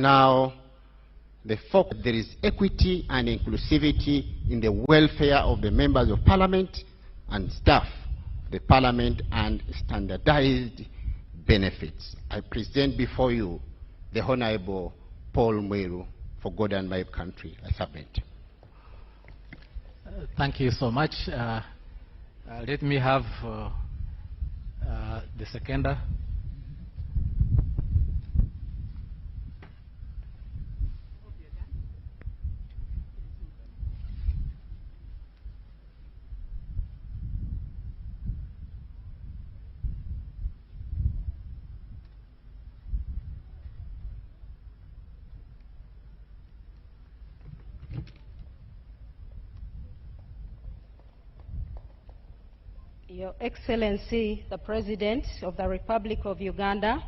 now the focus. There is equity and inclusivity in the welfare of the members of parliament and staff of the parliament and standardized benefits. I present before you the Honorable Paul Mwiru for God and my country. I submit. Thank you so much. Let me have the seconder. Your Excellency, the President of the Republic of Uganda,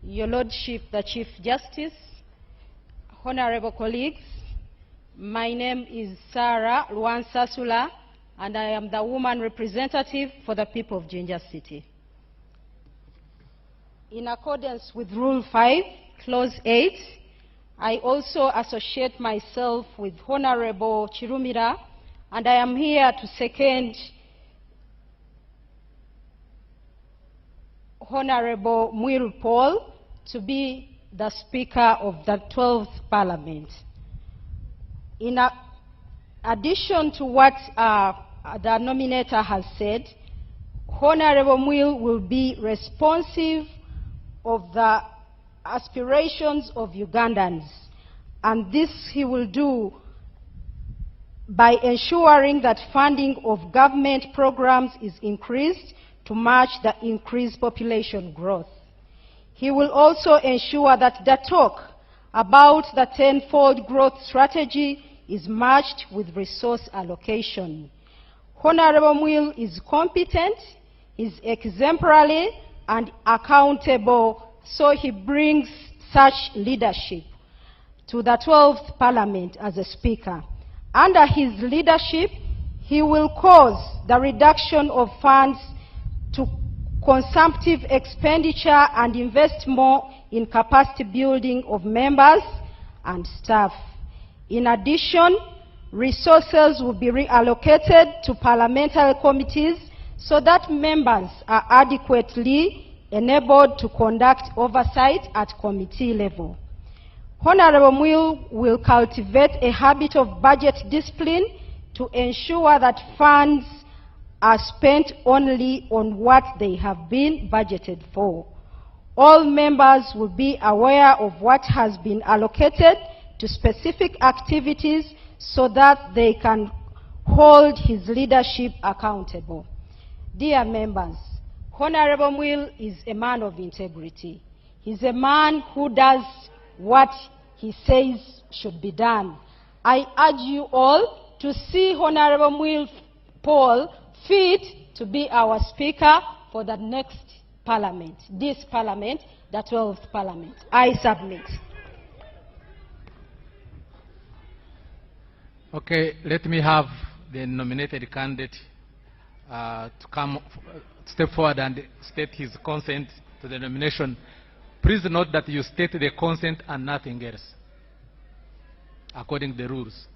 Your Lordship, the Chief Justice, honorable colleagues, my name is Sarah Luansasula, and I am the woman representative for the people of Ginger City. In accordance with Rule 5, Clause 8, I also associate myself with Honorable Chirumira, and I am here to second Honorable Mwiru Paul to be the Speaker of the 12th Parliament. In addition to what the nominator has said, Honorable Mwiru will be responsive of the aspirations of Ugandans, and this he will do by ensuring that funding of government programs is increased to match the increased population growth. He will also ensure that the talk about the tenfold growth strategy is matched with resource allocation. Honorable Mwiru is competent, is exemplary, and accountable, so he brings such leadership to the 12th Parliament as a Speaker. Under his leadership, he will cause the reduction of funds to consumptive expenditure and invest more in capacity building of members and staff. In addition, resources will be reallocated to parliamentary committees so that members are adequately enabled to conduct oversight at committee level. Honorable Mwiru will cultivate a habit of budget discipline to ensure that funds are spent only on what they have been budgeted for. All members will be aware of what has been allocated to specific activities so that they can hold his leadership accountable. Dear members, Honorable Mwiru is a man of integrity. He's a man who does what he says should be done. I urge you all to see Honorable Mwiru Paul fit to be our Speaker for the next Parliament, this Parliament, the 12th Parliament. I submit. Okay, let me have the nominated candidate to step forward and state his consent to the nomination. Please note that you state the consent and nothing else, according to the rules.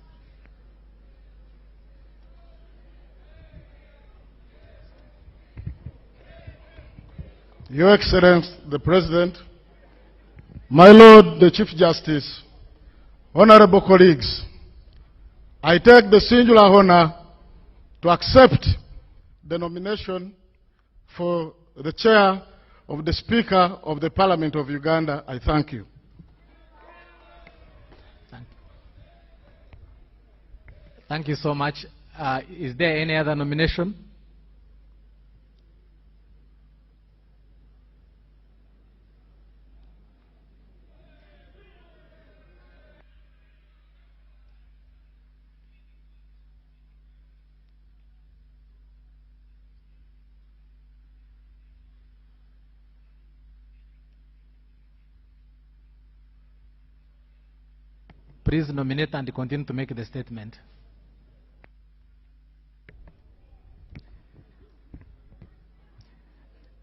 Your Excellency, the President, my Lord, the Chief Justice, honorable colleagues, I take the singular honor to accept the nomination for the chair of the Speaker of the Parliament of Uganda. I thank you. Thank you so much. Is there any other nomination? Please nominate and continue to make the statement.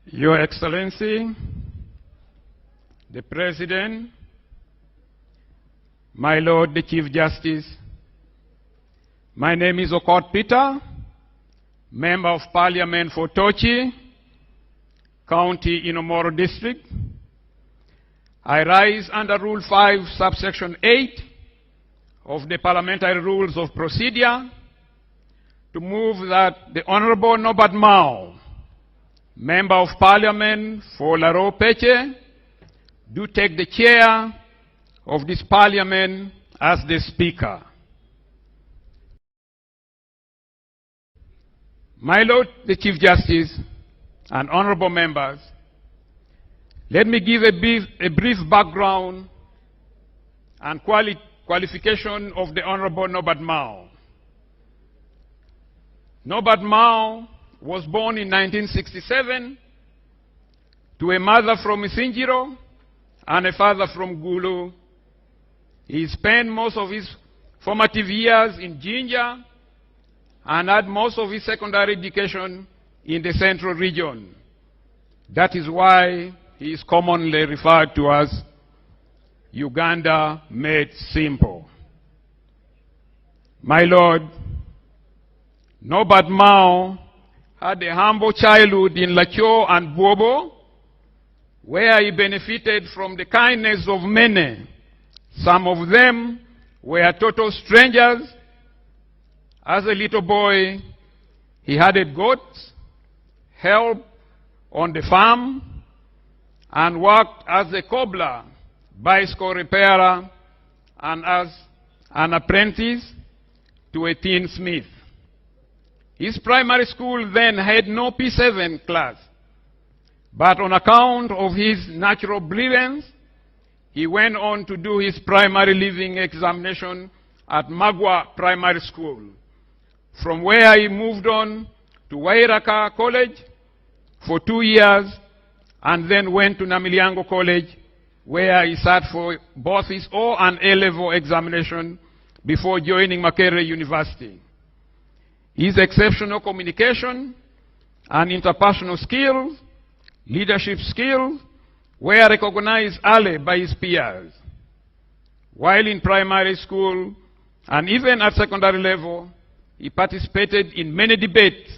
Your Excellency, the President, my Lord the Chief Justice, my name is Okot Peter, Member of Parliament for Tochi, County Inauguration District. I rise under Rule 5, subsection 8 of the Parliamentary Rules of Procedure to move that the Honorable Norbert Mao, Member of Parliament for Laro Peche, do take the chair of this Parliament as the Speaker. My Lord the Chief Justice and honorable members, let me give a brief background and qualification of the Honorable Norbert Mao. Norbert Mao was born in 1967 to a mother from Isinjiro and a father from Gulu. He spent most of his formative years in Jinja and had most of his secondary education in the central region. That is why he is commonly referred to as Uganda made simple. My Lord, Norbert Mao had a humble childhood in Lacho and Bobo, where he benefited from the kindness of many. Some of them were total strangers. As a little boy, he herded goats, helped on the farm, and worked as a cobbler, bicycle repairer, and as an apprentice to a tinsmith. His primary school then had no P7 class, but on account of his natural brilliance, he went on to do his primary leaving examination at Magwa Primary School, from where he moved on to Wairaka College for 2 years, and then went to Namiliango College, where he sat for both his O and A-level examination before joining Makerere University. His exceptional communication and interpersonal skills, leadership skills, were recognized early by his peers. While in primary school and even at secondary level, he participated in many debates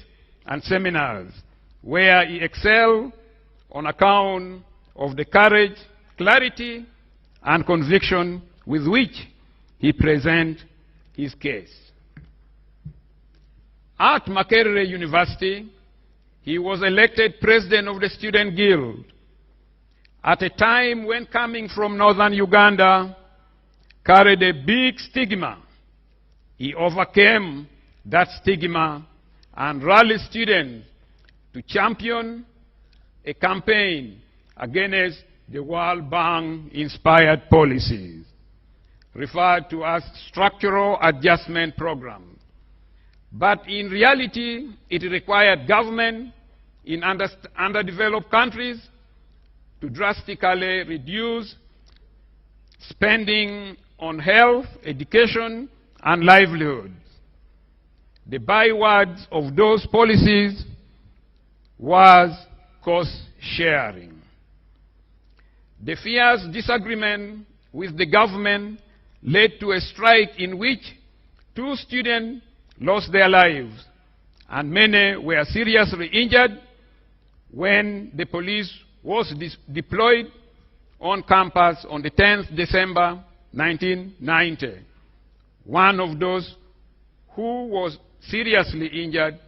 and seminars where he excelled on account of the courage, clarity, and conviction with which he presented his case. At Makerere University, he was elected president of the Student Guild. At a time when coming from northern Uganda carried a big stigma, he overcame that stigma and rallied students to champion a campaign against the World Bank-inspired policies, referred to as structural adjustment program. But in reality, it required government in underdeveloped countries to drastically reduce spending on health, education, and livelihoods. The bywords of those policies was cost sharing. The fierce disagreement with the government led to a strike in which 2 students lost their lives and many were seriously injured when the police was deployed on campus on the 10th December 1990. One of those who was seriously injured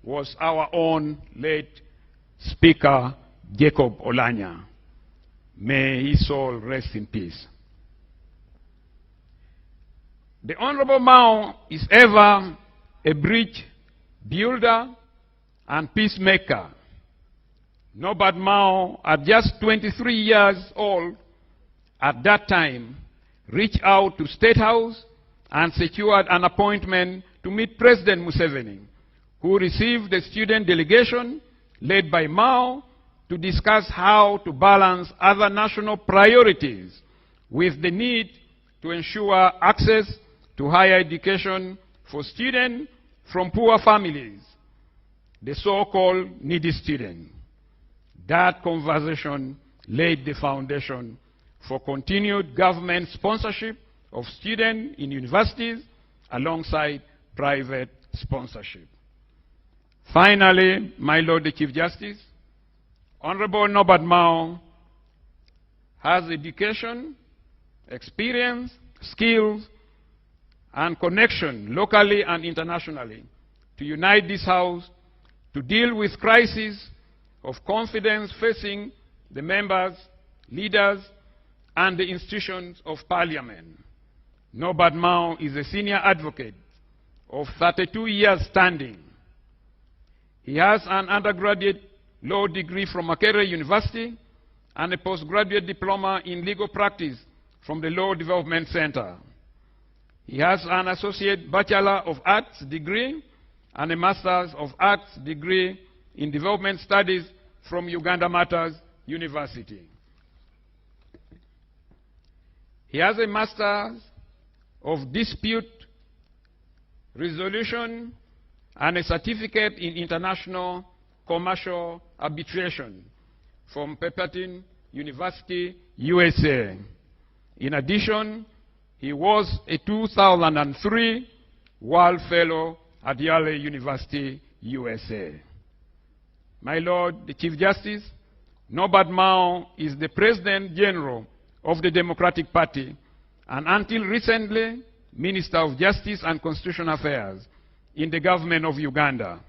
was our own late Speaker Jacob Olanya. May his soul rest in peace. The Honorable Mao is ever a bridge builder and peacemaker. Norbert Mao, at just 23 years old at that time, reached out to State House and secured an appointment to meet President Museveni, who received the student delegation led by Mao to discuss how to balance other national priorities with the need to ensure access to higher education for students from poor families, the so-called needy students. That conversation laid the foundation for continued government sponsorship of students in universities alongside private sponsorship. Finally, my Lord the Chief Justice, Honorable Norbert Mao has education, experience, skills, and connection locally and internationally to unite this House to deal with crises of confidence facing the members, leaders, and the institutions of Parliament. Norbert Mao is a senior advocate of 32 years standing. He has an undergraduate law degree from Makerere University and a postgraduate diploma in legal practice from the Law Development Center. He has an associate Bachelor of Arts degree and a Master's of Arts degree in Development Studies from Uganda Matters University. He has a Master's of Dispute Resolution and a certificate in International Commercial Arbitration from Pepperdine University, USA. In addition, he was a 2003 World Fellow at Yale University, USA. My Lord, the Chief Justice, Norbert Mao is the President General of the Democratic Party and until recently, Minister of Justice and Constitutional Affairs in the government of Uganda.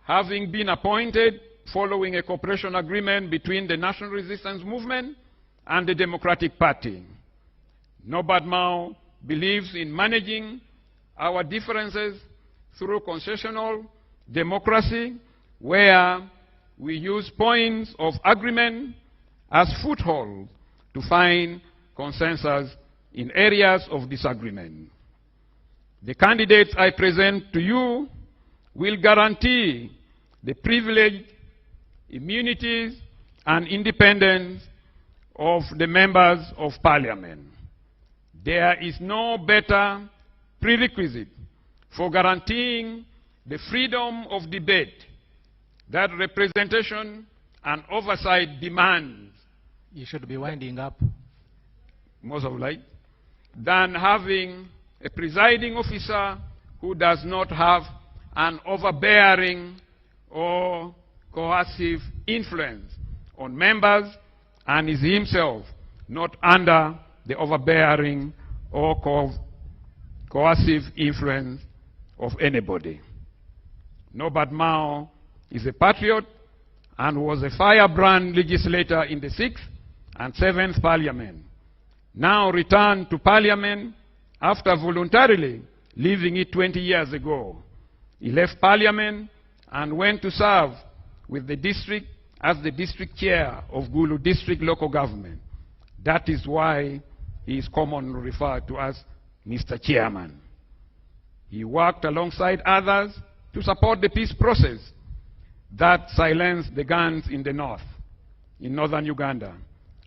Having been appointed following a cooperation agreement between the National Resistance Movement and the Democratic Party, Norbert Mao believes in managing our differences through concessional democracy, where we use points of agreement as footholds to find consensus in areas of disagreement. The candidates I present to you will guarantee the privilege, immunities, and independence of the members of Parliament. There is no better prerequisite for guaranteeing the freedom of debate that representation and oversight demands. You should be winding up. Most of light, than having a presiding officer who does not have an overbearing or coercive influence on members and is himself not under the overbearing or coercive influence of anybody. Norbert Mao is a patriot and was a firebrand legislator in the 6th and 7th Parliament. Now returned to Parliament after voluntarily leaving it 20 years ago. He left Parliament and went to serve with the district as the district chair of Gulu District Local Government. That is why he is commonly referred to as Mr. Chairman. He worked alongside others to support the peace process that silenced the guns in the north, in northern Uganda,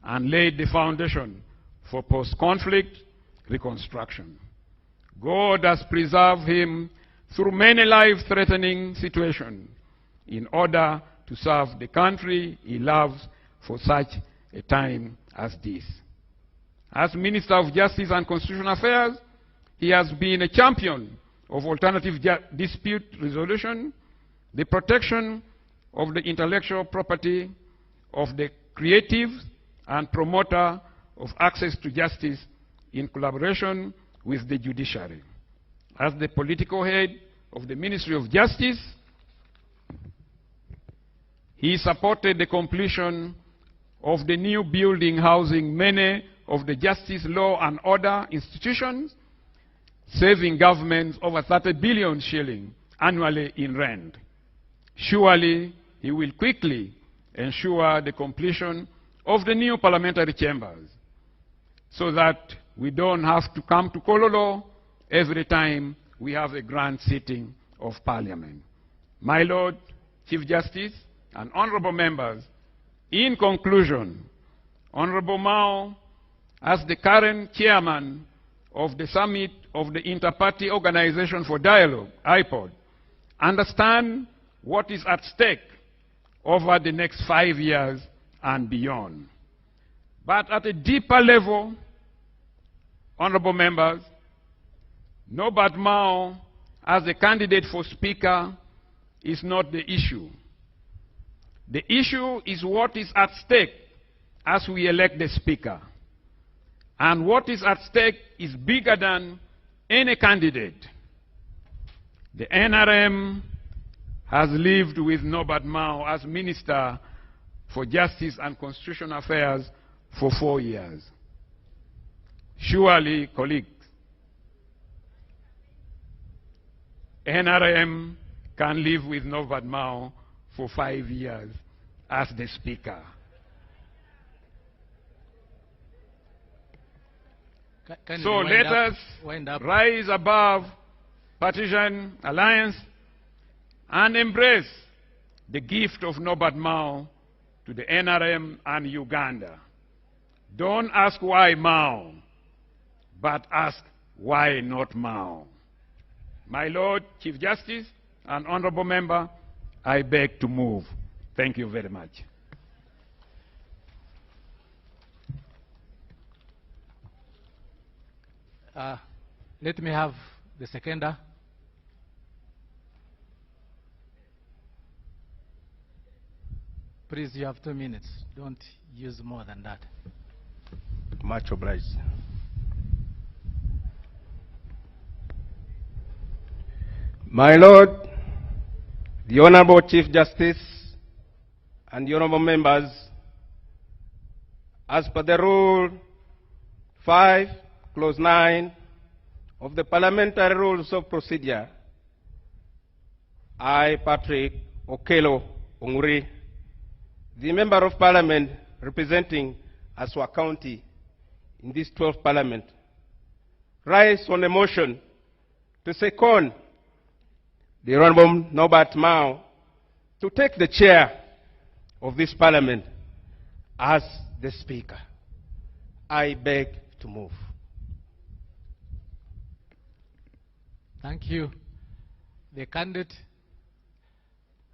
and laid the foundation for post-conflict reconstruction. God has preserved him through many life-threatening situations in order to serve the country he loves for such a time as this. As Minister of Justice and Constitutional Affairs, he has been a champion of alternative dispute resolution, the protection of the intellectual property of the creatives, and promoter of access to justice in collaboration with the judiciary. As the political head of the Ministry of Justice, he supported the completion of the new building housing many of the justice, law, and order institutions, saving governments over 30 billion shillings annually in rent. Surely, he will quickly ensure the completion of the new parliamentary chambers so that we don't have to come to Kololo every time we have a grand sitting of Parliament. My Lord, Chief Justice, and honorable members, in conclusion, Honorable Mao, as the current chairman of the Summit of the Inter-Party Organization for Dialogue, IPOD, understand what is at stake over the next 5 years and beyond. But at a deeper level, Honorable members, Norbert Mao as a candidate for Speaker is not the issue. The issue is what is at stake as we elect the Speaker. And what is at stake is bigger than any candidate. The NRM has lived with Norbert Mao as Minister for Justice and Constitutional Affairs for 4 years. Surely, colleagues, NRM can live with Norbert Mao for 5 years as the Speaker. So let us rise above partisan alliance and embrace the gift of Norbert Mao to the NRM and Uganda. Don't ask why Mao, but ask why not Mao. My Lord Chief Justice and Honorable Member, I beg to move. Thank you very much. Let me have the seconder. Please, you have 2 minutes. Don't use more than that. Much obliged. My Lord, the Honorable Chief Justice, and the Honorable Members, as per the Rule 5, Clause 9 of the Parliamentary Rules of Procedure, I, Patrick Okello Onguri, the Member of Parliament representing Aswa County in this 12th Parliament, rise on a motion to second the Honorable Norbert Mao to take the chair of this Parliament as the Speaker. I beg to move. Thank you. The candidate,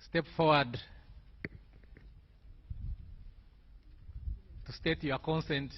step forward to state your consent.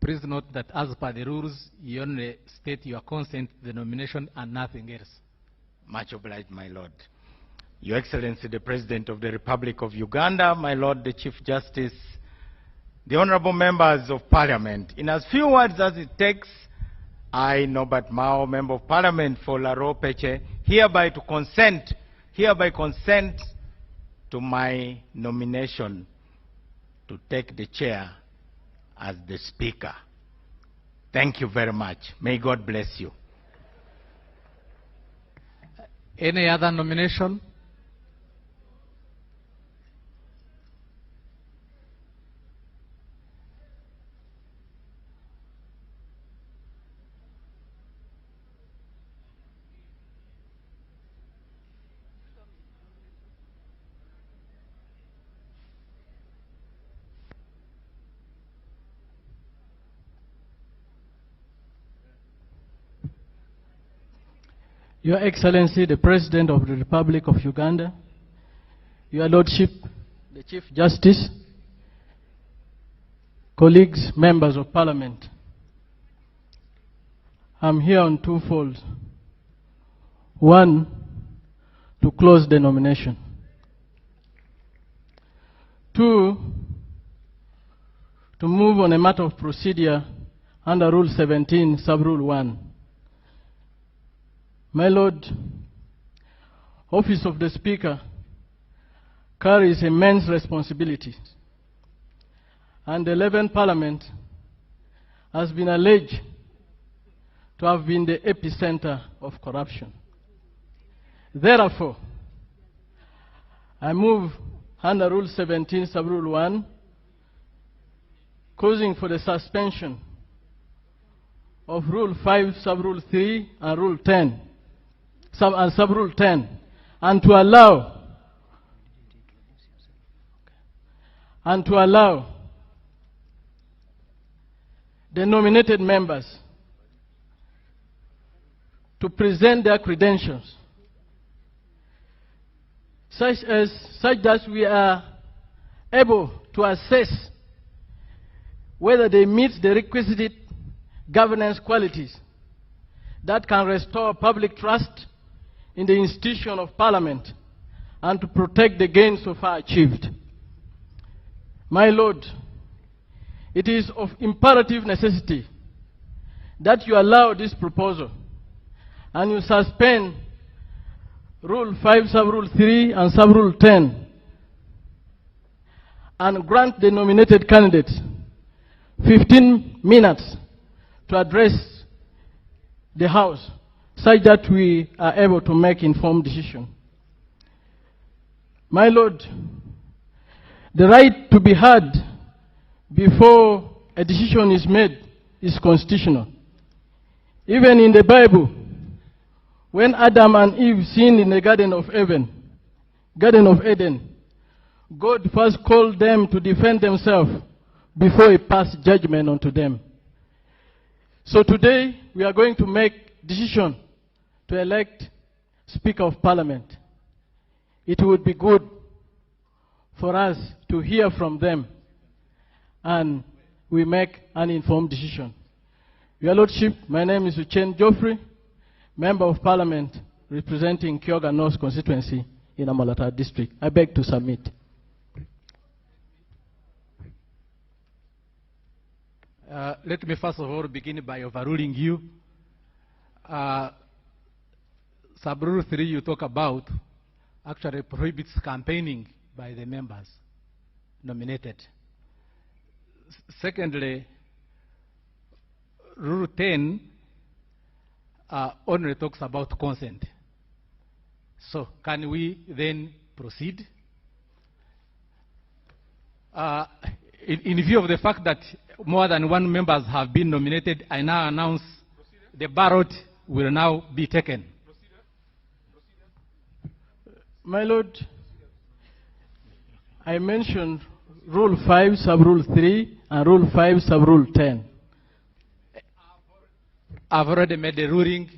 Please note that as per the rules, you only state your consent to the nomination and nothing else. Much obliged, my Lord. Your Excellency, the President of the Republic of Uganda, my Lord, the Chief Justice, the Honorable Members of Parliament, in as few words as it takes, I, Norbert Mao, Member of Parliament for Laro Peche, hereby consent to my nomination to take the chair as the Speaker. Thank you very much. May God bless you. Any other nomination? Your Excellency, the President of the Republic of Uganda, Your Lordship, the Chief Justice, colleagues, members of Parliament, I'm here on twofold. One, to close the nomination. Two, to move on a matter of procedure under Rule 17, Sub-Rule 1. My Lord, Office of the Speaker carries immense responsibility, and the 11th Parliament has been alleged to have been the epicenter of corruption. Therefore, I move under Rule 17, Sub-Rule 1, causing for the suspension of Rule 5, Sub-Rule 3, and Rule 10, Sub-Rule 10, and to allow the nominated members to present their credentials such that we are able to assess whether they meet the requisite governance qualities that can restore public trust in the institution of Parliament and to protect the gains so far achieved. My Lord, it is of imperative necessity that you allow this proposal and you suspend Rule 5, Sub-Rule 3, and Sub-Rule 10, and grant the nominated candidates 15 minutes to address the House such that we are able to make informed decision. My Lord, the right to be heard before a decision is made is constitutional. Even in the Bible, when Adam and Eve sinned in the Garden of Eden, God first called them to defend themselves before he passed judgment onto them. So today, we are going to make decision to elect Speaker of Parliament. It would be good for us to hear from them and we make an informed decision. Your Lordship, my name is Uchenn Geoffrey, Member of Parliament representing Kyoga North constituency in Amalata district. I beg to submit. Let me first of all begin by overruling you. Sub-Rule 3 you talk about actually prohibits campaigning by the members nominated. Secondly, Rule 10 only talks about consent. So can we then proceed? In view of the fact that more than one members have been nominated, I now announce the ballot will now be taken. My Lord, I mentioned Rule 5, Sub-Rule 3, and Rule 5, Sub-Rule 10. I've already made the ruling.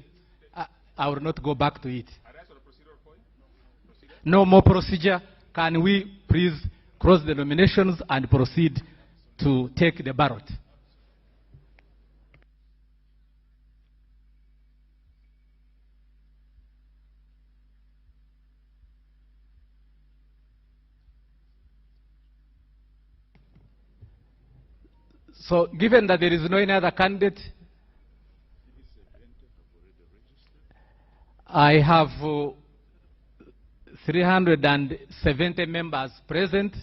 I will not go back to it. No more procedure. Can we please close the nominations and proceed to take the ballot? So given that there is no any other candidate, I have 370 members present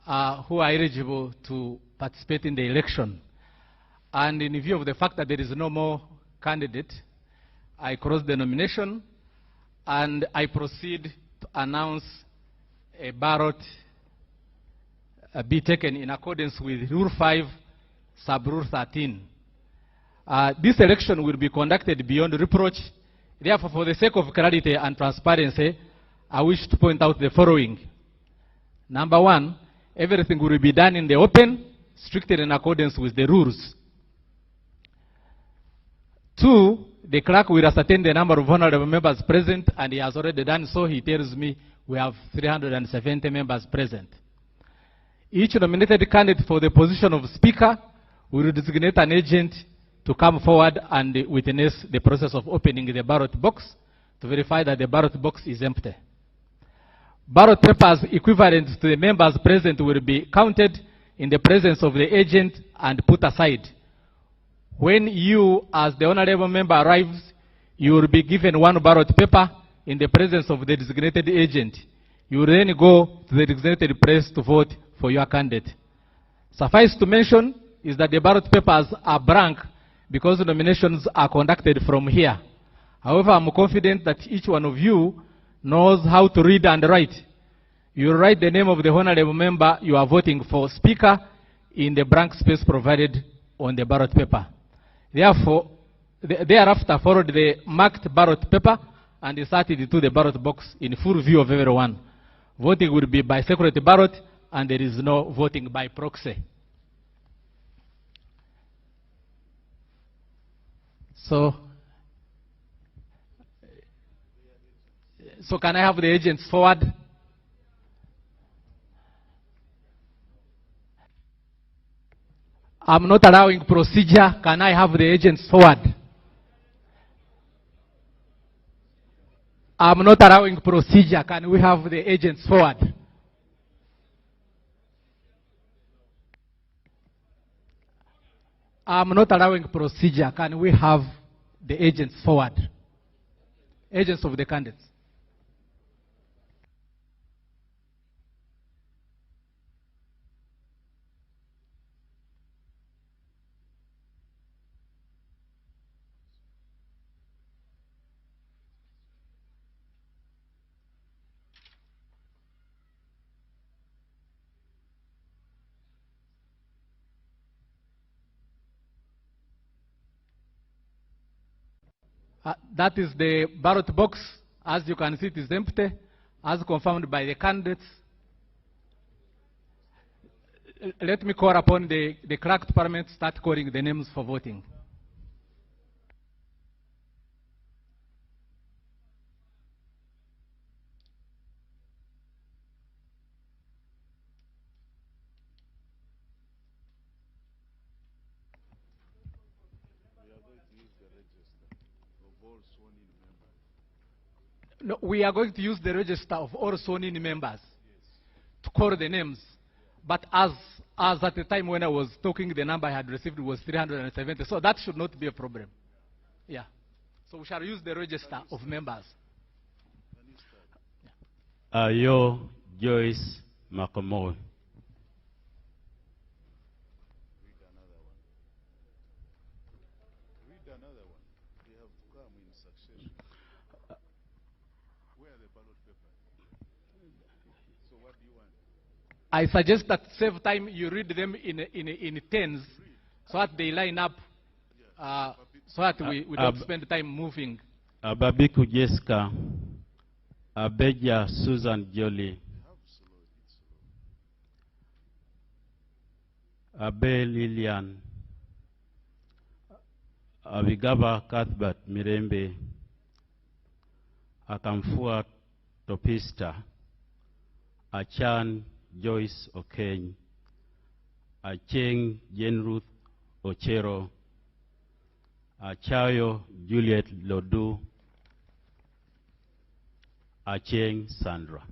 who are eligible to participate in the election. And in view of the fact that there is no more candidate, I close the nomination and I proceed to announce a ballot be taken in accordance with Rule 5, Sub-Rule 13. This election will be conducted beyond reproach. Therefore, for the sake of clarity and transparency, I wish to point out the following. Number one, everything will be done in the open, strictly in accordance with the rules. Two, the clerk will ascertain the number of honorable members present, and he has already done so. He tells me we have 370 members present. Each nominated candidate for the position of Speaker will designate an agent to come forward and witness the process of opening the ballot box to verify that the ballot box is empty. Ballot papers equivalent to the members present will be counted in the presence of the agent and put aside. When you, as the honorable member, arrives, you will be given one ballot paper in the presence of the designated agent. You will then go to the designated place to vote for your candidate. Suffice to mention is that the ballot papers are blank because nominations are conducted from here. However, I'm confident that each one of you knows how to read and write. You write the name of the honorable member you are voting for speaker in the blank space provided on the ballot paper. Therefore, thereafter followed the marked ballot paper and inserted into the ballot box in full view of everyone. Voting will be by secret ballot and there is no voting by proxy. So can I have the agents forward? I'm not allowing procedure. Can I have the agents forward? I'm not allowing procedure. Can we have the agents forward? I'm not allowing procedure. Can we have the agents forward? Agents of the candidates. That is the ballot box. As you can see, it is empty, as confirmed by the candidates. Let me call upon the clerk to Parliament to start calling the names for voting. No, we are going to use the register of all sworn-in members to call the names. But as at the time when I was talking, the number I had received was 370. So that should not be a problem. Yeah. So we shall use the register of members. Ayo Joyce Makomoy. I suggest that save time, you read them in tens so that they line up, so that we don't spend time moving. Ababiku Jessica, Abeja Susan Jolie, Abe Lilian, Abigaba Cuthbert Mirembe, Akamfua Topista, Achan Joyce Okeny, Acheng Jen Ruth Ochero, Achayo Juliet Lodu, Acheng Sandra.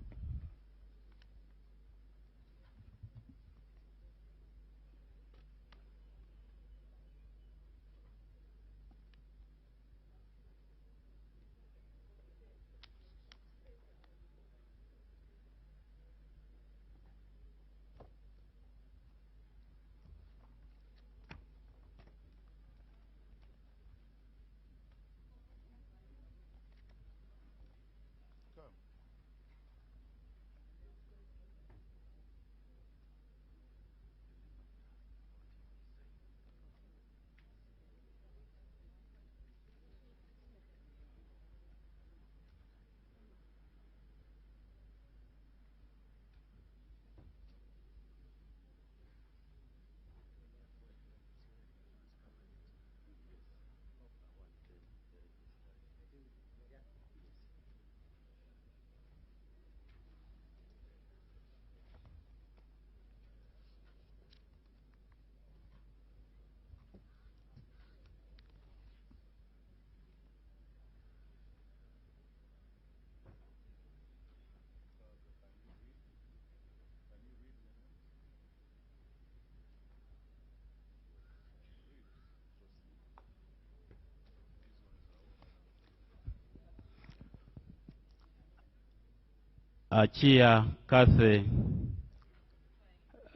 Achia Kathe,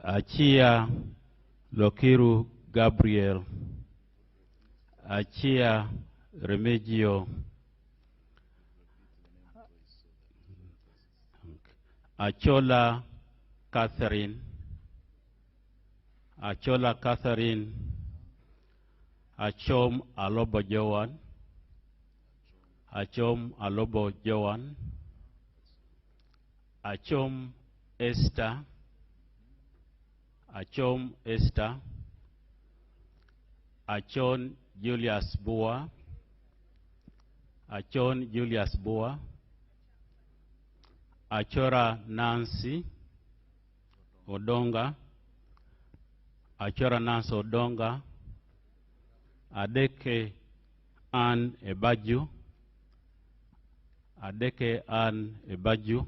Achia Lokiru Gabriel, Achia Remigio Achola Catherine, Achola Catherine, Achom Alobo Joan, Achom Alobo Joan, Achom Esther, Achom Esther, Achon Julius Boa, Achon Julius Boa, Achora Nancy Odonga, Achora Nancy Odonga, Adeke Ann Ebaju, Adeke Ann Ebaju,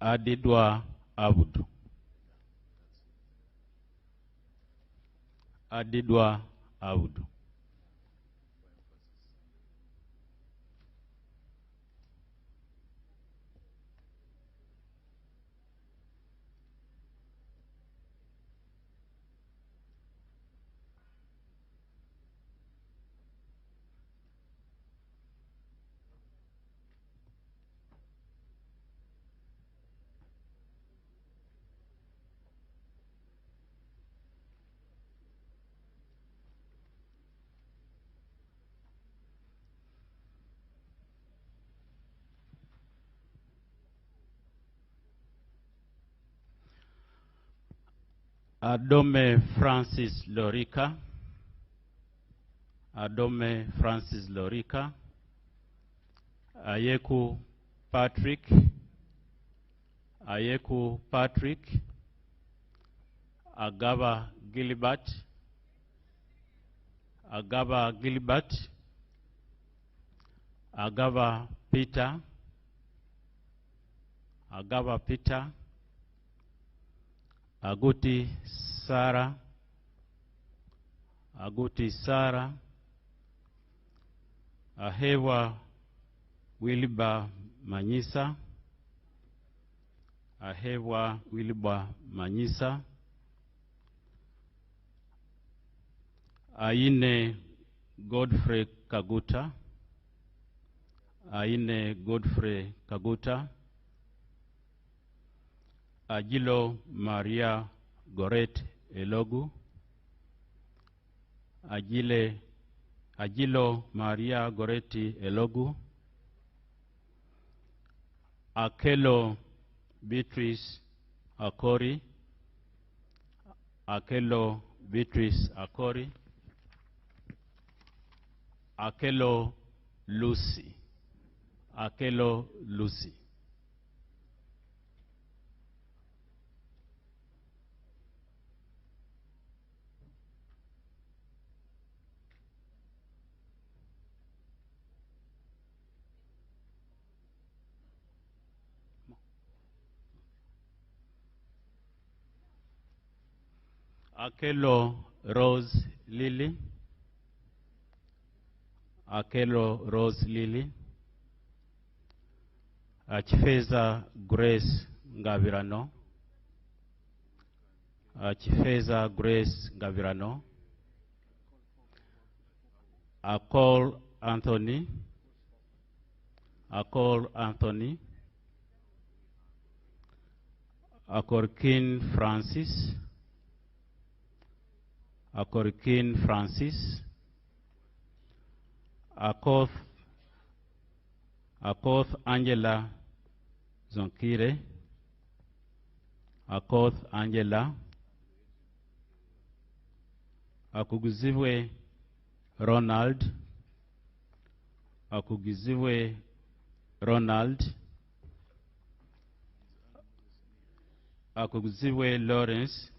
Adidwa Abudu, Adidwa Abudu. Adome Francis Lorica, Adome Francis Lorica, Ayeku Patrick, Ayeku Patrick, Agaba Gilbert, Agaba Gilbert, Agaba Peter, Agaba Peter, Aguti Sarah, Aguti Sarah, Ahewa Wilba Manyisa, Ahewa Wilba Manyisa, Aine Godfrey Kaguta, Aine Godfrey Kaguta, Agilo Maria Goret Elogu, Agilo Maria Goreti Elogu, Akelo Beatrice Akori, Akelo Beatrice Akori, Akelo Lucy, Akelo Lucy. Akelo Rose Lily, Akelo Rose Lily, Achifeza Grace Ngavirano, Achifeza Grace Ngavirano, Akol Anthony, Akol Anthony, Akorkin Francis, Akorkin Francis, Akoth Angela Zonkire, Akoth Angela, Akuguziwe Ronald, Akuguziwe Ronald, Akuguziwe Lawrence,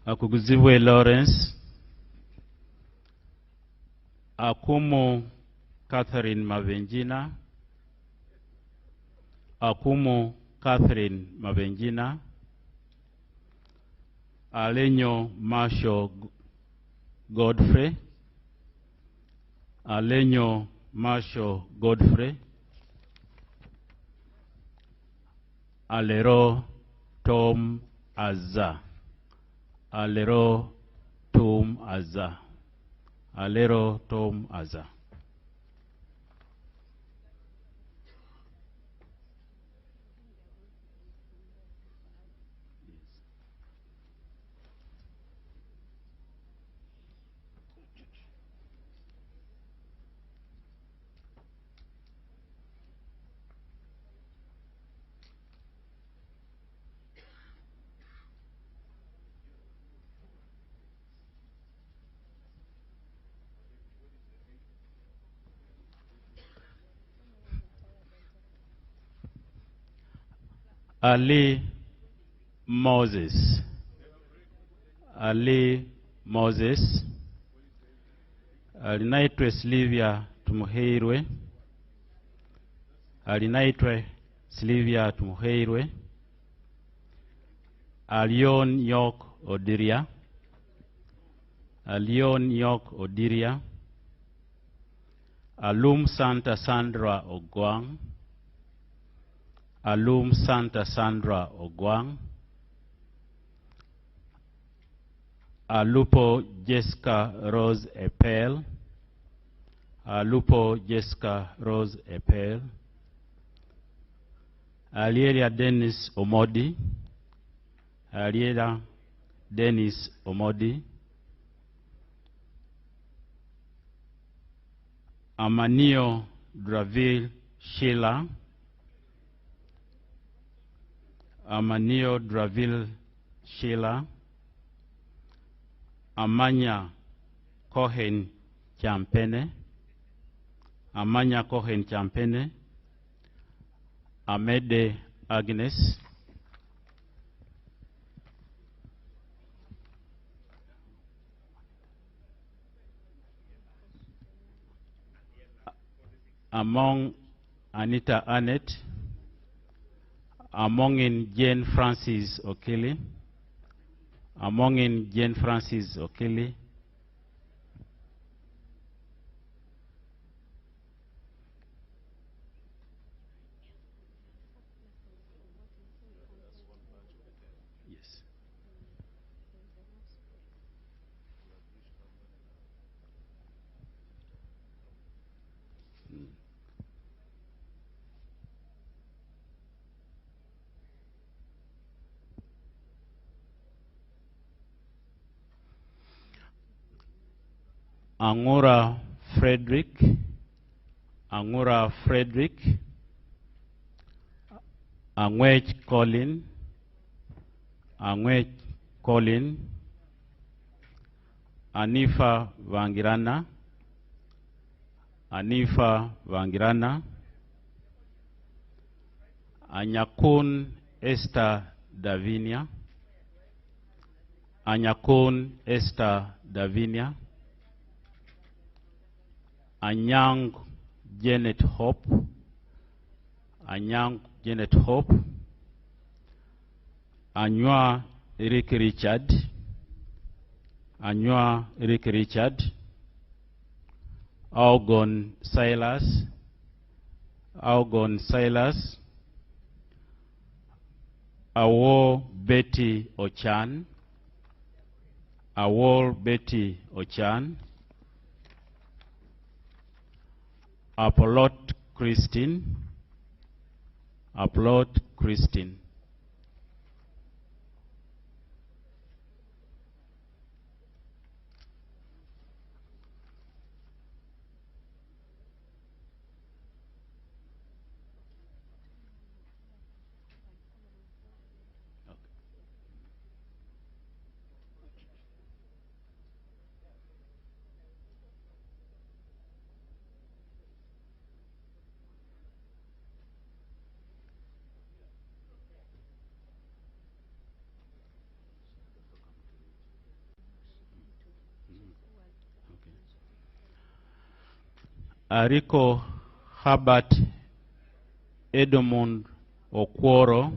Akuguziwe Lawrence, Akumu Catherine Mavenjina, Akumu Catherine Mavenjina, Alenyo Marshall Godfrey, Alenyo Marshall Godfrey, Alero Tom Azza, Alero Tom Azza, Alero Tom Aza. Ali Moses. Ali Moses. Alinaitwe Silvia Tumuheirwe. Alinaitwe Silvia Tumuheirwe. Alion Yok Odiria. Alion Yok Odiria. Alum Santa Sandra Ogwang. Alum Santa Sandra Ogwang. Alupo Jessica Rose Epel. Alupo Jessica Rose Epel. Alieria Dennis Omodi. Alieria Dennis Omodi. Amanio Draville Sheila. Amanio Draville Sheila. Amanya Cohen Champene. Amanya Cohen Champene. Amede Agnes. Among Anita Annette. Among in Jane Francis Okili. Among in Jane Francis Okili. Yes. Angura Frederick. Angura Frederick. Angwech Colin. Angwech Colin. Anifa Vangirana. Anifa Vangirana. Anyakun Esther Davinia. Anyakun Esther Davinia. Anyang Janet Hope. Anyang Janet Hope. Anywa Eric Richard. Anywa Eric Richard. Augon Silas. Augon Silas. Awo Betty Ochan. Awo Betty Ochan. Apolot Christine. Apolot Christine. Ariko Herbert Edmund Okworo.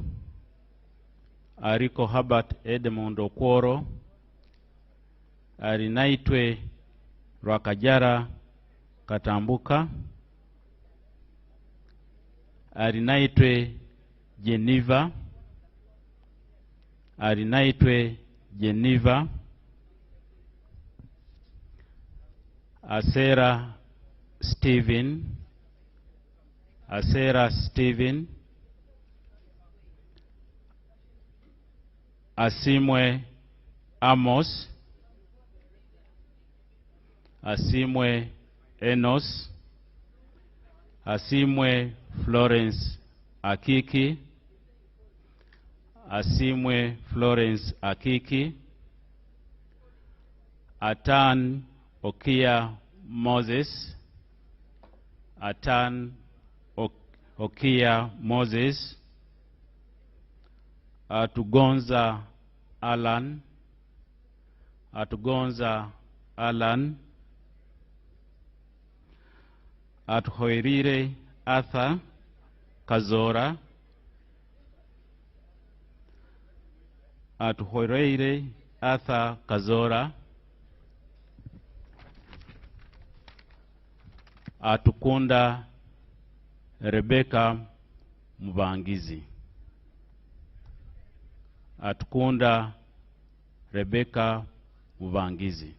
Ariko Herbert Edmund Okworo. Arinaitwe Rwakajara Katambuka. Arinaitwe Geneva. Arinaitwe Geneva. Asera Stephen, Asera Stephen, Asimwe Amos, Asimwe Enos, Asimwe Florence Akiki, Asimwe Florence Akiki, Atan Okia Moses, Atan Okia Moses, Atugonza Alan, Atugonza Alan, Atuhoirire Arthur Kazora, Atuhoirire Arthur Kazora, Atukunda Rebecca Mubangizi, Atukunda Rebecca Mubangizi.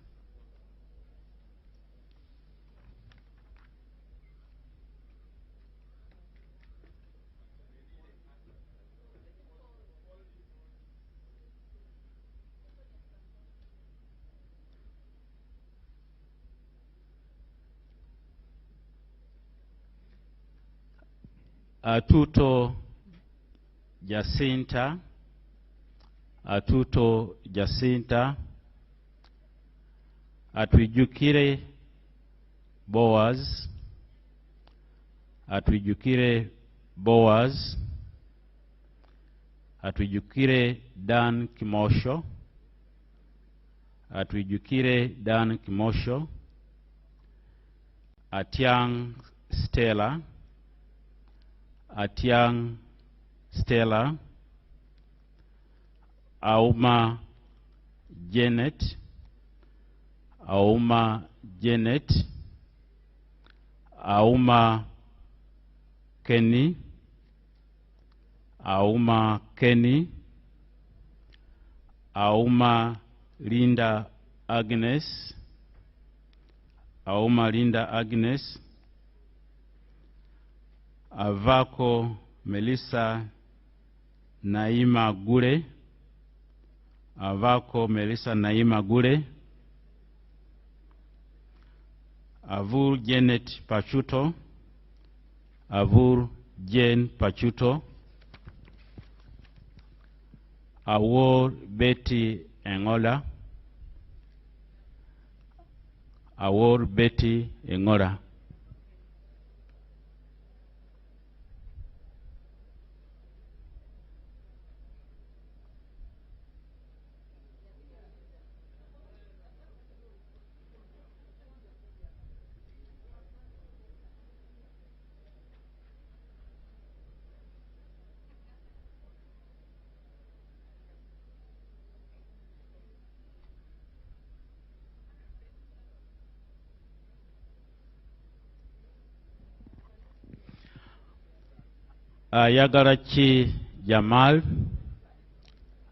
Atuto Jacinta, Atuto Jacinta, Atwijukire Boaz, Atwijukire Boaz, Atwijukire Dan Kimosho, Atwijukire Dan Kimosho, Atiang Stella, Atiang Stella, Auma Janet, Auma Janet, Auma Kenny, Auma Kenny, Auma Linda Agnes, Auma Linda Agnes, Avako Melissa Naima Gure, Avako Melissa Naima Gure, Avur Janet Pachuto, Avur Jane Pachuto, Awor Betty Engola, Awor Betty Engola. Ayagarachi Jamal,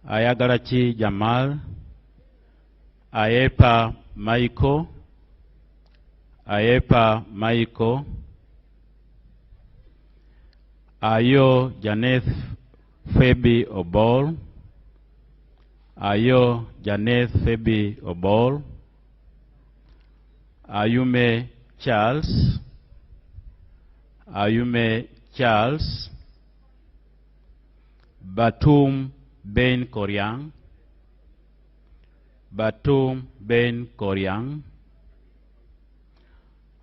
Ayagarachi Jamal, Ayepa Maiko, Ayepa Maiko, Ayo Janeth Febi Obol, Ayo Janeth Febi Obol, Ayume Charles, Ayume Charles, Batum Ben Koryang, Batum Ben Koryang,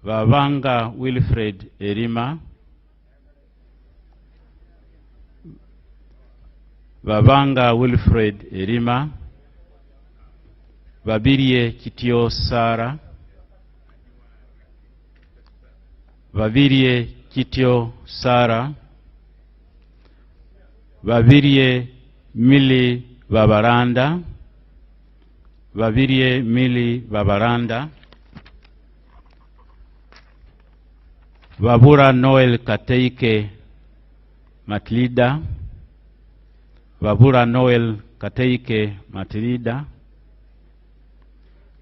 Vavanga Wilfred Erima, Vavanga Wilfred Erima, Vabirie Kitio Sara, Vabirie Kitio Sara, Vabirie Mili Vabaranda, Vabirie Mili Vabaranda, Vabura Noel Kateike Matlida, Vabura Noel Kateike Matlida,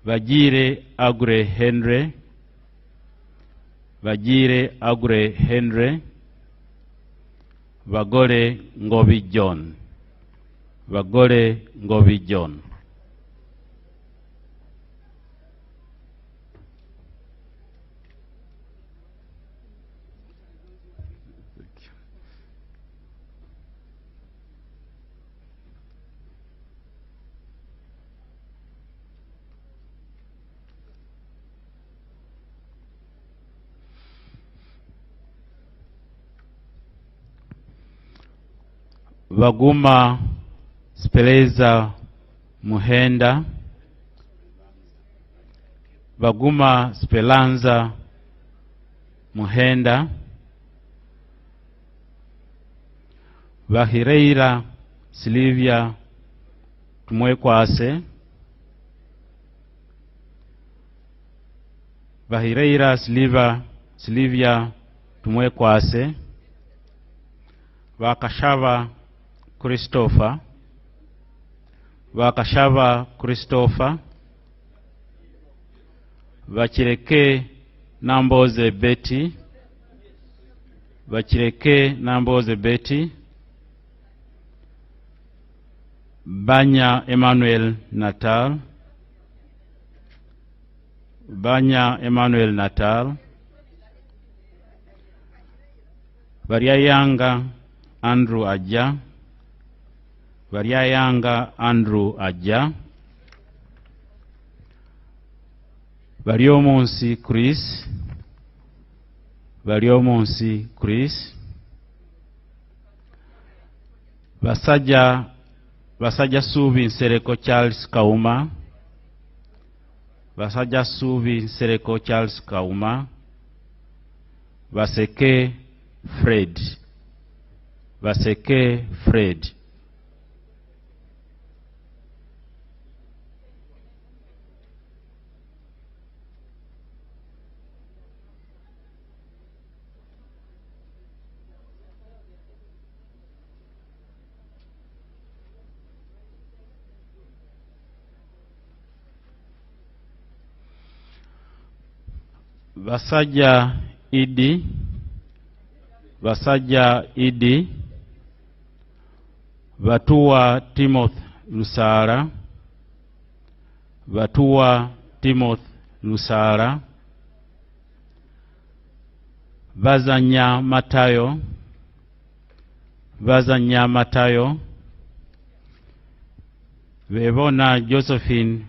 Vajire Agre Henry, Vajire Agure Henry, Vagore Ngobi John. Vagore Ngobi John. Vaguma Speleza Muhenda, Vaguma Spelanza Muhenda, Vahireira Silvia Tumwekwase, Vahireira Silvia Tumwekwase, Vakashava Christopher, Vakashava Christopher, Vachireke Namboze Betty, Vachireke Namboze Betty, Banya Emmanuel Natal, Banya Emmanuel Natal, Variayanga Andrew Aja, Variayanga Andrew Aja, Variomonsi Chris, Variomonsi Chris, Vasaja Suvi Nsereko Charles Kauma, Vasaja Suvi Nsereko Charles Kauma, Vaseke Fred, Vaseke Fred. Vasaja Idi, Vasaja Idi, Vatua Timothy Lusara, Vatua Timothy Lusara, Vazanya Matayo, Vazanya Matayo, Vevona Josephine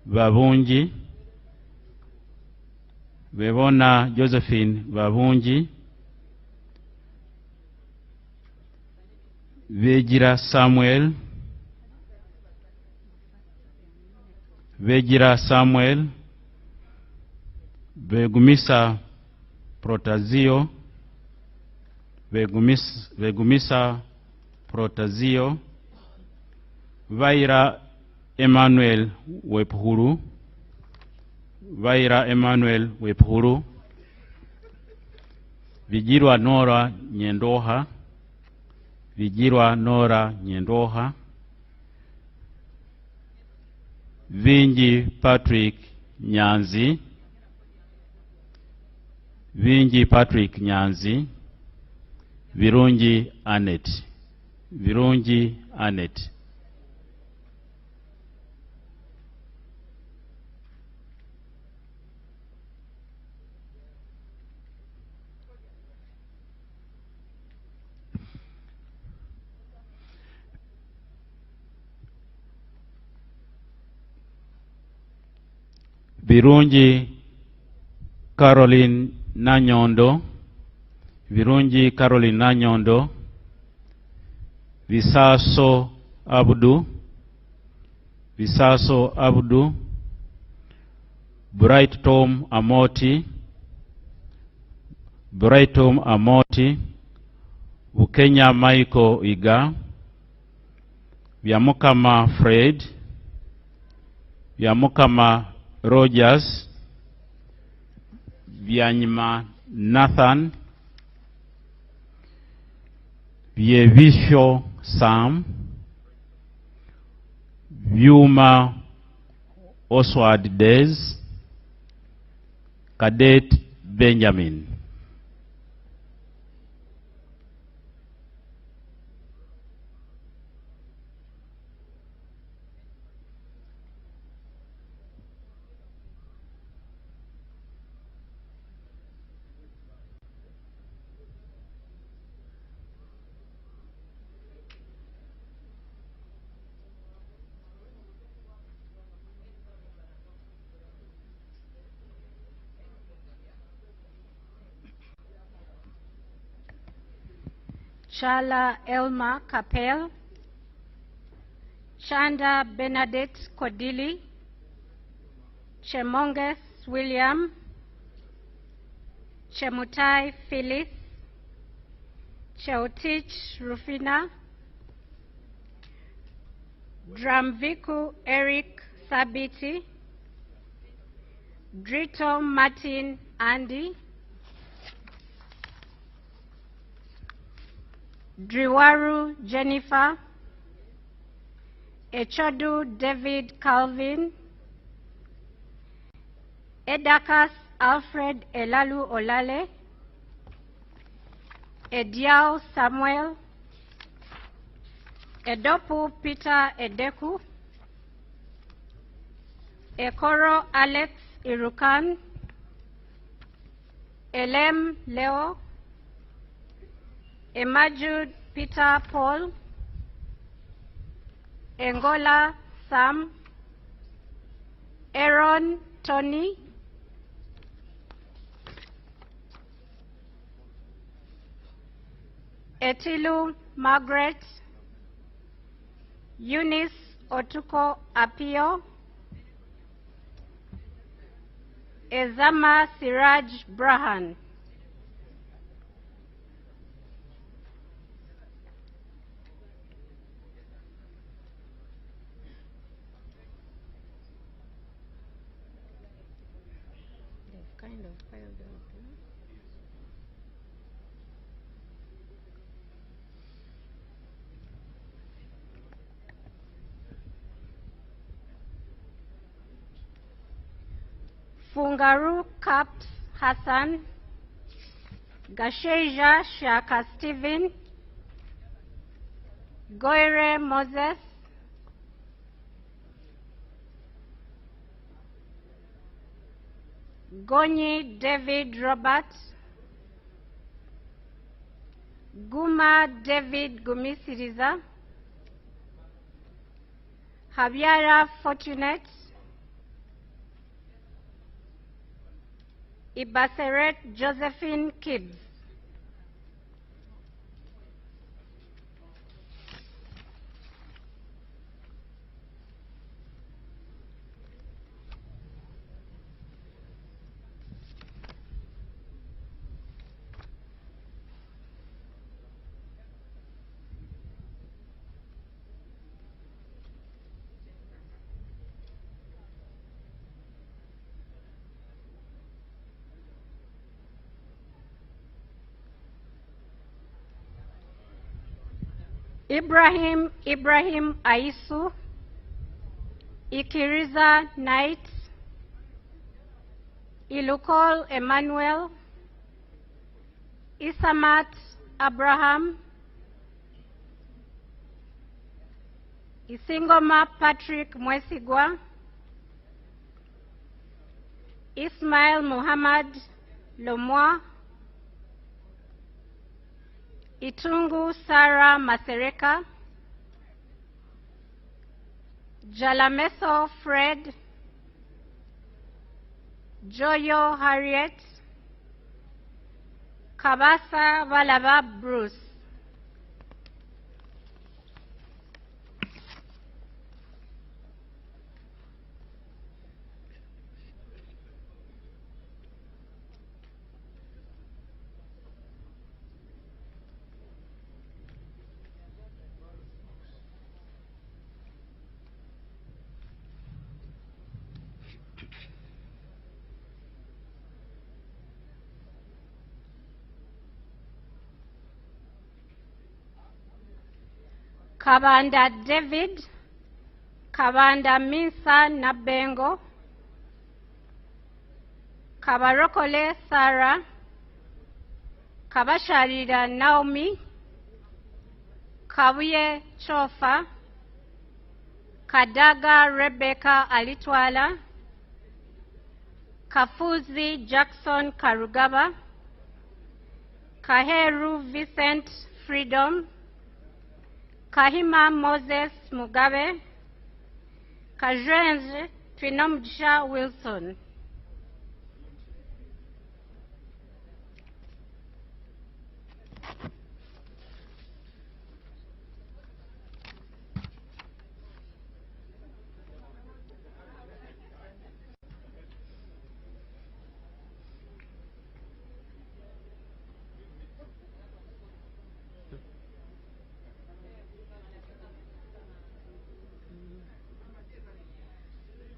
Vavunji, Vevona Josephine Vavunji, Vejira Samuel, Vejira Samuel, Vegumisa Protazio, Vegumisa Protazio, Vaira Emmanuel Wephuru, Vaira Emmanuel Wephuru, Vijirwa Nora Nyendoha, Vijirwa Nora Nyendoha, Vinji Patrick Nyanzi, Vinji Patrick Nyanzi, Virunji Anet, Virunji Anet. Virunji Caroline Nanyondo, Virunji Caroline Nanyondo, Visaso Abdu, Visaso Abdu, Bright Tom Amoti, Bright Tom Amoti, Bukenya Michael Iga, Vyamukama Fred, Vyamukama Rogers, Vyanyima Nathan, Vyevisho Sam, Vyuma Oswald Dez, Cadet Benjamin. Chala Elma Capel, Chanda Bernadette Kodili, Chemonges William, Chemutai Phyllis, Cheotich Rufina, Dramviku Eric Sabiti, Drito Martin Andy, Driwaru Jennifer, Echodu David Calvin, Edakas Alfred Elalu Olale, Ediao Samuel, Edopu Peter Edeku, Ekoro Alex Irukan, Elem Leo, Emajud Peter Paul, Engola Sam, Aaron Tony, Etilu Margaret, Eunice Otuko Apio, Ezama Siraj Brahan. Kind of piled up. Fungaru Caps Hassan, Gasheja Shaka Stephen, Goire Moses, Gonyi David Robert, Guma David Gumisiriza, Javiera Fortunate, Ibaseret Josephine Kibbs. Ibrahim Aisu, Ikiriza Knight, Ilukol Emmanuel, Isamat Abraham, Isingoma Patrick Mwesigwa, Ismail Muhammad Lomwa, Itungu Sarah Masereka, Jalameso Fred, Joyo Harriet, Kabasa Valava Bruce. Kabanda David, Kabanda Minsa Nabengo, Kabarokole Sarah, Kabasharira Naomi, Kabuye Chofa, Kadaga Rebecca Alitwala, Kafuzi Jackson Karugaba, Kaheru Vincent Freedom, Kahima Moses Mugabe, Kajenje Twinomjha Wilson.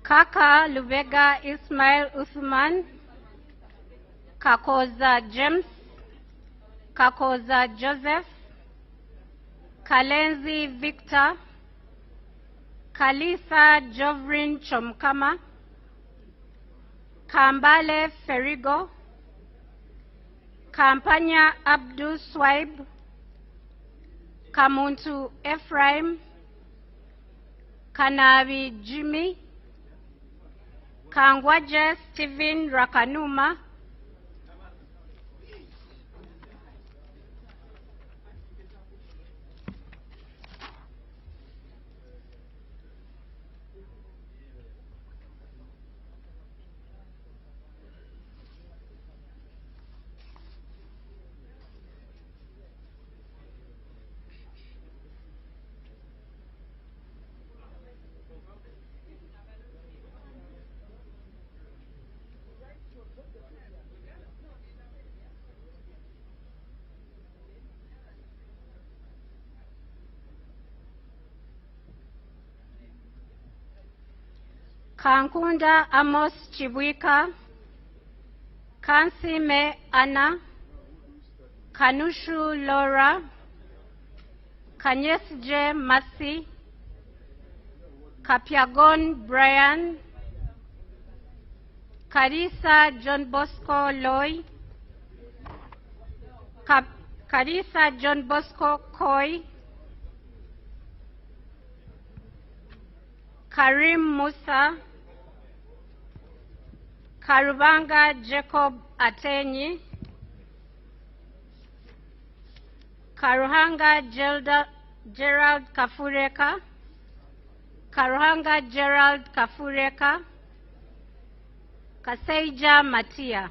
Kaka Lubega Ismail Uthman, Kakoza James, Kakoza Joseph, Kalenzi Victor, Kalisa Jovrin Chomkama, Kambale Ferigo, Kampanya Abdul Swaib, Kamuntu Ephraim, Kanabi Jimmy, Kangwaje Stephen Rakanuma, Kankunda Amos Chibwika, Kansime Anna, Kanushu Laura, Kanyesje Masi, Kapiagon Brian, Karisa John Bosco Loy, Karisa John Bosco Koi, Karim Musa, Karubanga Jacob Atenyi, Karuhanga Gerald Kafureka, Karuhanga Gerald Kafureka, Kaseija Matia.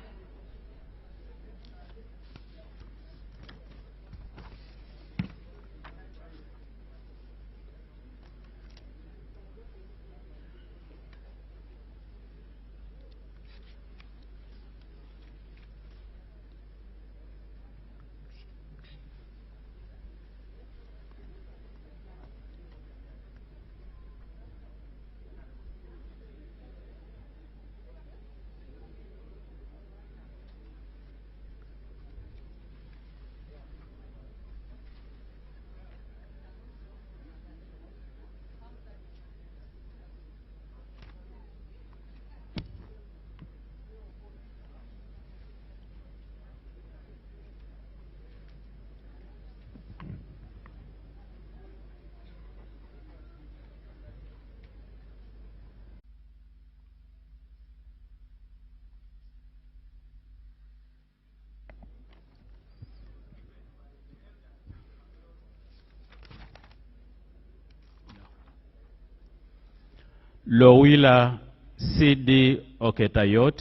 Lowila CD Oketayot,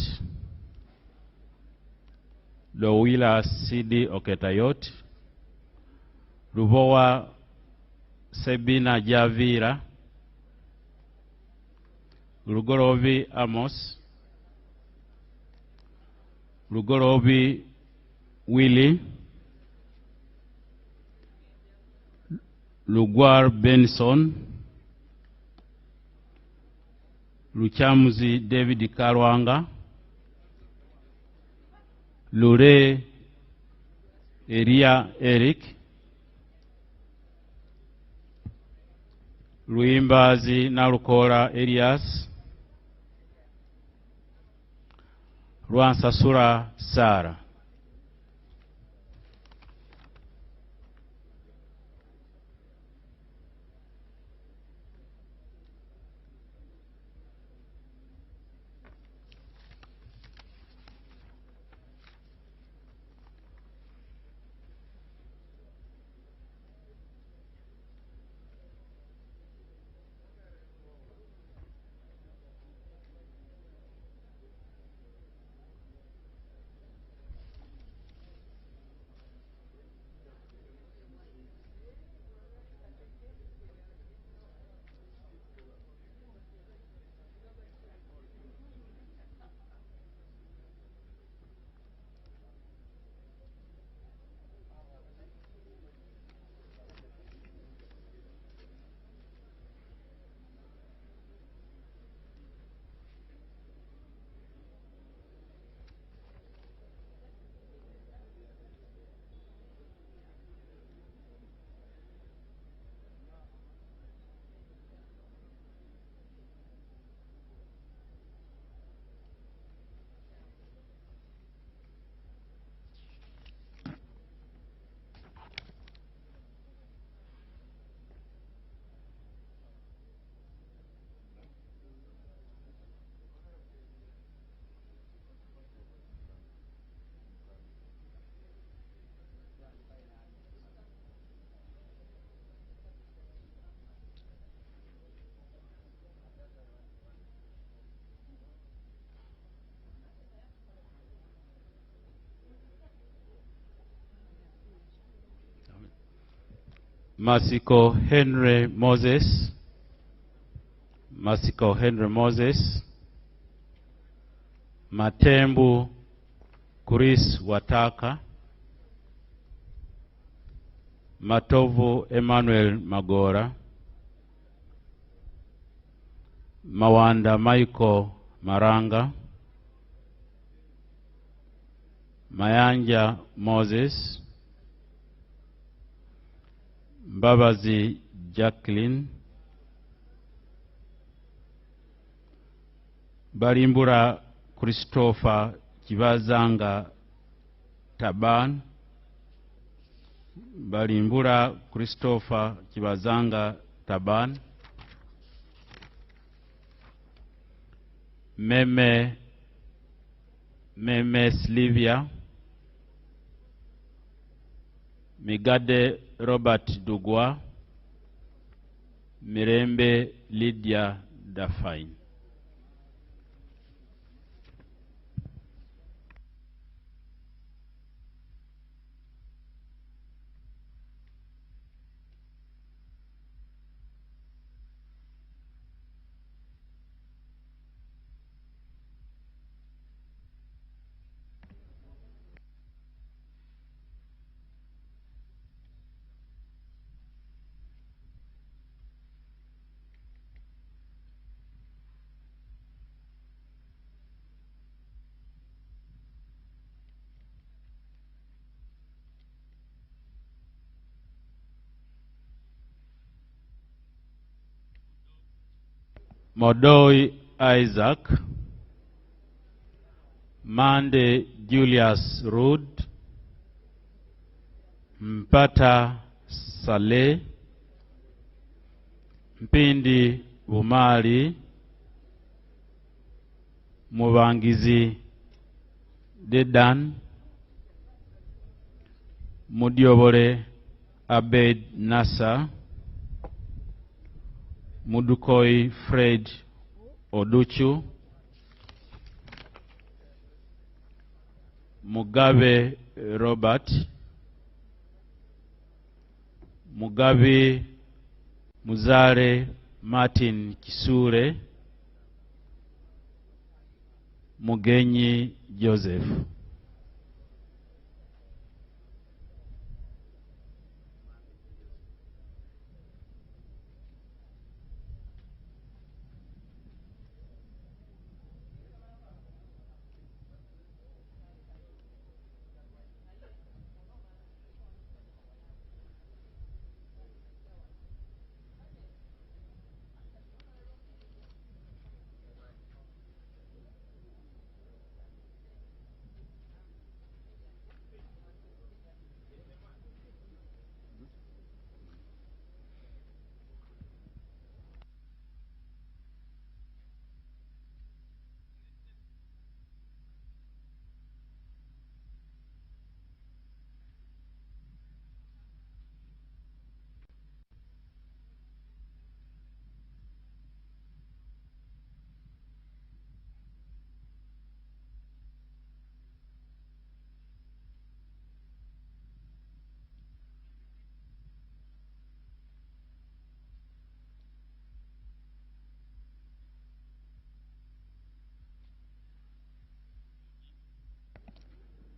Lowila CD Oketayot, Rubowa Sebina Javira, Rugorovi Amos, Rugorovi Willie, Lugwar Benson, Luchamuzi David Karwanga, Lure Eria Eric, Luimbazi Narukora Elias, Rwansasura Sarah. Masiko Henry Moses. Masiko Henry Moses. Matembu Chris Wataka. Matovu Emmanuel Magora. Mawanda Michael Maranga. Mayanja Moses. Mbabazi Jacqueline. Balimbura Christopher Kibazanga Taban. Balimbura Christopher Kibazanga Taban. Meme Slivia. Migade Robert Dugwa. Mirembe Lydia Dafain. Modoi Isaac. Mande Julius Rud. Mpata Saleh. Mpindi Bumali. Mubangizi Dedan. Mudiobore Abed Nasa. Mudukoi Fred Oduchu. Mugabe Robert. Mugabe Muzare Martin Kisure. Mugenyi Joseph.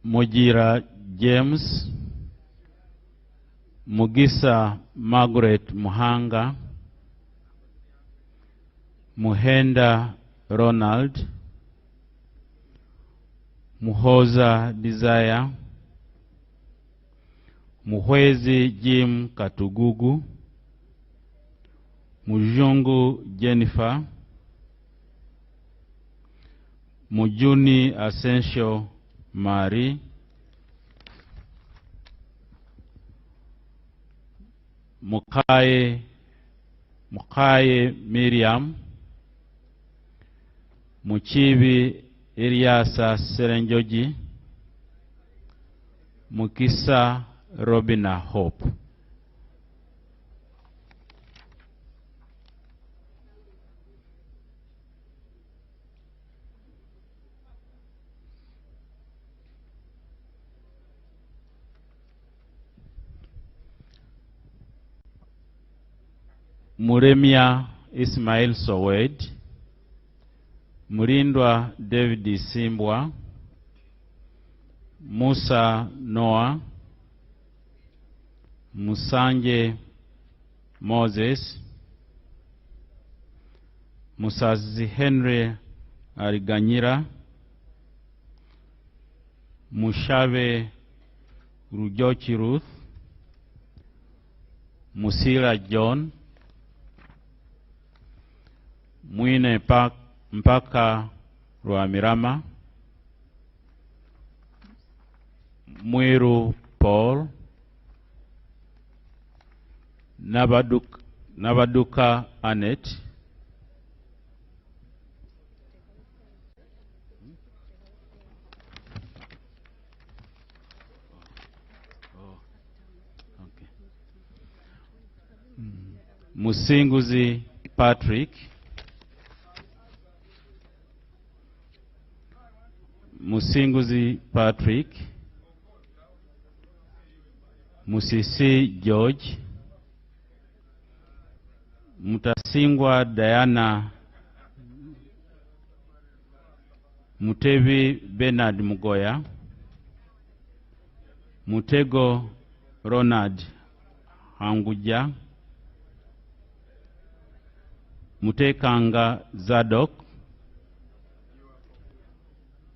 Mujira James, Mugisa Margaret Muhanga, Muhenda Ronald, Muhoza Desire, Muhwezi Jim Katugugu, Mujungu Jennifer, Mujuni Asensio Mari, Mukaye Miriam, Muchibi Eliasa Serenjoji, Mukisa Robina Hope. Muremia Ismail Sowed, Murindwa David Simbwa, Musa Noah, Musanje Moses, Musazi Henry Ariganyira, Mushave Rujochi Ruth, Musila John, Mwine Mpaka Rwamirama, Mwiru Paul, Nabaduka Annette, Musinguzi Patrick, Musinguzi Patrick, Musisi George, Mutasingwa Diana, Mutevi Bernard Mugoya, Mutego Ronald Hanguja, Mutekanga Zadok,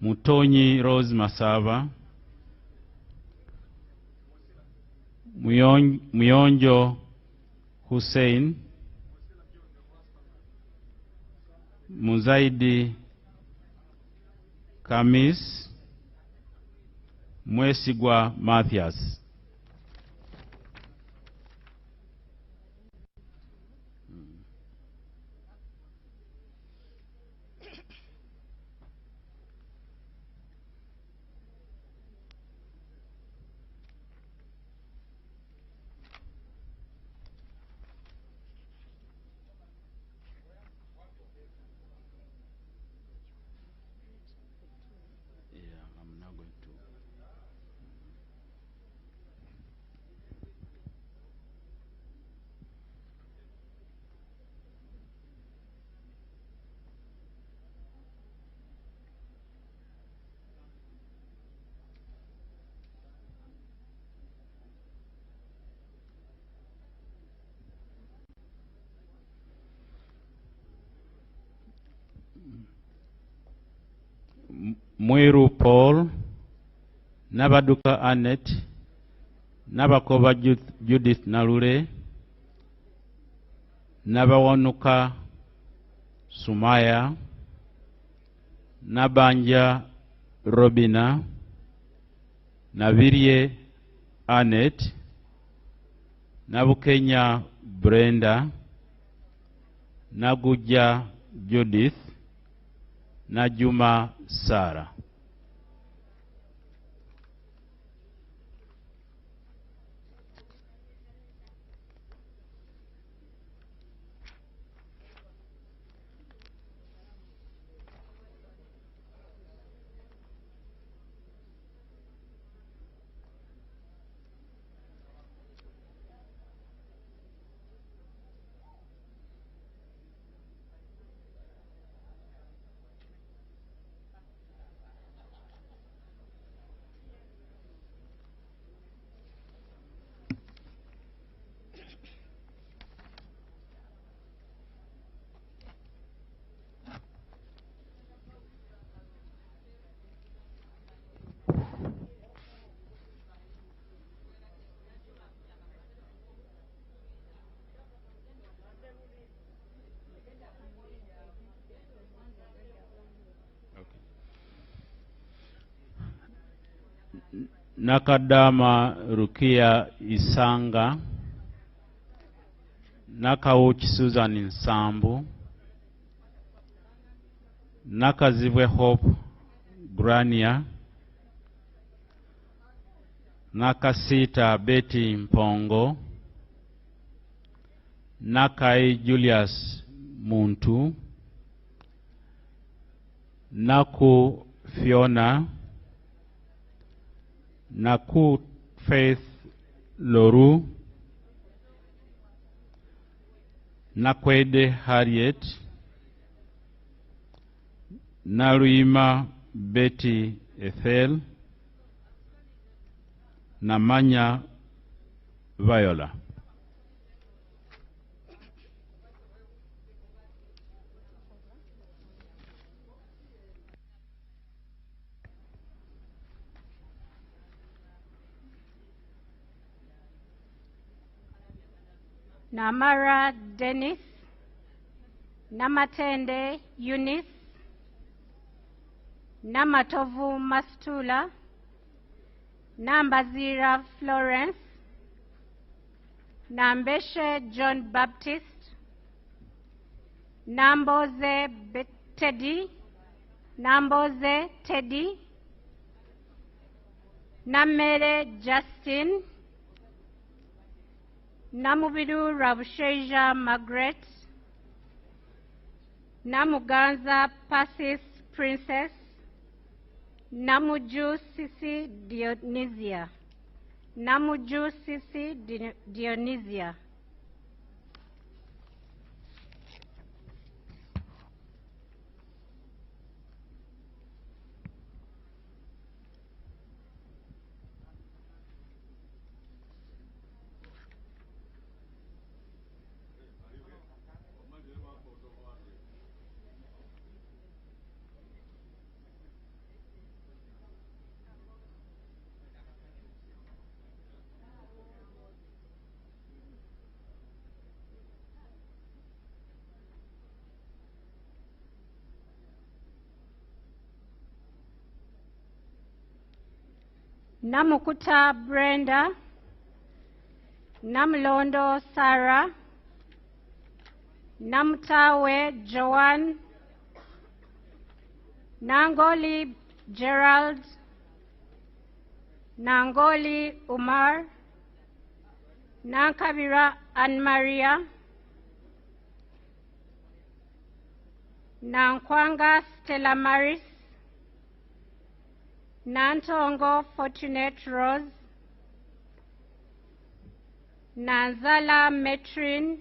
Mutonyi Rose Masava, Muyonjo Hussein, Muzaidi Kamis, Mwesigwa Mathias. Mwiru Paul, Nabaduka Annette, Nabakoba Judith Nalure, Nabawanuka Sumaya, Nabanja Robina, Navirie Annette, Nabukenya Brenda, Naguja Judith, Najuma Sarah. Nakadama Rukia Isanga, Nakauchi Susan Nsambu, Nakazibwe Hope Grania, Nakasita Betty Mpongo, Nakai Julius Muntu, Naku Fiona, Naku Faith Loru, Nakwede Harriet, Naruima Betty Ethel, Namanya Viola. Namara Dennis, Namatende Eunice, Namatovu Mastula, Nambazira Florence, Nambeshe John Baptist, Namboze Teddy, Namboze Teddy, Namere Justin, Namubidu Rabusheja Margaret, Namuganza Persis Princess, Namuju Sisi Dionysia, Namuju Sisi Dionysia. Namukuta Brenda, Namlondo Sarah, Namtawe Joanne, Nangoli Gerald, Nangoli Umar, Nankabira Anne Maria, Nankwanga Stella Maris, Nantongo Fortunate Rose, Nanzala Metrin,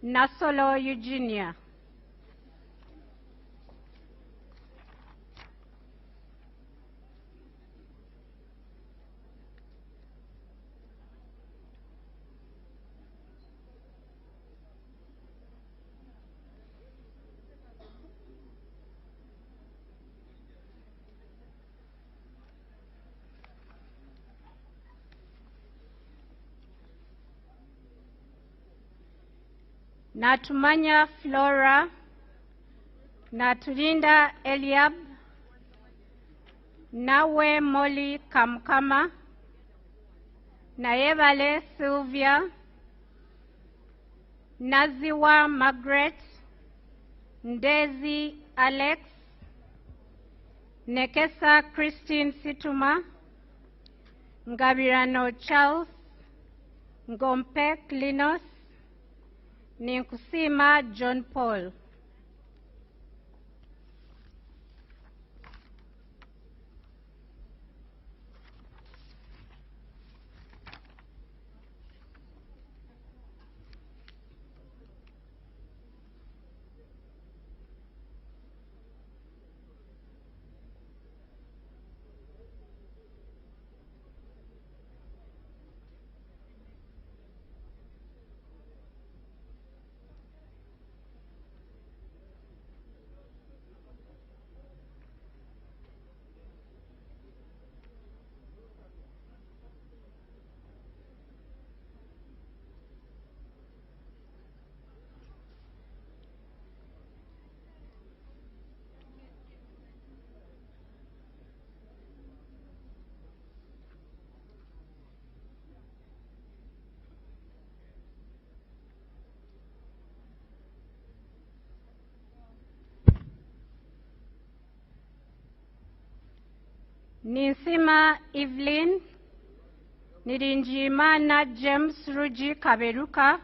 Nasolo Eugenia. Natumanya Flora, Natulinda Eliab, Nawe Molly Kamkama, Naevale Sylvia, Naziwa Margaret, Ndezi Alex, Nekesa Christine Situma, Ngabirano Charles, Ngompek Linus, Ninkusima John Paul. Ninsima Evelyn, Nirinjimana James Ruji Kaberuka,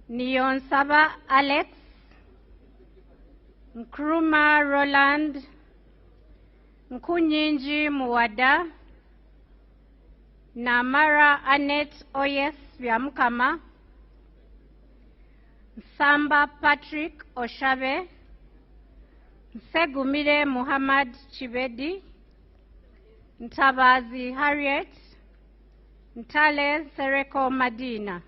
Niyonsaba Alex, Nkrumah Roland, Nkunyinji Muwada, Namara Annette Oyes Vyamkama, Samba Patrick Oshabe, Segumire Muhammad Chibedi, Ntabazi Harriet, Ntale Sereko Madina.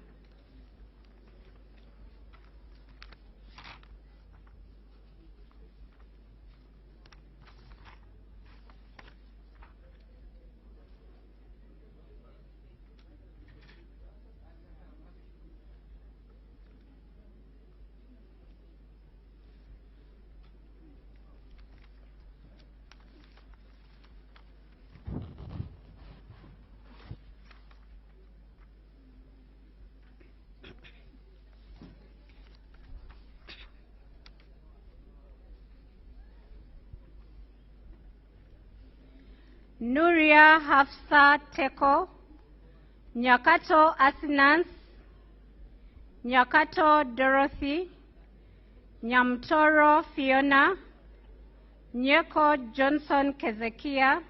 Nuria Hafsa Teko, Nyakato Asinans, Nyakato Dorothy, Nyamtoro Fiona, Nyeko Johnson Kezekia,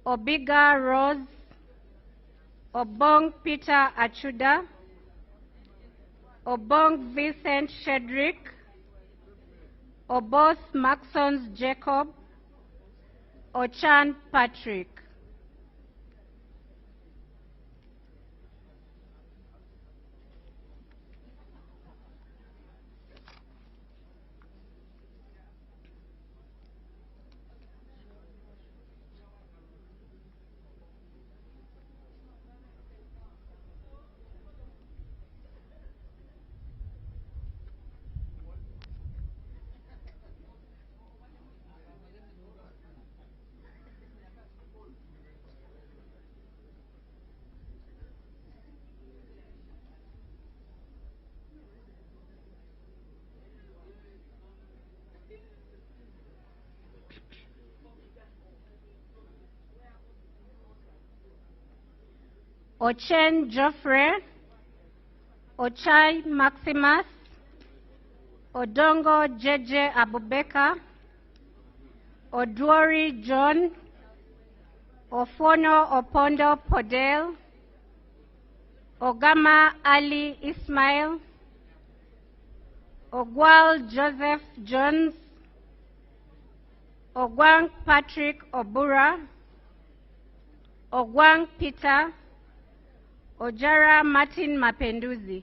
Obiga Rose, Obong Peter Achuda, Obong Vincent Shedrick, Obos Maxons Jacob, Ochan Patrick. Ochen Geoffrey, Ochai Maximus, Odongo Jeje Abubeka, Odwori John, Ofono Opondo Podel, Ogama Ali Ismail, Ogwal Joseph Jones, Ogwang Patrick Obura, Ogwang Peter, Ojara Martin Mapenduzi.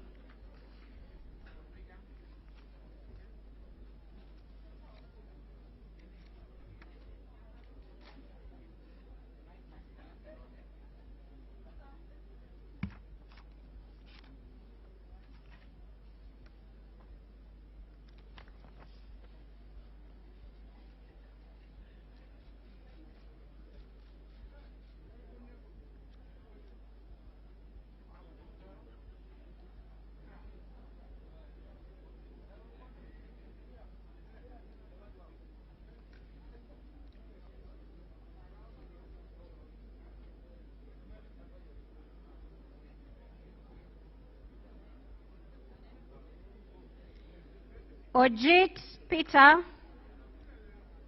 Ojit Peter,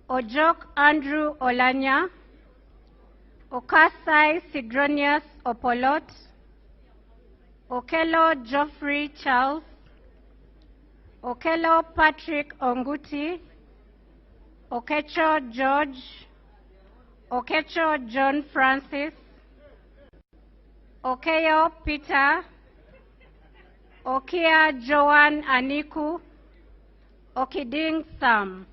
Ojok Andrew Olanya, Okasai Sidronius Opolot, Okelo Geoffrey Charles, Okelo Patrick Onguti, Okecho George, Okecho John Francis, Okeyo Peter, Okia Joan Aniku, Okiding Sam.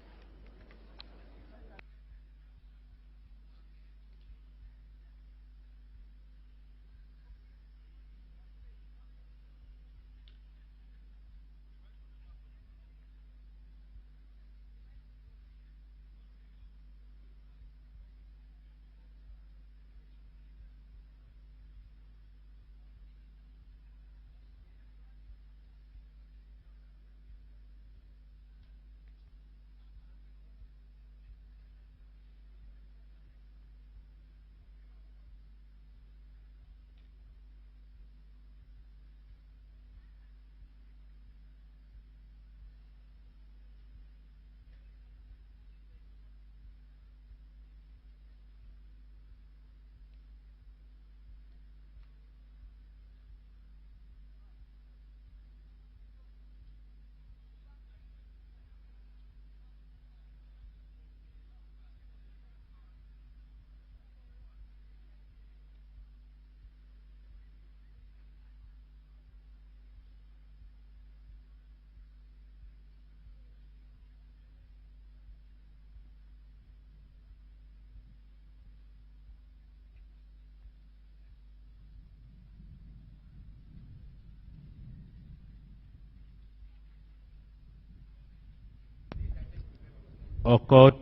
Okot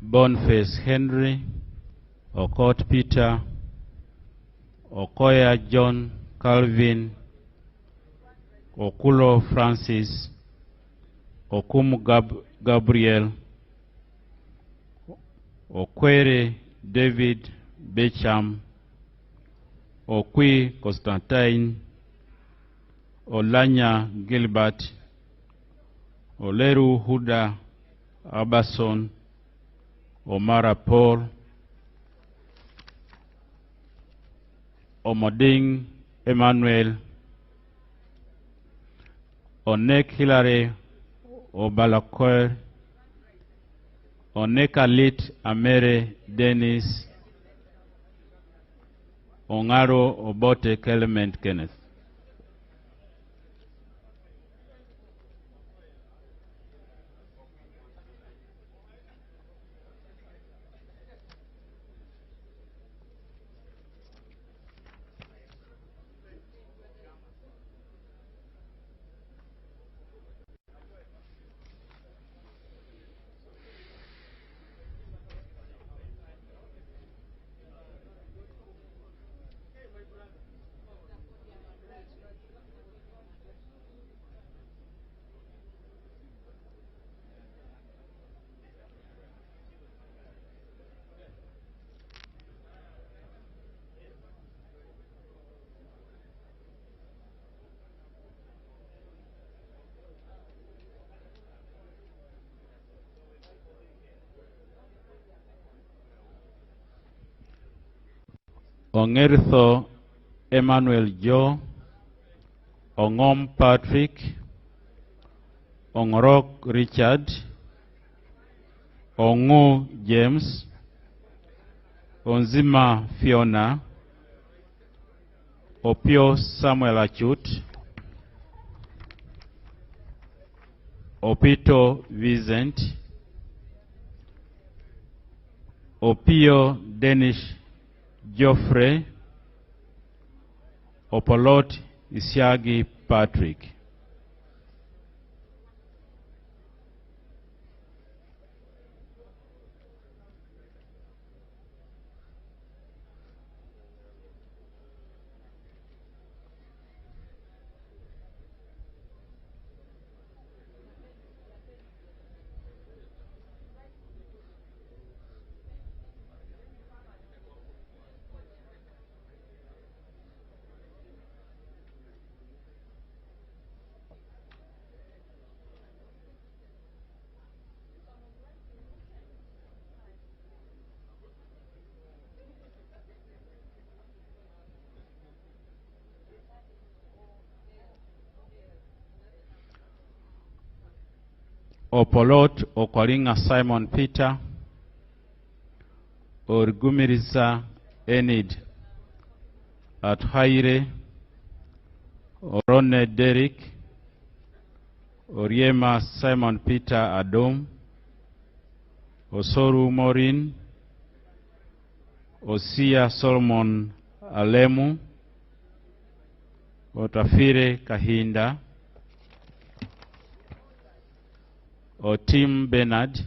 Boniface Henry, Okot Peter, Okoya John Calvin, Okulo Francis, Okumu Gabriel, Okwere David Becham, Okwi Constantine, Olanya Gilbert, Oleru Huda Abason, Omara Paul, Omoding Emmanuel, Onek Hilary Obalakoer, Onekalit Amere Dennis, Ongaro Obote Clement Kenneth. Ongertho Emmanuel Joe, Ongom Patrick, Ongrok Richard, Ongu James, Onzima Fiona, Opio Samuel Achut, Opito Vincent, Opio Danish Geoffrey, Opolot Isiagi Patrick. Opolot Okwalinga Simon Peter, Orgumiriza Enid Athaire, Orone Derek, Oriema Simon Peter Adom, Osoru Morin, Osia Solomon Alemu, Otafire Kahinda, Otim Bernard,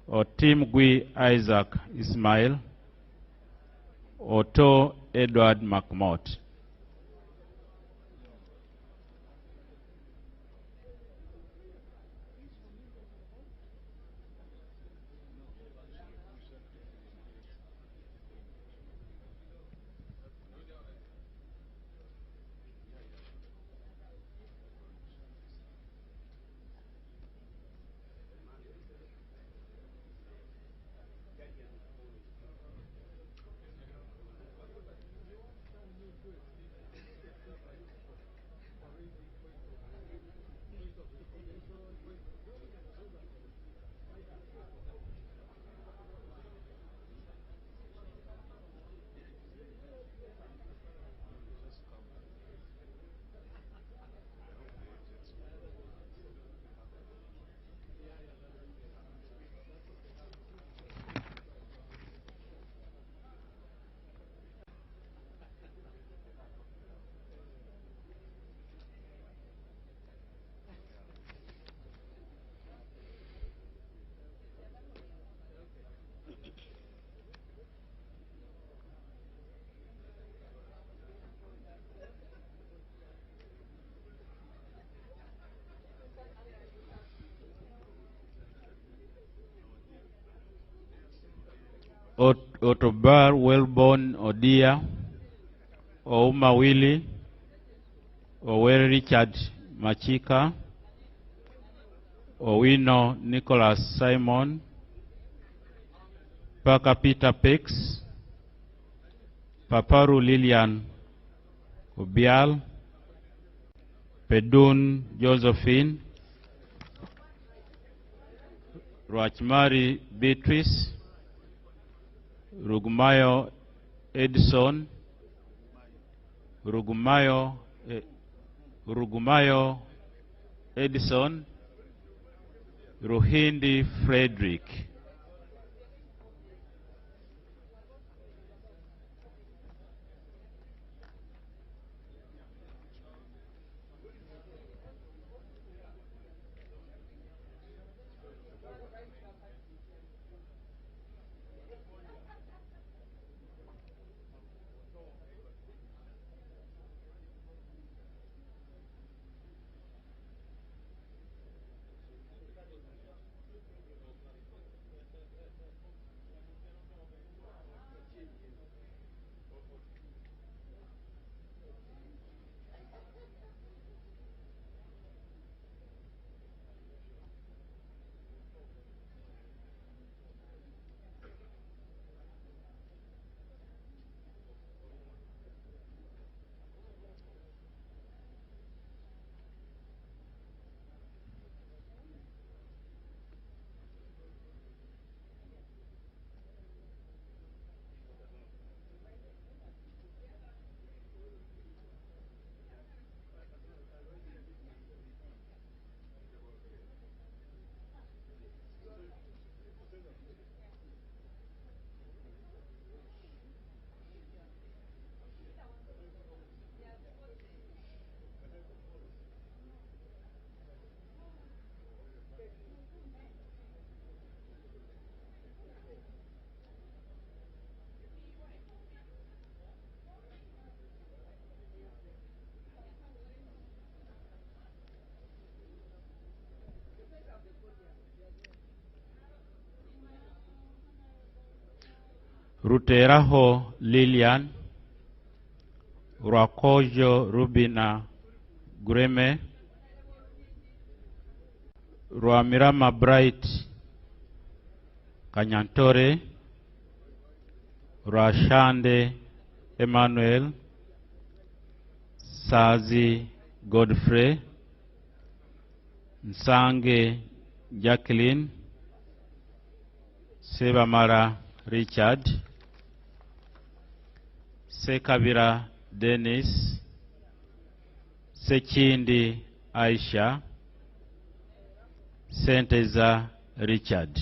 Otim Gui Isaac Ismail, Otto Edward McMott. Otobar Wellborn Odia, Ouma Willie, Oweri Richard Machika, Owino Nicholas Simon, Parker Peter Pex, Paparu Lilian Obial, Pedun Josephine, Rachmari Beatrice, Rugumayo Edison, Rugumayo Edison, Ruhindi Frederick. Ruteraho Lilian, Rwakojo Rubina Gureme, Rwamirama Bright Kanyantore, Rashande Emmanuel, Sazi Godfrey, Nsange Jacqueline, Sebamara Richard, Sekabira Dennis, Sekindi Aisha, Senteza Richard.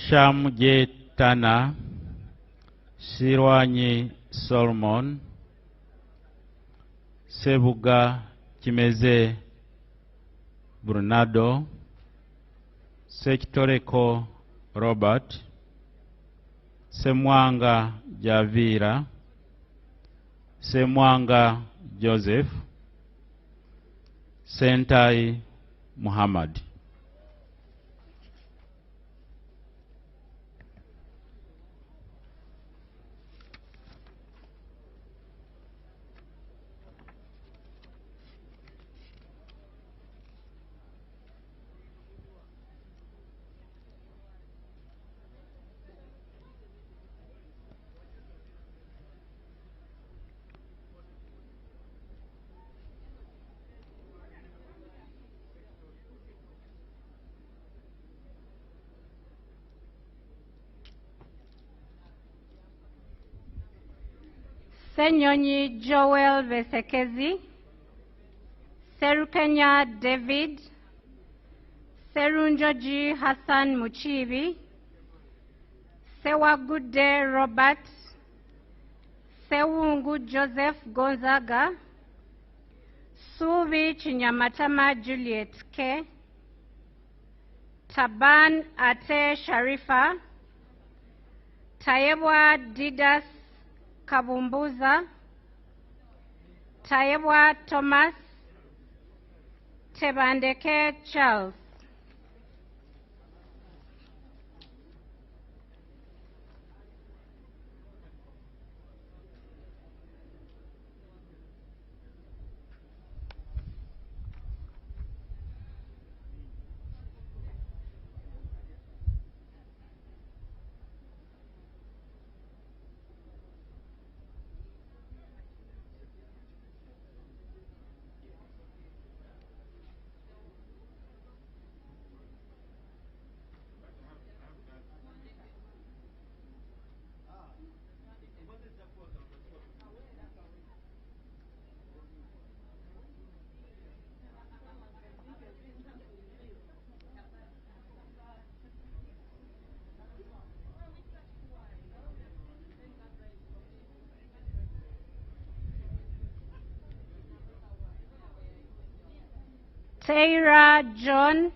Shamje Tana, Sirwanyi Solomon, Sebuga Kimeze Brunado, Sekitoreko Robert, Semwanga Javira, Semwanga Joseph, Sentai Muhammad. Senyonyi Joel Vesekezi, Serukenya David, Serunjoji Hassan Muchibi, Sewagude Robert, Sewungu Joseph Gonzaga, Suvi Chinyamatama Juliet K, Taban Ate Sharifa, Tayebwa Didas Kabumbuza, Tayebwa Thomas, Tebandeke Charles. Teira John,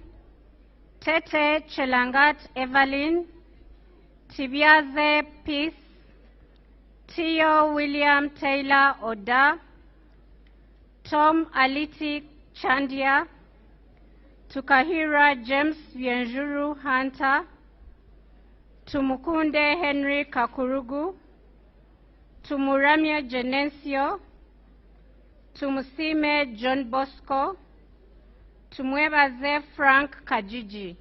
Tete Chelangat Evelyn, Tibiaze Peace, Tio William Taylor Oda, Tom Aliti Chandia, Tukahira James Vienjuru Hunter, Tumukunde Henry Kakurugu, Tumuramia Genensio, Tumusime John Bosco, Tumwebaze Frank Kajiji.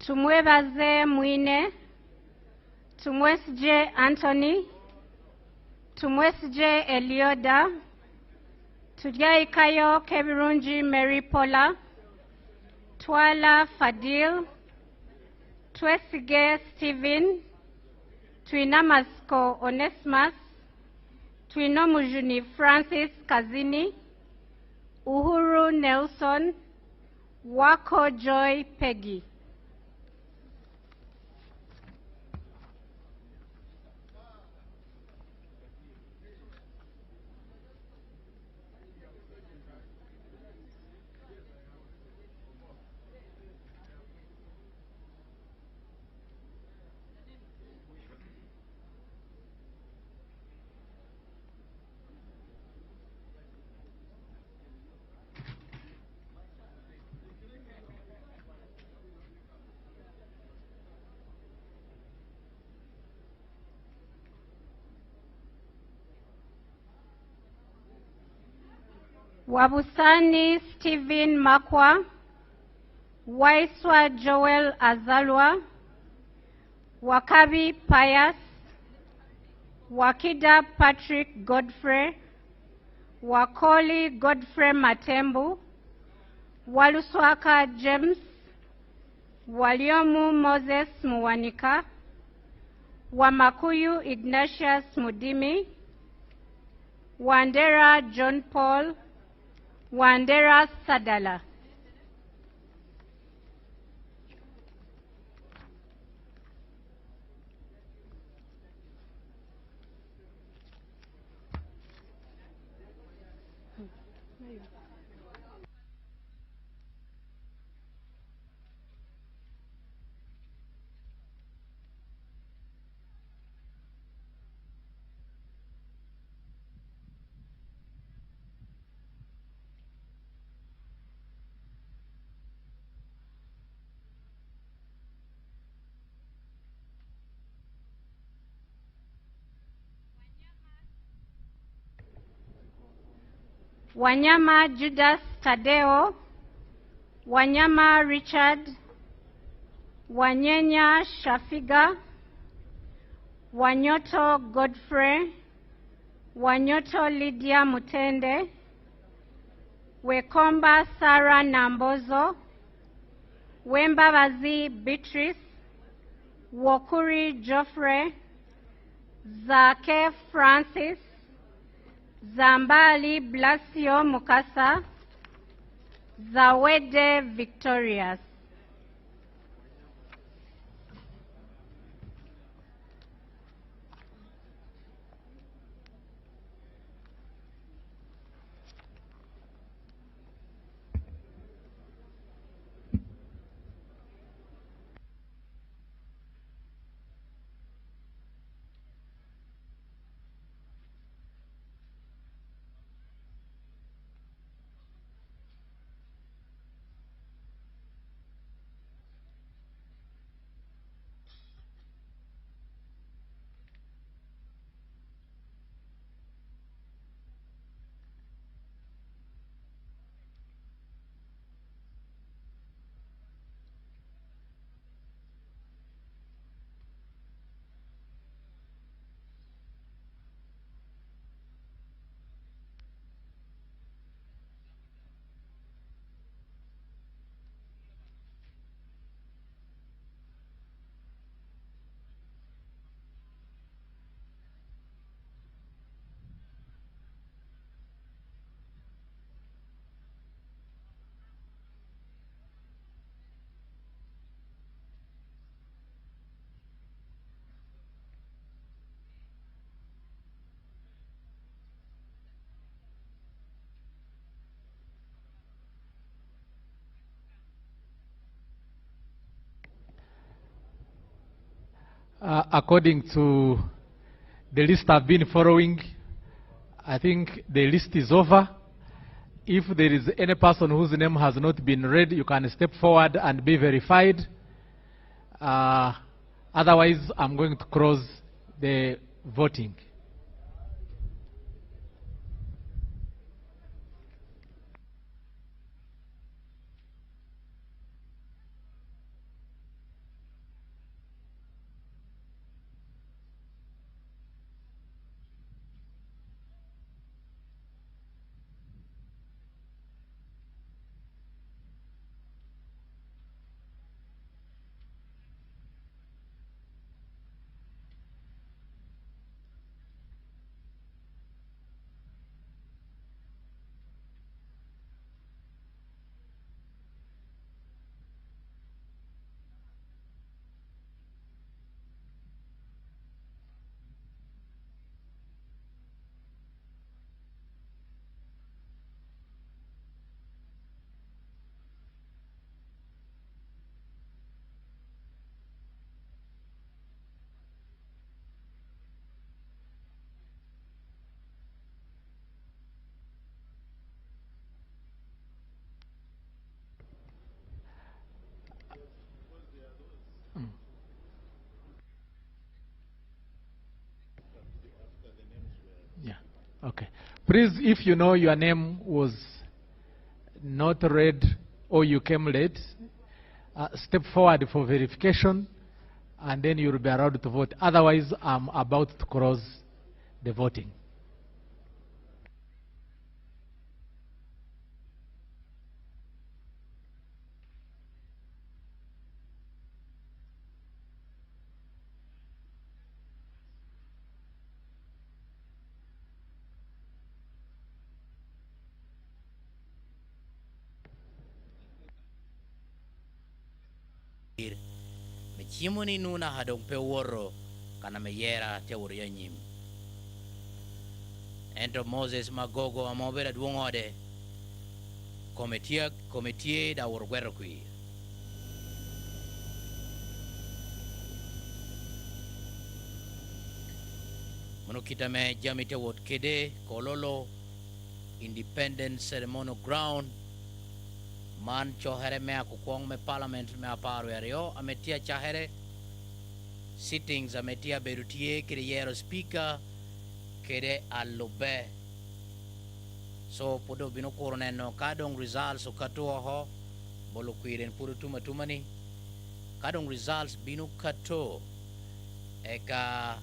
Tumwebaze Mwine, Tumwesje Anthony, Tumwesje Elioda, Tujaikayo Kebirunji Mary Paula, Twala Fadil, Twesige Stephen, Twinamasko Onesmus, Twinomujuni Francis Kazini, Uhuru Nelson, Wako Joy Peggy. Wabusani Stephen Makwa, Waiswa Joel Azalwa, Wakabi Pius, Wakida Patrick Godfrey, Wakoli Godfrey Matembu, Waluswaka James, Waliomu Moses Muwanika, Wamakuyu Ignatius Mudimi, Wandera John Paul, Wandera Sadala. Wanyama Judas Tadeo, Wanyama Richard, Wanyenya Shafiga, Wanyoto Godfrey, Wanyoto Lydia Mutende, Wekomba Sarah Nambozo, Wembabazi Beatrice, Wokuri Geoffrey, Zake Francis, Zambali Blasio Mukasa, Zawede Victorious. According to the list I've been following, I think the list is over. If there is any person whose name has not been read, you can step forward and be verified. Otherwise, I'm going to close the voting. Yeah, okay. Please, if you know your name was not read or you came late, step forward for verification and then you'll be allowed to vote. Otherwise, I'm about to close the voting. Me chiemo ni nuna hadong pe woro kana me yera te woro yanyim. Ento Moses Magogo amobera duongode komitie da woro gwero kui. Manukita me jamite wot kede kololo Independent Ceremonial Ground man chohere me akukwong me parliament me aparu ario ametia chahere sittings ametia berutie kede yero speaker kede alobe So podo bino koro neno kadong results okato ho bolo kwiren puro tumani kadong results bino kato eka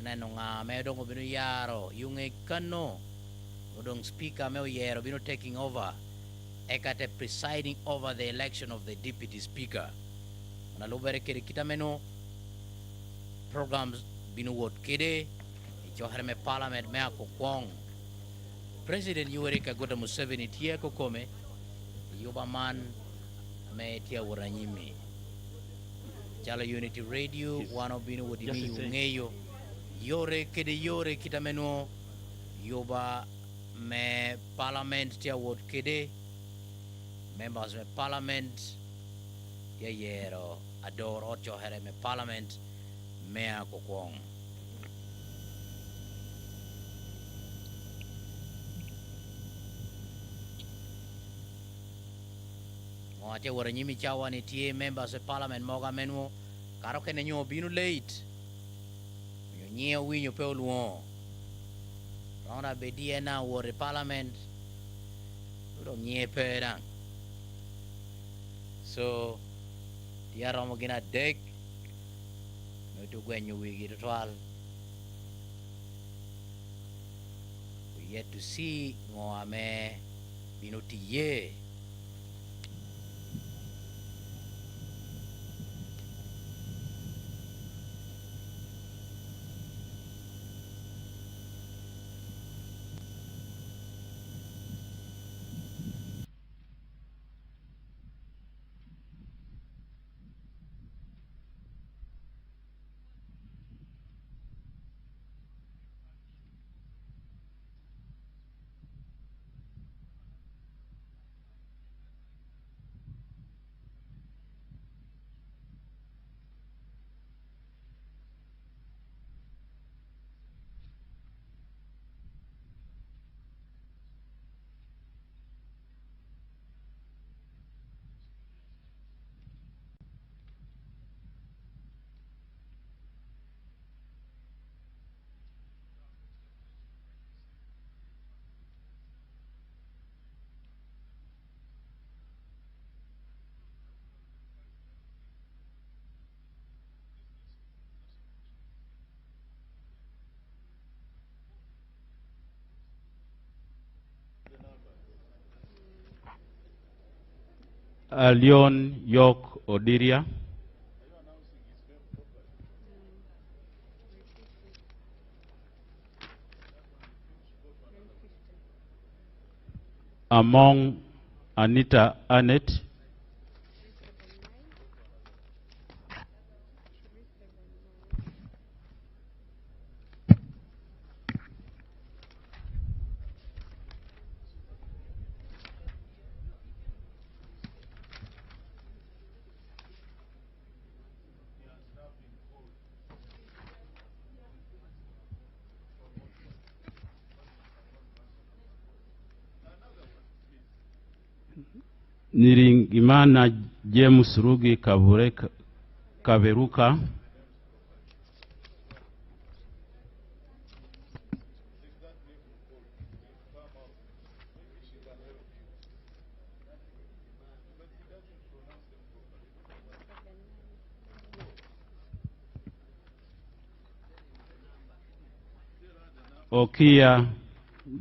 neno nga medong bino yaro yung kano odong speaker me yero bino taking over eka te presiding over the election of the deputy speaker na lubere kere kita meno programs bino wot kede ichohare me parliament me ako kwong President Yoweri Kaguta Museveni tia kokome yuba man me tia waranyimi Chala Unity Radio wano bino wodimi ungeyo yore kita meno yuba me parliament tia wot kede members me parliament tia yero ador ocho here me parliament me ako kwong Moate waranyimi chawa ni tie members of parliament moga menu karo kene nyo binu late nyo nye winyo pe oluo ronda bedie na wore parliament uro nye pe dang so dia romo gina dek no tu gwenyo wigi total we yet to see ngo ame binu tiye Leon York Odiria. Among Anita Annette. Niringimana James Rugi Kaberuka. Okia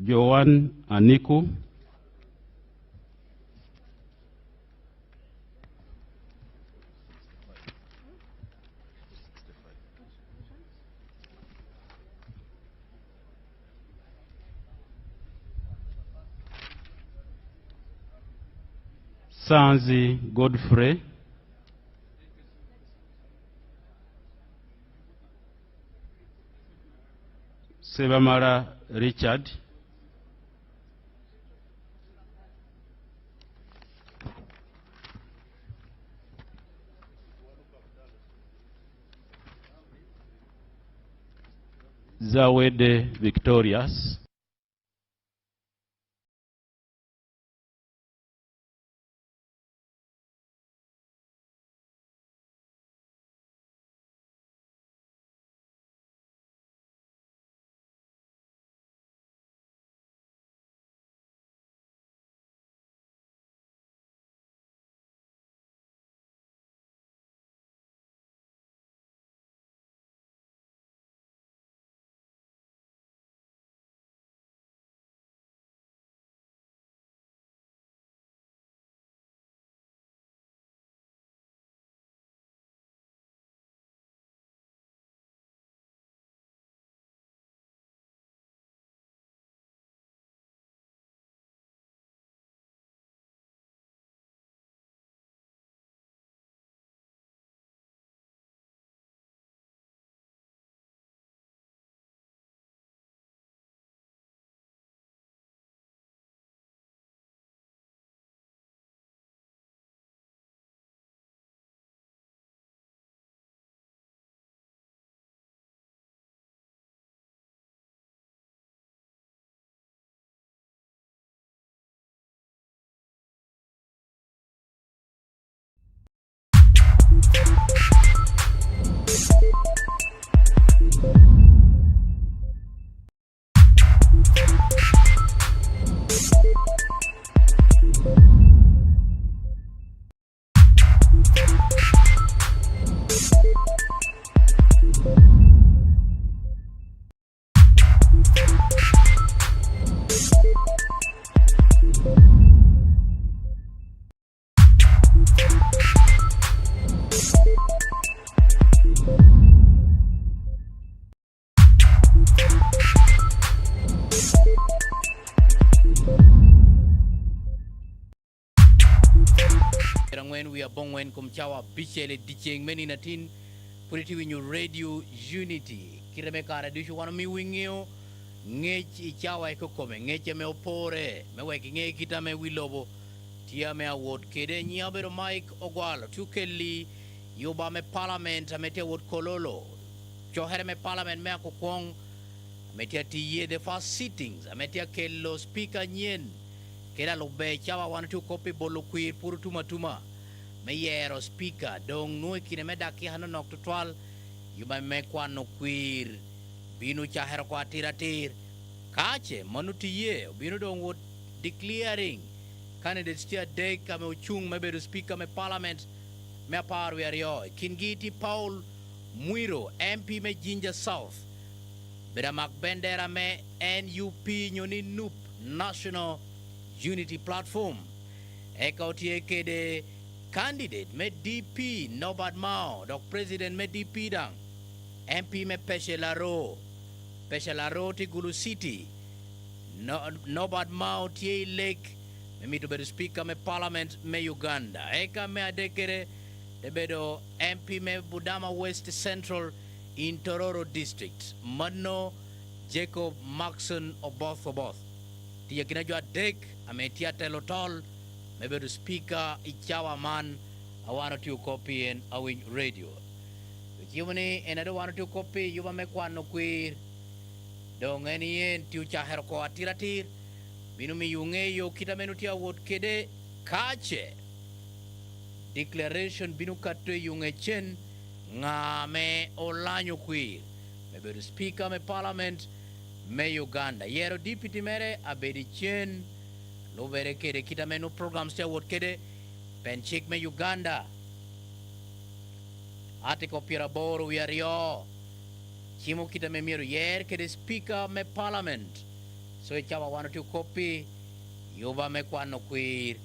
Joan Aniku. Sanzi Godfrey. Sebamara Richard. Zawede Victorious. we are bongwen kumchawa bichele dicheng meni natin puriti winyu radio unity kireme kara dishu wana mi wingio ngech ichawa iko kome ngeche me opore me weki nge kita me wilobo tia me award kede nyabero Mike Ogwalo tukeli yuba me parliament amete award kololo chohere me parliament me akukwong ametia tiye the first sittings ametia kelo speaker nyen kera lobe chawa wana tu kopi bolo kuir puru tuma me yero speaker dong nui kine me daki hano nok tutwal yuba me kwano kuir binu chahero kwa tiratir kache manuti ye binu dong would declaring candidates tia dek kame uchung me bedu speaker me parliament me apar we ario Kingiti Paul Mwiro MP me Jinja South beda mak bendera me NUP nyoni NUP National Unity Platform ekautie kede candidate me DP Nobad Mao dok president me DP dang MP me Peshelaro ti Gulu City Nobad Mao tie Lake me mito bedo speaker me parliament me Uganda eka me adekere debedo MP me Budama West Central in Tororo District Mano Jacob Maxon Oboth tia kinajua dek ametia telotol me bedo speaker ichawa man awana tu copy en awin radio yumani enado wana tu copy yuba me kwano queer dong enien tiu chaher ko atiratir binu mi yunge yo kita menutia wot kede kache declaration binu katwe yunge chen ngame olanyo queer me bedo speaker me parliament me Uganda yero deputy mere abedi chen lo bere kede kita menu programs tia wot kede penchik me Uganda ate kopira boru yario chimo kita me miru yer kede speaker me parliament so ichawa wana tu kopi yuba me kwano queer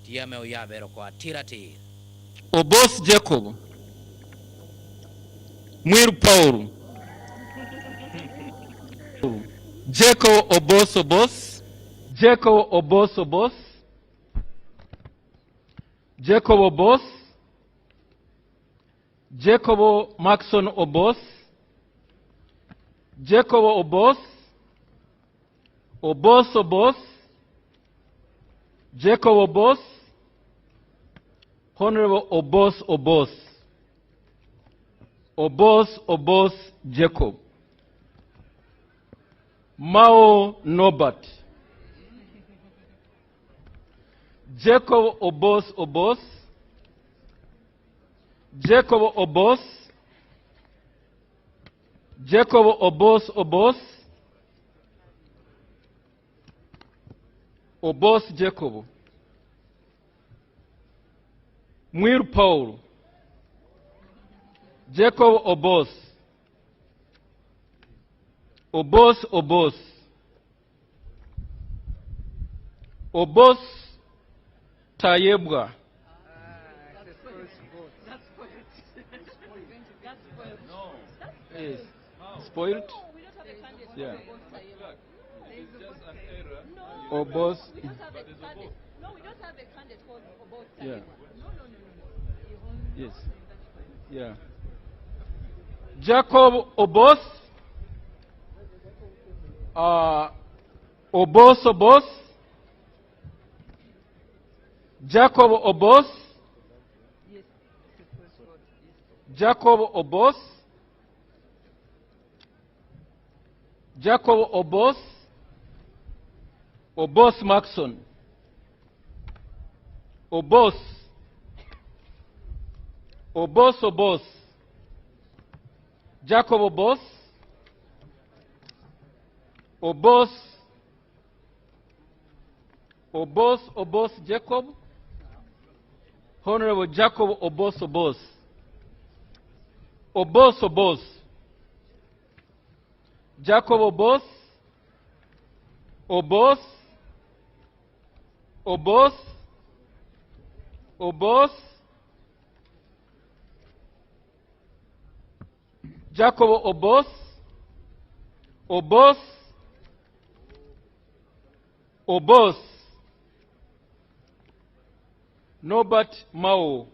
tia me oyabero kwa tirati Obos Jacob Mwir Paul Jacob Obos Jacob Obos Jacob Obos Jacob Maxon Obos Jacob Obos Jacob Obos Honorable Obos Jacob Mao Nobat Jacob Obos Jacob Obos Jacob Mwir Paul Jacob Obos Tayebwa Yes. Spoiled? No, we don't have a candidate. Yeah. It's just an error. No, Obos. We don't have a candidate. No, we don't have a candidate called Obos. Yeah. No. Yes. Yeah. Jacob Obos. Obos. Jacob Obos. Yes. Jacob Obos. Jacob Obos Maxon, Obos, Jacob Obos Jacob, Honorable Jacob Obos, Jacob Obos, Jacob Norbert Mao,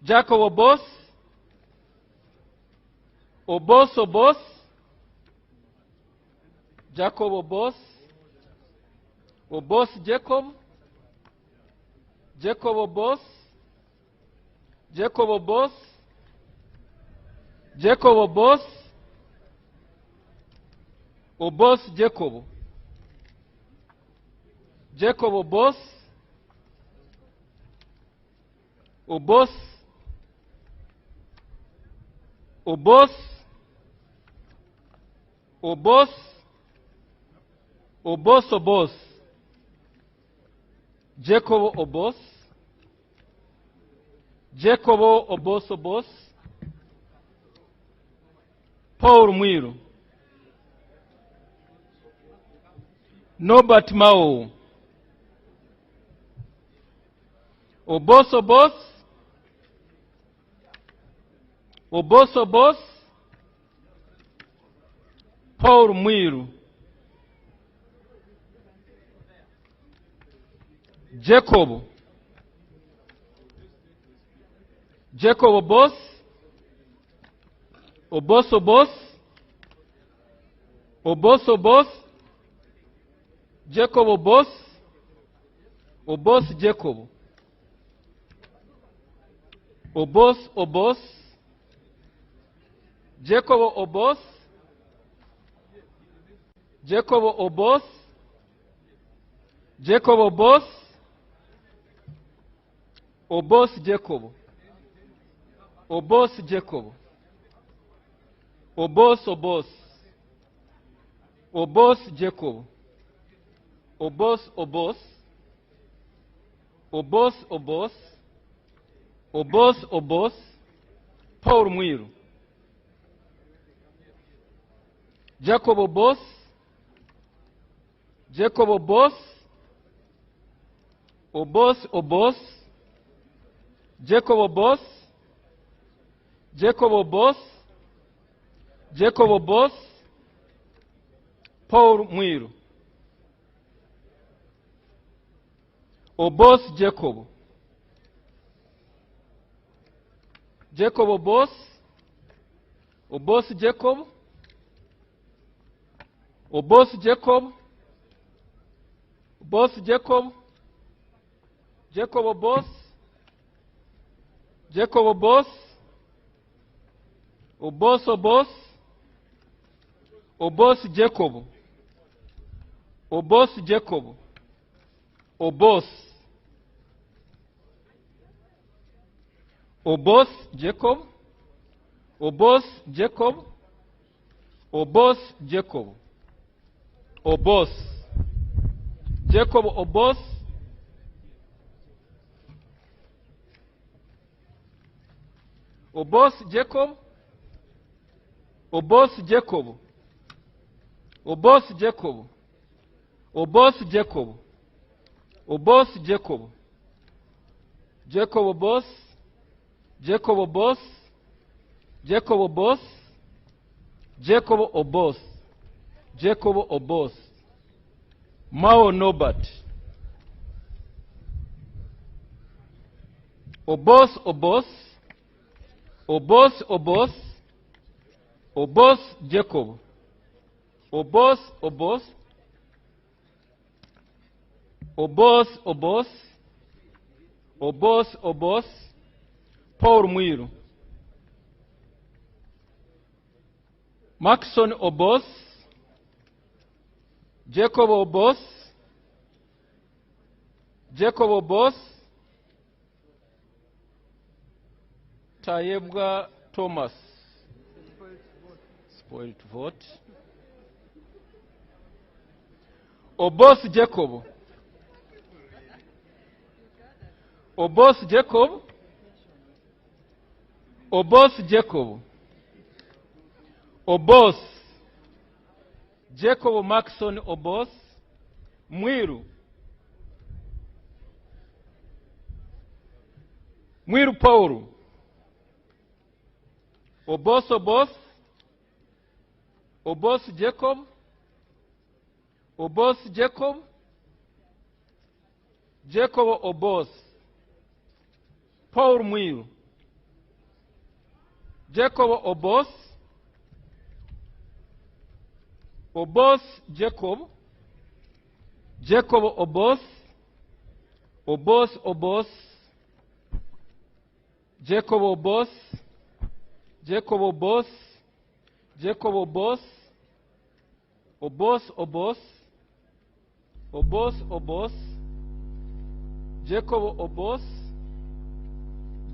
Jacob Obos, Obos Obos, Jacob Obos, Obos Jacob, Jacob Obos, Jacob Obos, Jacob Obos, Obos Jacob, Jacob Obos, Obos, Obos, Obos, Obos Obos, Jacob Obos, Jacob Obos Obos, Paul Mwiru, Norbert Mao, Obos Obos, Obos Obos, Paul Mwiru, Jacob, Jacob Obos, Obos Obos, Obos Obos, Jacob Obos, Obos Jacob, Obos Obos, Jacob Obos, Jacob Obos, Jacob Obos, Obos Jacob, Obos Jacob, Obos Obos, Obos Jacob, Obos Obos, Obos Obos, Obos Obos, Paul Mwiru, Jacob Obos, Jacob Obos, Obos Obos, Jacob Obos, Jacob Obos, Jacob Obos, Paul Mwiru, Obos Jacob, Jacob Obos, Obos Jacob, Obos Jacob, Obos Jacob, Jacob Obos, Jacob Obos, Obos Obos, Obos Jacob, Obos Jacob, Obos, Obos Jacob, Obos Jacob, Obos Jacob, Obos, Jacob Obos, Obos Jacob, Obos Jacob, Obos Jacob, Obos Jacob, Obos Jacob, Jacob Obos, Jacob Obos, Jacob Obos, Jacob Obos, Jacob Obos, Mao Norbert, Obos Obos, Obos Obos, Obos Jacob, Obos Obos, Obos Obos, Obos Obos, Paul Mwiru, Maxon Obos, Jacob Obos, Jacob Obos, Tayebwa Thomas, spoiled vote. Obos Jacob, Obos Jacob, Obos Jacob, Obos, Jacob Maxon Obos, Mwiru, Mwiru Paul, Obos Obos, Obos Jacob, Obos Jacob, Jacob Obos, Paul Mwiru, Jacob Obos, Obos Jacob, Jacob Obos, Obos Obos, Jacob Obos, Jacob Obos, Jacob Obos, Obos Obos, Obos Obos, Jacob Obos,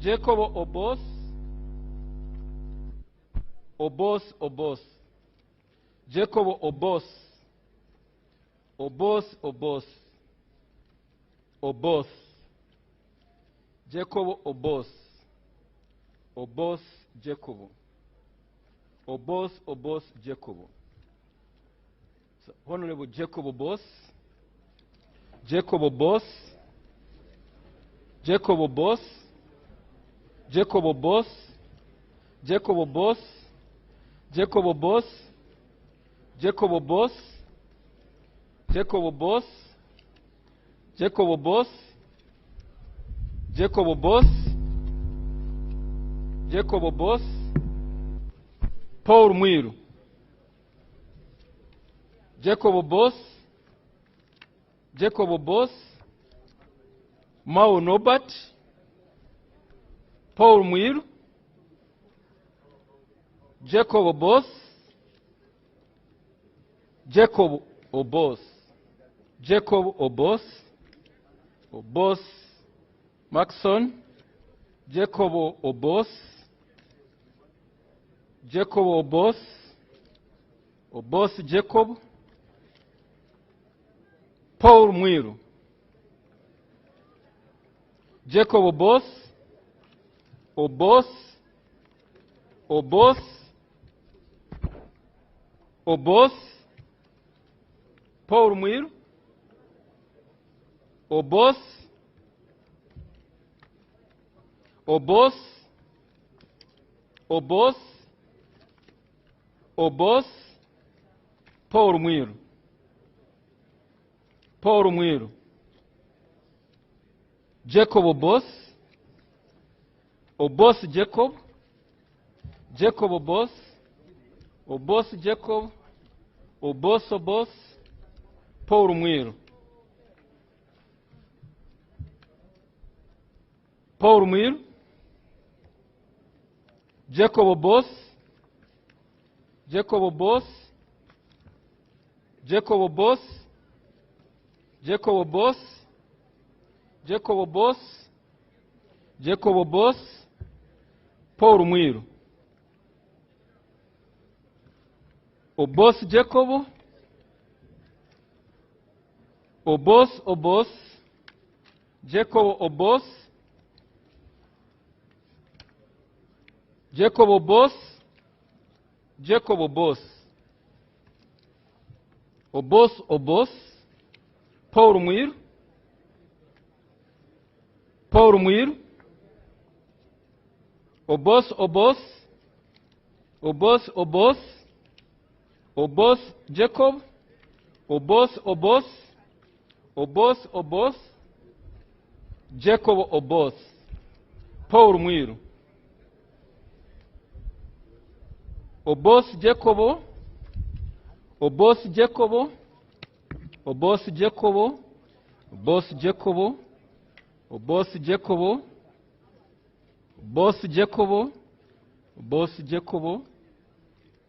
Jacob Obos, Obos Obos, Jacob Obos, Obos Obos, Obos, Jacob Obos, Obos Jacob, Obos Obos Jacob. So, Honorable Jacob Obos, Jacob Obos, Jacob Obos, Jacob Obos, Jacob Obos, Jacob Obos, Jacob Obos, Jacob Obos, Jacob Obos, Jacob Obos, Jacob Obos, Paul Mwiru, Jacob Obos, Jacob Obos, Mao Nobat, Paul Mwiru, Jacob Obos, Jacob Obos, Jacob Obos, Obos Maxson, Jacob Obos, Jacob Obos, Obos Jacob, Paul Mwiru, Jacob Obos, Obos, Obos, Obos, Paul Mwiru, Obos, Obos, Obos, Obos, Paul Mwiru, Paul Mwiru, Jacob Obos, Obos Jacob, Jacob Obos, Obos Jacob, Obos Obos, Paul Mwiru, Paul Mwiru, Jacob Obos, Jacob Obos, Jacob Obos, Jacob Obos, Jacob Obos, Jacob Obos, Paul Mwiru, Obos Jacob, Obos Obos, Jacob Obos, Jacob Obos, Jacob Obos, Obos Obos, Paul Mwiru, Paul Mwiru, Obos Obos, Obos Obos, Obos Jacob, Obos Obos, Obos Obos, Jacob Obos, Paul Mwiru, Obos Jacob, Obos Jacob, Obos Jacob, Obos Jacob, Obos Jacob, Obos Jacob, Obos Jacob,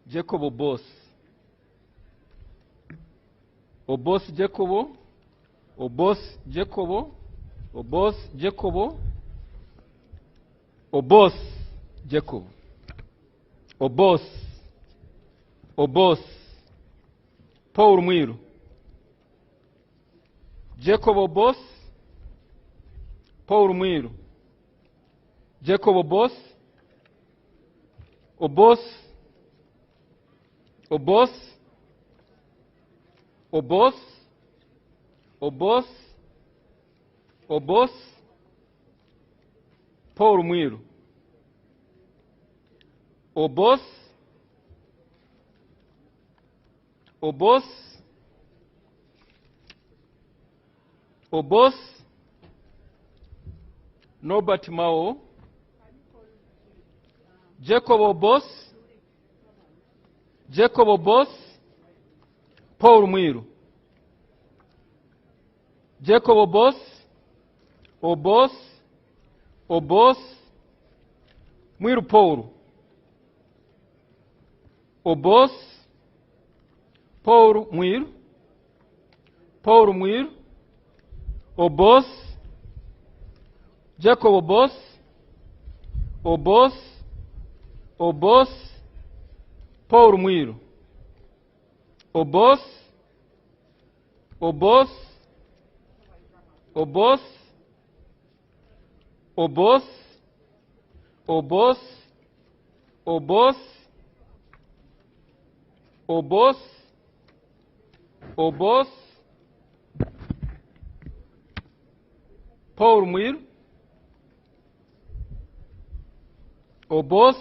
Jacob Obos, Obos Jacob, Obos Jacob, Obos Jacob, Obos Jacob, Obos, Obos, Paul Mwiru, Jacob Obos, Paul Mwiru, Jacob Obos, Obos, Obos, Obos, Obos, Obos, Paul Mwiru, Obos, Obos, Obos, Norbert Mao, Jacob Obos, Jacob Obos, Paul Mwiru. Jacob Obos, Obos, Obos, Mwiru Paul. Obos, Paul Mwiru, Paul Mwiru, Obos, Jacob Obos, Obos, Obos, Paul Mwiru. Obos, Obos, Obos, Obos, Obos, Obos, Obos, Obos, Paul Mwiru. Obos,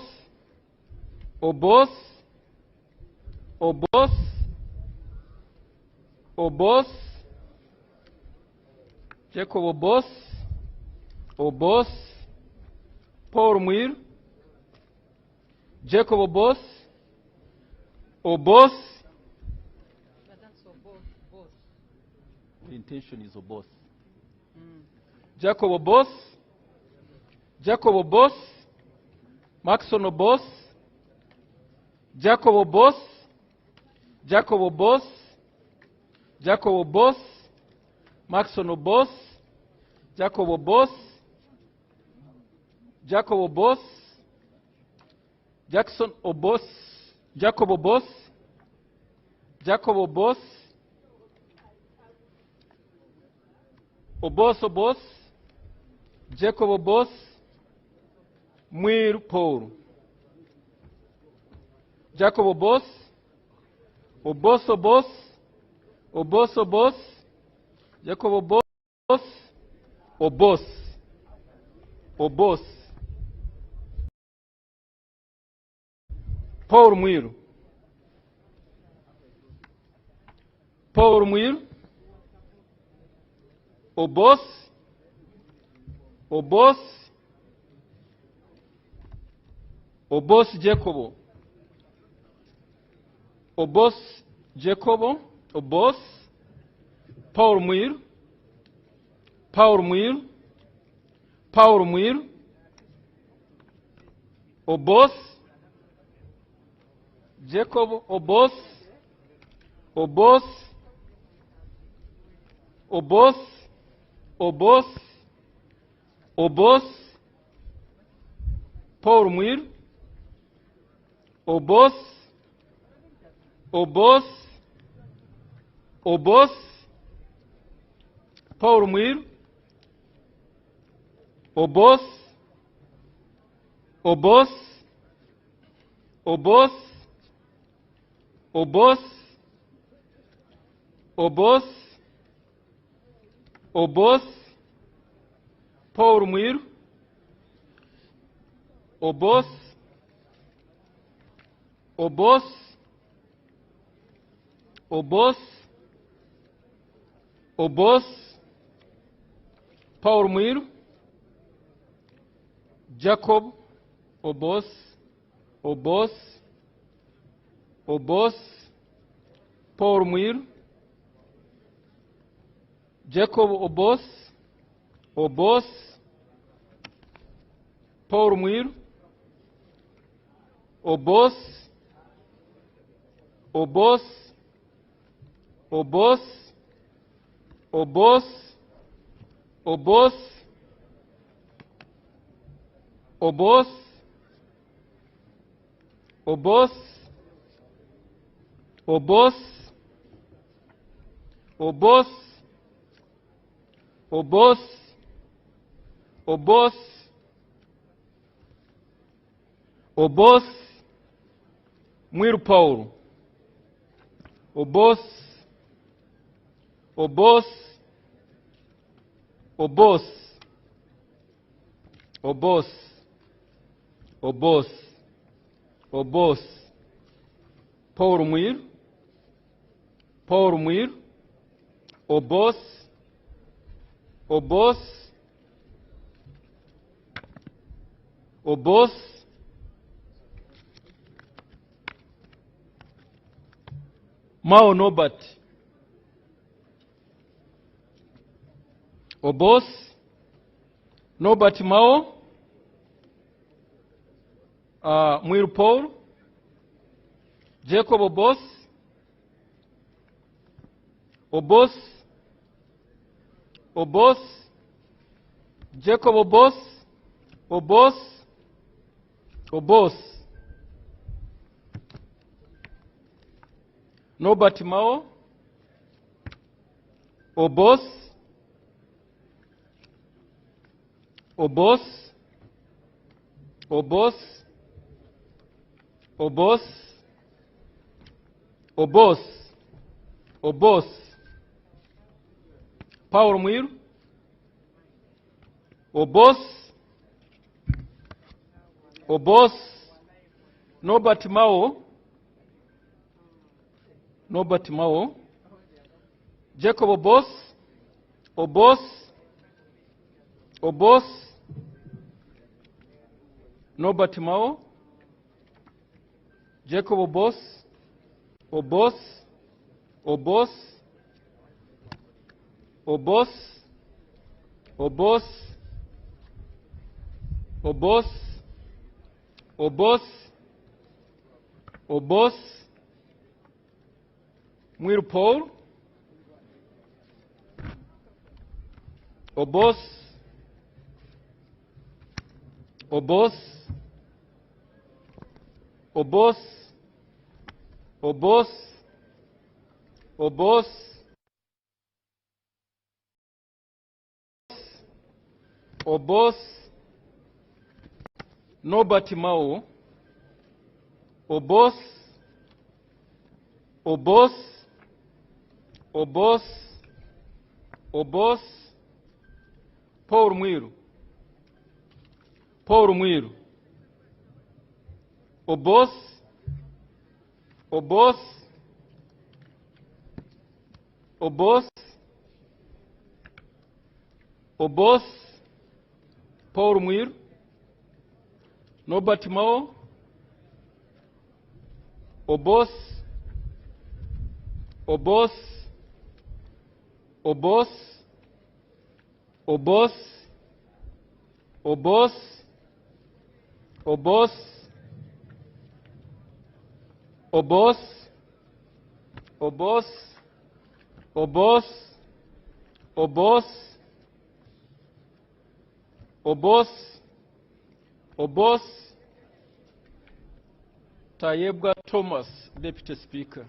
Obos, Obos, Obos, Jacob Obos, Obos, Paul Mwiru. Jacob Obos, Obos. But that's Obos. The intention is Obos. Jacob Obos, Jacob Obos, Maxon Obos, Jacob Obos, Jacob Obos, Jacob Obos, Maxon Obos, Jacob Obos, Jacob Obos, Jackson Obos, Jacob Obos, Jacob Obos, Obos Obos, Jacob Obos, Mwiru Paul. Jacob Obos, Obos Obos, Obos Obos, Jacob Obos, Obos, Obos, Paul Mwiru. Paul Mwiru, Obos, Obos, Obos Jacobo, Obos Jacobo, Obos, Paul Mwiru, Paul Mwiru, Paul Mwiru, Obos, Jacob Obos, Obos, Obos, Obos, Obos, Paul Mwiru, Obos, Obos, Obos, Paul Mwiru, Obos, Obos, Obos, Obos, Obos, Obos, Paul Mwiru, Obos, Obos, Obos, Obos, Paul Mwiru, Jacob Obos, Obos, Obos, Paul Mwiru, Jacob Obos, Obos, Paul Mwiru, Obos, Obos, Obos, Obos, Obos, Obos, Obos, Obos, Obos, Obos, Obos, Obos, Mwiru Paulo, Obos, Obos, Obos, Obos, Obos, Obos, Paulo Mwiru, Paulo Mwiru, Obos, Obos, Obos, Mao Nobat, Obos, Nobat Mao, Mwiru Paul, Jacob Obos, Obos, Obos, Jacob Obos, Obos, Obos, Nobat Mao, Obos, Obos, Obos, Obos, Obos, Obos, Paul Muir, Obos, Obos, Nobat Mao, Nobat Mao, Jacob Obos, Obos, Obos, Nobat Mao, Jacob Obos, Obos, Obos, Obos, Obos, Obos, Obos, Obos, Mwiru Paul, Obos, Obos, Obos, Obos, Obos, Obos, Nobat Mao, Obos, Obos, Obos, Obos, Paul Muiru, Paul Muiru, Obos, Obos, Obos, Obos, Paul Muiru, Nobat Mao, Obos, Obos, Obos, Obos, Obos, Obos, Obos, Obos, Obos, Obos, Obos, Obos, Tayebwa Thomas, Deputy Speaker.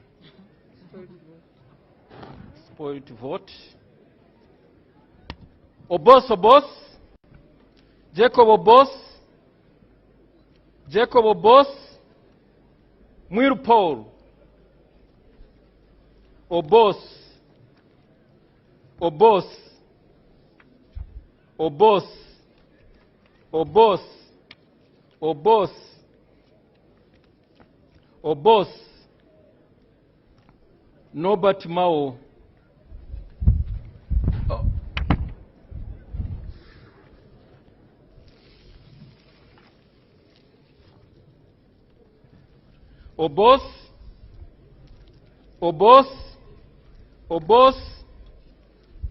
Spoiled vote. Obos, Obos, Jacob Obos, Jacob Obos, Mwiru Paul, Obos, Obos, Obos, Obos, Obos, Obos, Nobat Mao, Obos, Obos, Obos,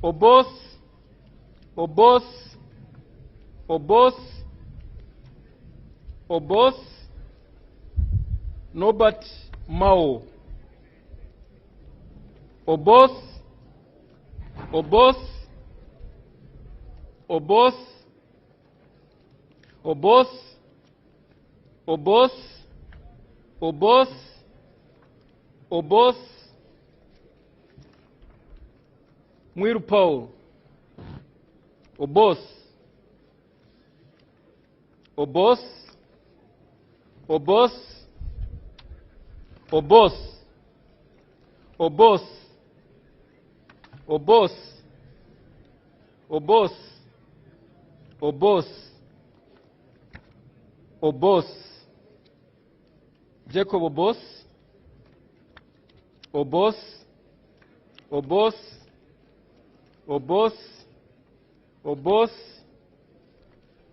Obos, Obos, Obos, Obos, Nobat Mao, Obos, Obos, Obos, Obos, Obos, Obos, Obos, Mwiru Paul, Obos, Obos, Obos, Obos, Obos, Obos, Obos, Obos, Obos, Jacob Obos, Obos, Obos, Obos, Obos,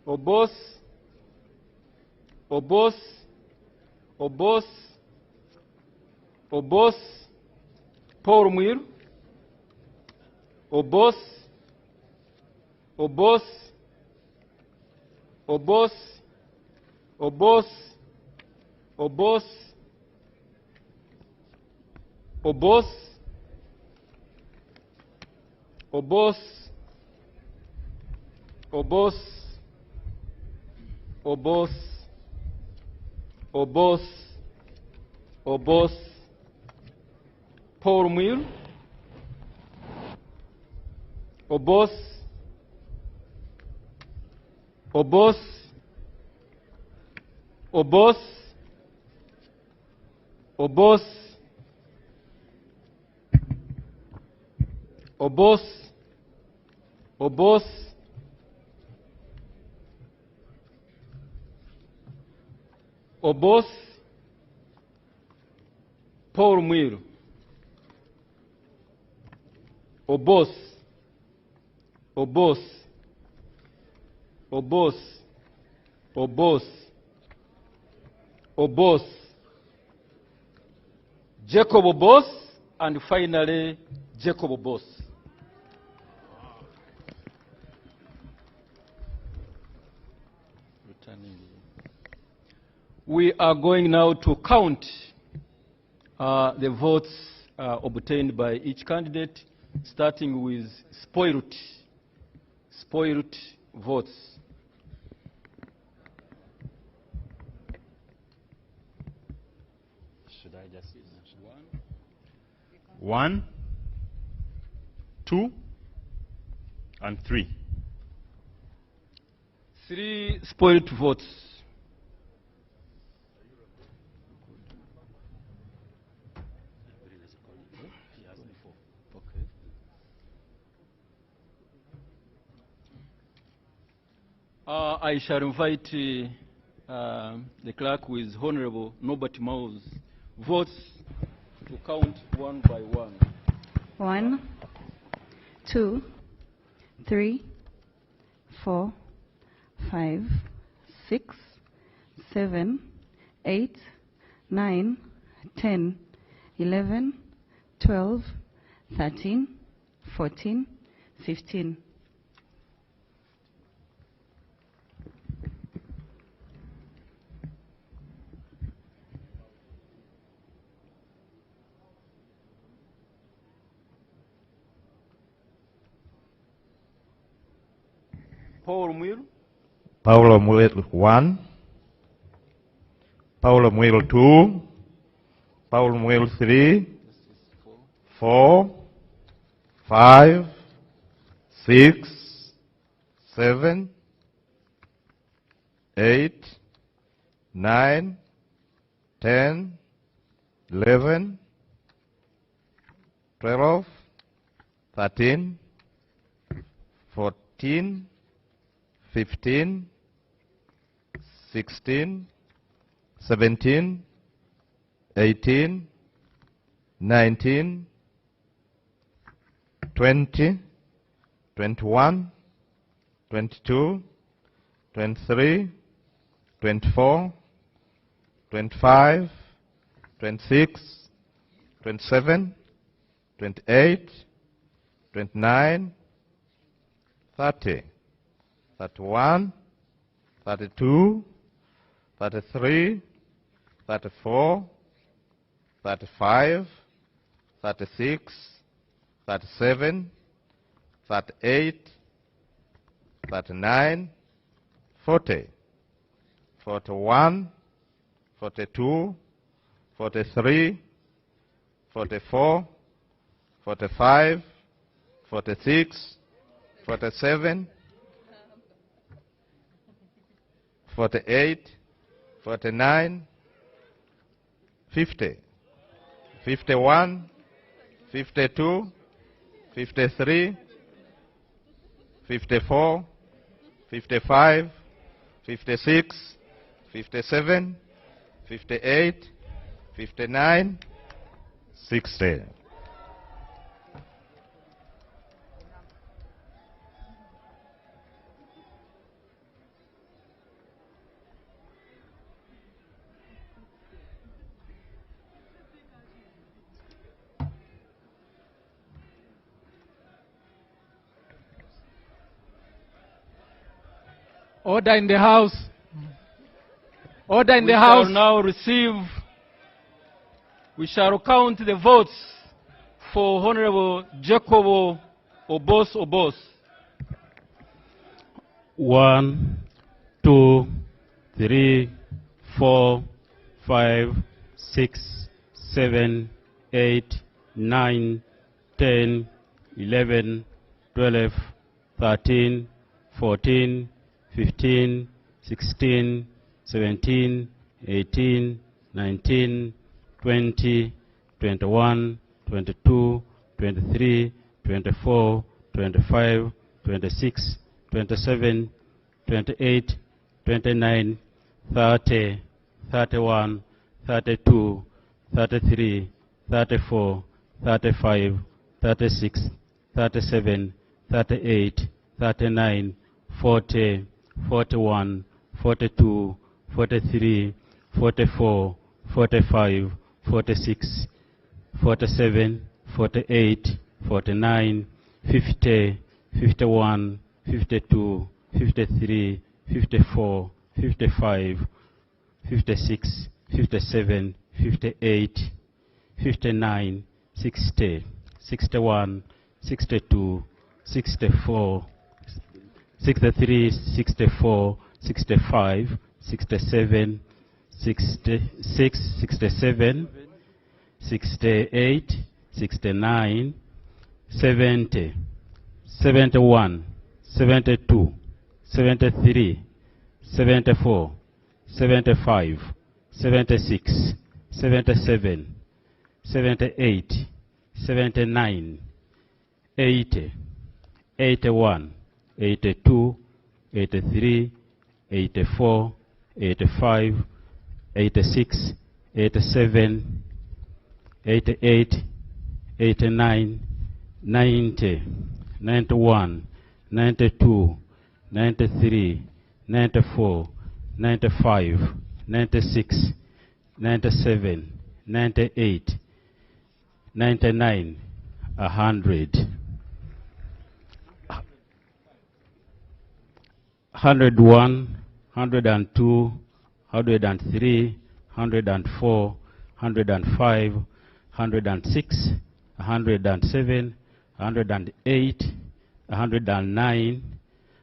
Obos, Obos, Obos, Obos, Paul Muir, Obos, Obos, Obos, Obos, Obos, Obos, Obos, Obos, Obos, Obos, Obos, Paul Muir, Obos, Obos, Obos, Obos, Obos, Obos, Obos, Paul Muir, Obos, Obos, Obos, Obos, Obos, Jacob Obos, and finally Jacob Obos. We are going now to count the votes obtained by each candidate, starting with spoiled votes. Should I just use one? 1, 2, and 3. 3 spoiled votes. I shall invite the clerk with Honorable Norbert Mao's votes to count one by one. 1, 2, 3, 4, 5, 6, 7, 8, 9, 10, 11, 12, 13, 14, 15. Paul Muir, Paulo Muir 1, Paulo Muir 2, Paulo Muir 3, 4, 5, 6, 7, 8, 9, 10, 11, 12, 13, 14, 15, 16, 17, 18, 19, 20, 21, 22, 23, 24, 25, 26, 27, 28, 29, 30, 31, 32, 33, 34, 35, 36, 37, 38, 39, 40, 41, 42, 43, 44, 45, 46, 47, 48, 49, 50, 51, 52, 53, 54, 55, 56, 57, 58, 59, 60. Order in the House. Order in We the shall House. now we shall count the votes for Honorable Jacobo Obos. 1, 2, 3, 4, 5, 6, 7, 8, 9, 10, 11, 12, 13, 14, 15, 16, 17, 18, 19, 20, 21, 22, 23, 24, 25, 26, 27, 28, 29, 30, 31, 32, 33, 34, 35, 36, 37, 38, 39, 40, 41, 42, 43, 44, 45, 46, 47, 48, 49, 50, 51, 52, 53, 54, 55, 56, 57, 58, 59, 60, 61, 62, 64, 63, 64, 65, 67, 66, 67, 68, 69, 70, 71, 72, 73, 74, 75, 76, 77, 78, 79, 80, 81, 82, 83, 84, 85, 86, 87, 88, 89, 90, 91, 92, 93, 94, 95, 96, 97, 98, 99, 100. 101, 102, 103, 104, 105, 106, 107, 108, 109,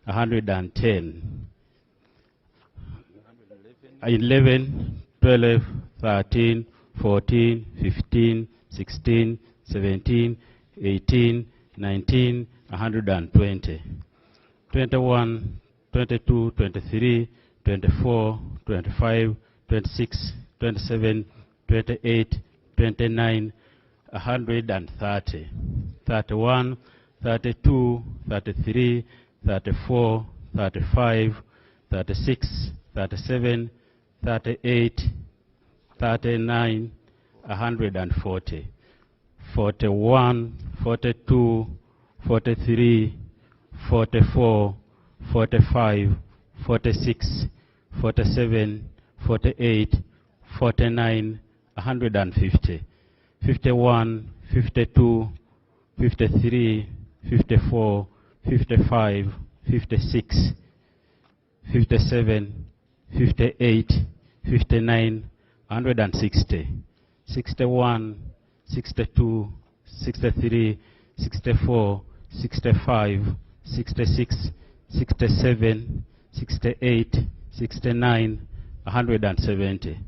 110, 11, 12, 13, 14, 15, 16, 17, 18, 19, 120, 21, 22, 23, 24, 25, 26, 27, 28, 29, 130, 31, 32, 33, 34, 35, 36, 37, 38, 39, 140, 41, 42, 43, 44, 45, 46, 47, 48, 49, 150, 51, 52, 53, 54, 55, 56, 57, 58, 59, 160, 61, 62, 63, 64, 65, 66, 67, 68, 69, 170,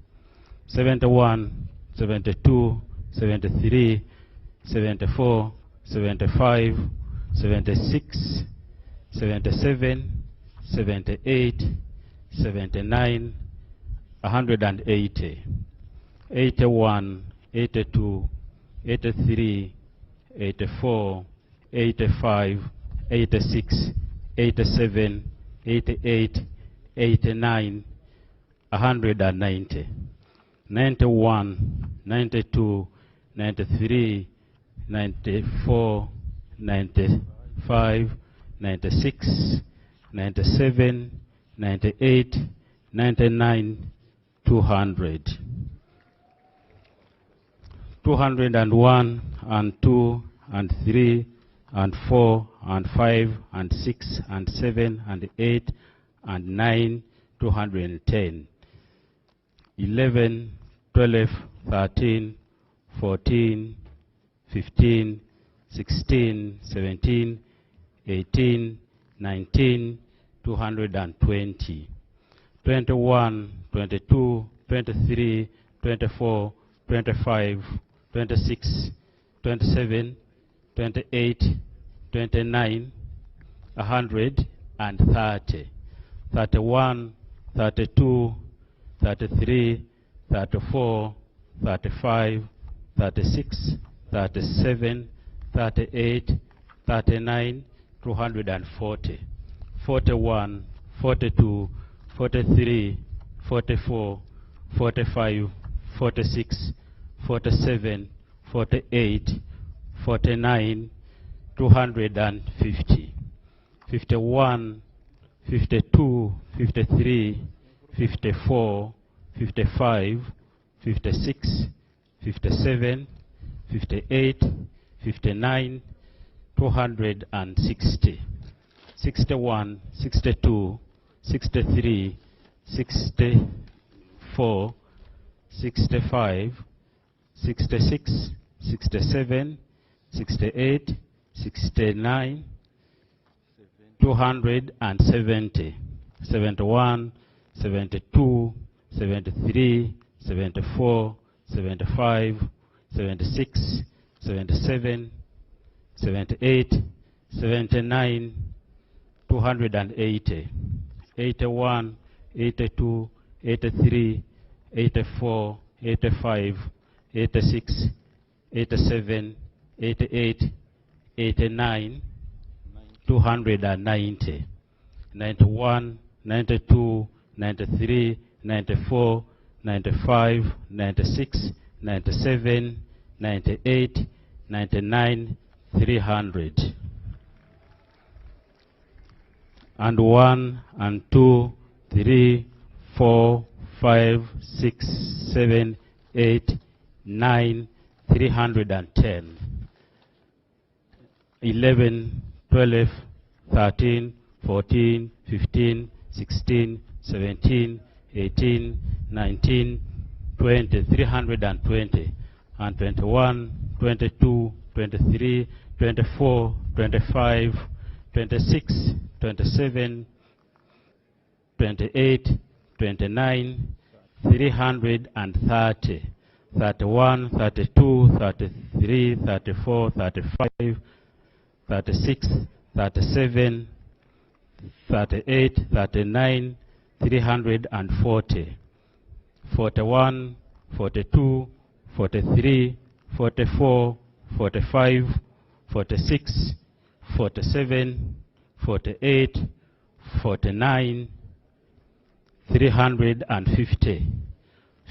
71, 72, 73, 74, 75, 76, 77, 78, 79, 180, 81, 82, 83, 84, 85, 86, 87, 88, 89, 190, 91, 92, 93, 94, 95, 96, 97, 98, 99, 200. 201 and 2 and 3 and 4 and 5 and 6 and 7 and 8 and 9, 210. 11, 12, 13, 14, 15, 16, 17, 18, 19, 220. 21, 22, 23, 24, 25, 26, 27, 28, 29, 130. 31, 32, 33, 34, 35, 36, 37, 38, 39, 240. 41, 42, 43, 44, 45, 46, 47, 48, 49, 250. 51, 52, 53, 54, 55, 56, 57, 58, 59, 260. 61, 62, 63, 64, 65, 66, 67, 68, 69, 270, 71, 72, 73, 74, 75, 76, 77, 78, 79, 280, 81, 82, 83, 84, 85, 86, 87, 88, 89, 290, 91, 92, 93, 94, 95, 96, 97, 98, 99, 300. And 1, and 2, 3, 4, 5, 6, 7, 8, 9, 310. 11, 12, 13, 14, 15, 16, 17, 18, 19, 20, 320. And 21, 22, 23, 24, 25, 26, 27, 28, 29, 330, 31, 32, 33, 34, 35, 36, 37, 38, 39, 340, 41, 42, 43, 44, 45, 46, 47, 48, 49, 350,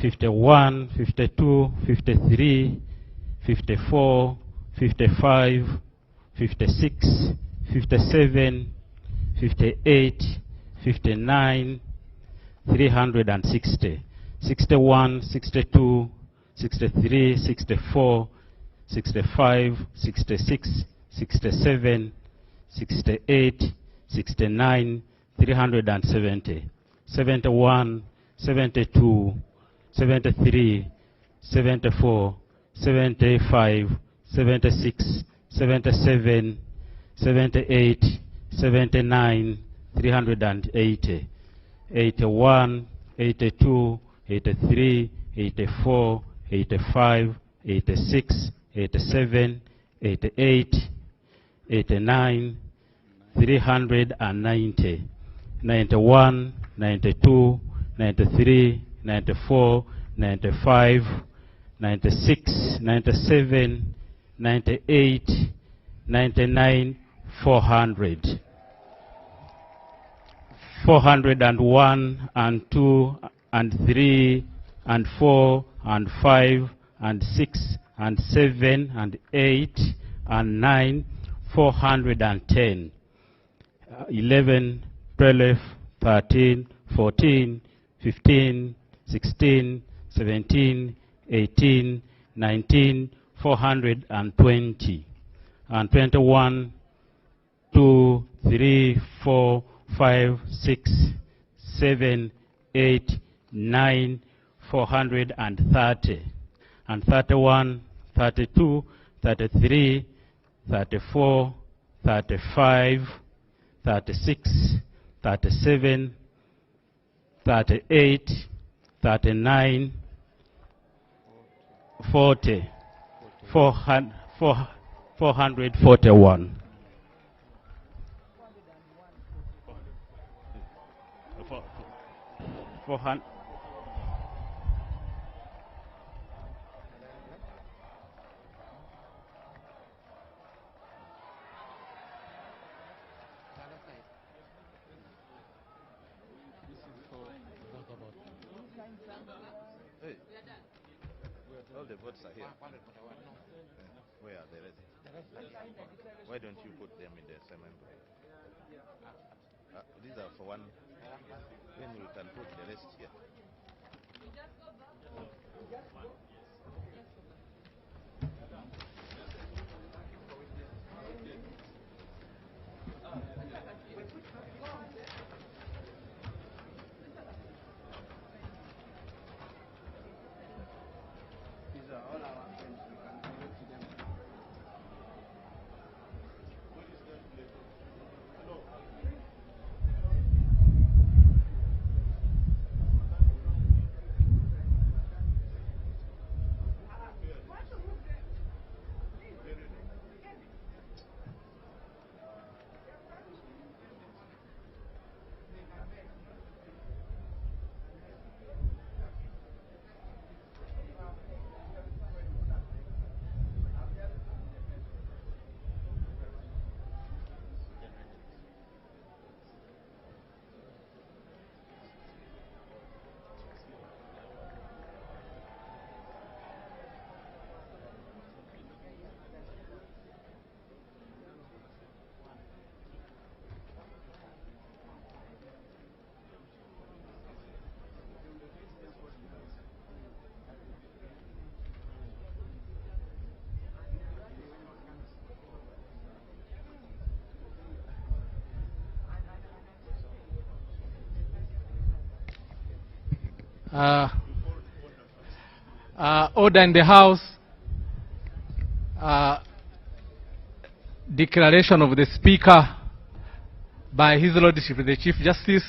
51, 52, 53, 54, 55, 56, 57, 58, 59, 360, 61, 62, 63, 64, 65, 66, 67, 68, 69, 370, 71, 72, 73, 74, 75, 76, 77, 78, 79, 380, 81, 82, 83, 84, 85, 86, 87, 88, 89, 390, 91, 92, 93, 94, 95, 96, 97, 98, 99, 400. 401 and 2 and 3 and 4 and 5 and 6 and 7 and 8 and 9, 410. 11, 12, 13, 14, 15, 16, 17, 18, 19, 420. And 21, 2, 3, 4, 5, 6, 7, 8, 9, 430, and 31, 32, 33, 34, 35, 36, 37, 38, 39, 40, 441. 400. All the votes are here. Where are the rest? Why don't you put them in the same envelope? These are for one. Then we can put the rest here. Order in the House. Declaration of the Speaker by His Lordship the Chief Justice.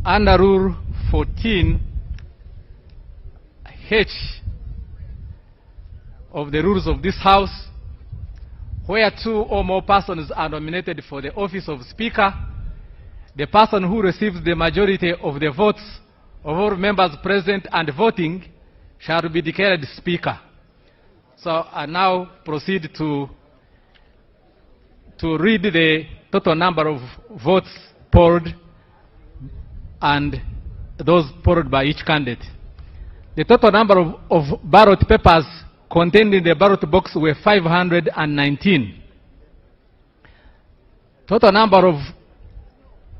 Under Rule 14H of the rules of this House, where two or more persons are nominated for the office of Speaker, the person who receives the majority of the votes of all members present and voting shall be declared Speaker. So I now proceed to read the total number of votes polled and those polled by each candidate. The total number of ballot papers contained in the ballot box were 519. Total number of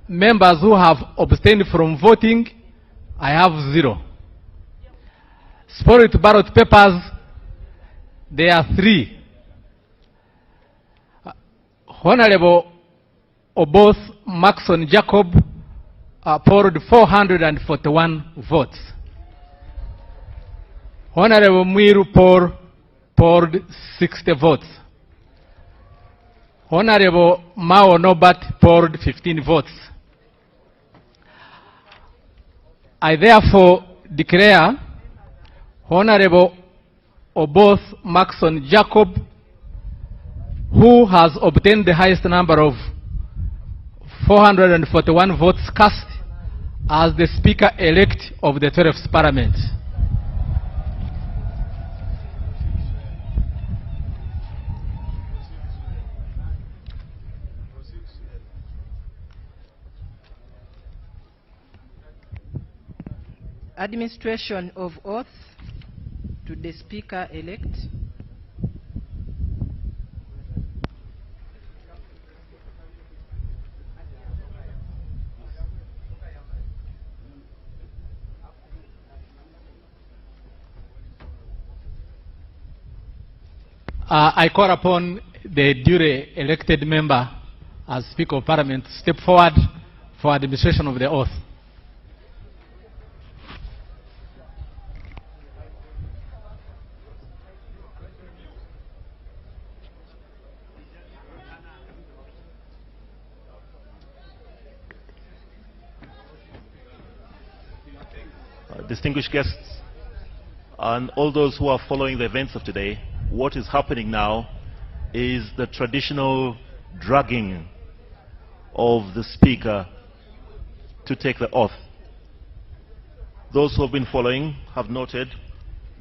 members who have abstained from voting, I have 0. Spoiled ballot papers, there are 3. Honorable Oboth Maxon Jacob polled 441 votes. Honorable Mwiru Paul polled 60 votes. Honorable Mao Nobat polled 15 votes. I therefore declare Honorable Oboth Maxon Jacob, who has obtained the highest number of 441 votes cast, as the Speaker-elect of the 12th Parliament. Administration of oath to the Speaker-elect. I call upon the duly elected member as Speaker of Parliament to step forward for administration of the oath. Distinguished guests, and all those who are following the events of today, what is happening now is the traditional dragging of the Speaker to take the oath. Those who have been following have noted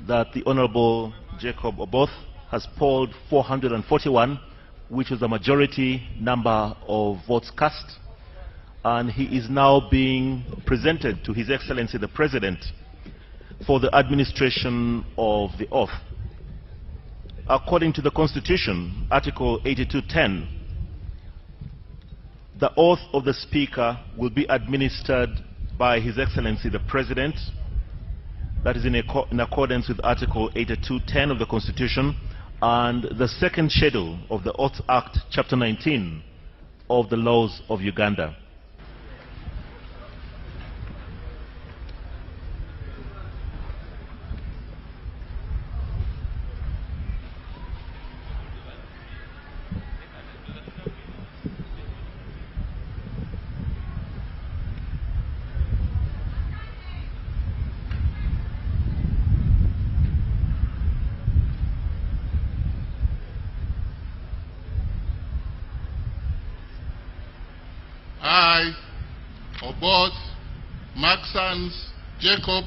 that the Honorable Jacob Oboth has polled 441, which is the majority number of votes cast, and he is now being presented to His Excellency the President for the administration of the oath. According to the Constitution, Article 82(10), the oath of the Speaker will be administered by His Excellency the President. That is in accordance with Article 82(10) of the Constitution and the second schedule of the Oath Act, Chapter 19 of the laws of Uganda. I, Oboth, Maxans, Jacob,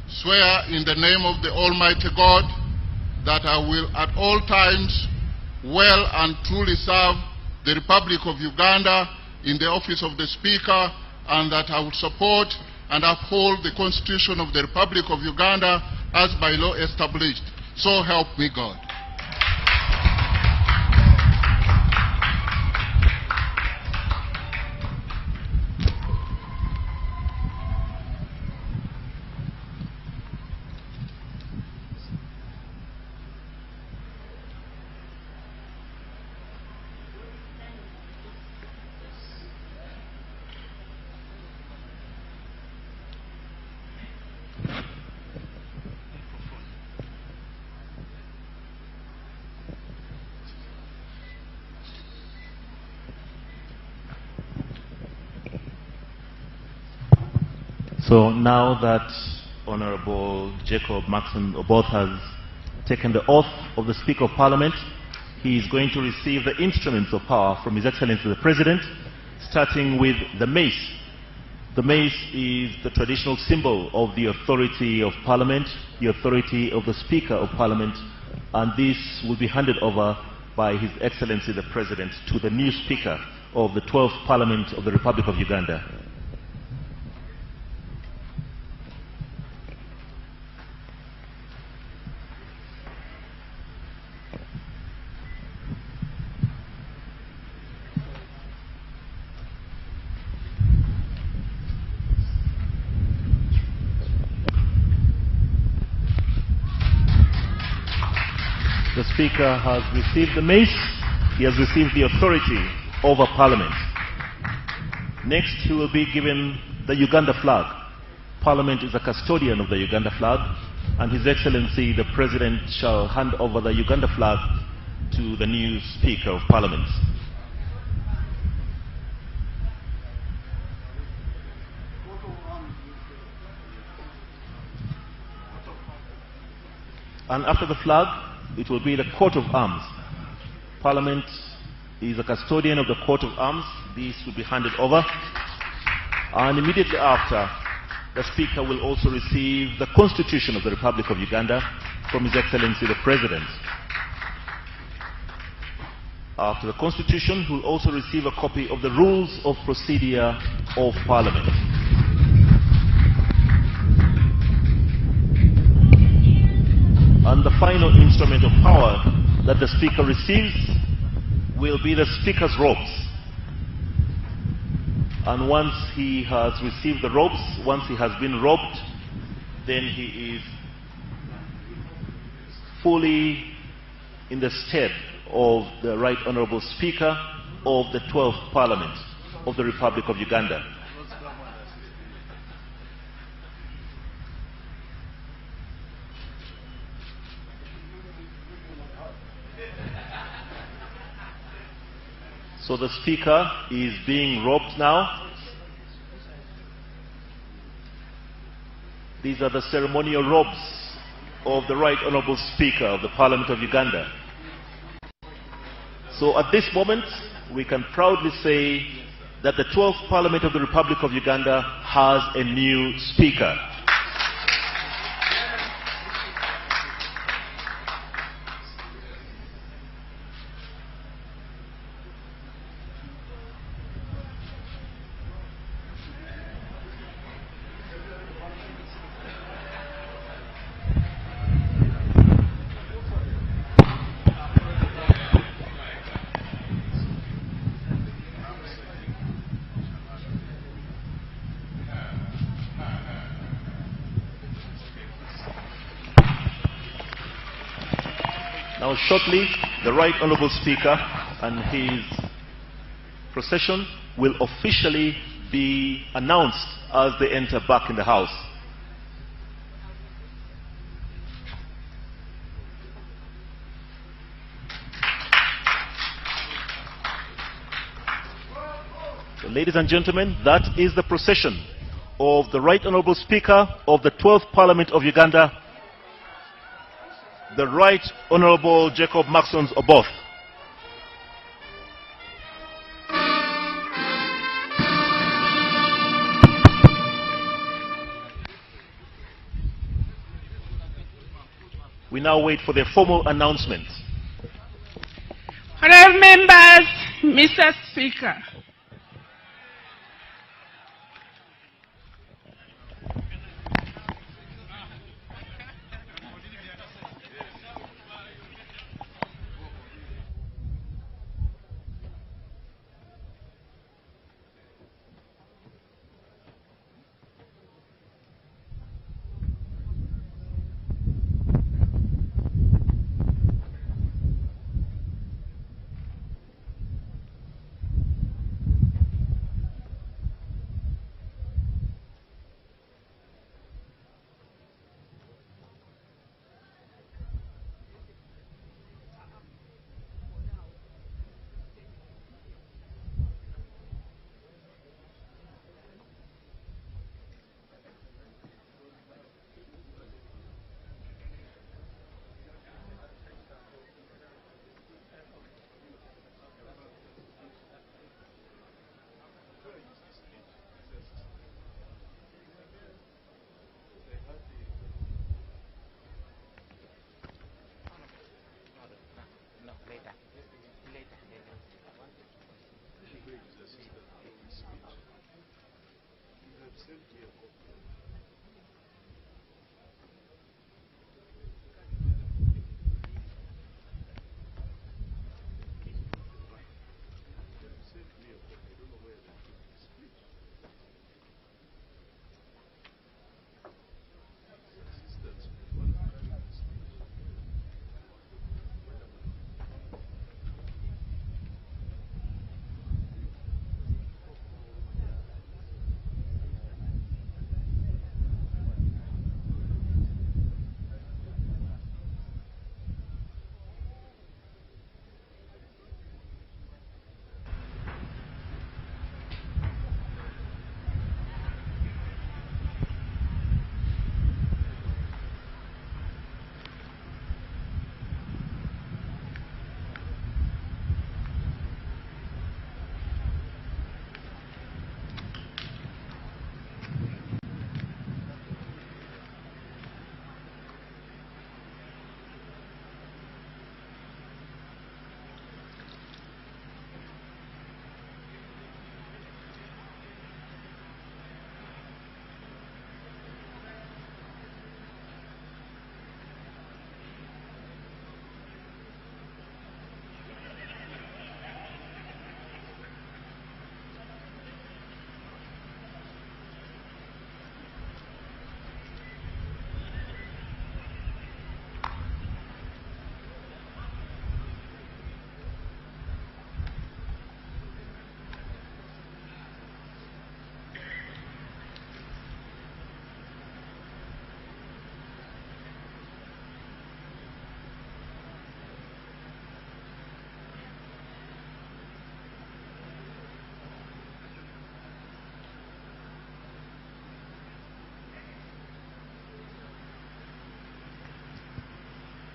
swear in the name of the Almighty God that I will at all times well and truly serve the Republic of Uganda in the office of the Speaker, and that I will support and uphold the Constitution of the Republic of Uganda as by law established. So help me God. So now that Honorable Jacob Maxon Oboth has taken the oath of the Speaker of Parliament, he is going to receive the instruments of power from His Excellency the President, starting with the mace. The mace is the traditional symbol of the authority of Parliament, the authority of the Speaker of Parliament, and this will be handed over by His Excellency the President to the new Speaker of the 12th Parliament of the Republic of Uganda. The Speaker has received the mace. He has received the authority over Parliament. Next, he will be given the Uganda flag. Parliament is a custodian of the Uganda flag, and His Excellency the President shall hand over the Uganda flag to the new Speaker of Parliament. And after the flag, it will be the coat of arms. Parliament is a custodian of the coat of arms. This will be handed over. And immediately after, the Speaker will also receive the Constitution of the Republic of Uganda from His Excellency the President. After the Constitution, he will also receive a copy of the Rules of Procedure of Parliament. And the final instrument of power that the Speaker receives will be the Speaker's robes. And once he has received the robes, once he has been robed, then he is fully in the stead of the Right Honourable Speaker of the 12th Parliament. of the Republic of Uganda. So the Speaker is being robed now. These are the ceremonial robes of the Right Honourable Speaker of the Parliament of Uganda. So at this moment, we can proudly say that the 12th Parliament of the Republic of Uganda has a new Speaker. Now shortly, the Right Honourable Speaker and his procession will officially be announced as they enter back in the House. So, ladies and gentlemen, that is the procession of the Right Honourable Speaker of the 12th Parliament of Uganda, the Right Honourable Jacob Maxons Oboth. We now wait for their formal announcement. Honourable members, Mr. Speaker.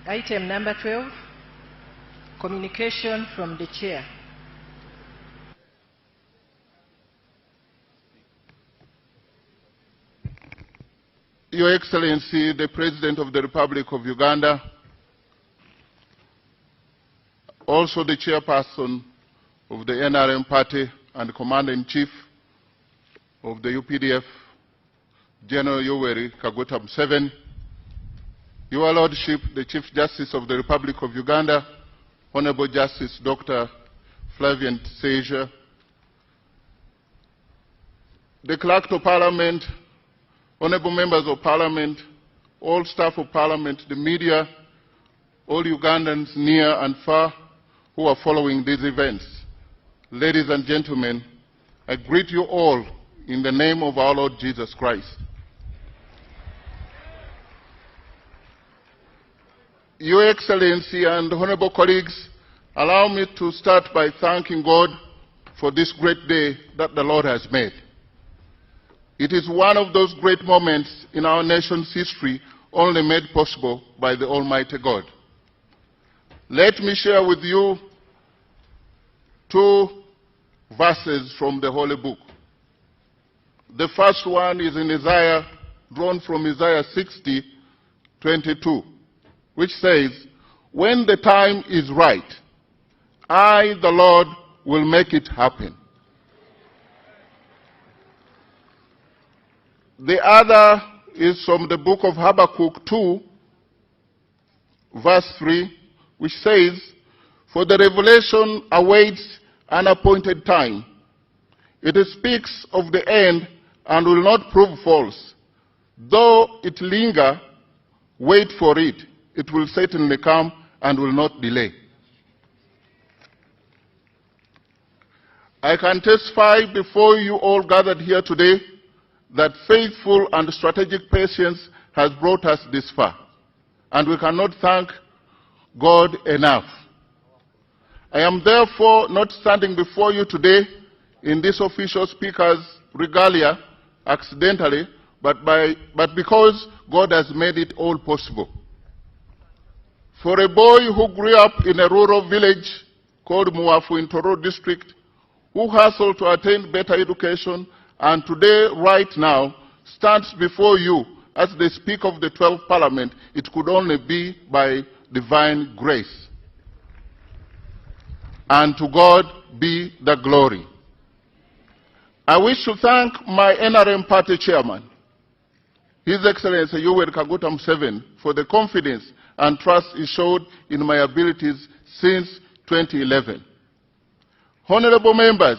Item number 12, communication from the chair. Your Excellency, the President of the Republic of Uganda, also the Chairperson of the NRM Party and Commander-in-Chief of the UPDF, General Yoweri Kaguta Museveni, Your Lordship, the Chief Justice of the Republic of Uganda, Honorable Justice Dr. Flavian Seizure, the Clerk of Parliament, Honorable Members of Parliament, all staff of Parliament, the media, all Ugandans near and far who are following these events. Ladies and gentlemen, I greet you all in the name of our Lord Jesus Christ. Your Excellency and honorable colleagues, allow me to start by thanking God for this great day that the Lord has made. It is one of those great moments in our nation's history only made possible by the Almighty God. Let me share with you two verses from the Holy Book. The first one is in Isaiah, drawn from Isaiah 60:22, which says, "When the time is right, I, the Lord, will make it happen." The other is from the book of Habakkuk 2, verse 3, which says, "For the revelation awaits an appointed time. It speaks of the end and will not prove false. Though it linger, wait for it. It will certainly come and will not delay." I can testify before you all gathered here today that faithful and strategic patience has brought us this far, and we cannot thank God enough. I am therefore not standing before you today in this official speaker's regalia accidentally, but because God has made it all possible. For a boy who grew up in a rural village called Muafu in Toro district, who hustled to attain better education, and today, right now, stands before you as the Speaker of the 12th Parliament, it could only be by divine grace. And to God be the glory. I wish to thank my NRM party chairman, His Excellency Yoweri Kaguta Museveni, for the confidence and trust he showed in my abilities since 2011. Honorable members,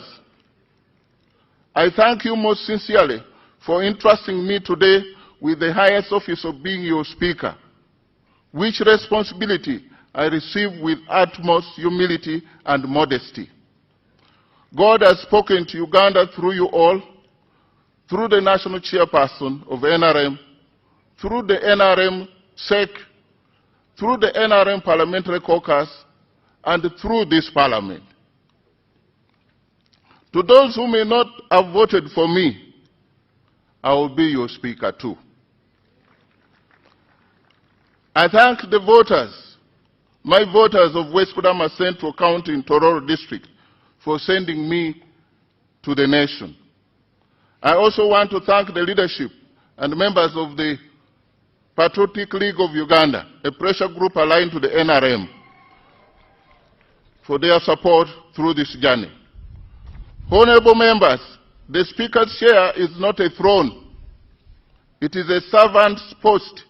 I thank you most sincerely for entrusting me today with the highest office of being your speaker, which responsibility I receive with utmost humility and modesty. God has spoken to Uganda through you all, through the national chairperson of NRM, through the NRM SEC, through the NRM Parliamentary Caucus, and through this Parliament. To those who may not have voted for me, I will be your speaker too. I thank the voters, my voters of West Kudama Central County in Tororo District, for sending me to the nation. I also want to thank the leadership and members of the Patriotic League of Uganda, a pressure group aligned to the NRM, for their support through this journey. Honorable members, the Speaker's chair is not a throne. It is a servant's post.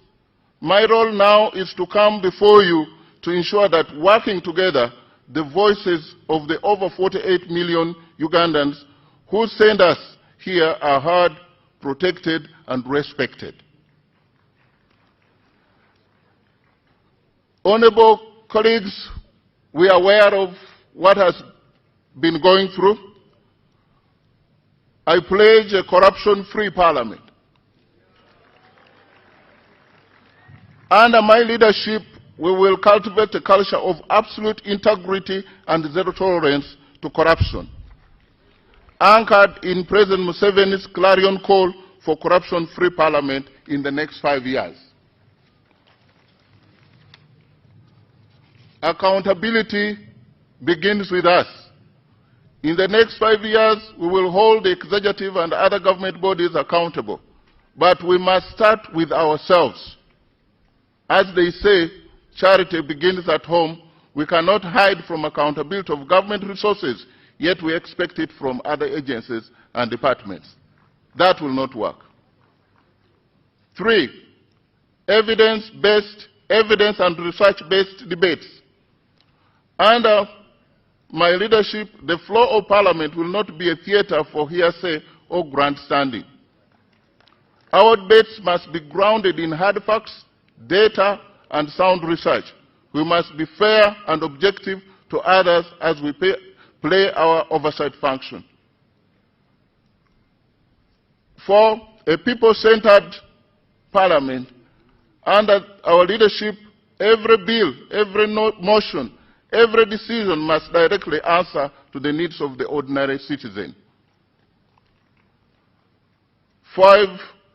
My role now is to come before you to ensure that working together, the voices of the over 48 million Ugandans who send us here are heard, protected, and respected. Honorable colleagues, we are aware of what has been going through. I pledge a corruption-free parliament. Under my leadership, we will cultivate a culture of absolute integrity and zero tolerance to corruption, anchored in President Museveni's clarion call for corruption-free parliament in the next 5 years. accountability begins with us. In the next 5 years, we will hold the executive and other government bodies accountable. But we must start with ourselves. As they say, charity begins at home. We cannot hide from accountability of government resources, yet we expect it from other agencies and departments. That will not work. 3, evidence and research-based debates. Under my leadership, the floor of Parliament will not be a theater for hearsay or grandstanding. Our debates must be grounded in hard facts, data, and sound research. We must be fair and objective to others as we play our oversight function. 4, a people-centered Parliament. Under our leadership, every bill, every motion, every decision must directly answer to the needs of the ordinary citizen. 5,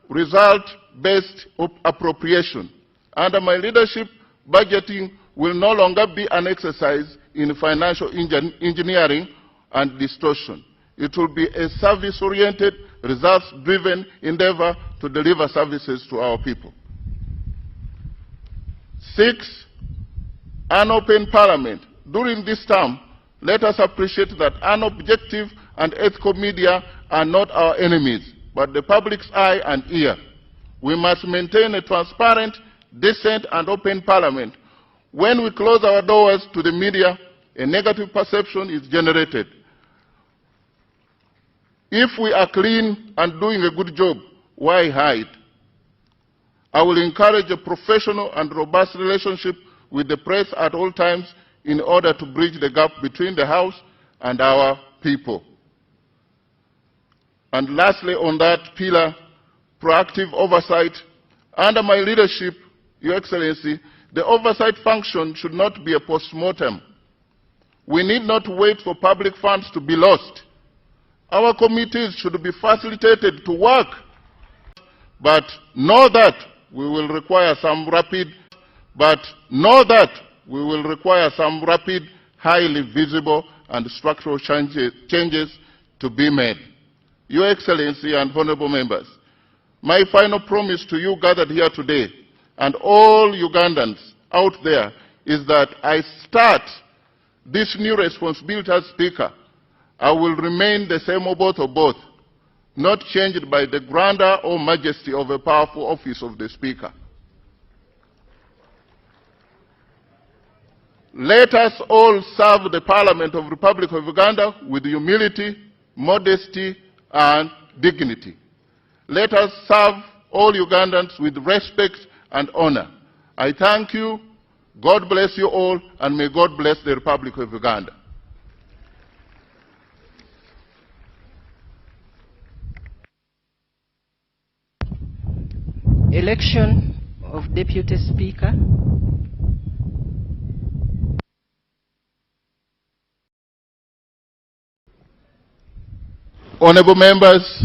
result-based appropriation. Under my leadership, budgeting will no longer be an exercise in financial engineering and distortion. It will be a service-oriented, results-driven endeavor to deliver services to our people. 6, an open Parliament. During this term, let us appreciate that unobjective and ethical media are not our enemies, but the public's eye and ear. We must maintain a transparent, decent, and open Parliament. When we close our doors to the media, a negative perception is generated. If we are clean and doing a good job, why hide? I will encourage a professional and robust relationship with the press at all times in order to bridge the gap between the House and our people. And lastly, on that pillar, proactive oversight. Under my leadership, Your Excellency, the oversight function should not be a post-mortem. We need not wait for public funds to be lost. Our committees should be facilitated to work, but know that we will require some rapid, highly visible and structural changes to be made. Your Excellency and honorable members, my final promise to you gathered here today and all Ugandans out there is that I start this new responsibility as Speaker. I will remain the same Oboth, not changed by the grandeur or majesty of a powerful office of the Speaker. Let us all serve the Parliament of the Republic of Uganda with humility, modesty, and dignity. Let us serve all Ugandans with respect and honor. I thank you. God bless you all, and may God bless the Republic of Uganda. Election of Deputy Speaker. Honorable members,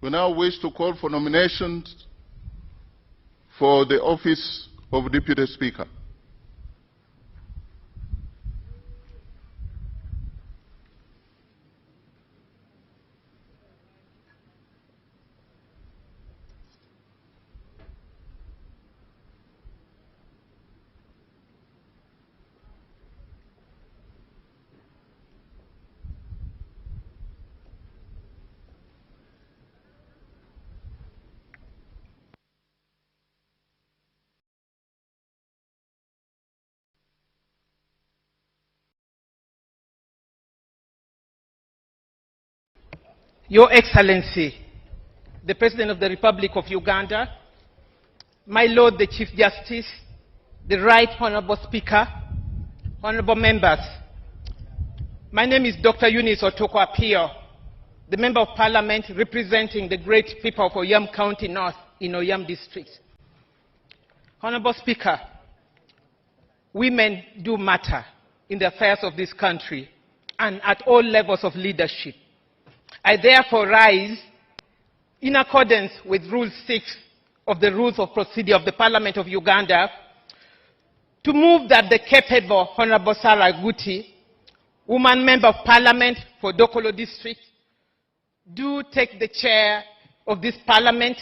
we now wish to call for nominations for the office of Deputy Speaker. Your Excellency, the President of the Republic of Uganda, my Lord the Chief Justice, the Right Honorable Speaker, honorable members, my name is Dr. Eunice Otoko Apio, the Member of Parliament representing the great people of Oyam County North in Oyam District. Honorable Speaker, women do matter in the affairs of this country and at all levels of leadership. I therefore rise in accordance with Rule 6 of the Rules of Procedure of the Parliament of Uganda to move that the capable Honorable Sarah Guti, woman member of parliament for Dokolo district, do take the chair of this parliament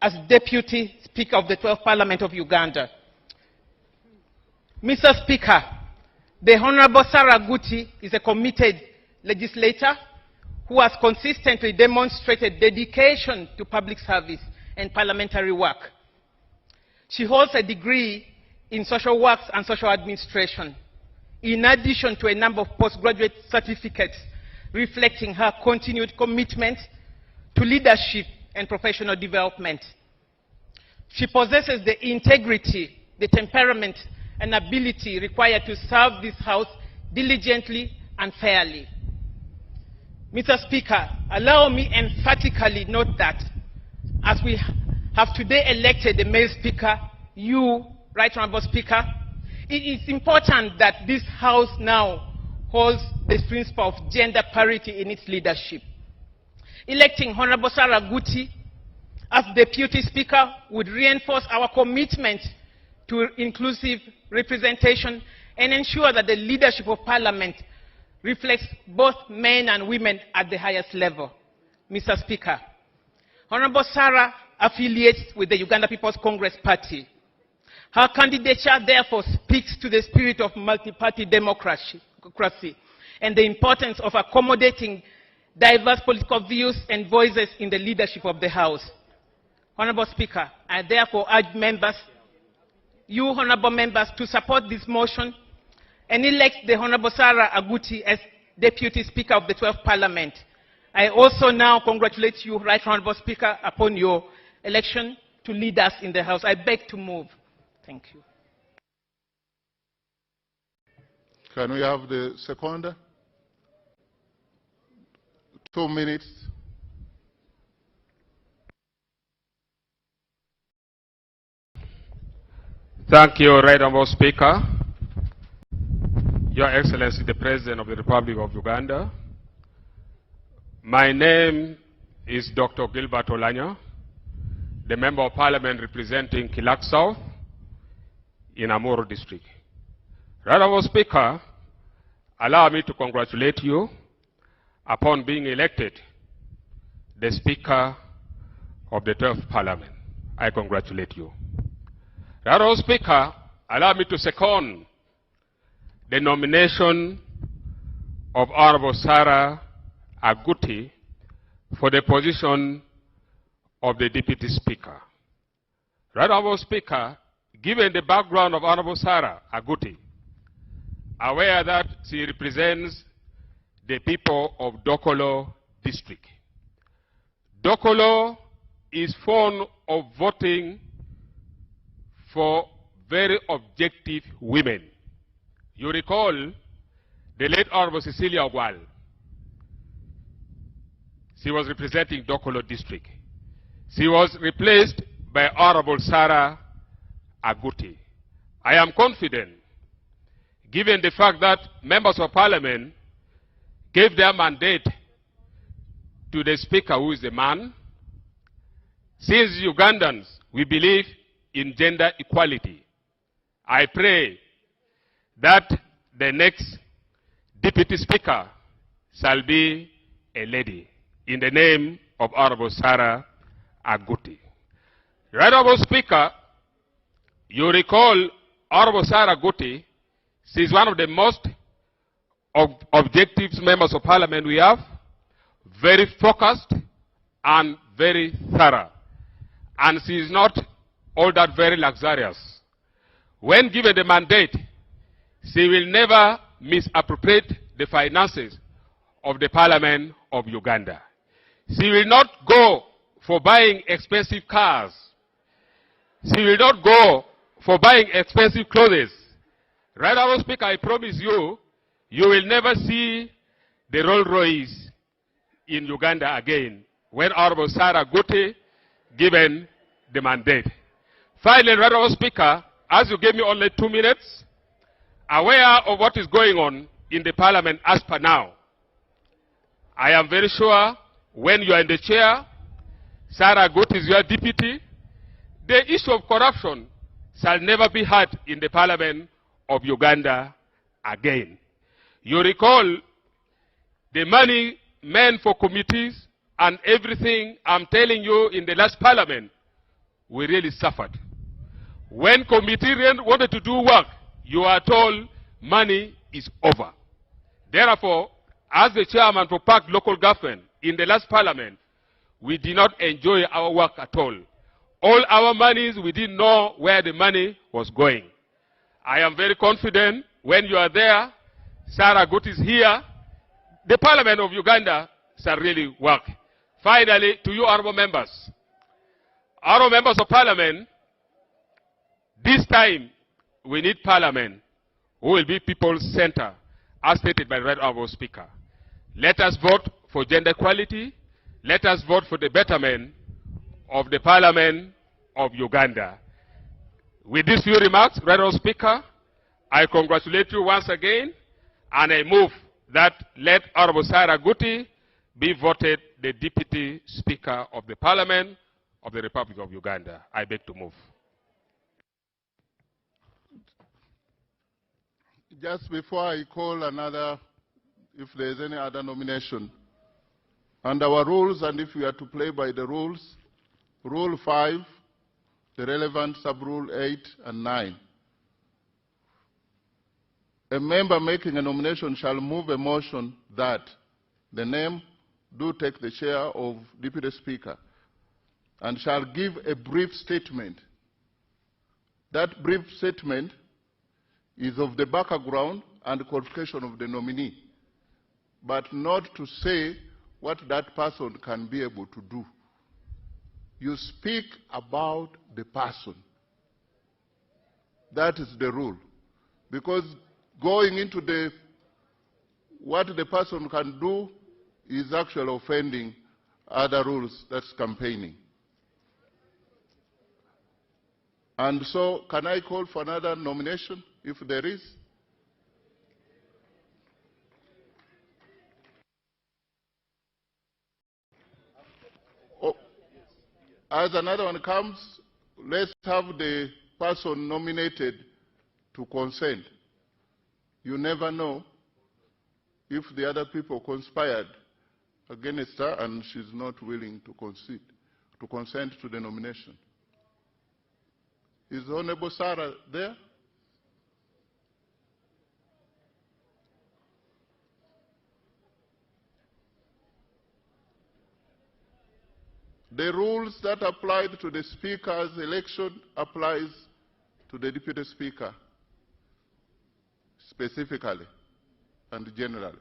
as Deputy Speaker of the 12th Parliament of Uganda. Mr. Speaker, the Honorable Sarah Guti is a committed legislator who has consistently demonstrated dedication to public service and parliamentary work. She holds a degree in social works and social administration, in addition to a number of postgraduate certificates reflecting her continued commitment to leadership and professional development. She possesses the integrity, the temperament, and ability required to serve this House diligently and fairly. Mr. Speaker, allow me emphatically note that as we have today elected the male Speaker, you, Right Honorable Speaker, it is important that this House now holds the principle of gender parity in its leadership. Electing Honorable Sarah Guti as Deputy Speaker would reinforce our commitment to inclusive representation and ensure that the leadership of Parliament reflects both men and women at the highest level. Mr. Speaker, Honorable Sarah affiliates with the Uganda People's Congress Party. Her candidature therefore speaks to the spirit of multi-party democracy and the importance of accommodating diverse political views and voices in the leadership of the House. Honorable Speaker, I therefore urge members, you honorable members, to support this motion and elect the Honorable Sarah Aguti as Deputy Speaker of the 12th Parliament. I also now congratulate you, Right Honorable Speaker, upon your election to lead us in the House. I beg to move. Thank you. Can we have the seconder? 2 minutes. Thank you, Right Honorable Speaker. Your Excellency, the President of the Republic of Uganda. My name is Dr. Gilbert Olanyo, the Member of Parliament representing Kilak South in Amuru District. Right Honorable Speaker, allow me to congratulate you upon being elected the Speaker of the 12th Parliament. I congratulate you. Right Honorable Speaker, allow me to second the nomination of Honorable Sarah Aguti for the position of the Deputy Speaker. Right Honorable Speaker, given the background of Honorable Sarah Aguti, aware that she represents the people of Dokolo District. Dokolo is fond of voting for very objective women. You recall the late Honorable Cecilia Ogwal. She was representing Dokolo District. She was replaced by Honorable Sarah Aguti. I am confident, given the fact that members of Parliament gave their mandate to the Speaker, who is a man. Since Ugandans, we believe in gender equality, I pray that the next Deputy Speaker shall be a lady, in the name of Honorable Sarah Aguti. Right Honorable Speaker, you recall Honorable Sarah Aguti, she is one of the most objective members of Parliament we have, very focused and very thorough. And she is not all that very luxurious. When given the mandate, she will never misappropriate the finances of the Parliament of Uganda. She will not go for buying expensive cars. She will not go for buying expensive clothes. Right Honorable Speaker, I promise you, you will never see the Rolls Royce in Uganda again when Honorable Sarah Aguti given the mandate. Finally, Right Honorable Speaker, as you gave me only 2 minutes, aware of what is going on in the Parliament as per now, I am very sure when you are in the chair, Sarah Aguti is your deputy, the issue of corruption shall never be heard in the Parliament of Uganda again. You recall the money meant for committees and everything. I'm telling you, in the last Parliament, we really suffered. When committees wanted to do work, you are told money is over. Therefore, as the chairman for PAC local government in the last Parliament, we did not enjoy our work at all. All our monies, we didn't know where the money was going. I am very confident when you are there, Sarah Gut is here, the Parliament of Uganda shall really work. Finally, to you honorable members of Parliament, this time we need Parliament who will be people's center, as stated by the right honorable Speaker. Let us vote for gender equality. Let us vote for the betterment of the Parliament of Uganda. With these few remarks, right honorable Speaker, I congratulate you once again, and I move that let Honorable Sarah Guti be voted the Deputy Speaker of the Parliament of the Republic of Uganda. I beg to move. Just before I call another, if there is any other nomination, under our rules, and if we are to play by the rules, Rule 5, the relevant sub-rule 8 and 9. A member making a nomination shall move a motion that the name do take the chair of Deputy Speaker and shall give a brief statement. That brief statement is of the background and qualification of the nominee, but not to say what that person can be able to do. You speak about the person. That is the rule. Because going into what the person can do is actually offending other rules, that's campaigning. And so, can I call for another nomination, if there is? Oh, as another one comes, let's have the person nominated to consent. You never know if the other people conspired against her and she's not willing to consent to the nomination. Is Honorable Sarah there? The rules that applied to the Speaker's election applies to the Deputy Speaker specifically and generally.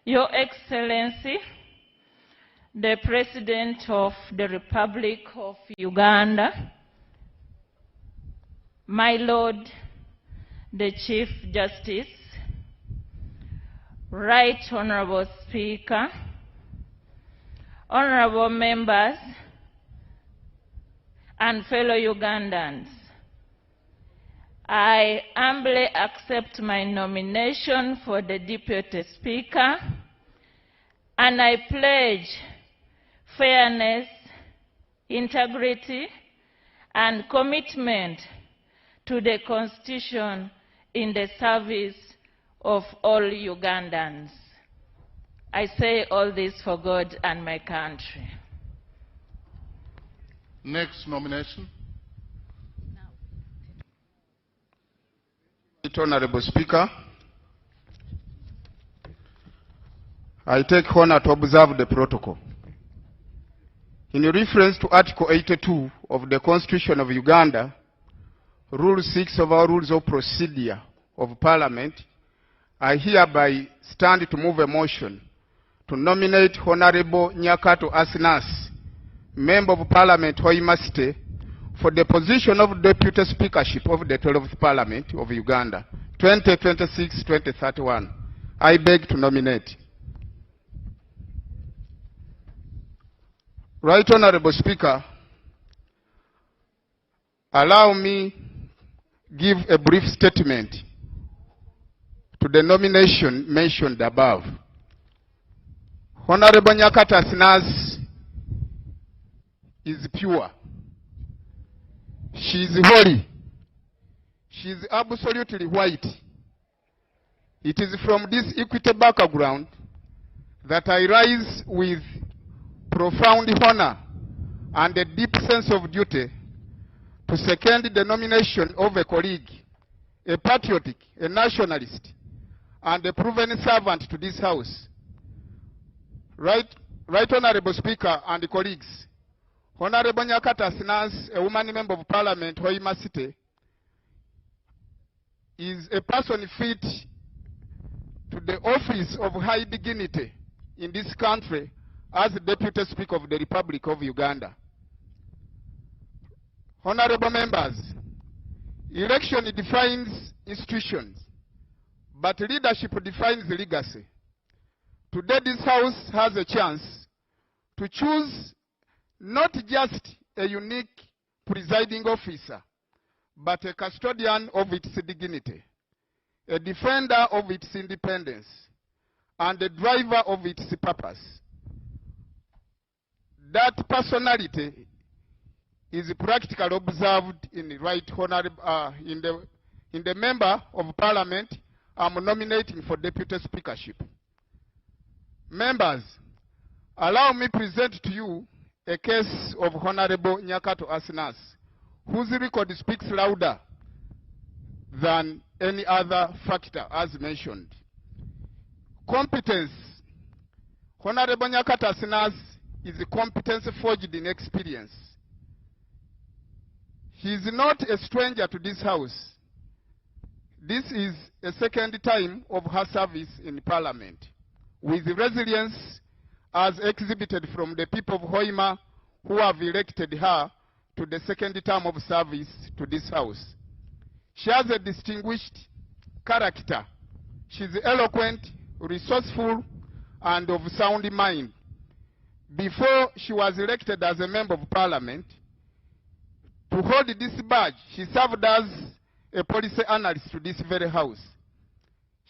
Your Excellency, the President of the Republic of Uganda, my Lord, the Chief Justice, Right Honorable Speaker, honorable members, and fellow Ugandans, I humbly accept my nomination for the Deputy Speaker, and I pledge fairness, integrity, and commitment to the Constitution in the service of all Ugandans. I say all this for God and my country. Next nomination. Honorable Speaker, I take honor to observe the protocol. In reference to Article 82 of the Constitution of Uganda, Rule 6 of our Rules of Procedure of Parliament, I hereby stand to move a motion to nominate Honorable Nyakato Asinas, Member of Parliament Hoimasite, for the position of Deputy Speakership of the 12th Parliament of Uganda, 2026-2031. I beg to nominate. Right Honorable Speaker, allow me give a brief statement to the nomination mentioned above. Honorable Nyakata Sinas is pure. She is holy. She is absolutely white. It is from this equity background that I rise with profound honor and a deep sense of duty to second the nomination of a colleague, a patriotic, a nationalist, and a proven servant to this House. Right Honorable Speaker and colleagues, Honorable Nyakata Sinas, a woman member of Parliament, Hoima City, is a person fit to the office of high dignity in this country as the Deputy Speaker of the Republic of Uganda. Honorable members, election defines institutions, but leadership defines legacy. Today this House has a chance to choose not just a unique presiding officer, but a custodian of its dignity, a defender of its independence, and a driver of its purpose. That personality is practically observed in the right honorable in the member of Parliament I'm nominating for Deputy Speakership. Members, allow me present to you a case of Honorable Nyakato Asinas, whose record speaks louder than any other factor as mentioned. Competence. Honorable Nyakato Asinas is a competence forged in experience. He is not a stranger to this House. This is a second time of her service in Parliament, with resilience as exhibited from the people of Hoima who have elected her to the second term of service to this House. She has a distinguished character. She is eloquent, resourceful, and of sound mind. Before she was elected as a member of Parliament, to hold this badge, she served as a policy analyst to this very House.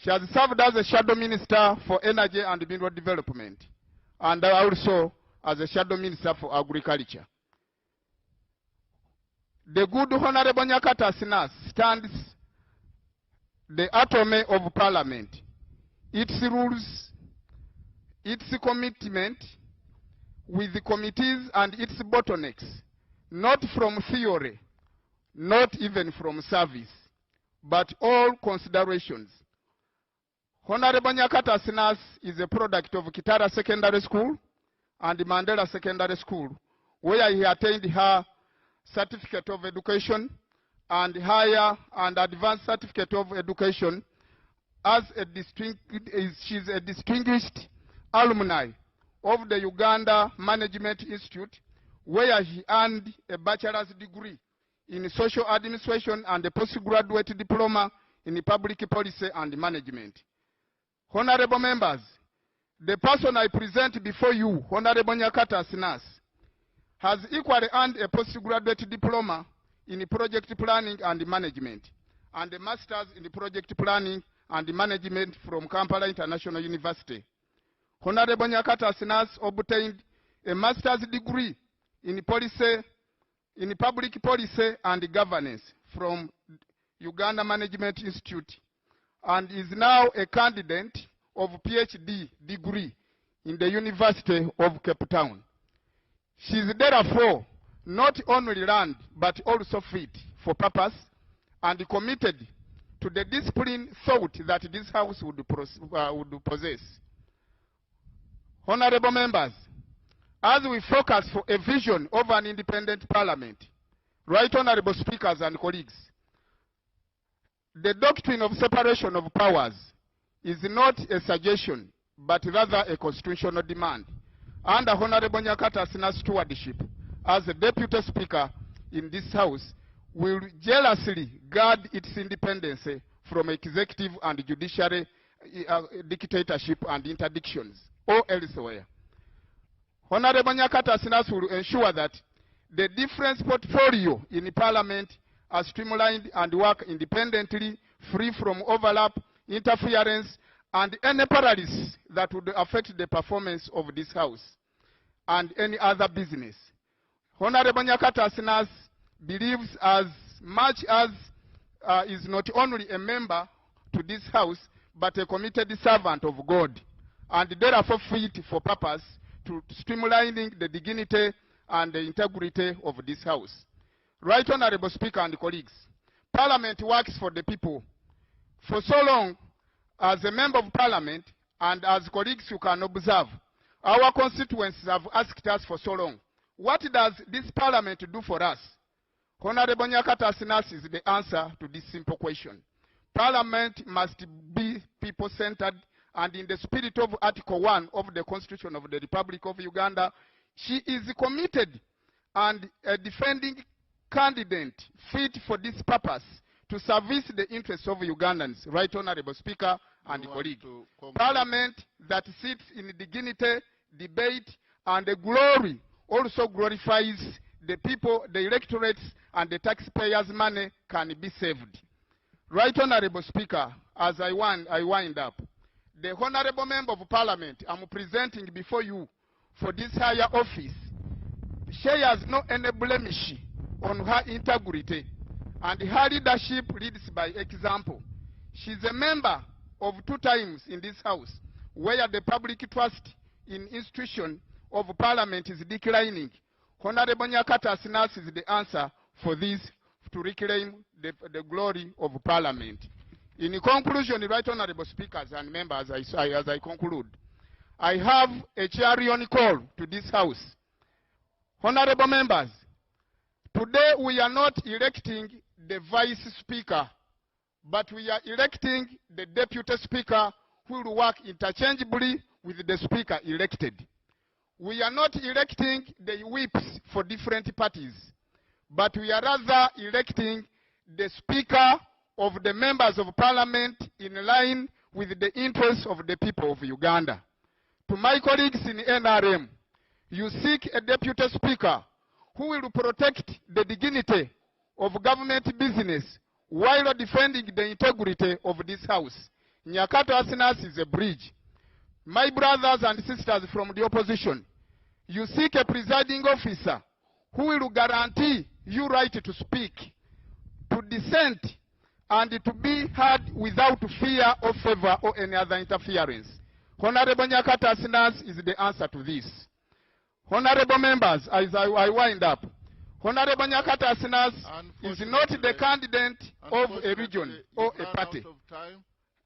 She has served as a shadow minister for energy and mineral development, and also as a shadow minister for agriculture. The good Honorable Nyakata Sinas stands the atomy of Parliament, its rules, its commitment with the committees and its bottlenecks, not from theory, not even from service, but all considerations. Honorable Nyakata Sinas is a product of Kitara Secondary School and Mandela Secondary School, where he attained her Certificate of Education and Higher and Advanced Certificate of Education as she's a distinguished alumni of the Uganda Management Institute, where he earned a bachelor's degree in social administration and a postgraduate diploma in public policy and management. Honorable members, the person I present before you, Honorable Nyakata Sinas, has equally earned a postgraduate diploma in project planning and management and a master's in project planning and management from Kampala International University. Honorable Nyakata Sinas obtained a master's degree in public policy and governance from Uganda Management Institute and is now a candidate of PhD degree in the University of Cape Town. She is therefore not only learned but also fit for purpose and committed to the discipline thought that this House would possess. Honorable members, as we focus for a vision of an independent Parliament, right honorable speakers and colleagues, the doctrine of separation of powers is not a suggestion, but rather a constitutional demand. Under Honorable Nyakata Sinas' stewardship as a Deputy Speaker in this House, will jealously guard its independence from executive and judiciary dictatorship and interdictions or elsewhere. Honorable Nyakato Asinas will ensure that the different portfolio in the Parliament are streamlined and work independently, free from overlap, interference, and any paralysis that would affect the performance of this House and any other business. Honorable Nyakato Asinas believes as much as is not only a member to this House, but a committed servant of God, and therefore fit for purpose to streamlining the dignity and the integrity of this House. Right Honorable Speaker and colleagues, Parliament works for the people. For so long, as a member of Parliament, and as colleagues you can observe, our constituents have asked us for so long, what does this Parliament do for us? Honorable Nyakato Asinas is the answer to this simple question. Parliament must be people-centered, and in the spirit of Article 1 of the Constitution of the Republic of Uganda, she is committed and a defending candidate fit for this purpose to service the interests of Ugandans. Right Honorable Speaker and colleague. Parliament that sits in dignity, debate, and the glory also glorifies the people, the electorates, and the taxpayers' money can be saved. Right Honorable Speaker, as I wind up, the Honorable Member of Parliament I'm presenting before you for this higher office shares no any blemish on her integrity, and her leadership leads by example. She's a member of 2 times in this House where the public trust in institution of Parliament is declining. Honorable Nyakato Asinas is the answer for this, to reclaim the glory of Parliament. In conclusion, Right Honorable Speakers and members, as I conclude, I have a clarion call to this House. Honorable members, today we are not electing the Vice Speaker, but we are electing the Deputy Speaker who will work interchangeably with the Speaker elected. We are not electing the whips for different parties, but we are rather electing the Speaker of the members of Parliament in line with the interests of the people of Uganda. To my colleagues in NRM, you seek a Deputy Speaker who will protect the dignity of government business while defending the integrity of this House. Nyakato Asinas is a bridge. My brothers and sisters from the opposition, you seek a presiding officer who will guarantee you right to speak, to dissent, and to be heard without fear or favor or any other interference. Honorable Nyakato Asinas is the answer to this. Honorable members, as I wind up, Honorable Nyakato Asinas is not the candidate of a region or a party.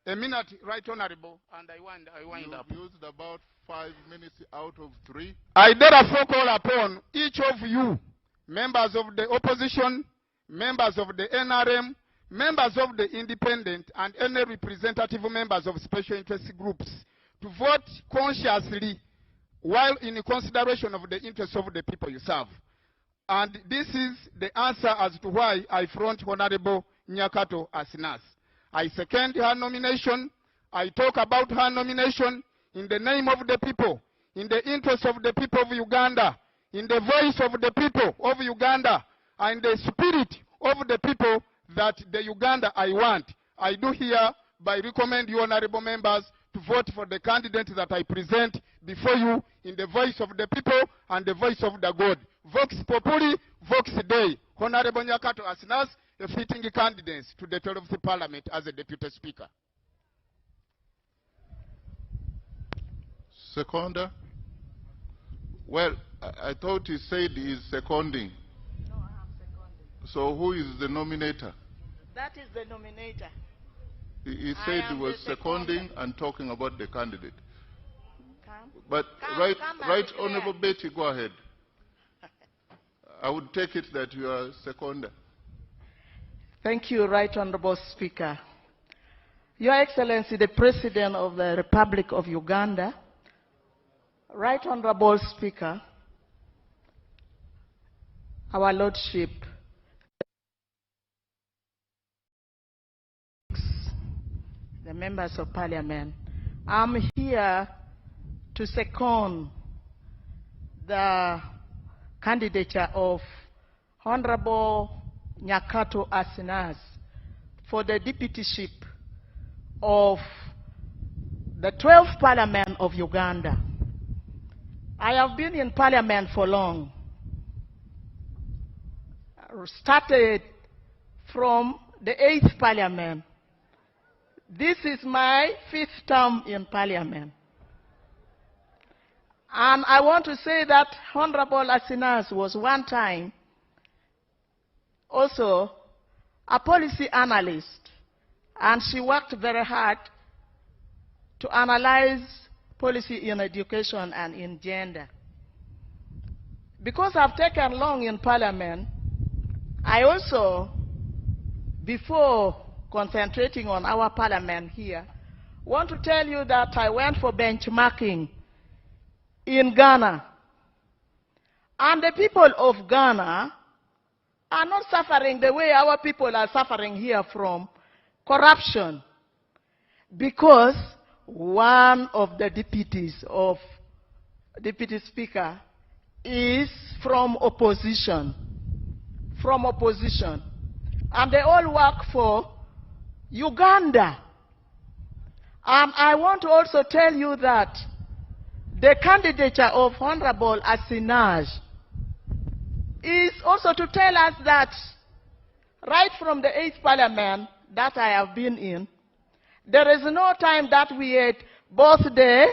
A minute, Right Honorable, and I wind up. You've used about 5 minutes out of 3. I therefore call upon each of you, members of the opposition, members of the NRM, members of the independent, and any representative members of special interest groups, to vote consciously while in consideration of the interests of the people you serve. And this is the answer as to why I front Honorable Nyakato Asinas. I second her nomination. I talk about her nomination in the name of the people, in the interest of the people of Uganda, in the voice of the people of Uganda, and the spirit of the people that the Uganda I want. I do hereby recommend you, honorable members, to vote for the candidate that I present before you in the voice of the people and the voice of the God. Vox Populi, Vox Dei. Honorable Nyakato Asinas, a fitting candidate to the 12th Parliament as a Deputy Speaker. Seconder? Well, I thought he said he is seconding. No, I'm seconding. So who is the nominator? That is the nominator. He said he was seconding and talking about the candidate. But right Honorable Betty, go ahead. I would take it that you are seconder. Thank you, Right Honorable Speaker. Your Excellency, the President of the Republic of Uganda, Right Honorable Speaker, our Lordship, the members of Parliament, I'm here to second the candidature of Honorable Nyakato Asinas for the deputyship of the 12th Parliament of Uganda. I have been in Parliament for long. I started from the 8th Parliament. This is my 5th term in Parliament. And I want to say that Honorable Asinas was one time also a policy analyst, and she worked very hard to analyze policy in education and in gender. Because I've taken long in Parliament, I also, before concentrating on our Parliament here, want to tell you that I went for benchmarking in Ghana. And the people of Ghana are not suffering the way our people are suffering here from corruption, because one of the deputy speaker is from opposition. And they all work for Uganda. And I want to also tell you that the candidature of Honorable Asinas is also to tell us that right from the 8th Parliament that I have been in, there is no time that we had both the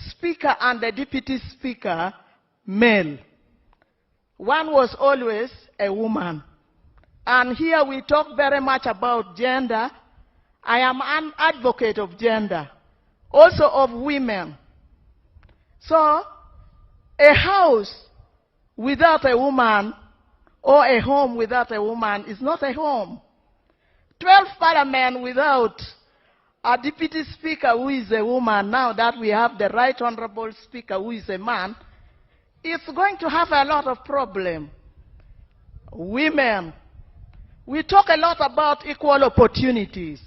Speaker and the Deputy Speaker male. One was always a woman. And here we talk very much about gender. I am an advocate of gender, also of women. So, a house without a woman or a home without a woman is not a home. 12th Parliament without a deputy speaker who is a woman, now that we have the right honorable speaker who is a man, it's going to have a lot of problem. Women, we talk a lot about equal opportunities.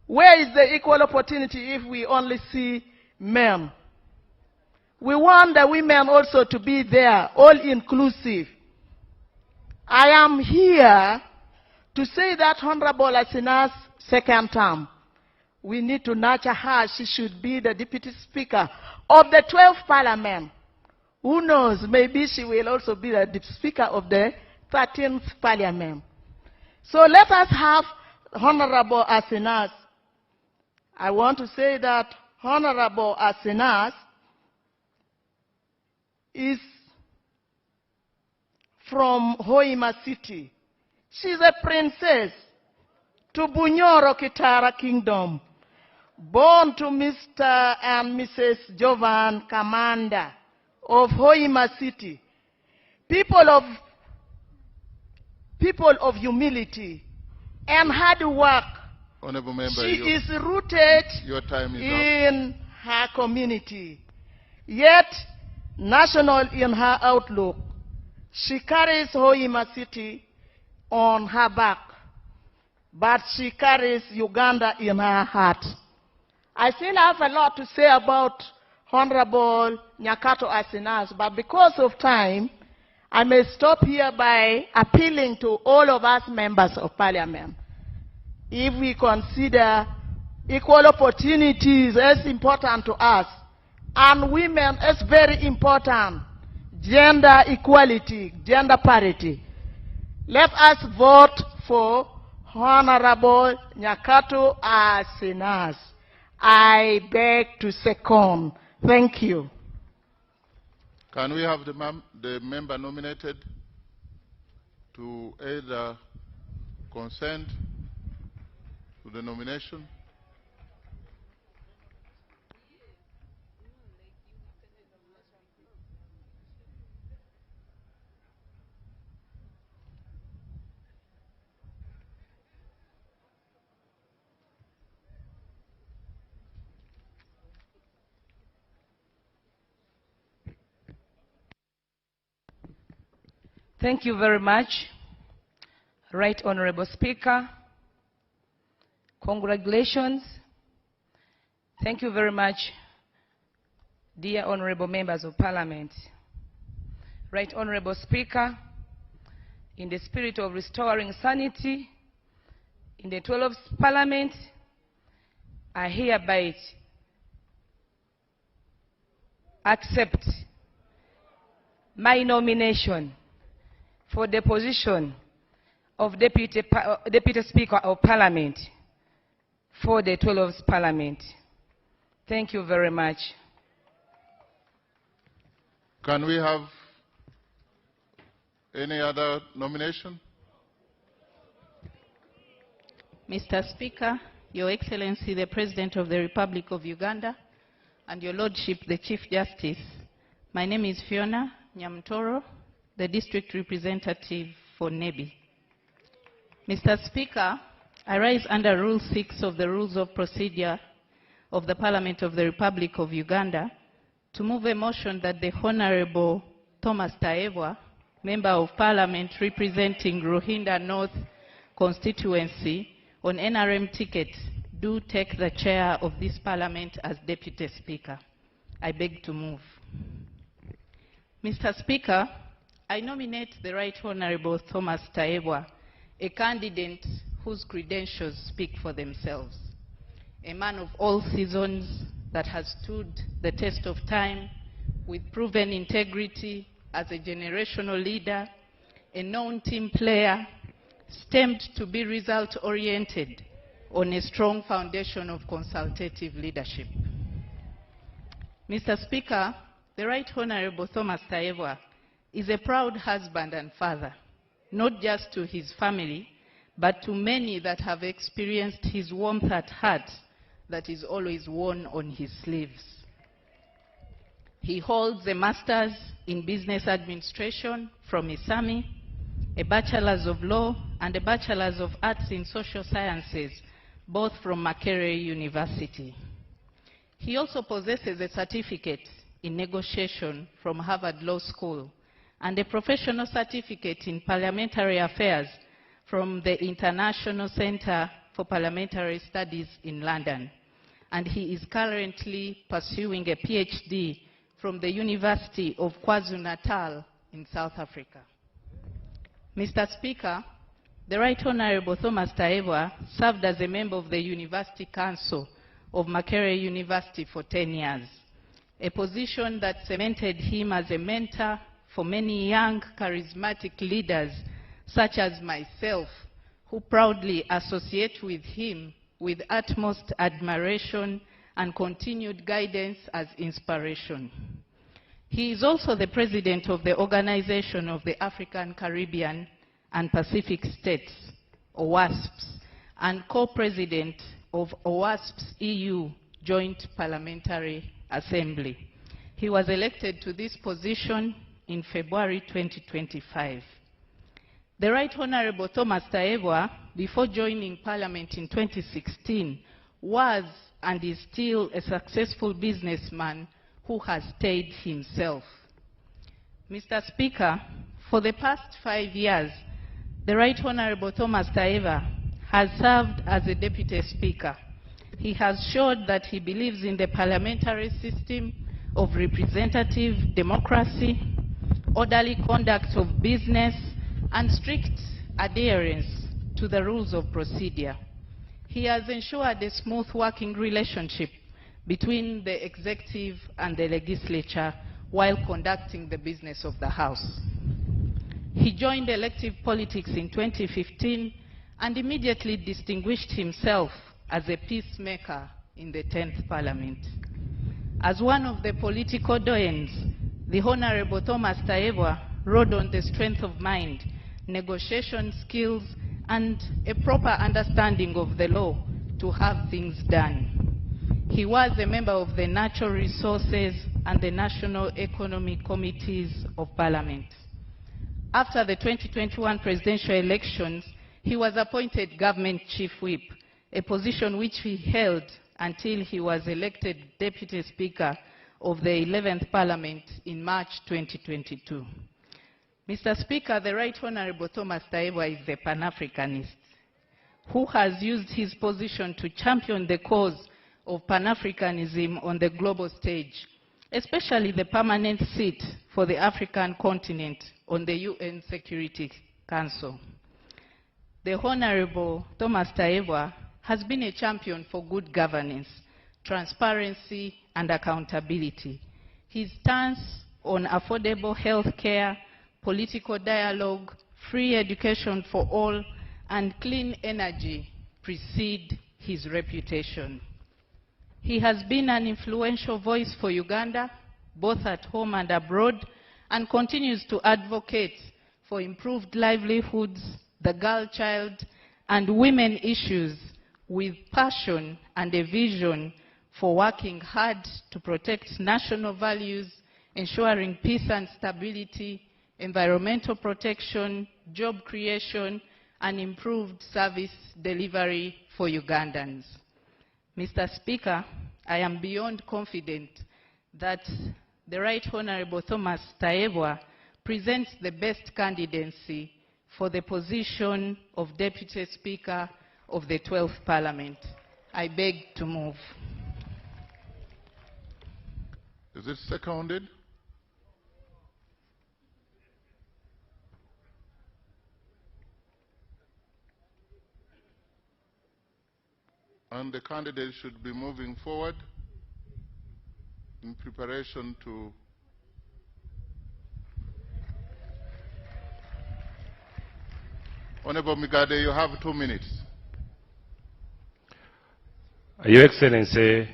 Where is the equal opportunity if we only see men? We want the women also to be there, all inclusive. I am here to say that Honorable Asina's second term, we need to nurture her. She should be the Deputy Speaker of the 12th Parliament. Who knows, maybe she will also be the Speaker of the 13th Parliament. So let us have Honorable Asinas. I want to say that Honorable Asinas is from Hoima City. She's a princess to Bunyoro Kitara Kingdom, born to Mr. and Mrs. Jovan Kamanda of Hoima City. People of humility and hard work. Honorable Member, she is rooted in her community, yet national in her outlook. She carries Hoima City on her back, but she carries Uganda in her heart. I still have a lot to say about Honorable Nyakato Asinas, but because of time, I may stop here by appealing to all of us members of Parliament. If we consider equal opportunities as important to us, and women as very important, gender equality, gender parity, let us vote for Honorable Nyakato Asinas. I beg to second. Thank you. Can we have the member nominated to either consent to the nomination? Thank you very much, Right Honorable Speaker. Congratulations. Thank you very much, Dear Honorable Members of Parliament, Right Honorable Speaker, in the spirit of restoring sanity in the 12th Parliament, I hereby accept my nomination for the position of Deputy Speaker of Parliament for the 12th Parliament. Thank you very much. Can we have any other nomination? Mr. Speaker, Your Excellency, the President of the Republic of Uganda, and Your Lordship, the Chief Justice, my name is Fiona Nyamtoro, the District Representative for Nebi. Mr. Speaker, I rise under Rule 6 of the Rules of Procedure of the Parliament of the Republic of Uganda to move a motion that the Honorable Thomas Taebwa, Member of Parliament representing Ruhinda North constituency on NRM ticket, do take the chair of this Parliament as Deputy Speaker. I beg to move. Mr. Speaker, I nominate the Right Honorable Thomas Taebwa, a candidate whose credentials speak for themselves. A man of all seasons that has stood the test of time with proven integrity as a generational leader, a known team player, stemmed to be result-oriented on a strong foundation of consultative leadership. Mr. Speaker, the Right Honorable Thomas Taebwa is a proud husband and father, not just to his family, but to many that have experienced his warmth at heart that is always worn on his sleeves. He holds a Master's in Business Administration from ISAMI, a Bachelor's of Law, and a Bachelor's of Arts in Social Sciences, both from Makerere University. He also possesses a certificate in negotiation from Harvard Law School and a professional certificate in parliamentary affairs from the International Center for Parliamentary Studies in London. And he is currently pursuing a PhD from the University of KwaZulu-Natal in South Africa. Mr. Speaker, the Right Honorable Thomas Taebwa served as a member of the University Council of Makerere University for 10 years, a position that cemented him as a mentor for many young, charismatic leaders such as myself, who proudly associate with him with utmost admiration and continued guidance as inspiration. He is also the president of the Organization of the African, Caribbean, and Pacific States, OWASPs, and co-president of OWASP's EU Joint Parliamentary Assembly. He was elected to this position in February 2025. The Right Honorable Thomas Taebwa, before joining Parliament in 2016, was and is still a successful businessman who has stayed himself. Mr. Speaker, for the past 5 years, the Right Honorable Thomas Taebwa has served as a Deputy Speaker. He has showed that he believes in the parliamentary system of representative democracy, orderly conduct of business, and strict adherence to the rules of procedure. He has ensured a smooth working relationship between the executive and the legislature while conducting the business of the House. He joined elective politics in 2015 and immediately distinguished himself as a peacemaker in the 10th Parliament. As one of the political doyens, the Honorable Thomas Taebwa rode on the strength of mind, negotiation skills, and a proper understanding of the law to have things done. He was a member of the Natural Resources and the National Economic Committees of Parliament. After the 2021 presidential elections, he was appointed Government Chief Whip, a position which he held until he was elected Deputy Speaker of the 11th Parliament in March 2022. Mr. Speaker, the Right Honorable Thomas Taebwa is a Pan-Africanist who has used his position to champion the cause of Pan-Africanism on the global stage especially the permanent seat for the African continent on the UN Security Council. The Honorable Thomas Tayebwa has been a champion for good governance, transparency, and accountability. His stance on affordable health care, political dialogue, free education for all, and clean energy precede his reputation. He has been an influential voice for Uganda, both at home and abroad, and continues to advocate for improved livelihoods, the girl child, and women issues with passion and a vision for working hard to protect national values, ensuring peace and stability, environmental protection, job creation, and improved service delivery for Ugandans. Mr. Speaker, I am beyond confident that the Right Honorable Thomas Tayebwa presents the best candidacy for the position of Deputy Speaker of the 12th Parliament. I beg to move. Is it seconded? And the candidate should be moving forward in preparation to Honorable Migade, you have 2 minutes. Your Excellency,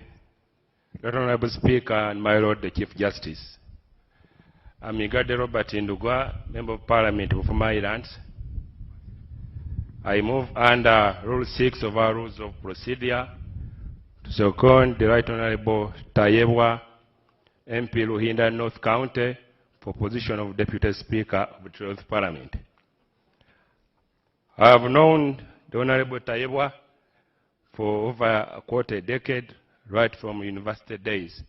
Lord Honorable Speaker, and my Lord the Chief Justice, I'm Migade Robert Ndugwa, Member of Parliament of Maryland. I move under Rule 6 of our Rules of Procedure to second the Right Honorable Tayebwa, MP Luhinda North County, for position of Deputy Speaker of the 12th Parliament. I have known the Honorable Tayebwa for over a quarter decade, right from university days,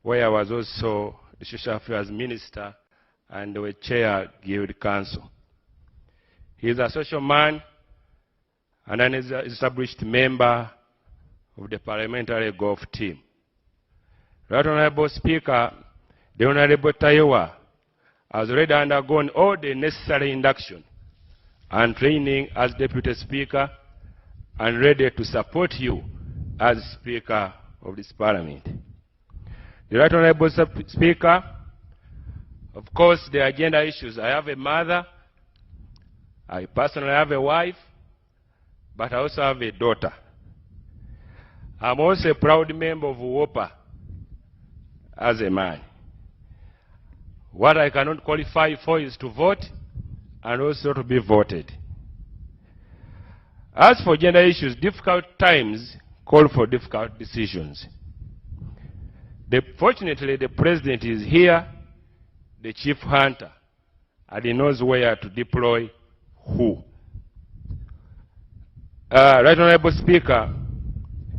where I was also the Social Affairs Minister and the Chair Guild Council. He is a social man and an established member of the parliamentary golf team. Right Honorable Speaker, the Honorable Tayebwa has already undergone all the necessary induction and training as Deputy Speaker and ready to support you as Speaker of this Parliament. The Right Honorable Speaker, of course, the agenda issues. I have a mother, I personally have a wife, but I also have a daughter. I'm also a proud member of WOPA as a man. What I cannot qualify for is to vote and also to be voted. As for gender issues, difficult times call for difficult decisions. Fortunately, the President is here, the Chief Hunter, and he knows where to deploy who. Right Honorable Speaker,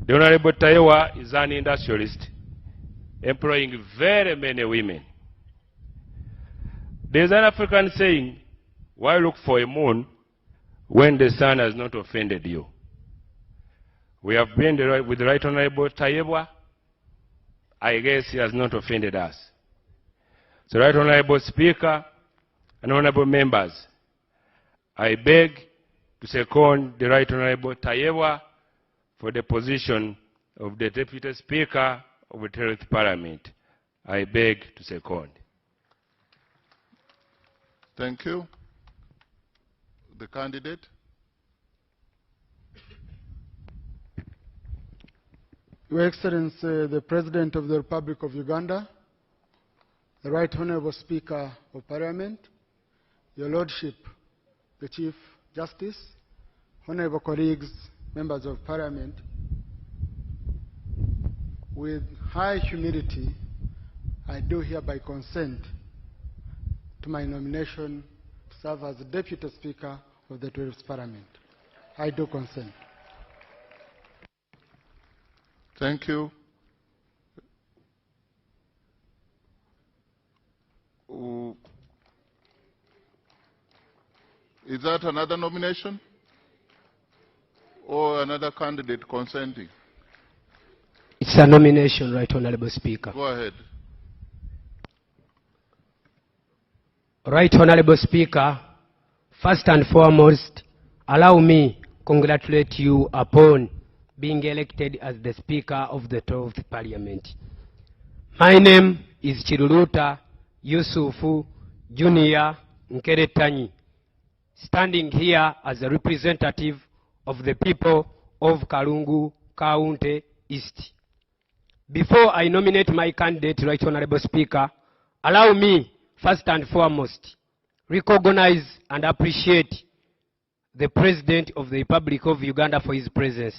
the Honorable Tayebwa is an industrialist employing very many women. There's an African saying, why look for a moon when the sun has not offended you? We have been with the Right Honorable Tayebwa. I guess he has not offended us. So, Right Honorable Speaker and honorable members, I beg to second the Right Honorable Tayebwa for the position of the Deputy Speaker of the 12th Parliament. I beg to second. Thank you. The candidate. Your Excellency, the President of the Republic of Uganda, the Right Honorable Speaker of Parliament, Your Lordship, the Chief Justice, honorable colleagues, members of Parliament, with high humility, I do hereby consent to my nomination to serve as the Deputy Speaker of the 12th Parliament. I do consent. Thank you. Is that another nomination? Or another candidate consenting? It's a nomination, Right Honorable Speaker. Go ahead. Right Honorable Speaker, first and foremost, allow me congratulate you upon being elected as the Speaker of the 12th Parliament. My name is Chiruruta Yusufu Junior Nkeretanyi, standing here as a representative of the people of Kalungu County East. Before I nominate my candidate, Right Honorable Speaker, allow me, first and foremost, recognize and appreciate the President of the Republic of Uganda for his presence.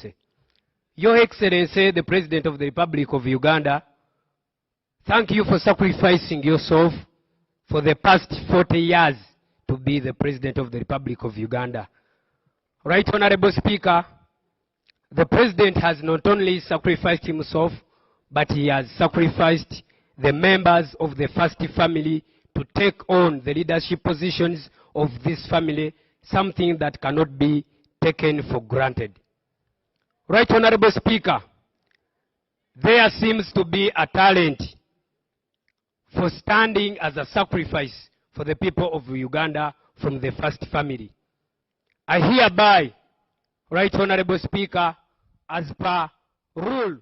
Your Excellency, the President of the Republic of Uganda, thank you for sacrificing yourself for the past 40 years to be the President of the Republic of Uganda. Right Honorable Speaker, the President has not only sacrificed himself, but he has sacrificed the members of the first family to take on the leadership positions of this family, something that cannot be taken for granted. Right Honorable Speaker, there seems to be a talent for standing as a sacrifice for the people of Uganda from the first family. I hereby, Right Honorable Speaker, as per Rule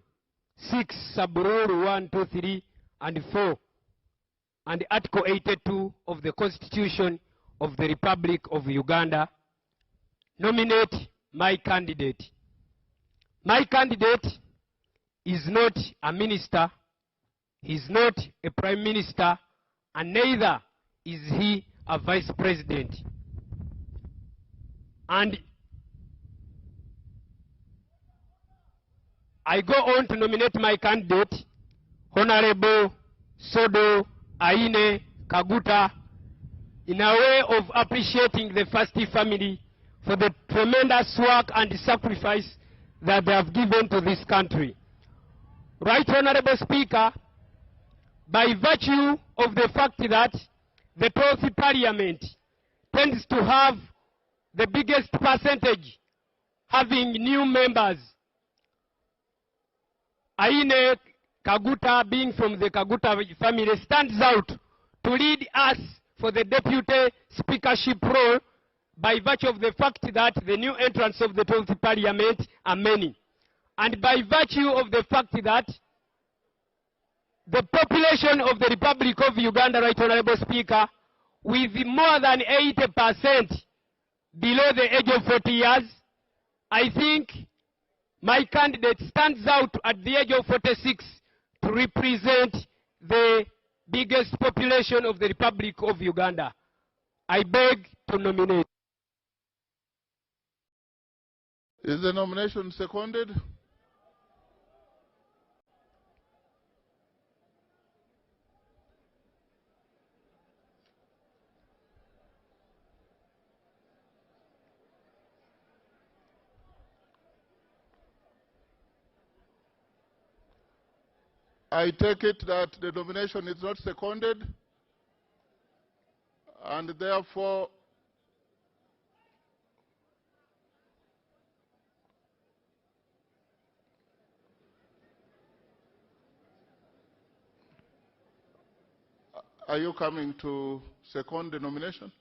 6, Sub-Rule 1, 2, 3, and 4, and Article 82 of the Constitution of the Republic of Uganda, nominate my candidate. My candidate is not a minister, he's not a prime minister, and neither is he a vice president. And I go on to nominate my candidate, Honorable Sodo Aine Kaguta, in a way of appreciating the first family for the tremendous work and sacrifice that they have given to this country. Right Honorable Speaker, by virtue of the fact that the 12th Parliament tends to have the biggest percentage having new members, Aine Kaguta, being from the Kaguta family, stands out to lead us for the deputy speakership role by virtue of the fact that the new entrants of the 12th Parliament are many. And by virtue of the fact that the population of the Republic of Uganda, Right Honorable Speaker, with more than 80% below the age of 40 years, I think my candidate stands out at the age of 46 to represent the biggest population of the Republic of Uganda. I beg to nominate. Is the nomination seconded? I take it that the nomination is not seconded, and therefore are you coming to second the nomination?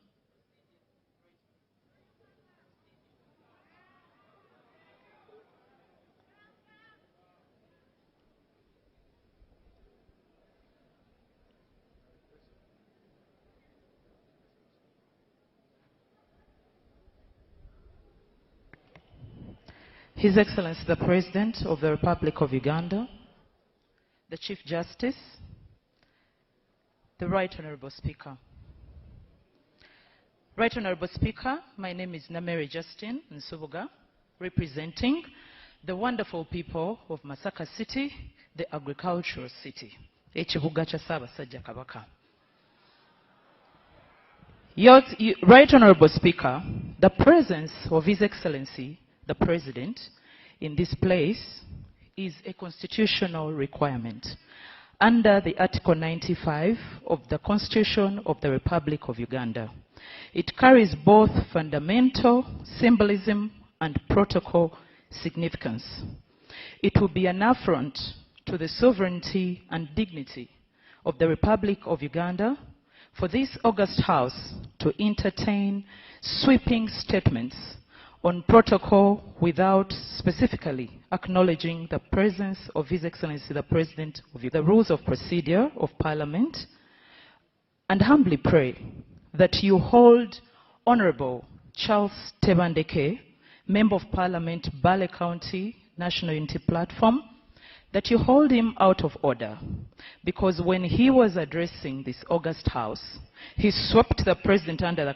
His Excellency the President of the Republic of Uganda, the Chief Justice, the Right Honorable Speaker. Right Honorable Speaker, my name is Namere Justin Nsubuga, representing the wonderful people of Masaka City, the agricultural city. Ekibuga kya Ssaabasajja Kabaka. Right Honorable Speaker, the presence of His Excellency the President in this place is a constitutional requirement under the Article 95 of the Constitution of the Republic of Uganda. It carries both fundamental symbolism and protocol significance. It will be an affront to the sovereignty and dignity of the Republic of Uganda for this August House to entertain sweeping statements on protocol without specifically acknowledging the presence of His Excellency the President of the rules of procedure of Parliament, and humbly pray that you hold Honorable Charles Tebandeke, Member of Parliament, Bale County, National Unity Platform, that you hold him out of order, because when he was addressing this August House, he swept the President under the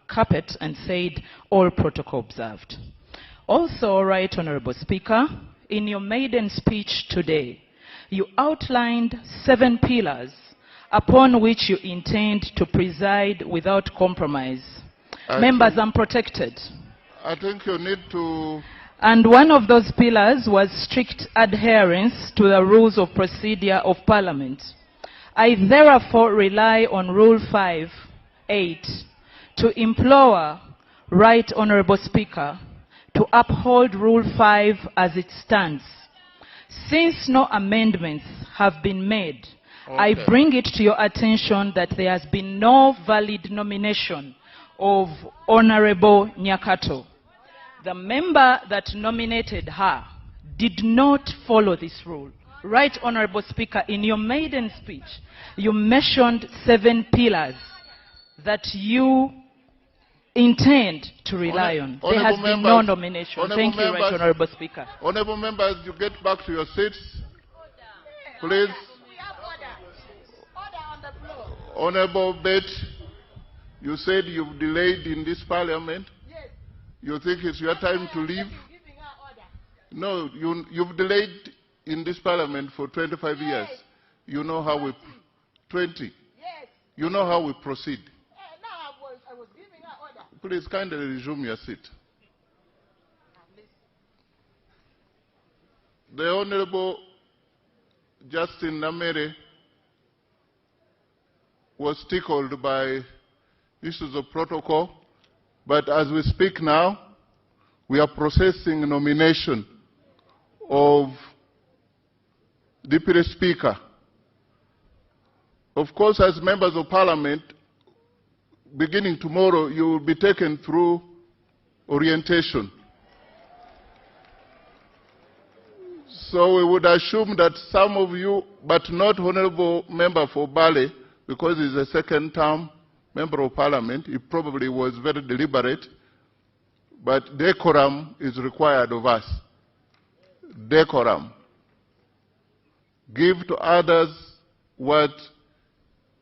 carpet and said, all protocol observed. Also, Right Honorable Speaker, in your maiden speech today, you outlined 7 pillars upon which you intend to preside without compromise. Members, I'm protected. I think you need to... And one of those pillars was strict adherence to the rules of procedure of Parliament. I therefore rely on Rule 5(8) to implore Right Honourable Speaker to uphold Rule 5 as it stands. Since no amendments have been made, I bring it to your attention that there has been no valid nomination of Honourable Nyakato. The member that nominated her did not follow this rule. Right Honourable Speaker, in your maiden speech, you mentioned 7 pillars that you intend to rely on. There has been no nomination. Thank you, Right Honourable Speaker. Honourable members, you get back to your seats. Please. Honourable Bet, you said you've delayed in this Parliament. You think it's your time to leave? No, you've delayed in this Parliament for 25 years. You know how we... 20. You know how we proceed. Please kindly resume your seat. The Honourable Justin Namere was tickled by issues of protocol. But as we speak now, we are processing nomination of Deputy Speaker. Of course, as members of Parliament, beginning tomorrow, you will be taken through orientation. So we would assume that some of you, but not Honourable Member for Bale, because he's a second term Member of Parliament, he probably was very deliberate, but decorum is required of us. Decorum. Give to others what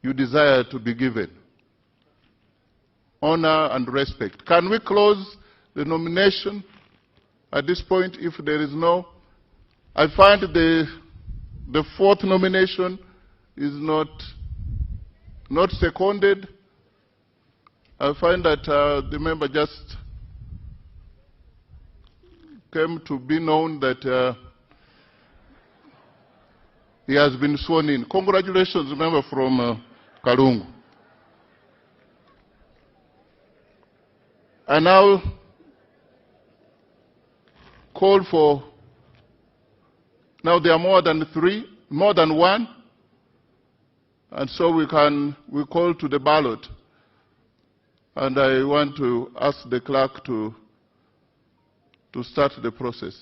you desire to be given. Honor and respect. Can we close the nomination at this point if there is no? I find the 4th nomination is not seconded. I find that the member just came to be known that he has been sworn in. Congratulations, member from Kalungu. I now call for, now there are more than 3, more than 1, and so we call to the ballot. And I want to ask the clerk to start the process.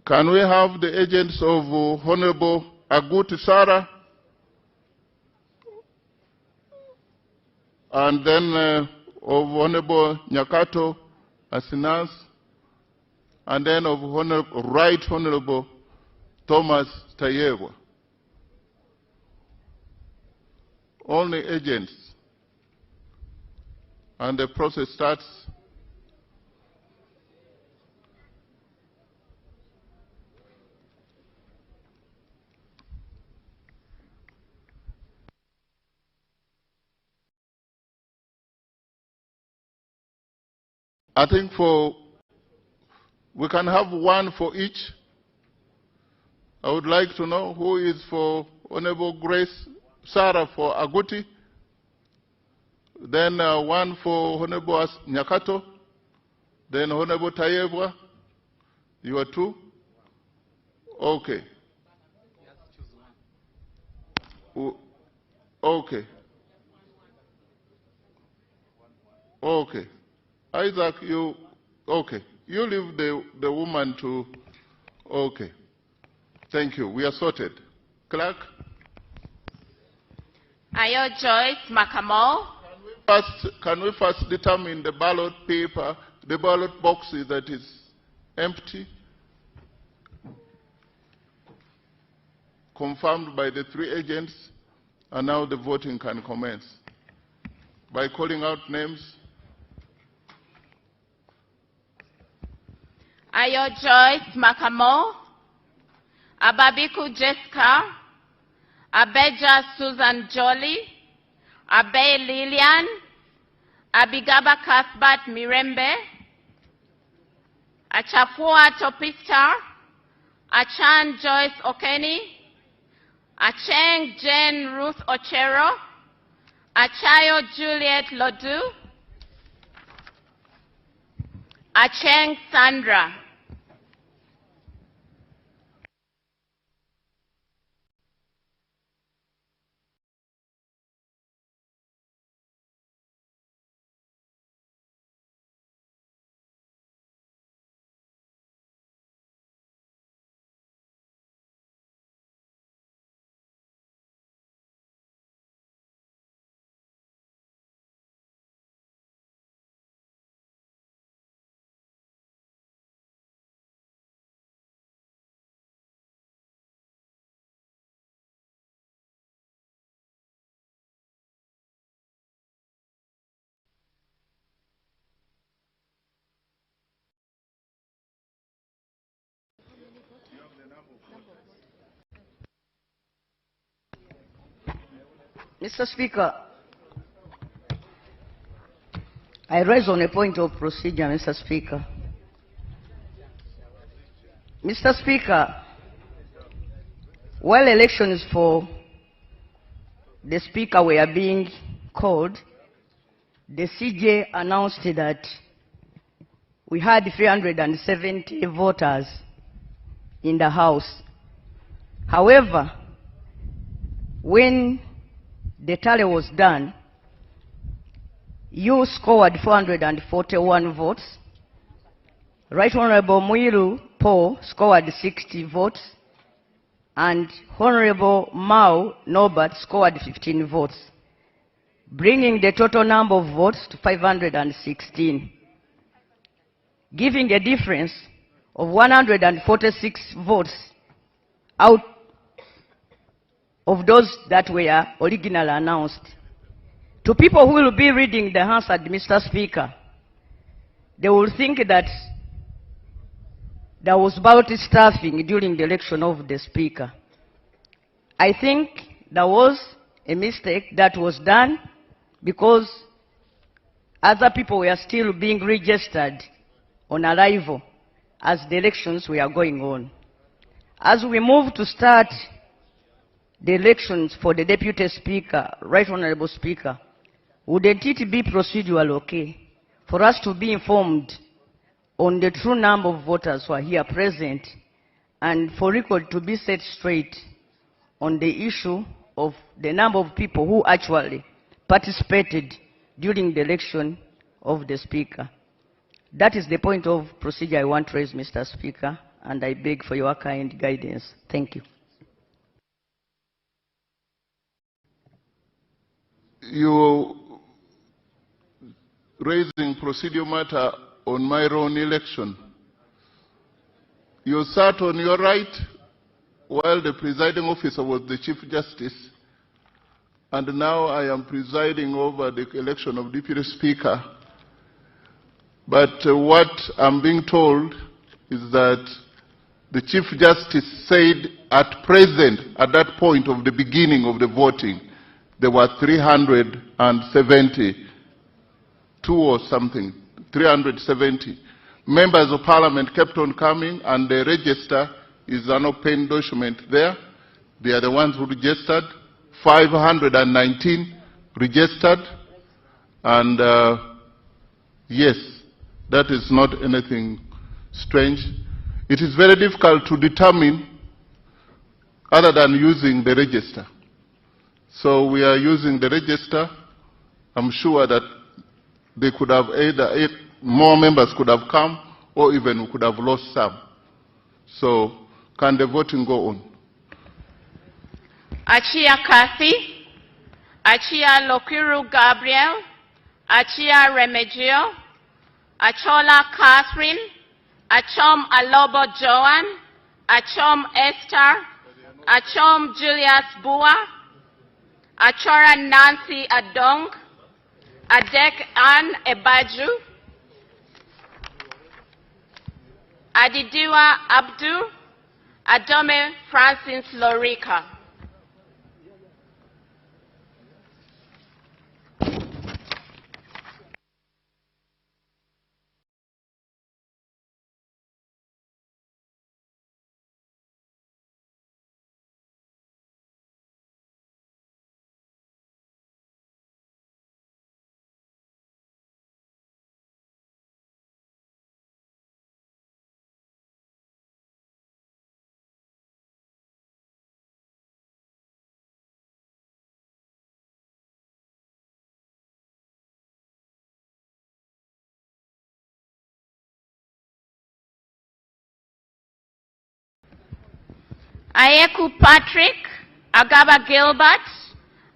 Can we have the agents of Honorable Aguti Sarah, and then of Honorable Nyakato Asinas, and then of Right Honorable Thomas Tayewa. Only agents. And the process starts. I think we can have 1 for each. I would like to know who is for Honorable Grace Sarah for Aguti, then 1 for Honorable Nyakato, then Honorable Tayebwa, You are two? Okay. Okay. Okay. Isaac, you, okay. You leave the woman to, okay. Thank you. We are sorted. Clerk? Ayo Joyce Makamo. Can we first determine the ballot paper, the ballot boxes that is empty? Confirmed by the 3 agents, and now the voting can commence. By calling out names. Ayo Joyce Makamo. Ababiku Jessica. Abeja Susan Jolly. Abe Lillian. Abigaba Cuthbert Mirembe. Achafua Topista. Achan Joyce Okeni. Acheng Jane Ruth Ochero. Achayo Juliet Lodu. Acheng Sandra. Mr. Speaker, I raise on a point of procedure, Mr. Speaker. Mr. Speaker, while elections for the Speaker were being called, the CJ announced that we had 370 voters in the House. However, when the tally was done, you scored 441 votes. Right Honorable Muiru Paul scored 60 votes. And Honorable Mao Norbert scored 15 votes, bringing the total number of votes to 516, giving a difference of 146 votes out of those that were originally announced. To people who will be reading the answer, Mr. Speaker, they will think that there was ballot stuffing during the election of the Speaker. I think there was a mistake that was done because other people were still being registered on arrival as the elections were going on. As we move to start the elections for the Deputy Speaker, Right Honorable Speaker, wouldn't it be procedural okay for us to be informed on the true number of voters who are here present and for record to be set straight on the issue of the number of people who actually participated during the election of the Speaker? That is the point of procedure I want to raise, Mr. Speaker, and I beg for your kind guidance. Thank you. You raising procedure matter on my own election. You sat on your right while the presiding officer was the Chief Justice, and now I am presiding over the election of Deputy Speaker. But what I'm being told is that the Chief Justice said at present, at that point of the beginning of the voting, there were 372 or something, 370. Members of Parliament kept on coming, and the register is an open document there. They are the ones who registered. 519 registered. And yes, that is not anything strange. it is very difficult to determine other than using the register. So we are using the register. I'm sure that they could have either more members could have come, or even we could have lost some. So can the voting go on? Achia Kathy, Achia Lokiru Gabriel, Achia Remigio, Achola Catherine, Achom Alobo Joan, Achom Esther, Achom Julius Bua, Achora Nancy Adong, Adek Ann Ebaju, Adidiwa Abdu, Adome Francis Lorica. Ayeku Patrick, Agaba Gilbert,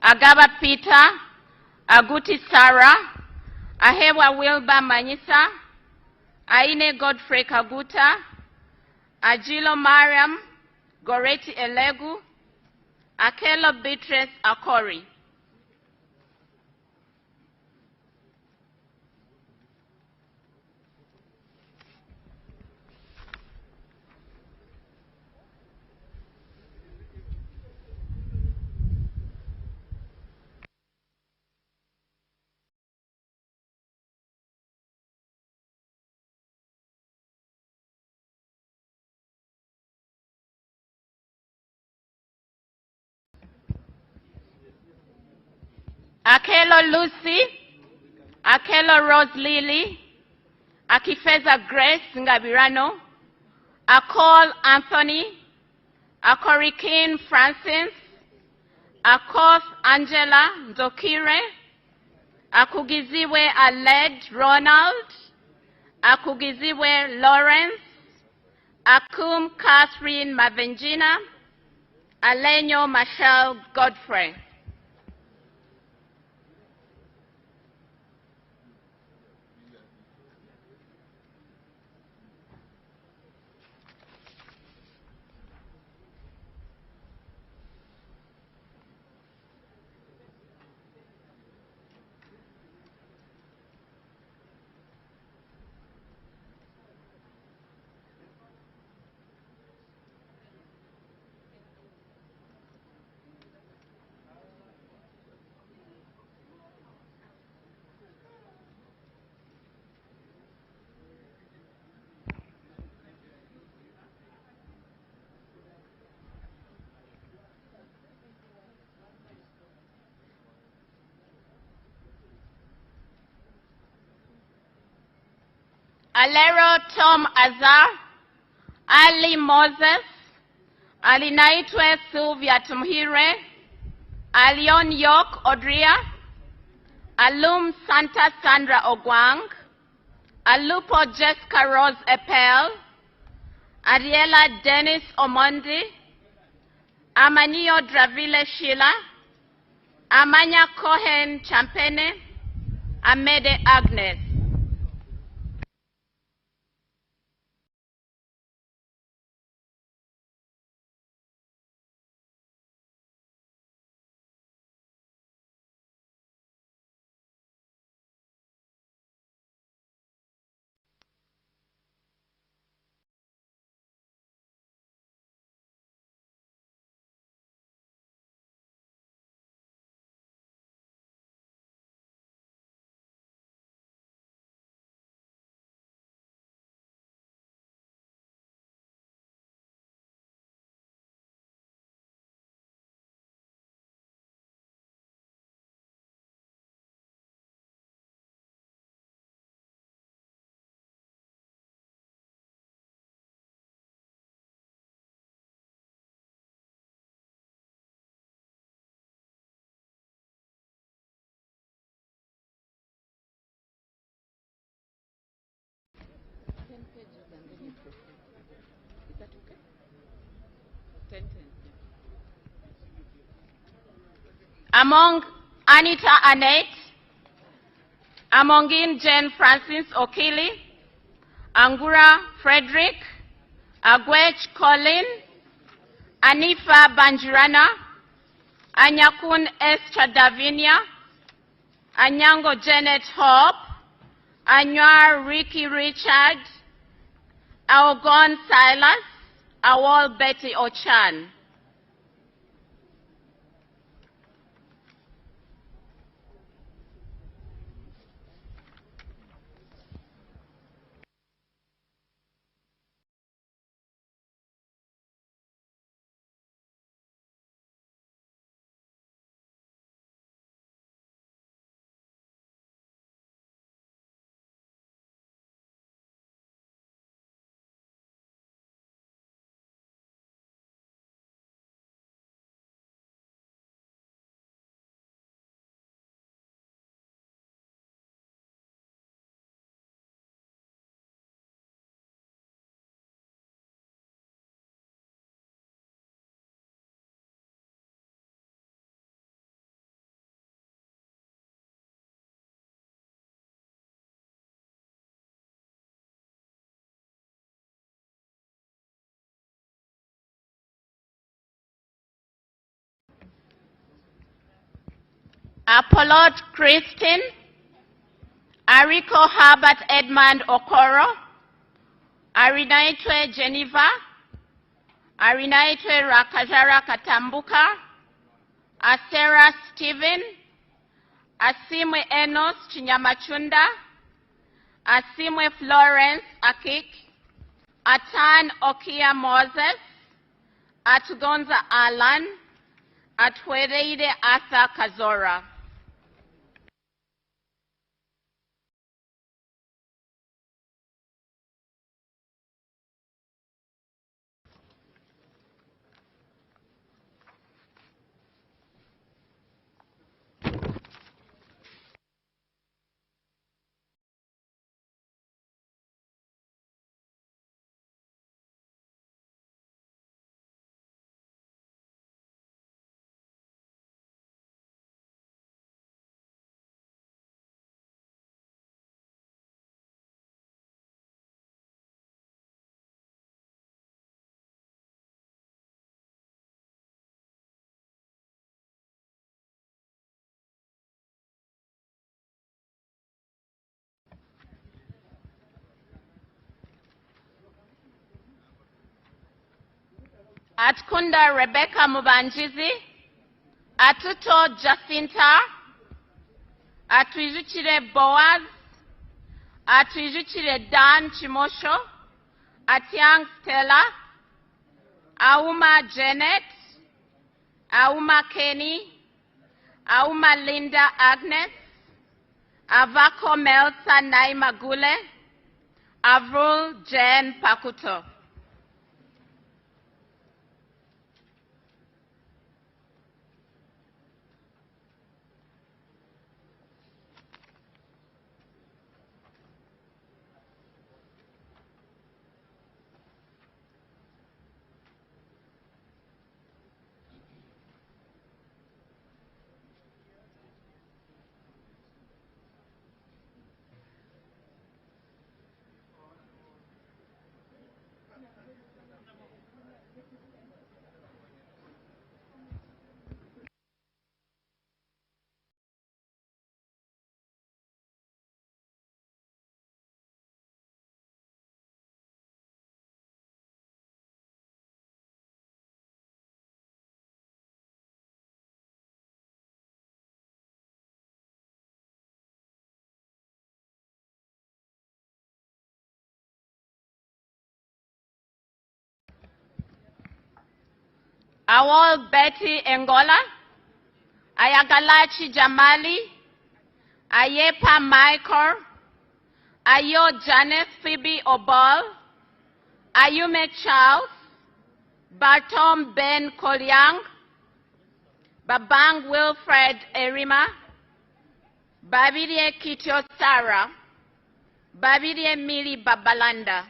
Agaba Peter, Aguti Sarah, Ahewa Wilba Manyisa, Aine Godfrey Kaguta, Ajilo Mariam, Goreti Elegu, Akelo Beatrice Akori. Akelo Lucy, Akelo Rose Lily, Akifeza Grace Ngabirano, Akol Anthony, Akorikin Francis, Akoth Angela Ndokire, Akugiziwe Aled Ronald, Akugiziwe Lawrence, Akum Catherine Mavenjina, Alenyo Michelle Godfrey. Alero Tom Azar, Ali Moses, Alinaitwe Sylvia Tumhire, Alion York Odria, Alum Santa Sandra Ogwang, Alupo Jessica Rose Epel, Ariela Dennis Omondi, Amanio Dravile Sheila, Amanya Cohen Champene, Amede Agnes. Among Anita Annette, Amongin Jane Francis Okili, Angura Frederick, Agwech Colin, Anifa Banjirana, Anyakun Esther Davinia, Anyango Janet Hope, Anwar Ricky Richard, Aogon Silas, Awol Betty Ochan. Apollo Christine, Ariko Herbert Edmund Okoro, Arinaitwe Geneva, Arinaitwe Rakajara Katambuka, Asera Stephen, Asimwe Enos Chinyamachunda, Asimwe Florence Akik, Atan Okia Moses, Atugonza Alan, Atwereide Arthur Kazora. Atkunda Rebecca Mubanjizi, Atuto Jacinta, Atuizuchire Boaz, Atuizuchire Dan Chimosho, Atiang Stella, Auma Janet, Auma Kenny, Auma Linda Agnes, Avako Melsa Naima Gule, Avrul Jen Pakuto. Awol Betty Engola, Ayagalachi Jamali, Ayepa Michael, Ayo Janice Phoebe Obol, Ayume Charles, Bartom Ben Kolyang, Babang Wilfred Erima, Babidie Kitio Sarah, Babidie Mili Babalanda.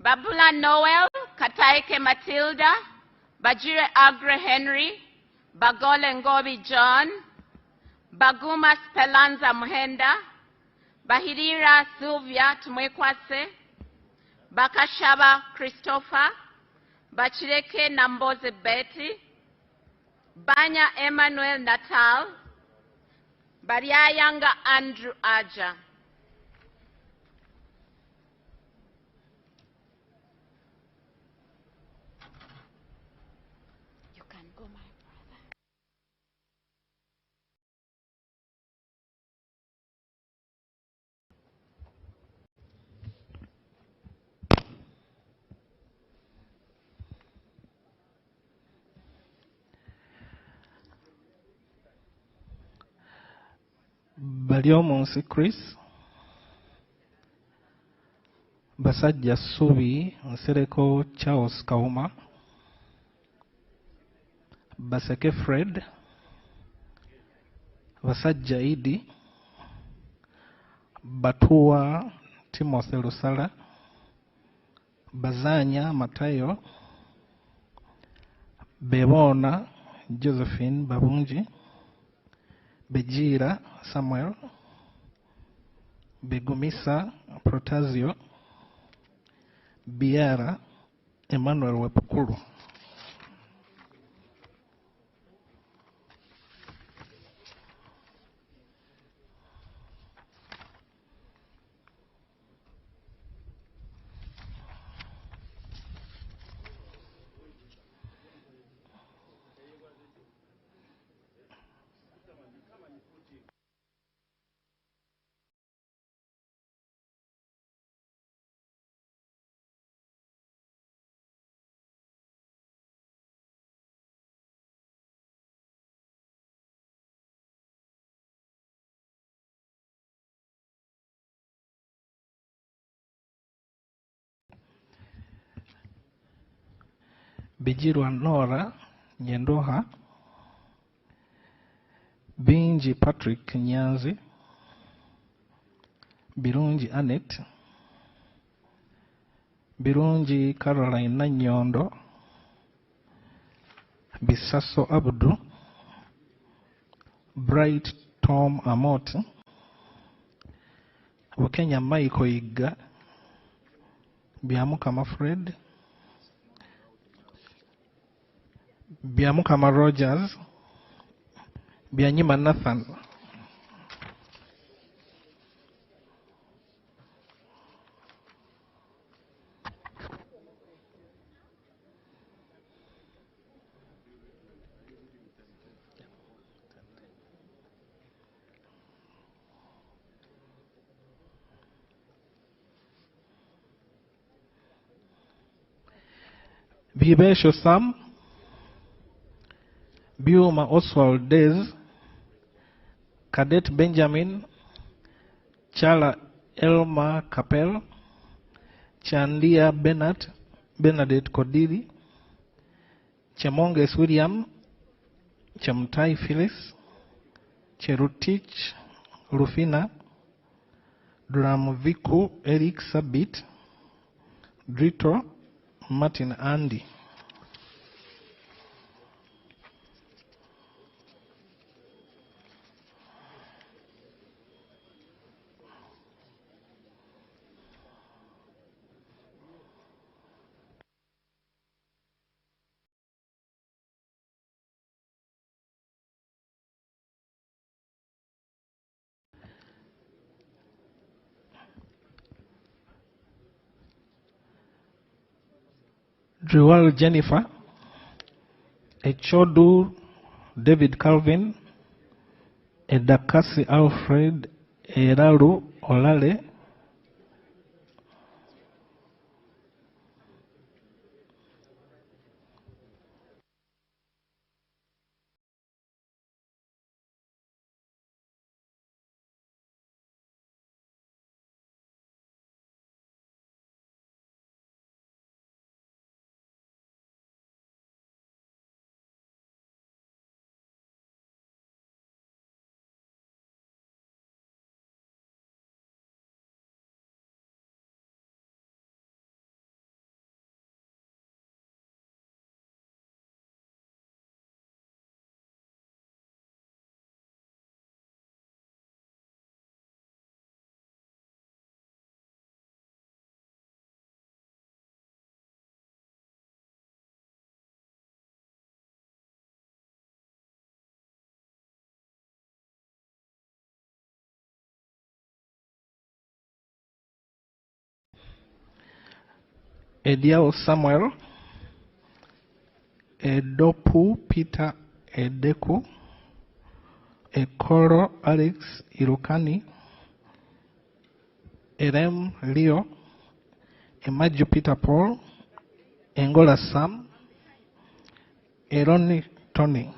Babula Noel, Kataike Matilda, Bajire Agre Henry, Bagole Ngobi John, Baguma Spelanza Muhenda, Bahirira Sylvia Tumwekwase, Bakashaba Christopher, Bachireke Namboze Betty, Banya Emmanuel Natal, Bariayanga Andrew Aja. Baliomonsi Chris Basajja Subi Nsereko Charles Kauma Baseke Fred Basajja Idi Batua Timothy Lusala Bazanya Matayo Bebona Josephine Babunji Bejira Samuel Begumisa Protasio Biara Emmanuel Wepukulu. Bijirwa Nora Nyendoha Binji Patrick Nyanzi Birungi Annette Birungi Caroline Nanyondo Bisaso Abdu Bright Tom Amot Wakenya Michael Iga Biamukama Fred Biamukama Rogers Bianyima Nathan Bibesho Sam Biuma Oswald Dez Cadet Benjamin Chala Elma Capel Chandia Bernadette Kodiri Chemonges William Chamtai Phyllis Cherutich Rufina Dramviku Eric Sabit Drito Martin Andy. Jewel Jennifer Echodu David Calvin Edakasi Alfred Eraru Olale Ediao Samuel, Edopu Peter Edeku, Ekoro Alex Irukani, Erem Leo, Emaju Peter Paul, Engola Sam, Eroni Tony.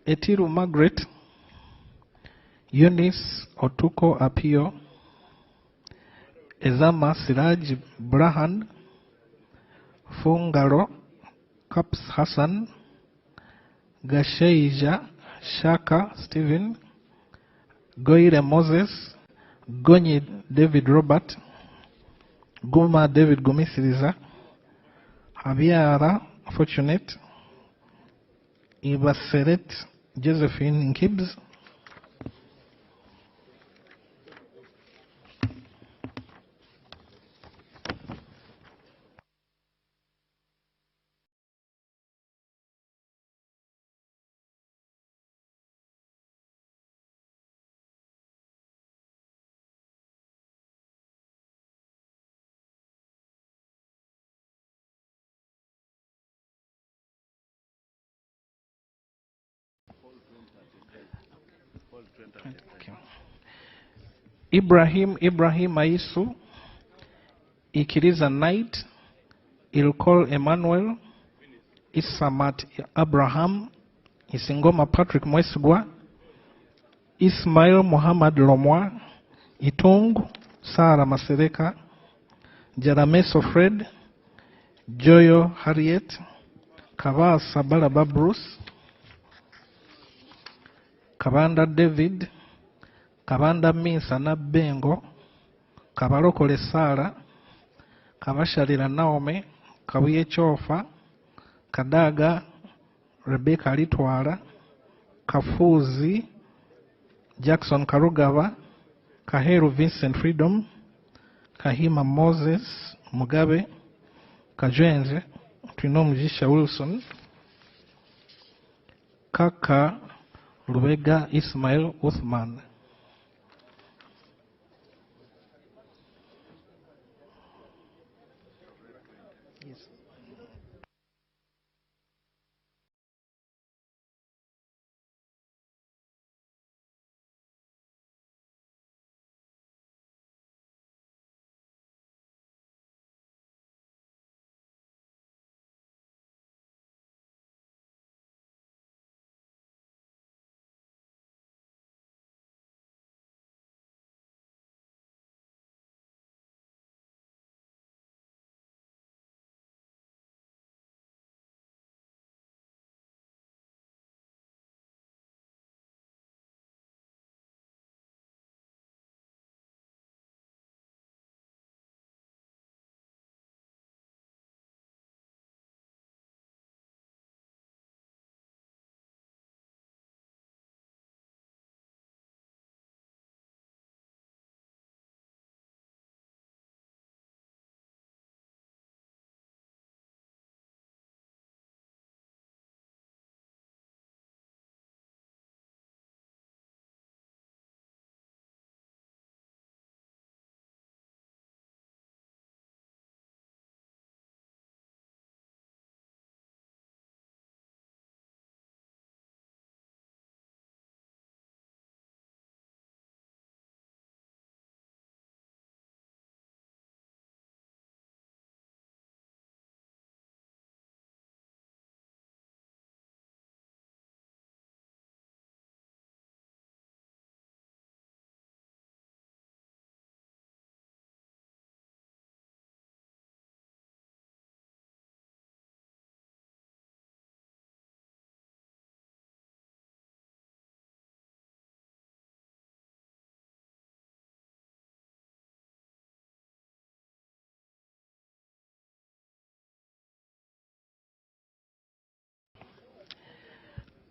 Etiru Margaret, Eunice Otuko Apio, Ezama Siraj Brahan, Fungaro Kaps Hassan, Gasheija Shaka Stephen, Goire Moses, Gonyi David Robert, Guma David Gomisiriza, Javiera Fortunate, Ibaseret Josephine Gibbs, Ibrahim Aisu, Ikiriza Knight, Ilkol Emmanuel, Isamat Abraham, Isingoma Patrick Mwesgwa, Ismail Muhammad Lomwa, Itung Sara Masereka, Jarameso Fred, Joyo Harriet, Kavasa Balaba Bruce, Kabanda David, Kabanda Minsana Bengo, Kabalokole Sara, Kabasharira Naomi, Kawiye Chofa, Kadaga Rebecca Litwara, Kafuzi Jackson Karugava, Kaheru Vincent Freedom, Kahima Moses Mugabe, Kajwenze Twinomjisha Wilson, Kaka Lubega Ismail Uthman.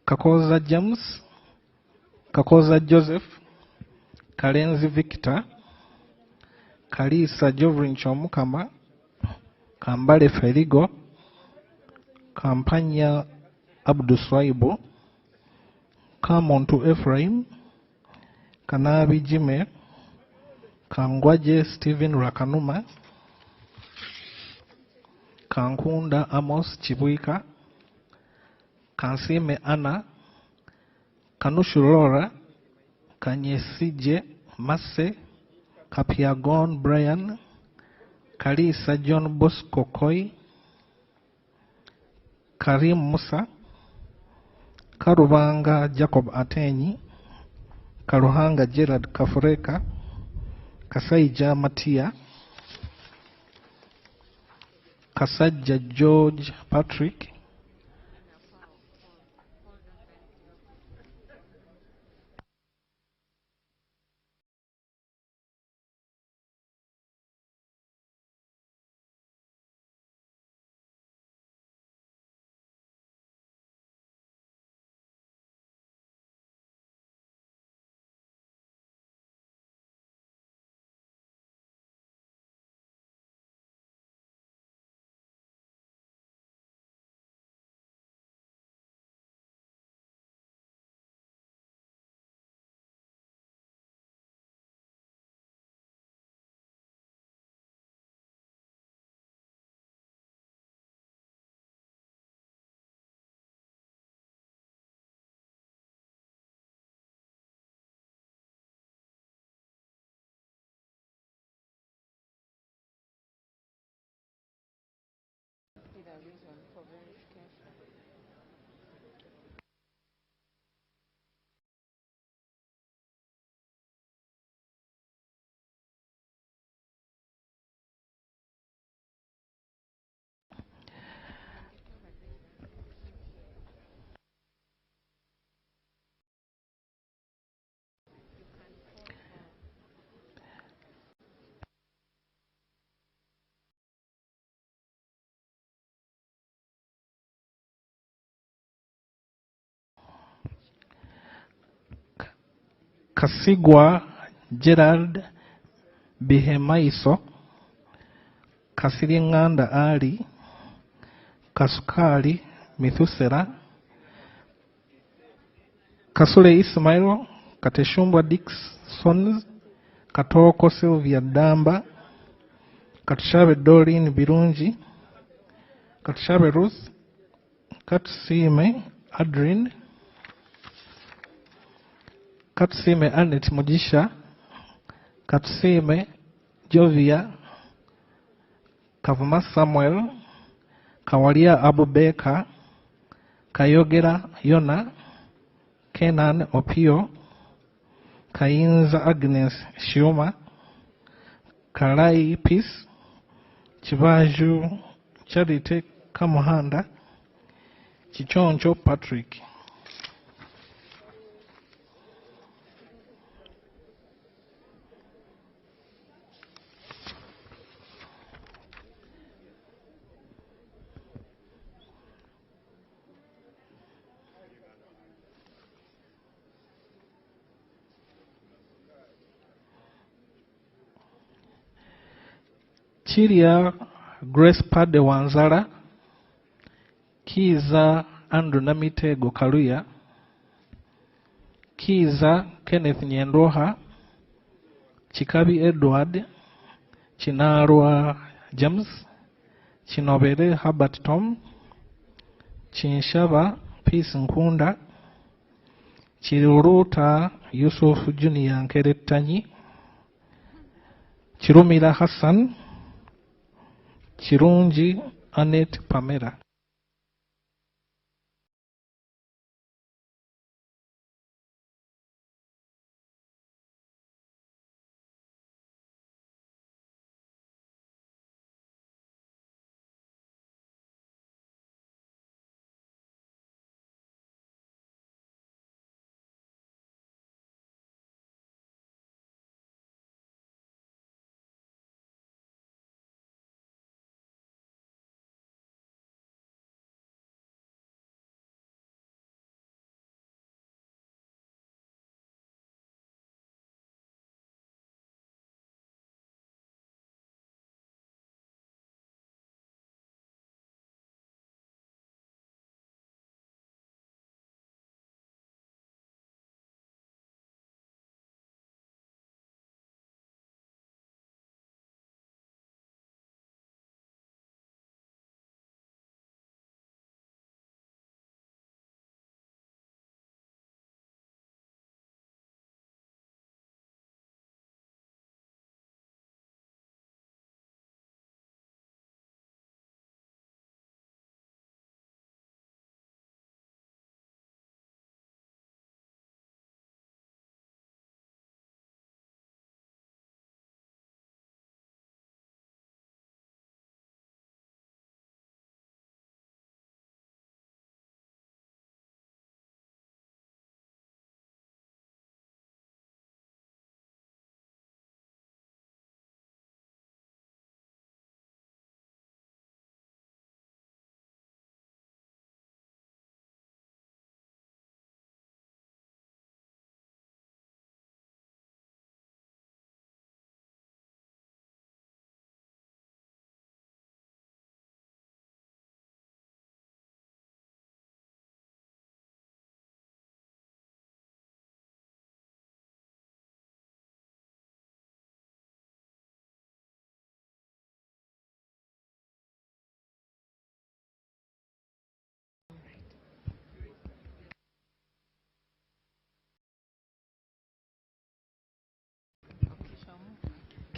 Kakoza James, Kakoza Joseph, Kalenzi Victor, Kalisa Jovrin Chomukama, Kambale Feligo, Kampanya Abduswaibo, Kamontu Ephraim, Kanabi Jime, Kangwaje Stephen Rakanuma, Kankunda Amos Chibuika, Kansime Anna, Kanushurora, Kanyesije Mase, Kapiagon Brian, Kalisa John Bosco Koi, Karim Musa, Karubanga Jacob Atenyi, Karuhanga Gerard Kafureka, Kasaija Matia, Kasaja George Patrick, Kasigwa Gerard Bihemaiso, Kasiringanda Ali, Kasukali Mithusera, Kasule Ismail, Kateshumbwa Dixon, Katoko Sylvia Damba, Katushabe Doreen Birunji, Katushabe Ruth, Katusime Adrin, Katusime Annette Mujisha, Katusime Jovia, Kavuma Samuel, Kawalia Abubeka, Kayogera Yona, Kenan Opio, Kainza Agnes Shioma, Kalai Peace, Chivaju Charity Kamuhanda, Chichoncho Patrick. Chiria Grace Pade Wanzara, Kiza Andrew Namitego Kaluya, Kiza Kenneth Nyendoha, Chikabi Edward, Chinarwa James, Chinobere Herbert Tom, Chinshaba Peace Nkunda, Chiruruta Yusuf Junior Nkeretanyi, Chirumira Hassan, Chirunji Annette Pamela.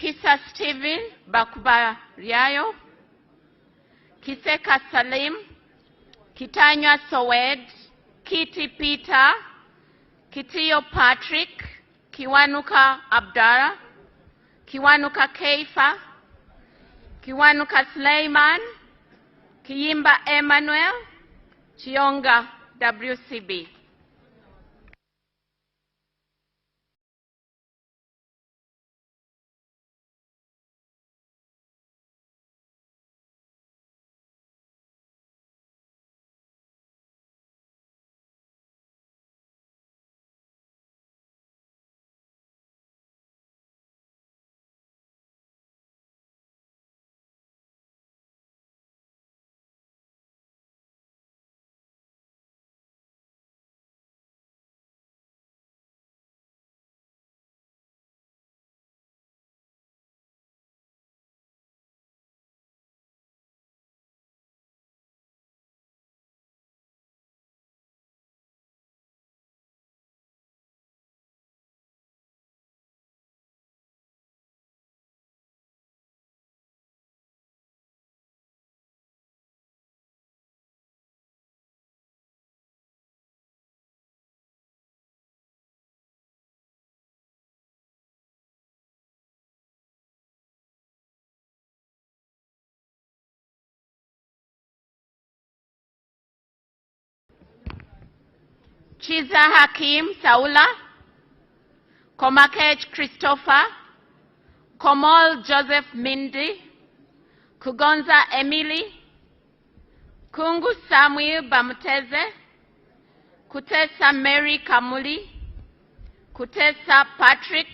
Kisa Stephen Bakubariayo, Kiseka Salim, Kitanywa Sowed, Kiti Peter, Kitiyo Patrick, Kiwanuka Abdara, Kiwanuka Keifa, Kiwanuka Suleiman, Kiyimba Emmanuel, Chionga WCB. Chiza Hakim Saula, Komakech Christopher, Komol Joseph Mindi, Kugonza Emily, Kungu Samuel Bamuteze, Kutesa Mary Kamuli, Kutesa Patrick,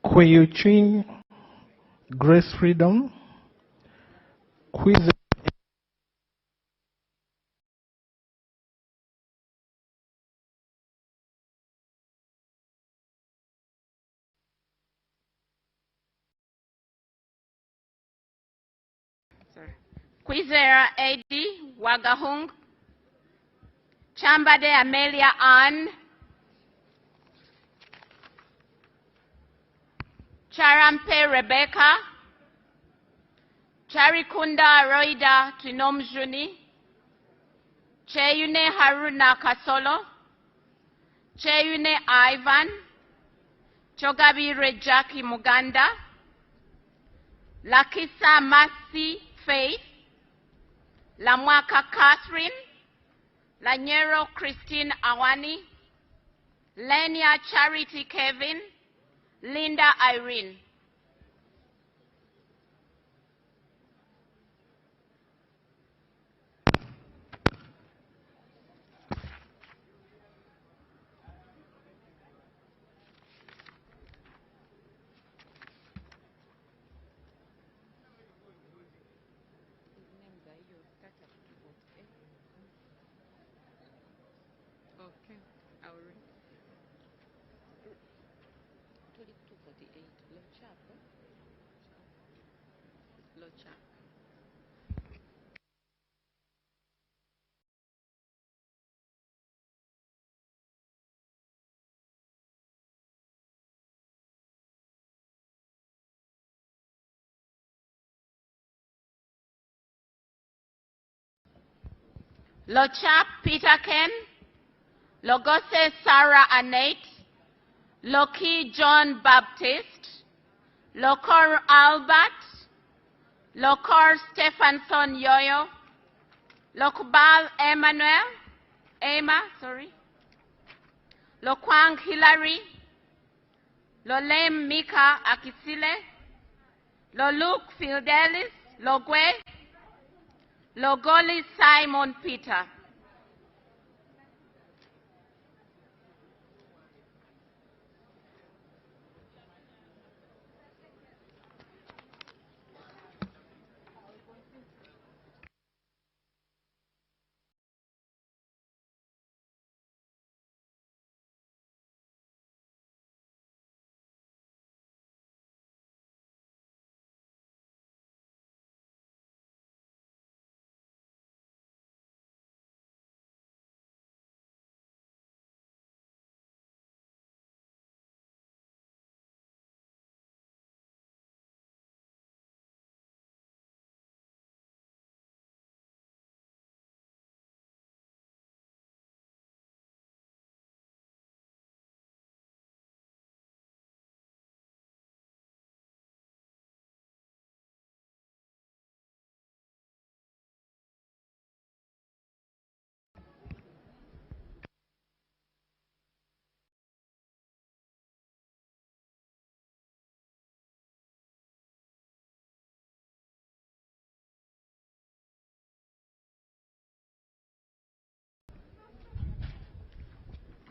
Kweyuchin, Grace Freedom, Quiz. Kwizera Edi Wagahung, Chambade Amelia Ann, Charampe Rebecca, Charikunda Roida Trinomjuni, Cheyune Haruna Kasolo, Cheyune Ivan, Chogabi Rejaki Muganda, Lakisa Masi Faith, Lamwaka Catherine, Lanyero Christine Awani, Lenia Charity Kevin, Linda Irene. Okay, I will read. 2248, Lochap. Lochap Peter Ken, Logose Sarah Annette, Loki John Baptist, Lokor Albert, Lokor Stephenson Yoyo, Lokbal Emmanuel, Lokwang Hilary, Lolem Mika Akisile, Loluk Fidelis Logwe, Logoli Simon Peter.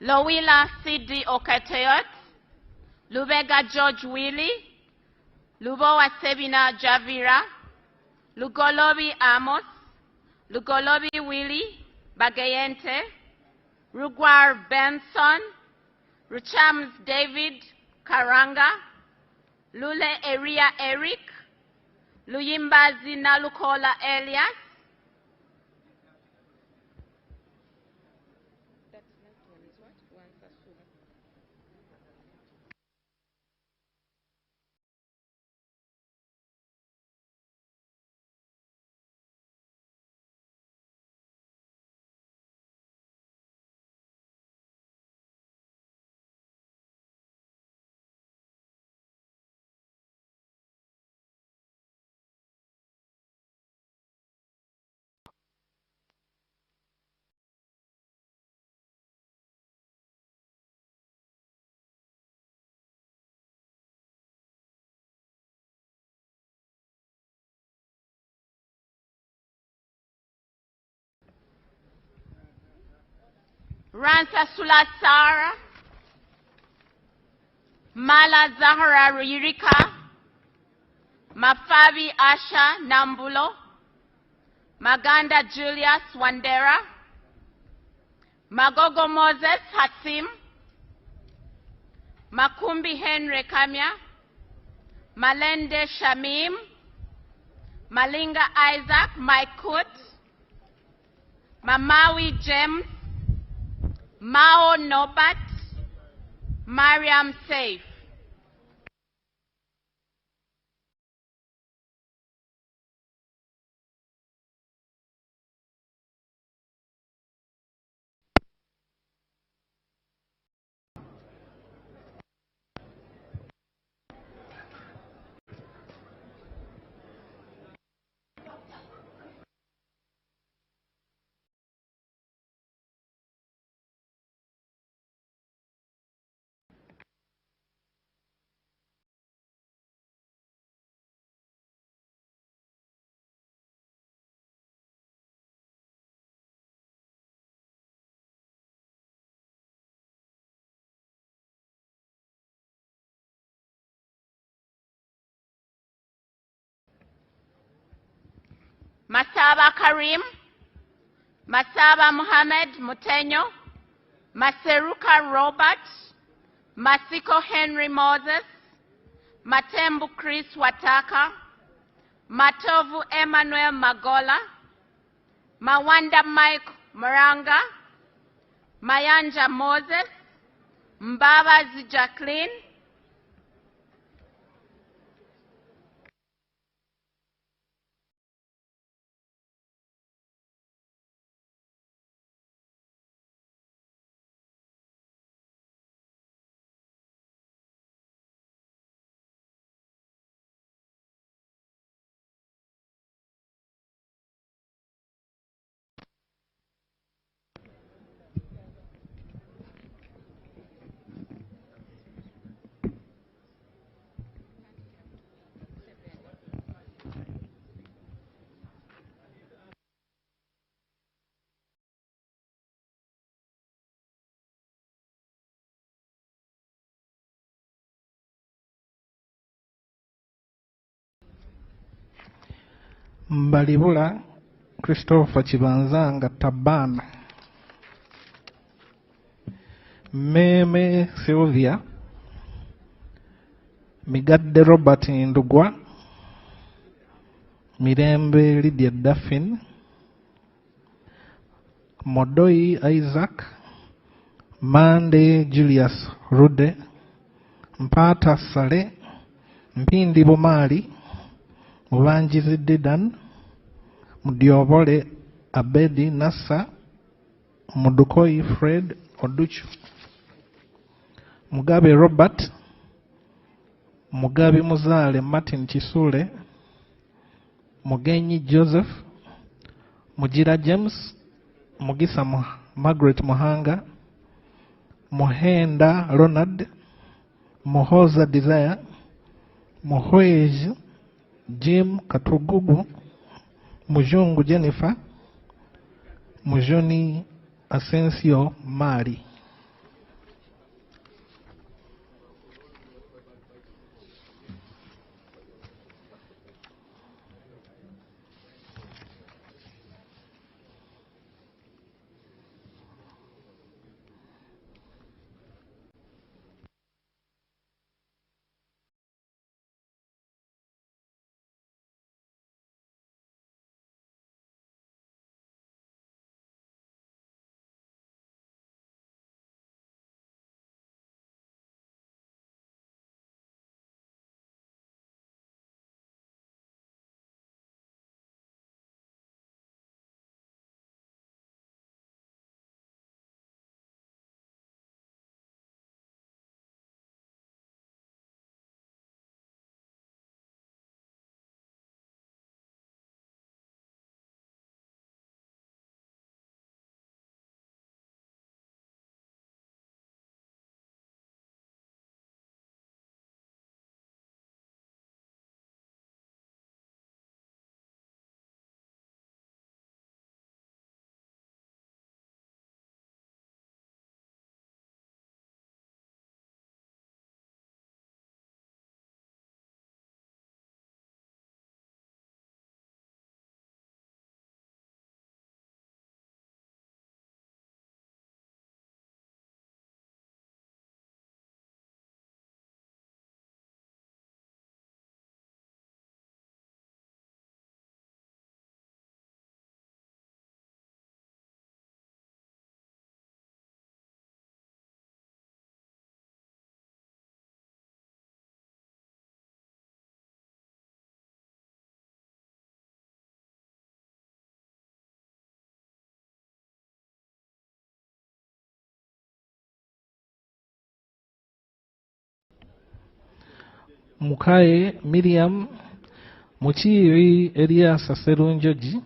Lowila Sidi Okateyot, Lubega George Willie, Lubowa Sebina Javira, Lugolobi Amos, Lugolobi Willie Bagayente, Rugwar Benson, Ruchams David Karanga, Lule Eria Eric, Luyimbazi Nalukola Elias, Ransa Sulasara, Mala Zahara Ririka, Mafabi Asha Nambulo, Maganda Julius Wandera, Magogo Moses Hasim, Makumbi Henry Kamya, Malende Shamim, Malinga Isaac Maikut, Mamawi James, Mao Nobat, Mariam Saif. Masaba Karim, Masaba Muhammad Mutenyo, Maseruka Robert, Masiko Henry Moses, Matembu Chris Wataka, Matovu Emmanuel Magola, Mawanda Mike Maranga, Mayanja Moses, Mbabazi Jacqueline, Mbalibula Christopher Chibanzanga Tabana. Meme Sylvia. Migadde Robert Ndugwa. Mirembe Lydia Daffin. Modoi Isaac. Mande Julius Rude. Mpata Sale. Mpindi Bomali. Mubanjizi Didan. Mudiobole Abedi Nassa. Mudukoi Fred Oduchu. Mugabe Robert. Mugabe Muzale Martin Chisule. Mugenyi Joseph. Mujira James. Mugisa Margaret Muhanga. Muhenda Ronald. Muhoza Desire. Muhwej Jim Katugugu. Mujungu Jennifer. Mujoni Asensio Mari. Mukaye Miriam. Muchiri Elias Serunjoji.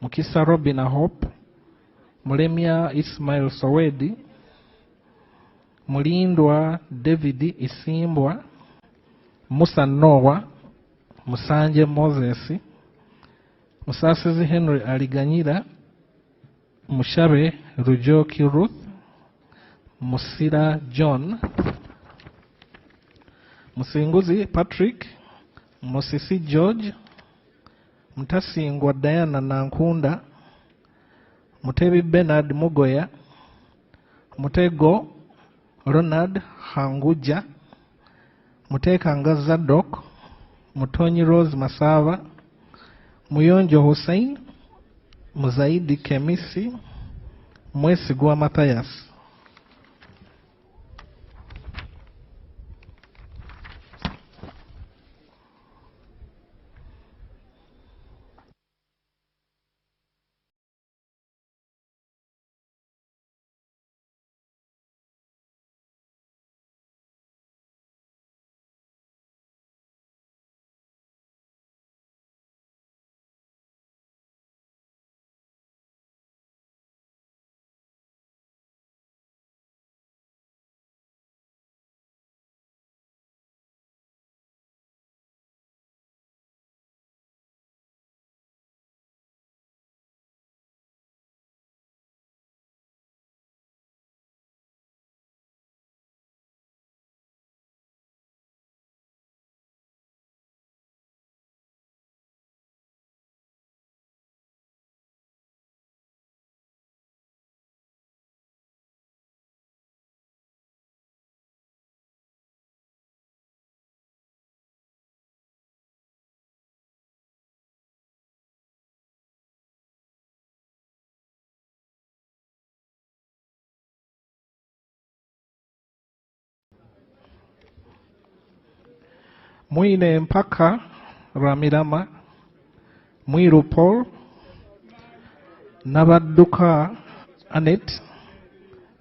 Mukisa Robin Hope. Mulemia Ismail Sowedi. Mulindwa David Isimbwa. Musa Noah. Musanje Moses. Musasizi Henry Aliganyira. Mushabe Rujoki Ruth. Musira John. Musinguzi Patrick. Musisi George. Mtasingwa Diana Nankunda. Mutebi Bernard Mugoya. Mutego Ronald Hanguja. Mutekanga Zadok. Mutonyi Rose Masava. Muyonjo Hussein. Muzaidi Kemisi. Mwesigwa Matthias. Mwine Mpaka Ramirama, Mwiru Paul, Nabaduka Anet,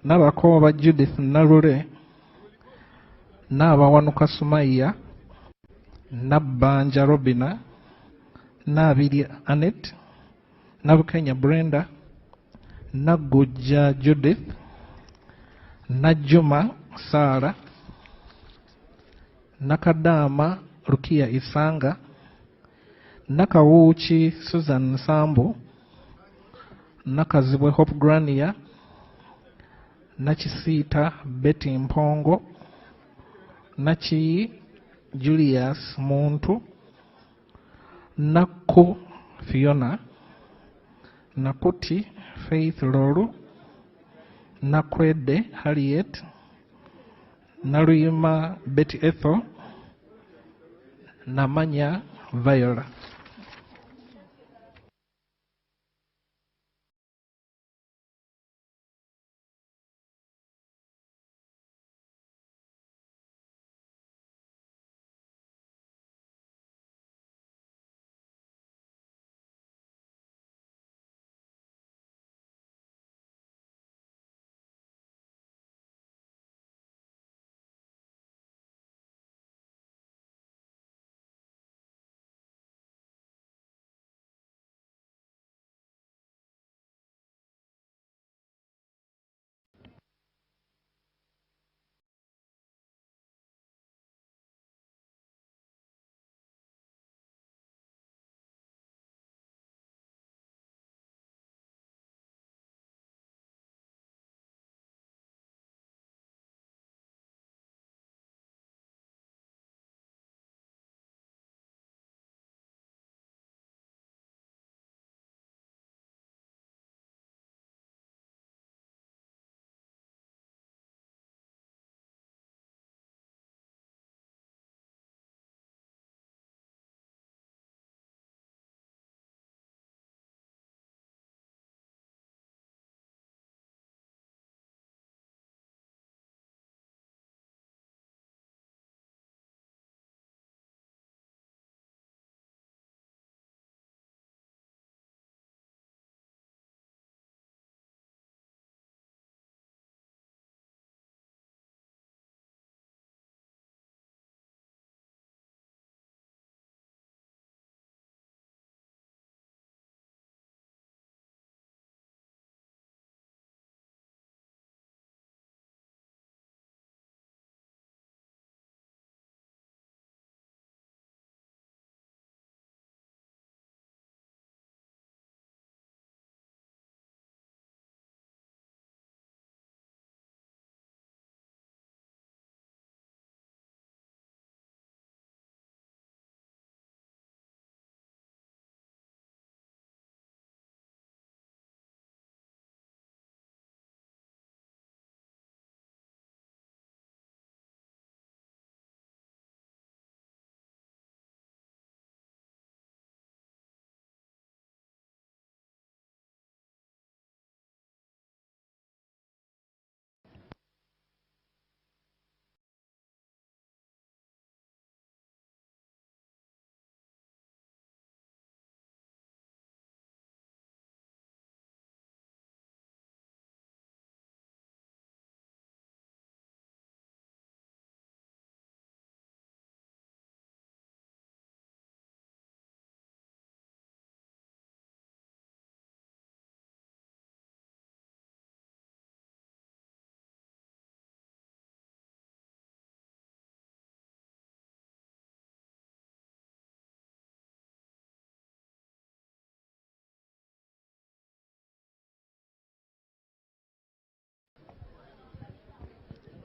Nabakoba Judith Narure, Nabawanuka Sumaya, Nabanja Robina, Nabidi Anet, Nabukenya Brenda, Naguja Judith, Najuma Sara, Nakadama Rukia Isanga, Nakawuchi Susan Sambo, Nakazibwe Hope Grania, Nachisita Betty Mpongo, Nachi Julius Muntu, Naku Fiona, Nakuti Faith Loru, Nakwede Harriet, Narima Betty Ethel, Namanya Viola.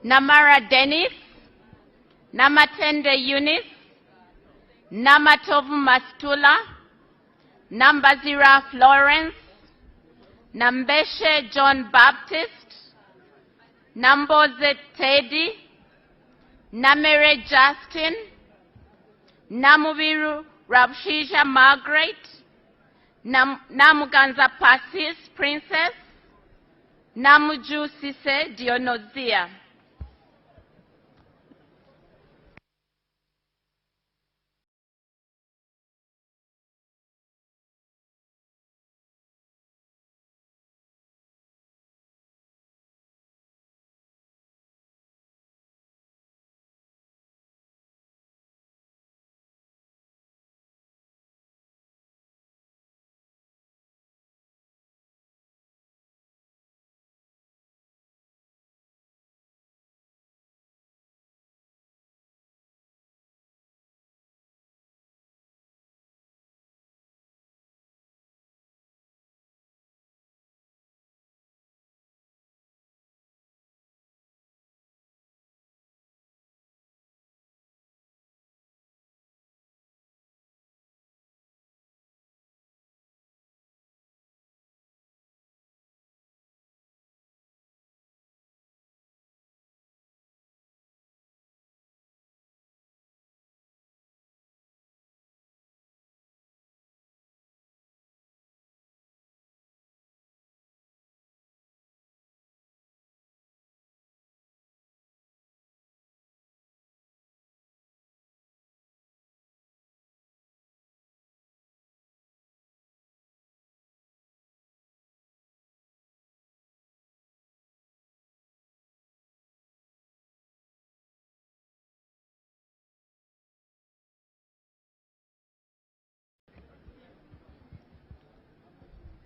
Namara Dennis, Namatende Eunice, Namatovu Mastula, Nambazira Florence, Nambeshe John Baptist, Namboze Teddy, Namere Justin, Namubiru Rabshisha Margaret, Namuganza Pasis Princess, Namuju Sise Dionozia.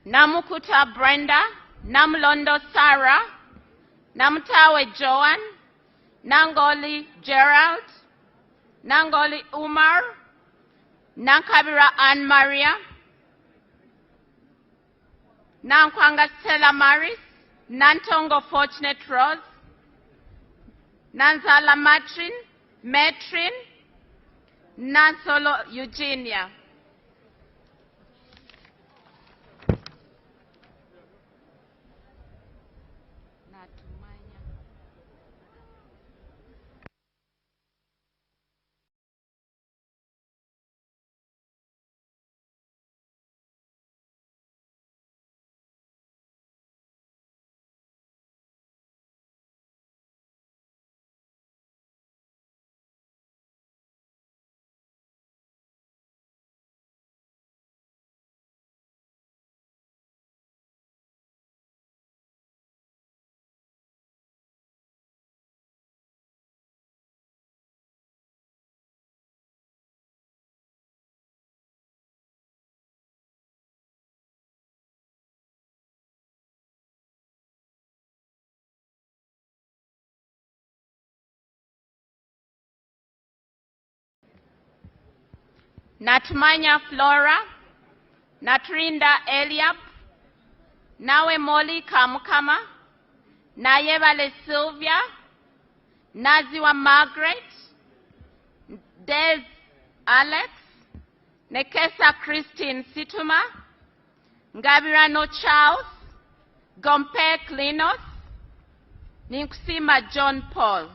Namukuta Brenda, Namlondo Sarah, Namtawe Joan, Nangoli Gerald, Nangoli Umar, Nankabira Anne Maria, Nankwanga Stella Maris, Nantongo Fortunate Rose, Nanzala Matrin, Nansolo Eugenia. Natmanya Flora, Natrinda Eliab, Nawe Molly Kamukama, Nayevale Sylvia, Naziwa Margaret, Des Alex, Nekesa Christine Situma, Ngabirano Charles, Gompe Klinos, Ninkusima John Paul.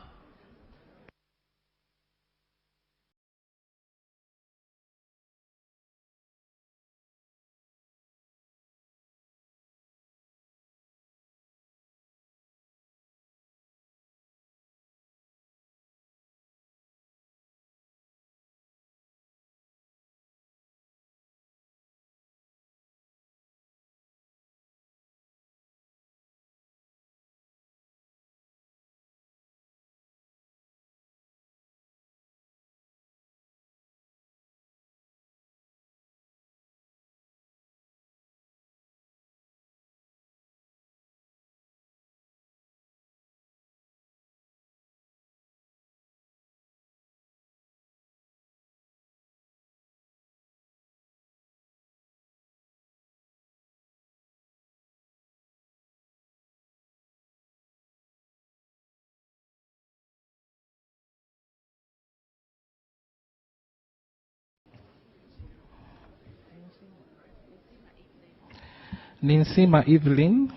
Ninsima Evelyn,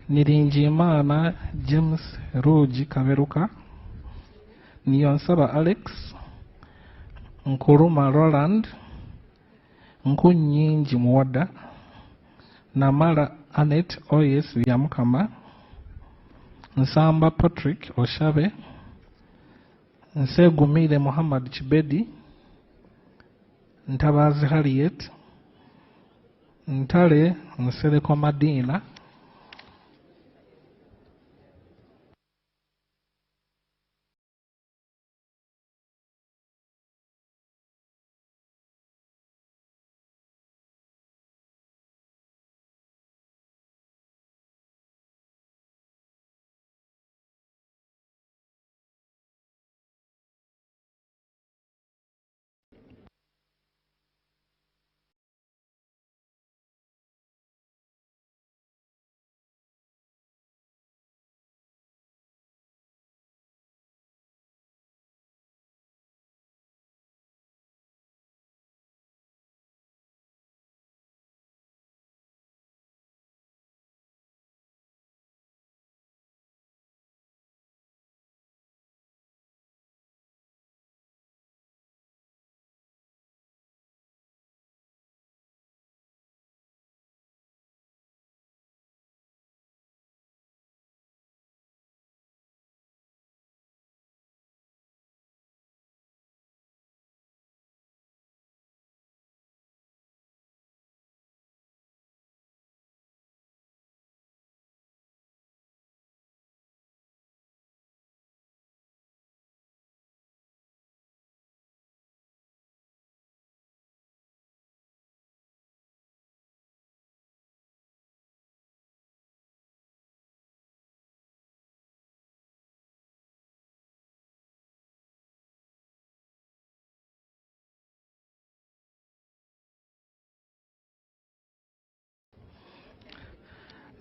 Nirinjimana James Roji Kaveruka, Niyonsaba Alex, Nkuruma Roland, Nkunyinji Mwada, Namara Annette Oyes Yamukama, Nsamba Patrick Oshabe, Nsegumile Muhammad Chibedi, Ntabazi Harriet, Ntale Nseleko Madina,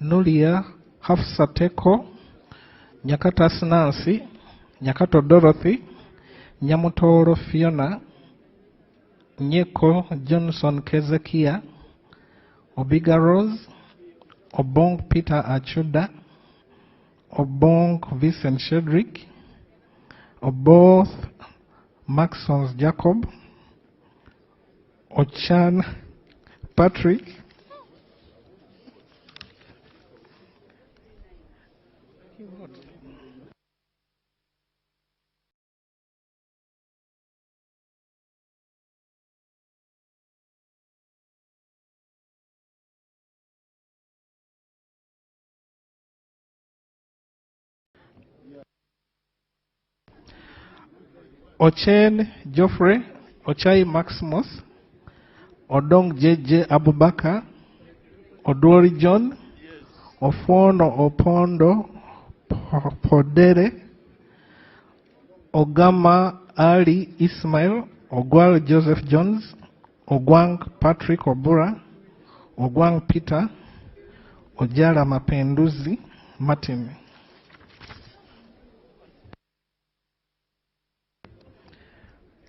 Nulia Hafsateko, Nyakatas Nancy, Nyakato Dorothy, Nyamutoro Fiona, Nyeko Johnson Kezekia, Obiga Rose, Obong Peter Achuda, Obong Vincent Shedrick, Oboth Maxons Jacob, Ochan Patrick, Ochen Geoffrey, Ochai Maximus, Odong JJ Abubakar, Odori John, Ofono Opondo Podere, Ogama Ali Ismail, Ogwal Joseph Jones, Ogwang Patrick Obura, Ogwang Peter, Ojala Mapenduzi Martin.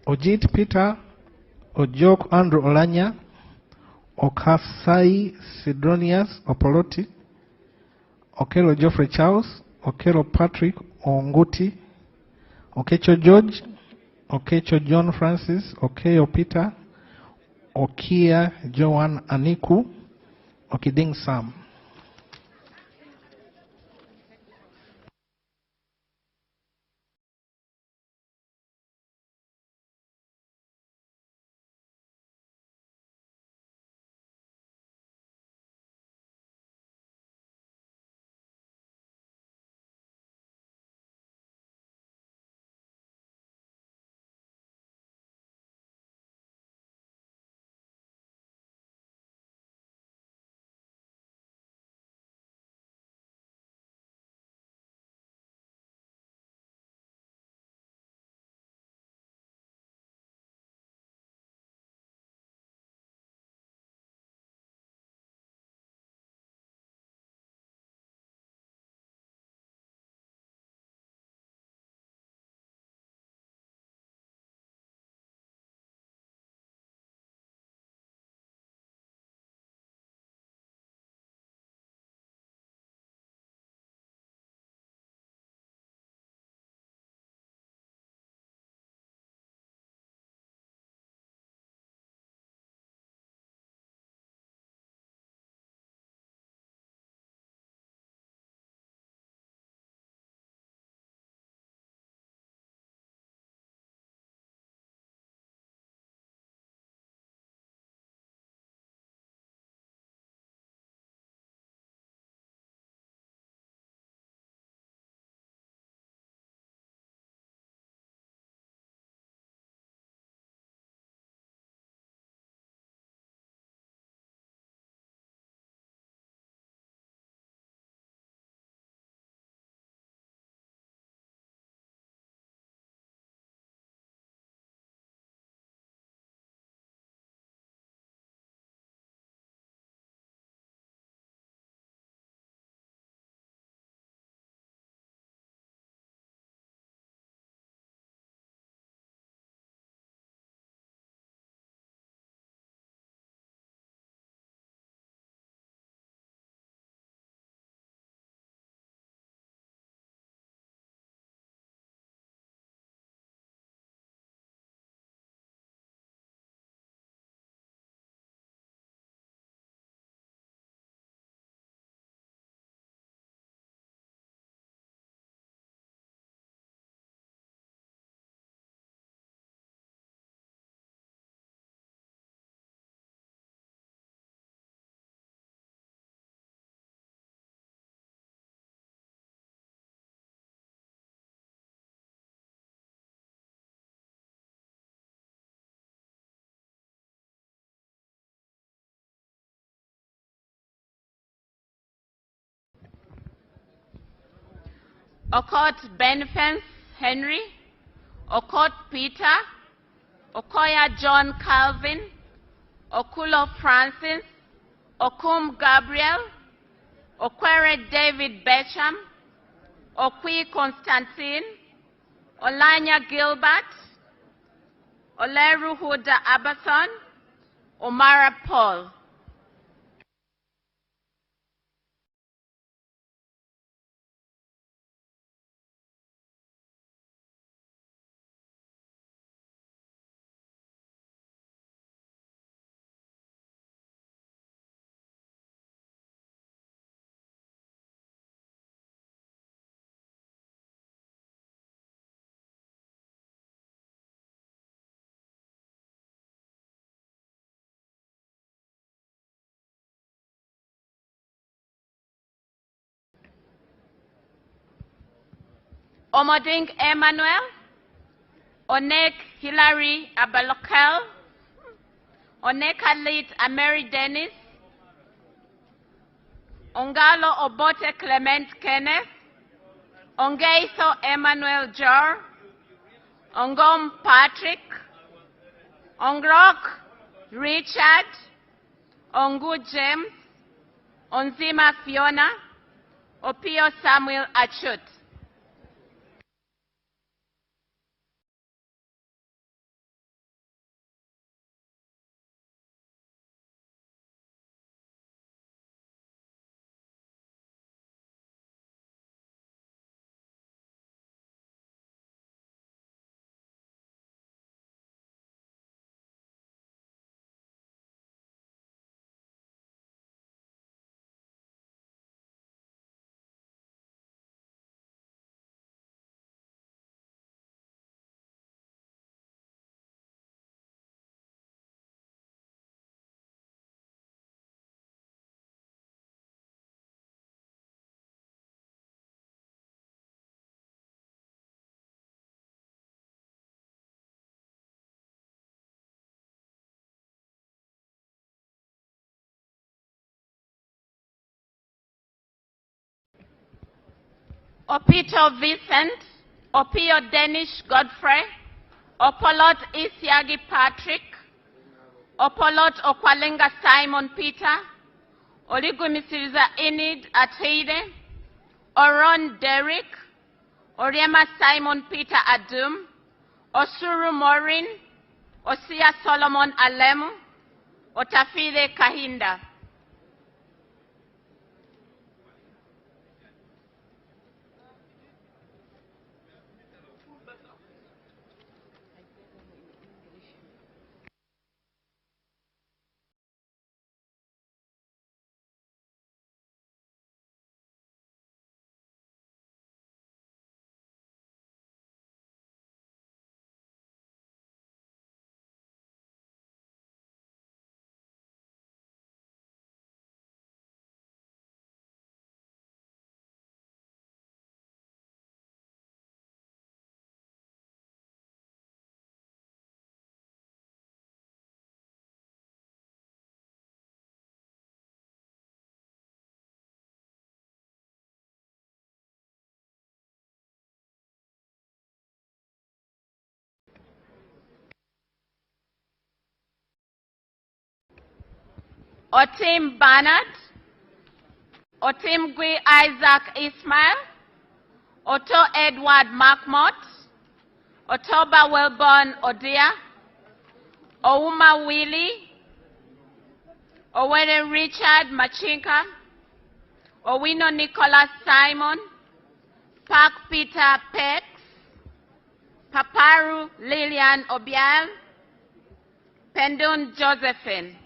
Ojit Peter, Ojok Andrew Olanya, Okasai Sidronius Opoloti, Okelo Geoffrey Charles, Okelo Patrick Onguti, Okecho George, Okecho John Francis, Okeyo Peter, Okia Joan Aniku, Okiding Sam. Okot Benfence Henry, Okot Peter, Okoya John Calvin, Okulo Francis, Okum Gabriel, Okwere David Becham, Okwi Constantine, Olanya Gilbert, Oleru Huda Abathon, Omara Paul. Omoding Emmanuel, Onek Hilary Abalokel, Onek Alit Ameri Dennis, Ongalo Obote Clement Kenneth, Ongeiso Emmanuel Jor, Ongom Patrick, Ongrok Richard, Ongu James, Onzima Fiona, Opio Samuel Achut. Opito Vincent, Opio Danish Godfrey, Opolot Isiagi Patrick, Opolot Okwalenga Simon Peter, Oligumisiriza Enid Ateide, Oron Derek, Oriema Simon Peter Adum, Osuru Morin, Osia Solomon Alemu, Otafide Kahinda. Otim Bernard, Otim Gui Isaac Ismail, Otto Edward Markmott, Otoba Wellborn Odia, Ouma Willie, Owene Richard Machinka, Owino Nicholas Simon, Park Peter Pex, Paparu Lillian Obial, Pendun Josephine.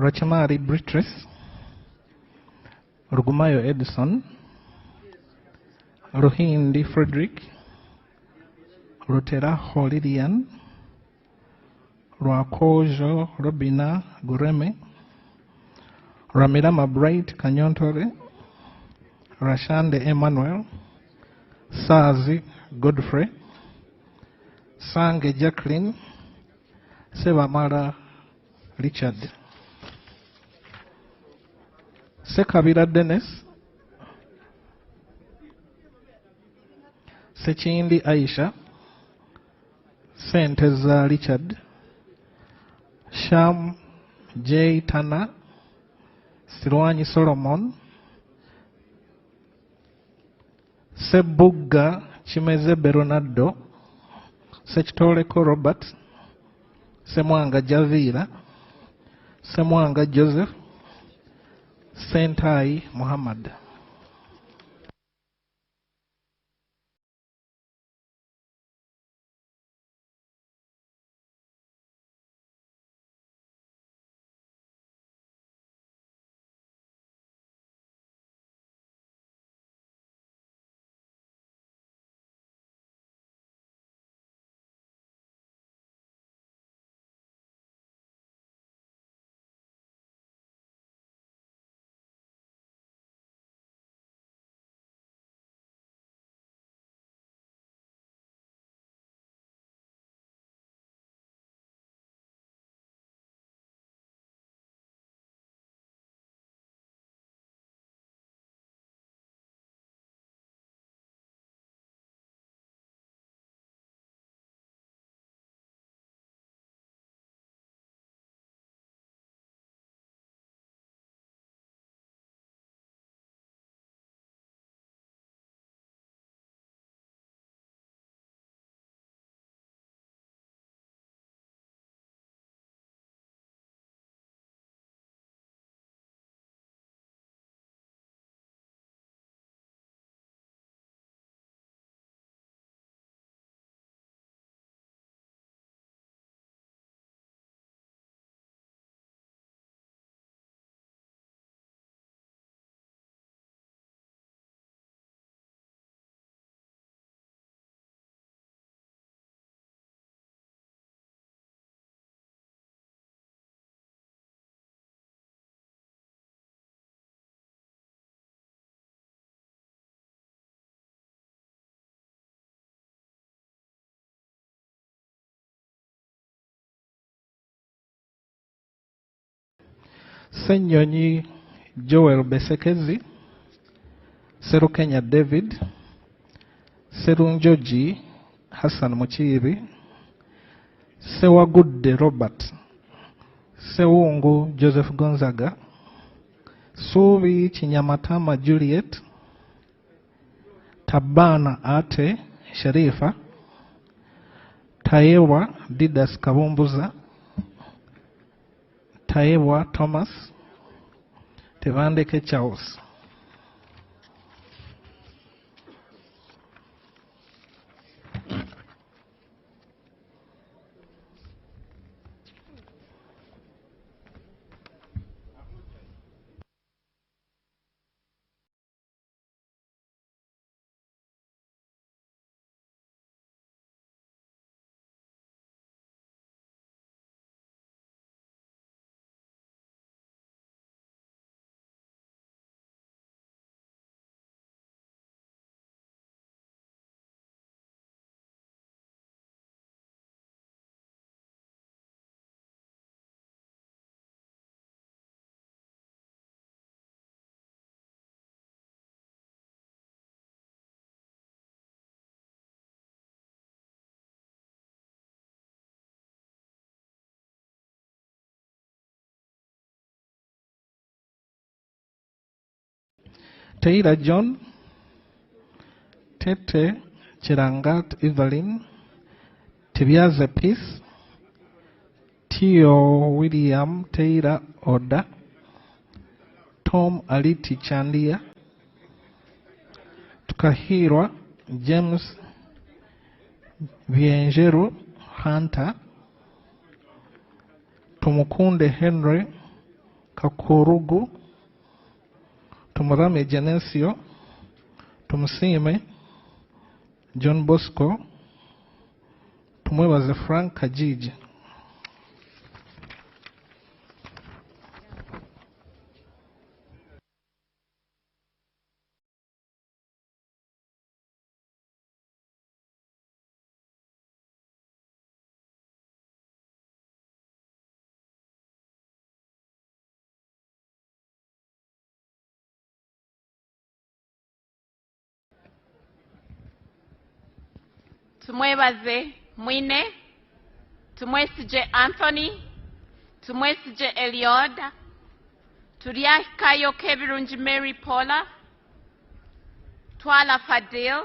Rochamari Beatrice, Rugumayo Edison, Rohindi Frederick, Roteraho Lilian, Rwakojo Robina Gureme, Ramirama Bright Kanyontore, Rashande Emmanuel, Sazi Godfrey, Sange Jacqueline, Sevamara Richard, Sekabira Dennis, Sechindi Aisha, Senteza Richard, Sham J. Tana, Sirwanyi Solomon, Sebuga Chimeze Beronado, Sechitoleko Robert, Semwanga Javira, Semwanga Joseph, Sentai Muhammad. Senyonyi Joel Besekezi, Serukenya David, Serunjoji Hassan Muchiri, Sewagudde Robert, Sewungu Joseph Gonzaga, Suvi Chinyamatama Juliet, Tabana Ate Sharifa, Taewa Didas Kabumbuza, Taewa Thomas, Tevandeke Charles. Taylor John, Tete Chirangat Evelyn, Tibiaze Peace, Tio William Taylor Oda, Tom Aliti Chandia, Tukahirwa James Viengeru Hunter, Tumukunde Henry, Kakurugu, Tumurame Genesio, Tumusime, John Bosco, Tumwebaze Frank Kajiji. Tumwebaze Mwine, tumwesije Anthony, tumwesije Eliod, tulyakayo Kebirungi Mary Paula, Twala Fadil,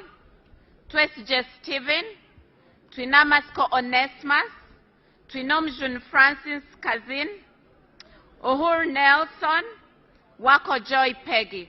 twesije Stephen, twinamasko Onesimus, twinomjun Francis Kazin, Uhuru Nelson, wako Joy Peggy.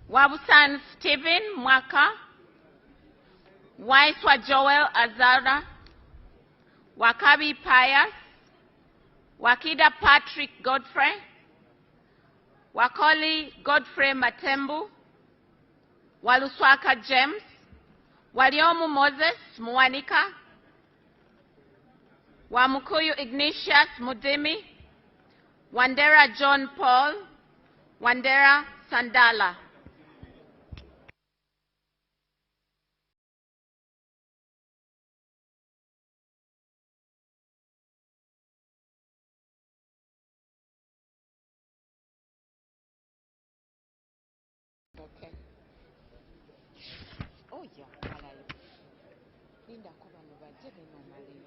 Wabusan Stephen Mwaka, Waiswa Joel Azara, Wakabi Pius, Wakida Patrick Godfrey, Wakoli Godfrey Matembu, Waluswaka James, Waliomu Moses Mwanika, Wamukuyu Ignatius Mudimi, Wandera John Paul, Wandera Sandala. Okay. Oh yeah, malayo. Linda kuba nobajebe no malayo.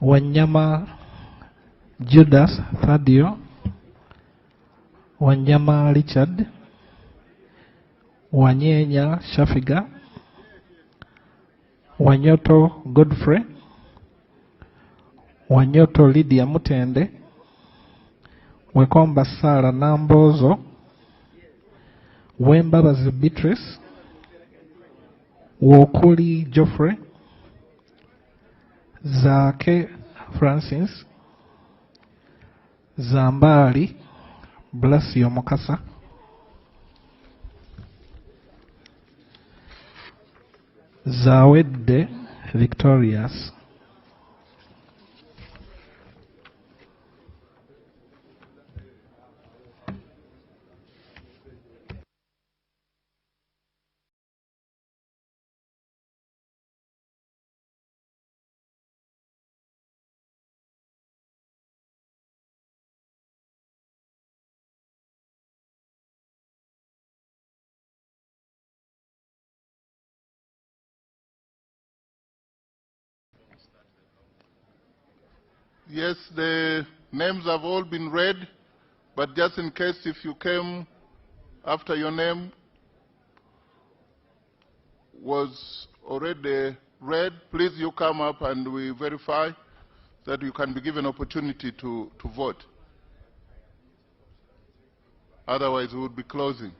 Wanyama Judas Thadio, Wanyama Richard, Wanyenya Shafiga, Wanyoto Godfrey, Wanyoto Lydia Mutende, Wekomba Sara Nambozo, Wembabazi Beatrice, Wokuli Geoffrey, Zake Francis, Zambali Blasio Mokasa, Zawede Victorious, Yes, the names have all been read, but just in case if you came after your name was already read, please you come up and we verify that you can be given opportunity to vote. Otherwise, we would be closing.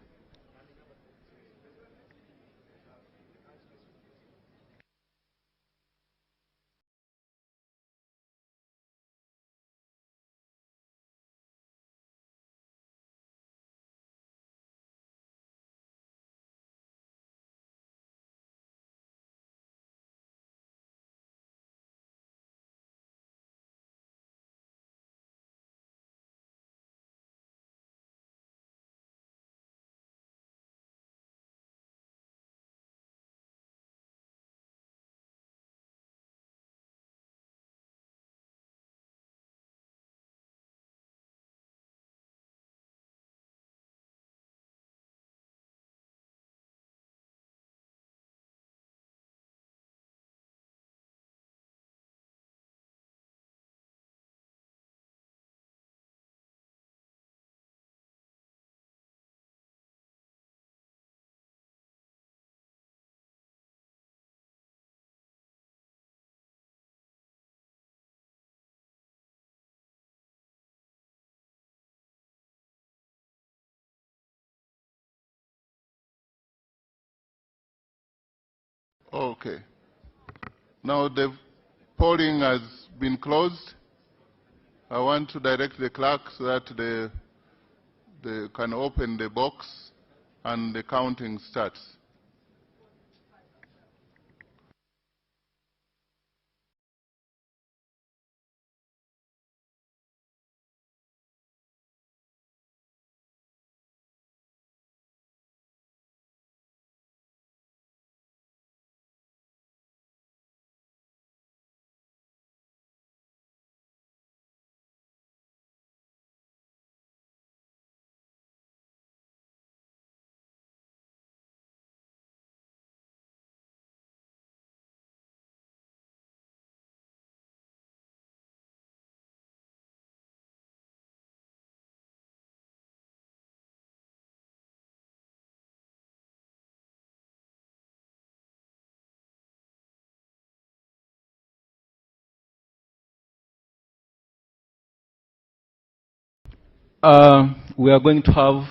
Okay. Now the polling has been closed. I want to direct the clerk so that they can open the box and the counting starts. We are going to have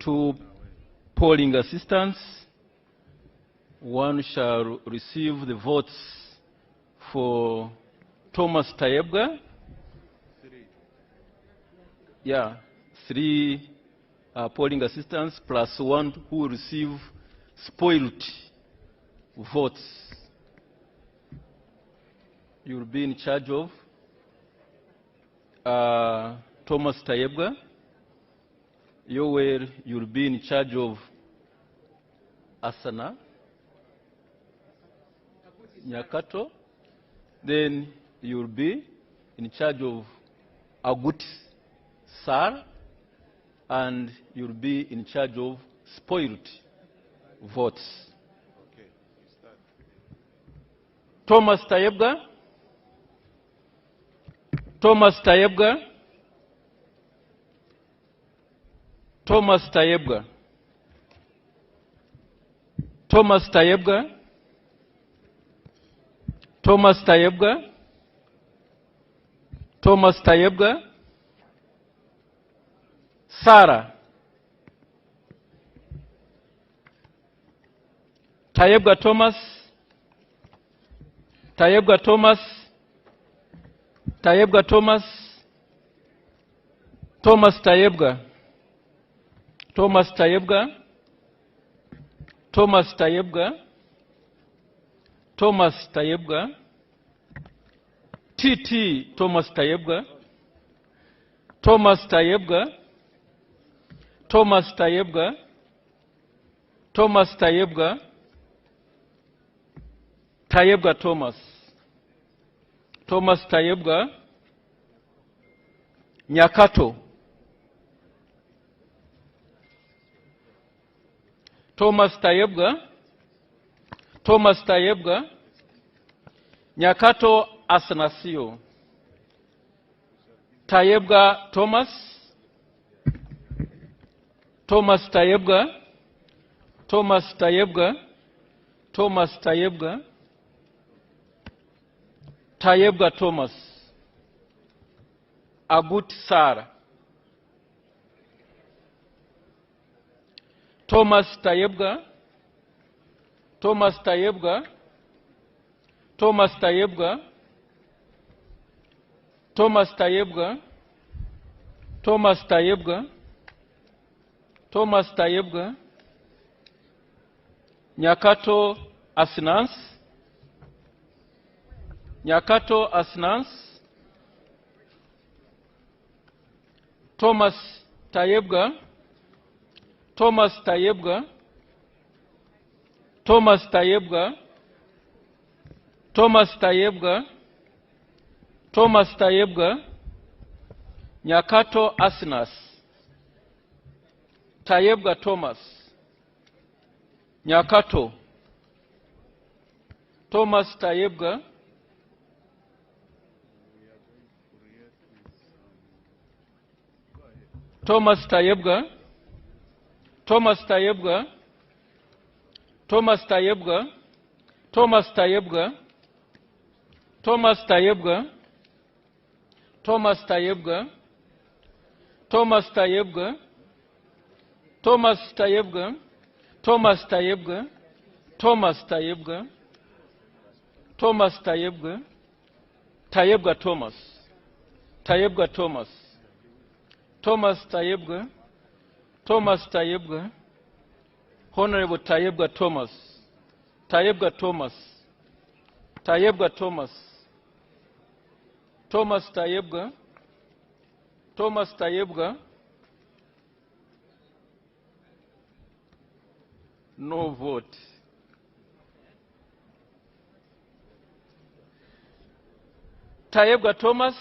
2 polling assistants. One shall receive the votes for Thomas Tayebga. Yeah, 3 polling assistants plus 1 who will receive spoiled votes. You will be in charge of Thomas Tayebga. You'll be in charge of Asana, Nyakato. Then you'll be in charge of Agut Sar, and you'll be in charge of spoiled votes. Okay, start. Thomas Tayebga. Thomas Tayebga. Thomas Tayebga. Thomas Tayebga. Thomas Tayebga. Thomas Tayebga. Sarah. Tayebga Thomas. Tayebga Thomas. Tayebga Thomas. Thomas Tayebga. Thomas Tayebga. Thomas Tayebga. Thomas Tayebga. TT Thomas Tayebga. Thomas Tayebga. Thomas Tayebga. Thomas Tayebga. Tayebga Thomas. Thomas Tayebga. Nyakato. Thomas Tayebga. Thomas Tayebga. Nyakato Asanasio. Tayebga Thomas. Thomas Tayebga. Thomas Tayebga. Thomas Tayebga. Tayebga Thomas. Agut Sara. Thomas Tayebga. Thomas Tayebga. Thomas Tayebga. Thomas Tayebga. Thomas Tayebga. Thomas Tayebga. Nyakato Asnans. Nyakato Asnans. Thomas Tayebga. Thomas Tayebga. Thomas Tayebga. Thomas Tayebga. Thomas Tayebga. Nyakato Asnas. Tayebga Thomas. Nyakato. Thomas Tayebga. Thomas Tayebga. Thomas Tayebga. Thomas Tayebga. Thomas Tayebga. Thomas Tayebga. Thomas Tayebga. Thomas Tayebga. Thomas Tayebga. Thomas Tayebga. Thomas Tayebga, Thomas Tayebga, Tayebga Thomas, Tayebga Thomas, Thomas Tayebga, Thomas Tayebga, Honorable Tayebga Thomas, Tayebga Thomas, Tayebga Thomas, Thomas Tayebga, Thomas Tayebga, no vote. Tayebga Thomas,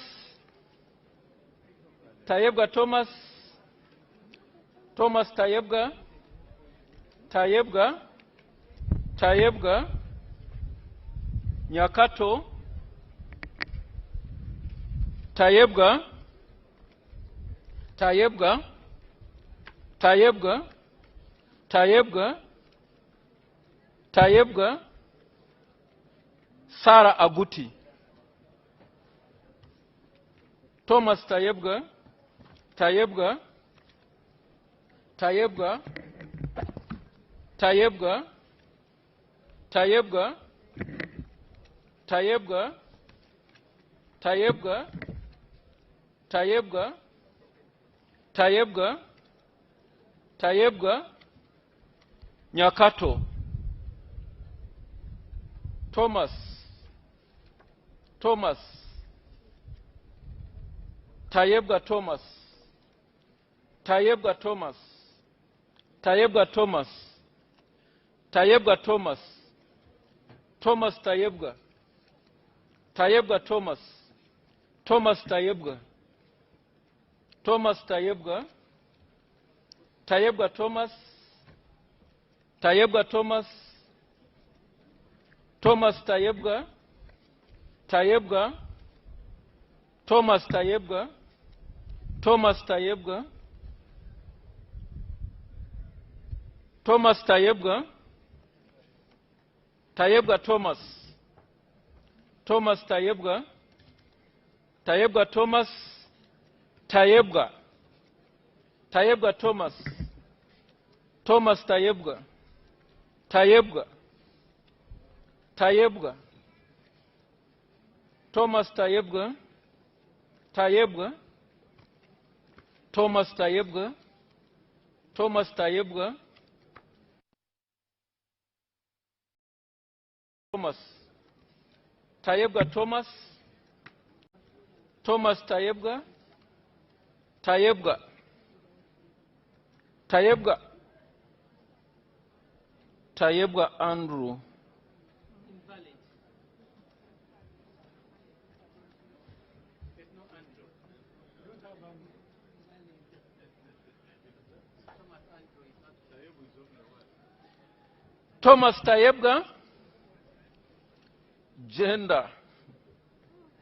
Tayebga Thomas, Thomas Tayebga, Tayebga, Tayebga, Nyakato, Tayebga, Tayebga, Tayebga, Tayebga, Tayebga, Sarah Aguti. Thomas Tayebga, Tayebga, Tayebga, Tayebga, Tayebga, Tayebga, Tayebga, Tayebga, Tayebga, Tayebga, Nyakato. Thomas, Thomas, Tayebga Thomas, Tayebga Thomas, Tayebga Thomas, Tayebga Thomas, Thomas Tayebga, Tayebga Thomas, Thomas Tayebga, Thomas Tayebga, Tayebga Thomas, Tayebga Thomas, Thomas Tayebga, Tayebga, Thomas Tayebga, Thomas Tayebga, Thomas Tayebga, Tayebga Thomas, Thomas Tayebga, Tayebga Thomas, Tayebga, Tayebga Thomas, Thomas Tayebga, Tayebga, Tayebga, Thomas Tayebga, Tayebga, Thomas Tayebga, Thomas Tayebga, Thomas, Tayebga Thomas, Thomas Tayebga, Tayebga, Tayebga, Tayebga Andrew. Thomas Tayebga, gender,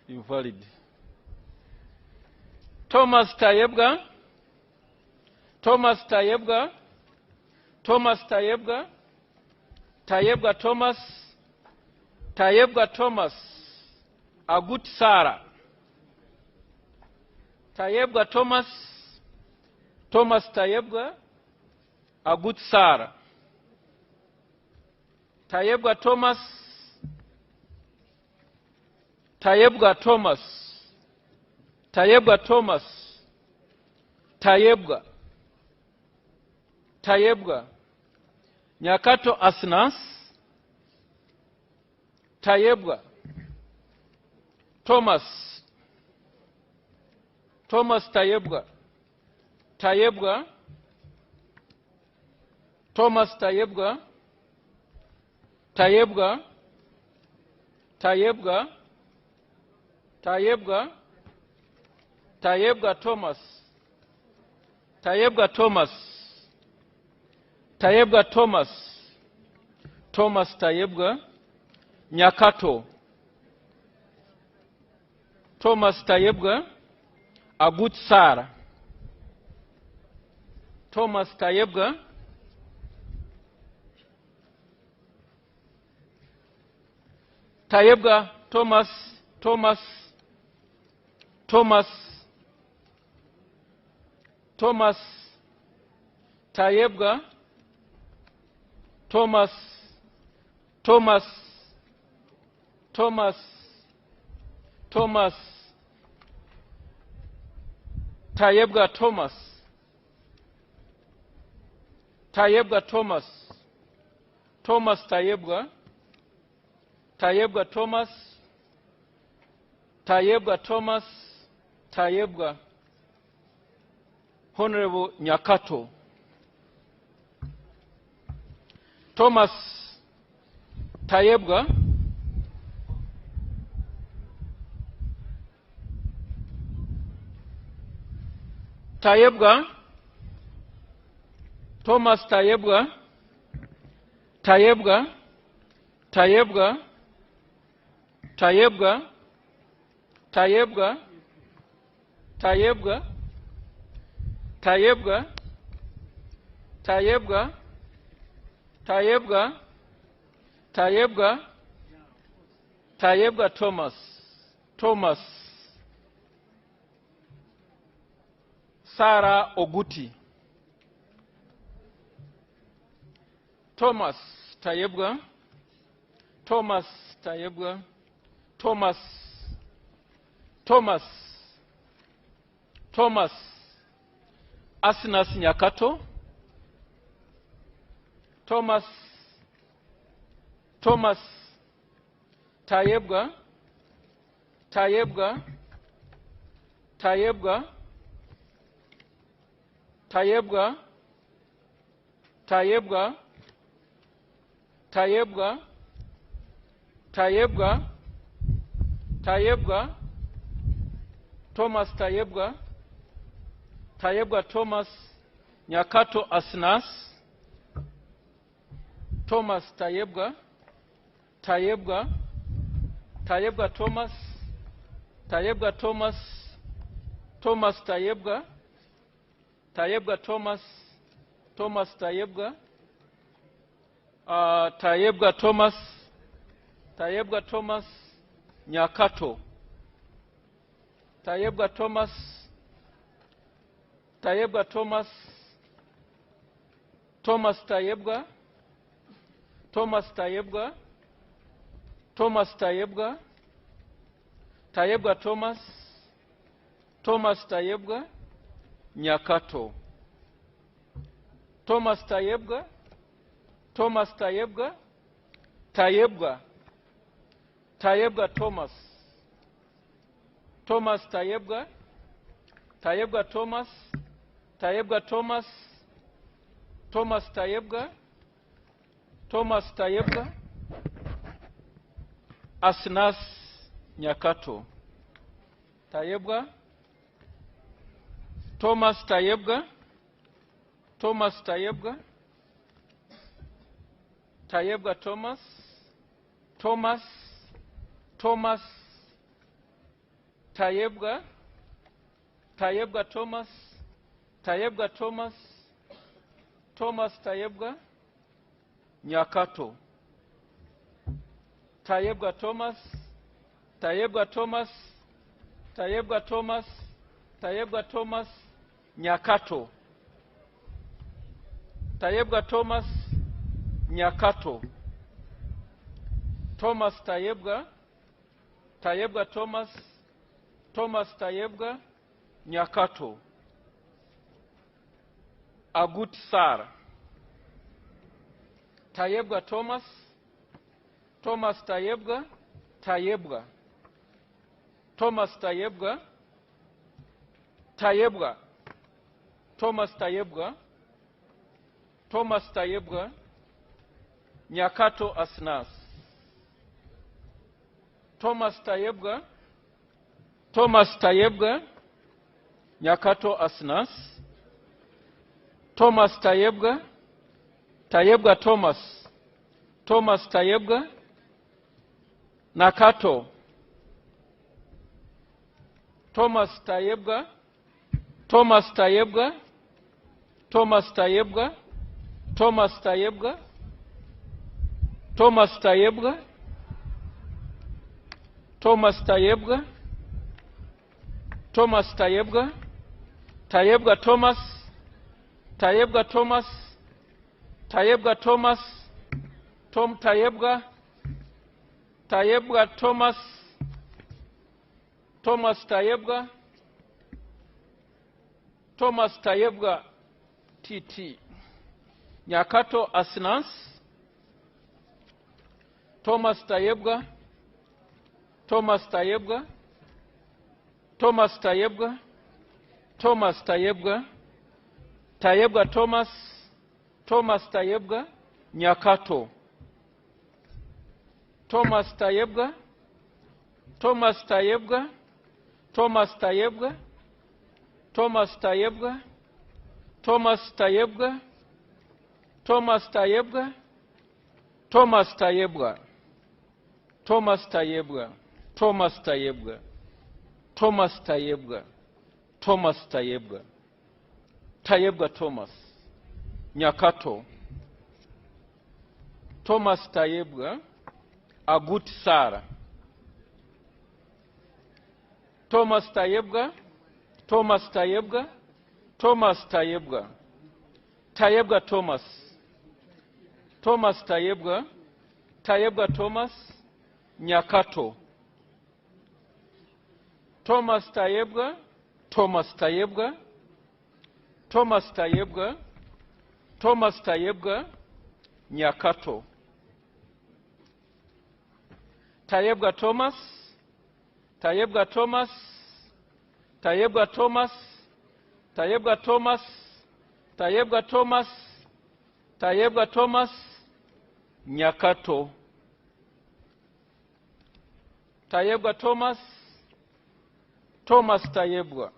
invalid. Thomas Tayebga, Thomas Tayebga, Thomas Tayebga, Tayebga Thomas, Tayebga Thomas, Agut Sarah. Tayebga Thomas, Thomas Tayebga, Agut Sarah. Tayebga Thomas, Tayebga Thomas, Tayebga Thomas, Tayebga, Tayebga, Nyakato Asnas, Tayebga, Thomas, Thomas Tayebga, Tayebga, Thomas Tayebga, Tayebga, Tayebga, Tayebga, Tayebga Thomas, Tayebga Thomas, Tayebga Thomas, Thomas Tayebga, Nyakato, Thomas Tayebga, Agut Sarah, Thomas Tayebga, Tayebga Thomas, Thomas, Thomas, Thomas, Tayebga, Thomas, Thomas Tayebga Thomas Tayebga Thomas Tayebga Thomas Tayebga Honorable Nyakato Thomas Tayebga Thomas Tayebga Thomas Sarah Oguti Thomas Tayebga Thomas Asinas Nyakato Thomas Tayebga Thomas Thomas Nyakato Asinas Thomas Tayebga Thomas Nyakato Tayebga Thomas Nyakato Asinas Nyakato Tayebga Thomas Tayebga Thomas Tayebga Thomas Tayebga Thomas Tayebga Nyakato Tayebga Thomas Nyakato Tayebga Thomas Nyakato Thomas Tayebga Thomas Tayebga Nyakato Agut Sar Tayebga Thomas Tayebga Thomas Tayebga Nyakato Asinas Thomas Tayebga Nyakato Asinas Thomas Tayebga Thomas Tayebga Nakato Thomas Tayebga Thomas Tayebga Tayebwa Thomas. Thomas Tayebwa. Thomas Tayebwa TT. Nyakato Asnans. Thomas Tayebwa. Thomas Tayebwa. Thomas Tayebwa. Thomas Tayebwa. Tayebwa Thomas. Thomas Tayebwa. Nyakato. Thomas Tayebwa. Thomas Tayebwa. Thomas Tayebwa. Thomas Tayebwa. Thomas Tayebwa. Thomas Tayebwa. Thomas Tayebwa. Thomas Tayebwa. Thomas Tayebwa. Thomas Tayebwa. Thomas Tayebwa. Tayebwa Thomas. Nyakato. Thomas Tayebwa. Agut Sara. Thomas Tayebwa. Thomas Tayebwa. Thomas Tayebwa. Tayebwa Thomas. Thomas Tayebwa. Tayebwa Thomas. Nyakato. Thomas Tayebwa. Thomas Tayebwa. Thomas Tayebwa. Thomas Tayebwa. Nyakato. Tayebwa Thomas. Tayebwa Thomas. Tayebwa Thomas. Tayebwa Thomas. Tayebwa Thomas. Tayebwa Thomas. Nyakato. Tayebwa Thomas. Thomas Tayebwa.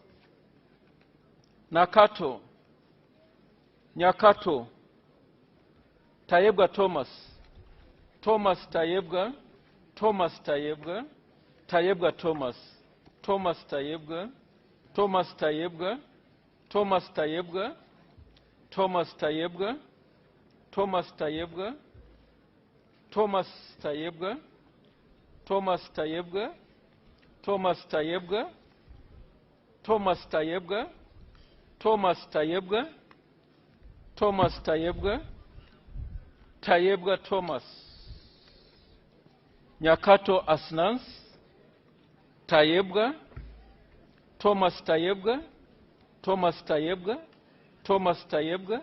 Nakato. Nyakato. Tayebwa Thomas. Thomas Tayebwa. Thomas Tayebwa. Tayebwa Thomas. Thomas Tayebwa. Thomas Tayebwa. Thomas Tayebwa. Thomas Tayebwa. Thomas Tayebwa. Thomas Tayebwa. Thomas Tayebwa. Thomas Tayebwa. Thomas Tayebwa. Thomas Tayebwa. Thomas Tayebwa. Tayebwa Thomas. Nyakato Asnans. Tayebwa. Thomas Tayebwa. Thomas Tayebwa. Thomas Tayebwa.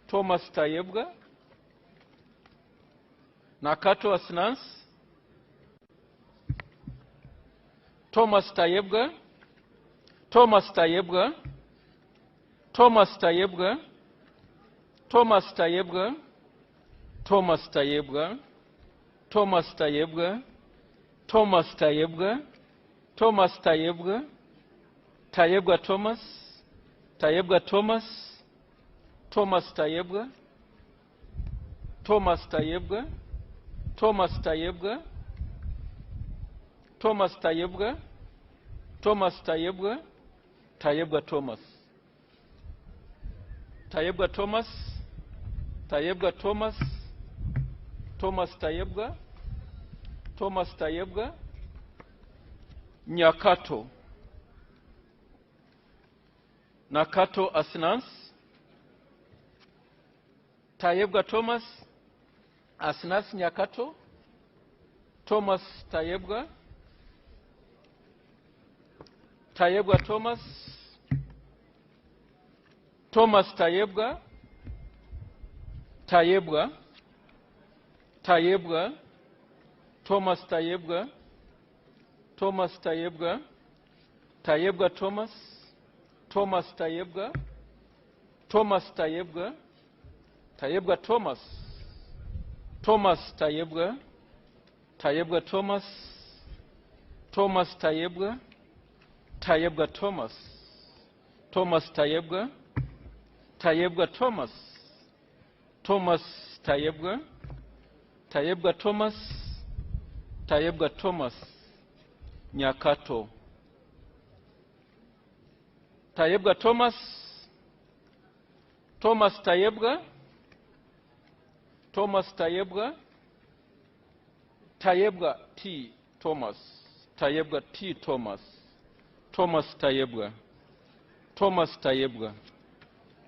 Thomas Tayebwa. Nakato Asnans. Thomas Tayebwa. Thomas Tayebwa. Thomas Tayebwa. Thomas Tayebwa. Thomas Tayebwa. Thomas Tayebwa. Thomas Tayebwa. Thomas Tayebwa. Tayebwa Thomas. Tayebwa Thomas. Thomas Tayebwa. Thomas Tayebwa. Thomas Tayebwa. Thomas Tayebwa. Thomas Tayebwa. Tayebwa Thomas. Tayebwa Thomas. Tayebwa Thomas. Thomas Tayebwa. Thomas Tayebwa. Nyakato. Nakato Asnans. Tayebwa Thomas. Asnas Nyakato. Thomas Tayebwa. Tayebwa Thomas. Thomas Tayebwa. Tayebwa. Tayebwa. Thomas Tayebwa. Thomas Tayebwa. Tayebwa Thomas. Thomas Tayebwa. Thomas Tayebwa. Tayebwa Thomas. Thomas Tayebwa. Tayebwa Thomas. Thomas Tayebwa. Tayebwa Thomas. Thomas Tayebwa. Tayebwa Thomas. Thomas Tayebwa. Tayebwa Thomas. Tayebwa Thomas. Nyakato. Tayebwa Thomas. Thomas Tayebwa. Thomas Tayebwa. Tayebwa T. Thomas. Tayebwa T. Thomas. Thomas Tayebwa. Thomas Tayebwa.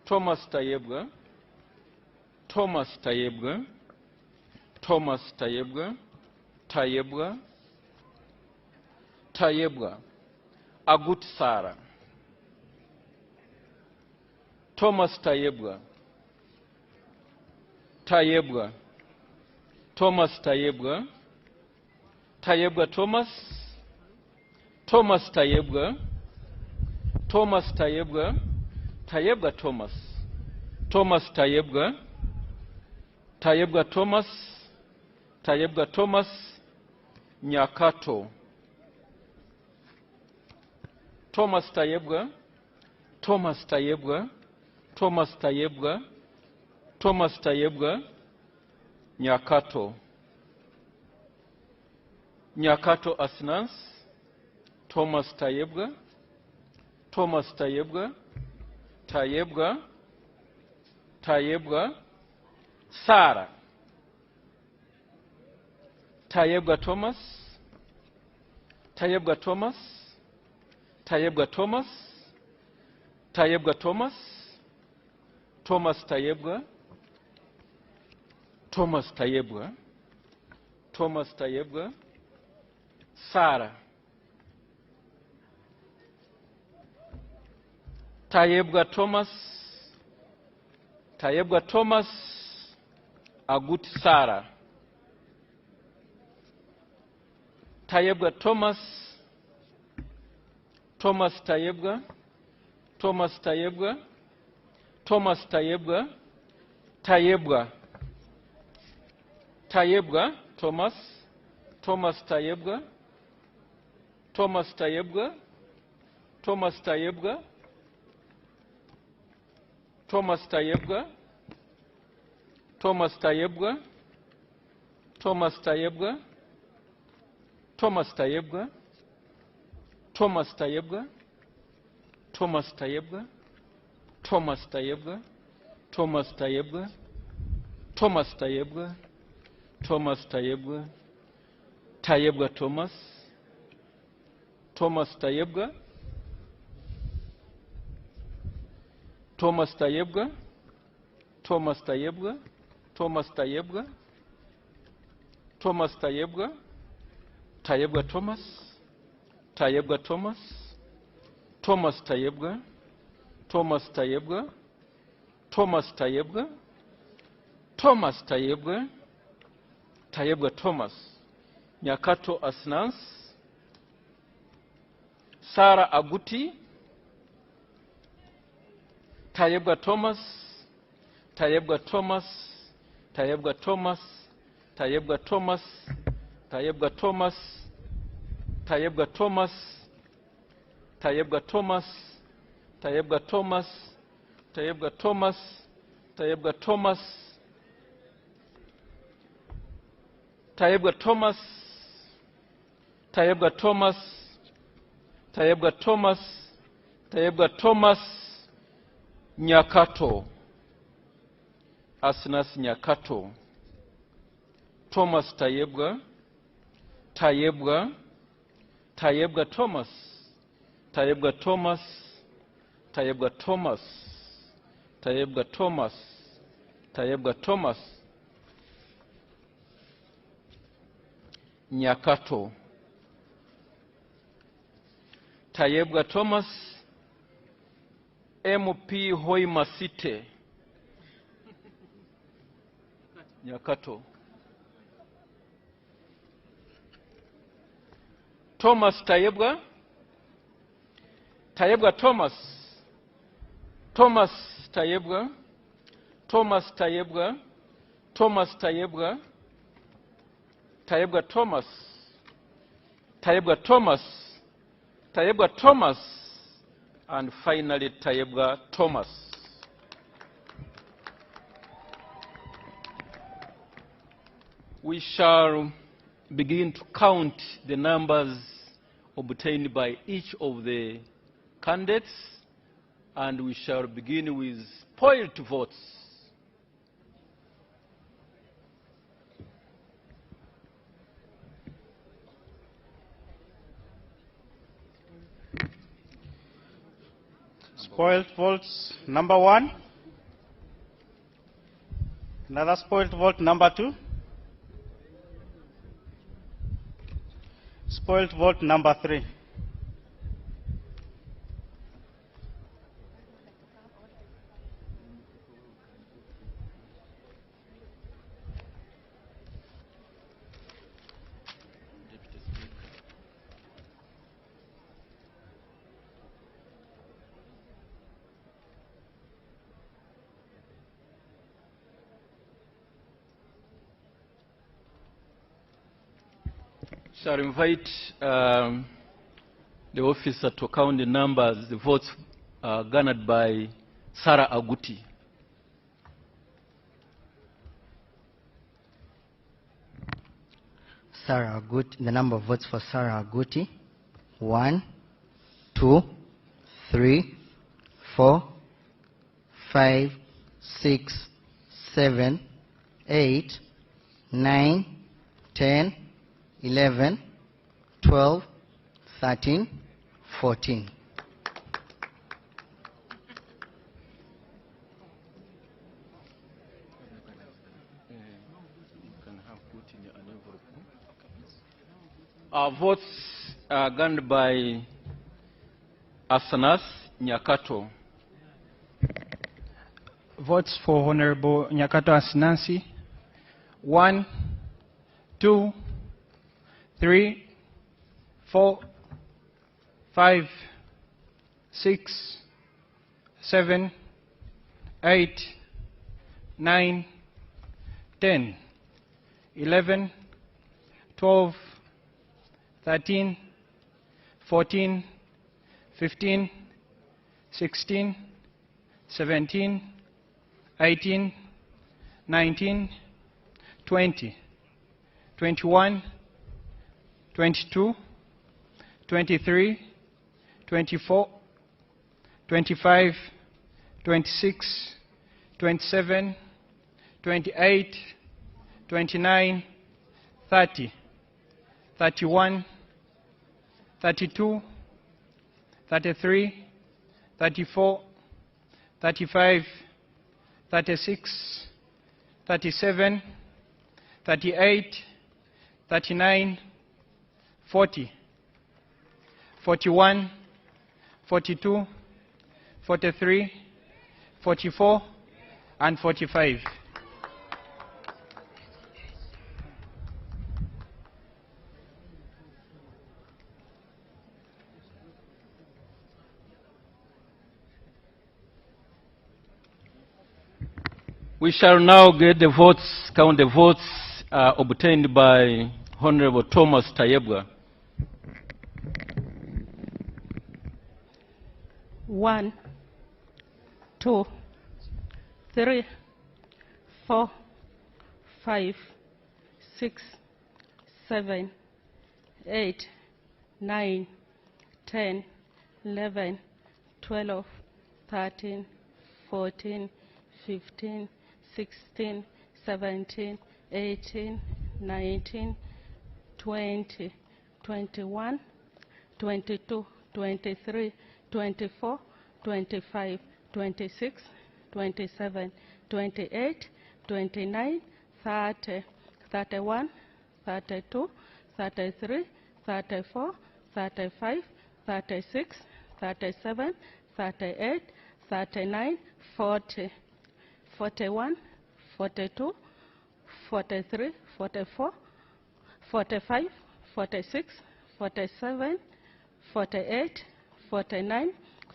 Thomas Tayebwa. Thomas Tayebwa. Thomas Tayebwa. Tayebwa, Tayebwa, Agut Sara, Thomas Tayebwa, Tayebwa, Thomas Tayebwa, Tayebwa Thomas, Thomas Tayebwa, Thomas Tayebwa, Tayebwa Thomas, Thomas Tayebwa, Tayebwa Thomas, Tayebwa Thomas, Nyakato, Thomas Tayebwa, Thomas Tayebwa, Thomas Tayebwa, Thomas Tayebwa, Nyakato, Nyakato Asnans, Thomas Tayebwa, Thomas Tayebwa, Tayebwa, Tayebwa, Sara, Tayebwa Thomas, Tayebwa Thomas, Tayebwa Thomas, Tayebwa Thomas, Thomas Tayebwa, Thomas Tayebwa, Thomas Tayebwa, Sara, Tayebwa Thomas, Tayebwa Thomas, Agut Sara, Tayebwa Thomas, Thomas Tayebwa, Thomas Tayebwa, Thomas Tayebwa, Tayebwa, Tayebwa Thomas, Thomas Tayebwa, Thomas Tayebwa, Thomas Tayebwa, Thomas Tayebwa, Thomas Tayebwa, Thomas Tayebwa, Thomas Tayebwa, Thomas Tayebwa, Thomas Tayebwa, Thomas Tayebwa, Thomas Tayebwa, Thomas Tayebwa, Thomas Tayebwa, Tayebwa Thomas, Thomas Tayebwa, Thomas Tayebwa, Thomas Tayebwa, Thomas Tayebwa, Thomas Tayebwa, Tayebwa Thomas, Tayebwa Thomas, Thomas Tayebwa, Thomas Tayebwa, Thomas Tayebwa, Thomas Tayebwa, Tayebwa Thomas, Nyakato Asnans, Sara Aguti, Tayebwa Thomas, Tayebwa Thomas, Tayebwa Thomas, Tayebwa Thomas, Tayebwa Thomas, Tayebwa Thomas, Tayebwa Thomas, Tayebwa Thomas, Tayebwa Thomas, Tayebwa Thomas, Tayebwa Thomas, Tayebwa Thomas, Tayebwa Thomas, Tayebwa Thomas, Nyakato, Asnas Nyakato, Thomas Tayebwa, Tayebwa, Tayebwa Thomas, Tayebwa Thomas, Tayebwa Thomas, Tayebwa Thomas, Tayebwa Thomas, Nyakato, Tayebwa Thomas, MP Hoima Site, Nyakato, Thomas Tayebwa, Tayebwa Thomas, Thomas Tayebwa, Thomas Tayebwa, Thomas Tayebwa, Tayebwa Thomas, Tayebwa Thomas, Tayebwa Thomas, and finally Tayebwa Thomas. We shall begin to count the numbers obtained by each of the candidates, and we shall begin with spoiled votes. Spoiled votes number 1. Another spoiled vote number 2. Spoiled vote number 3. Shall invite the officer to count the numbers, the votes garnered by Sarah Aguti. Sarah Aguti, the number of votes for Sarah Aguti: 1, 2, 3, 4, 5, 6, 7, 8, 9, 10, 11, 12, 13, 14. Votes garnered by Asanas Nyakato. Votes for Honorable Nyakato Asinansi: 1, 2, 3, 4, 5, 6, 7, 8, 9, 10, 11, 12, 13, 14, 15, 16, 17, 18, 19, 20, 21, 22, 23, 24, 25, 26, 27, 28, 29, 30, 31, 32, 33, 34, 35, 36, 37, 38, 39, 40, 41, 42, 43, 44, and 45. We shall now get the votes, count the votes obtained by Honorable Thomas Tayebwa. 1, 2, 3, 4, 5, 6, 7, 8, 9, 10, 11, 12, 13, 14, 15, 16, 17, 18, 19, 20, 21, 22, 23, 24, 25, 26, 27, 28, 29, 30, 31, 32, 33, 34, 35, 36, 37, 38, 39, 40, 41, 42, 43, 44, 45, 46, 47, 48, 49,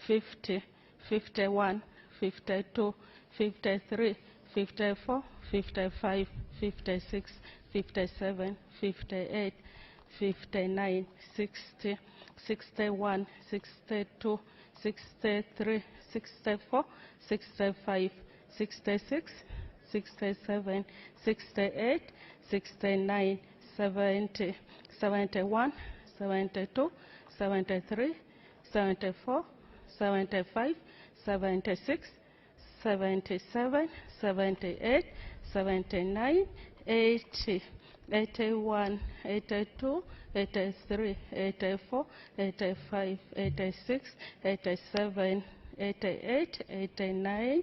50, 51, 52, 53, 54, 55, 56, 57, 58, 59, 60, 61, 62, 63, 64, 65, 66, 67, 68, 69, 70, 71, 72, 73, 74, 75, 76, 77, 78, 79, 80, 81, 82, 83, 84, 85, 86, 87, 88, 89,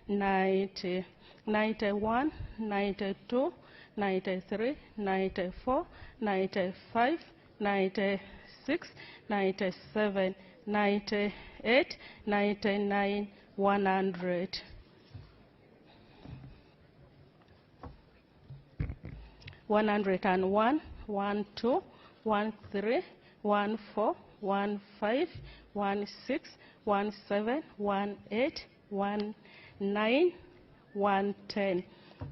90, 91, 92, 93, 94, 95, 96, 97, 98, 99, 100. 101, 12, 13, 14, 15, 16, 17, 18, 19, 110,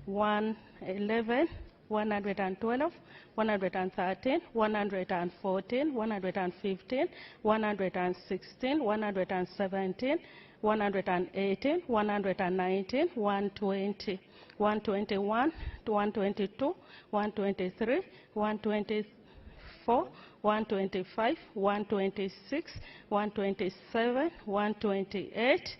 111, 112, 113, 114, 115, 116, 117, 118, 119, 120, 121, 122, 123, 124, 125, 126, 127, 128,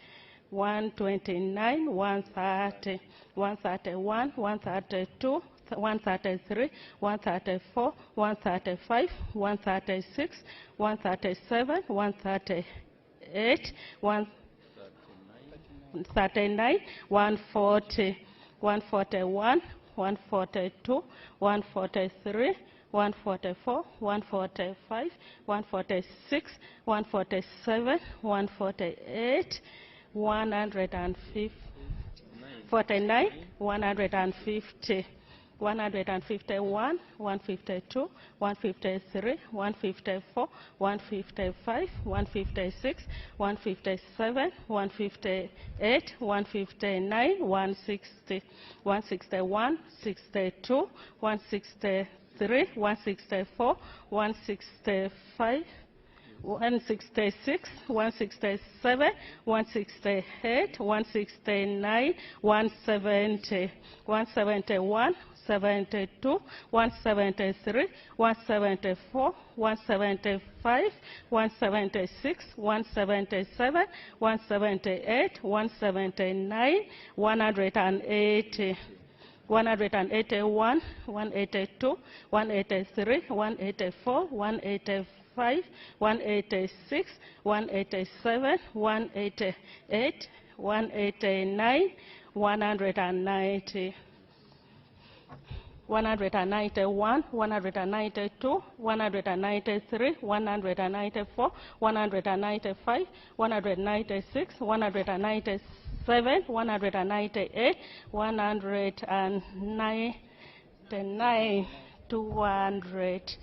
129, 130, 131, 132, 133, 134, 135, 136, 137, 138, 139, 140, 141, 142, 143, 144, 145, 146, 147, 148, 150, 49, 150, 151, 152, 153, 154, 155, 156, 157, 158, 159, 160, 161, 62, 163, 164, 165, 166, 167, 168, 169, 170, 171, 72, 173, 174, 175, 176, 177, 178, 179, 180. 181, 182, 183, 184, 185, 186, 187, 188, 189, 190. 191, 192, 193, 194, 195, 196, 197, 198, 199, 200,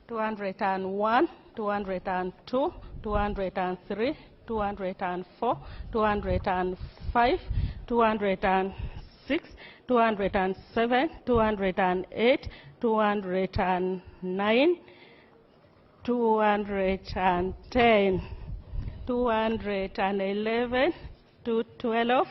201, 202, 203, 204, 205, 206, 207, 208, 209, 210, 211, 212,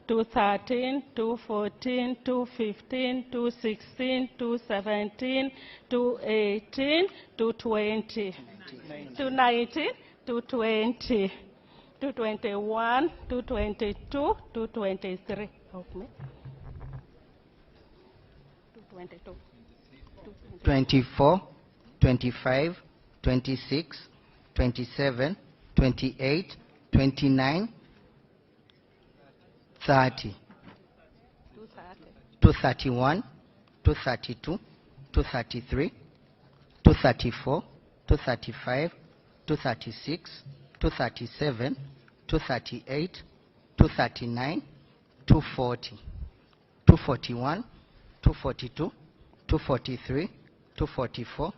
213, 214, 215, 216, 217, 218, 220, 219, 220, 221, 222, 223. Help me. 222. 24, 25, 26, 27, 28, 29, 30, 231, 232, 233, 234, 235, 236, 237, 238, 239, 240, 241, 242, 243, 244,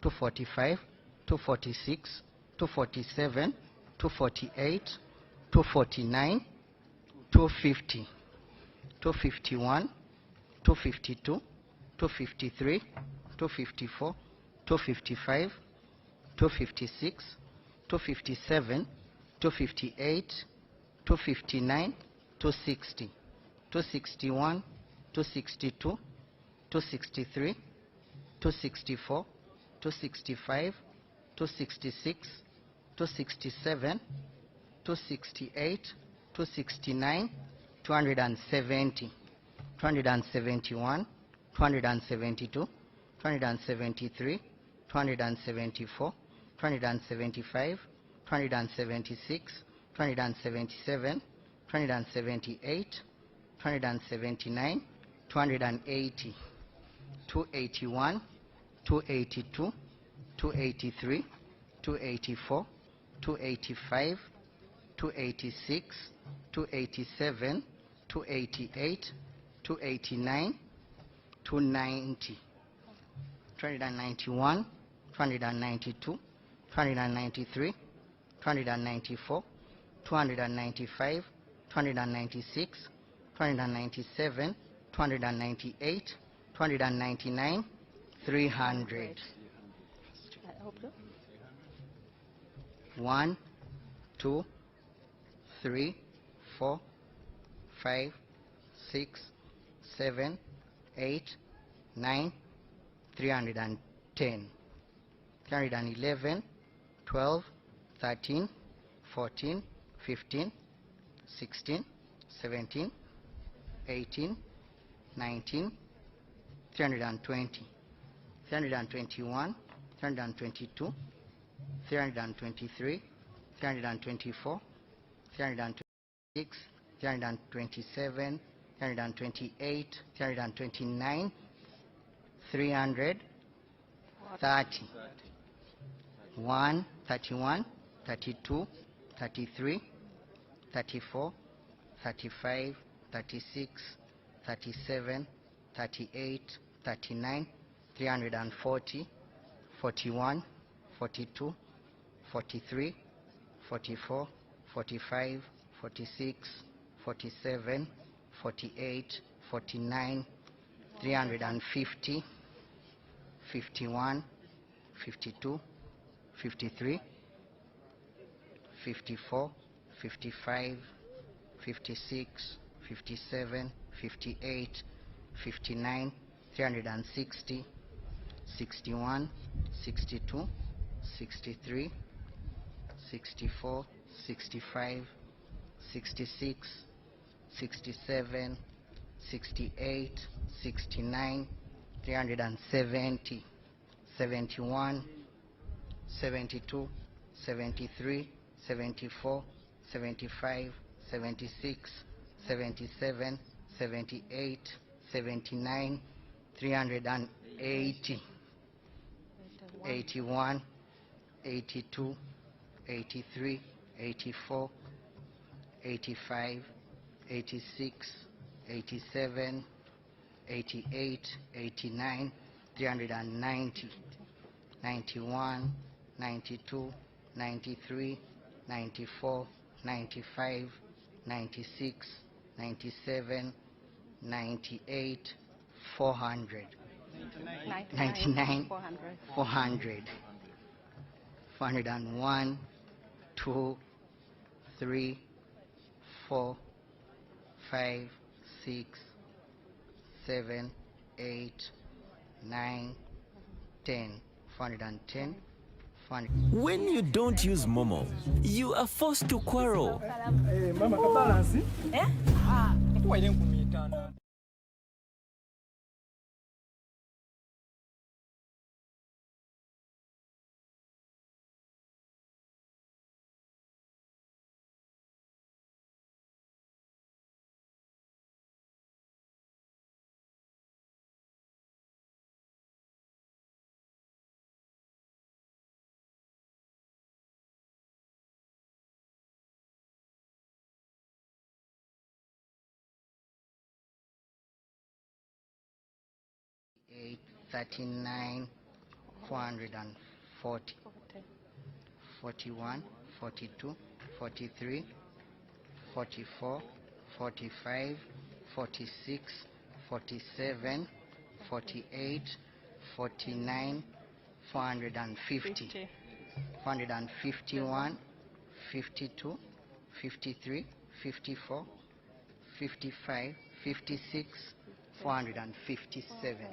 245, 246, 247, 248, 249, 250, 251, 252, 253, 254, 255, 256, 257, 258, 259, 260, 261, 262, 263, 264, 265, 266, 267, 268, 269, 270, 271, 272, 273, 274, 275, 276, 277, 278, 279, 280, 281, 282, 283, 284, 285, 286, 287, 288, 289, 290, 291, 292, 293, 294, 295, 296, 297, 298, 299, 300. 1, 2, 3, 4, 5, 6, 7, 8, 9, 310. 311, 12, 13, 14, 15, 16, 17, 18, 19, 320, 321, 322, 323, 324, 326, 327, 328, 329, 330, 1, 31, 32, 33, 34, 35, 36, 37, 38, 39, 340, 41, 42, 43, 44, 45, 46, 47, 48, 49, 350, 51, 52, 53, 54, 55, 56, 57, 58, 59, 360, 61, 62, 63, 64, 65, 66, 67, 68, 69, 370, 71, 72, 73, 74, 75, 76, 77, 78, 79, 380, 81, 82, 83, 84, 85, 86, 87, 88, 89, 390, 91, 92, 93, 94, 95, 96, 97, 98, 400, 99, 400, 401, 2, 3, 4, 5, 6, 7, 8, 9, 10, 410, 400. When you don't use Momo, you are forced to quarrel. Mama ka balance. Eh? Ah, why didn't you meet Eight, 39, 440, 41, 42, 43, 44, 45, 46, 47, 48, 49, 450, 451, 52, 53, 54, 55, 56, 457.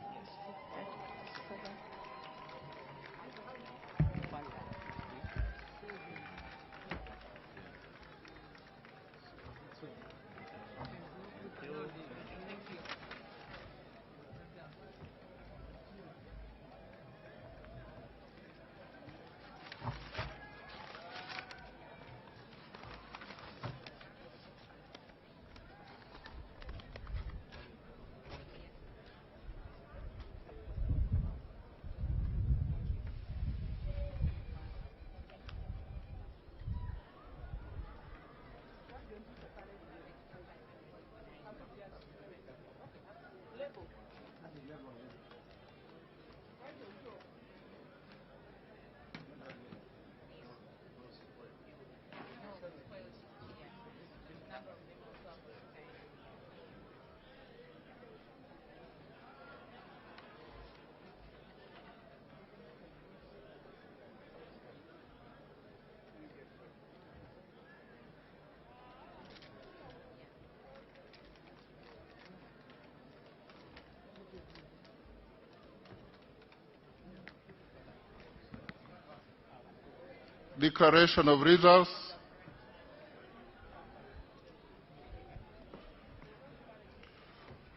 Declaration of results.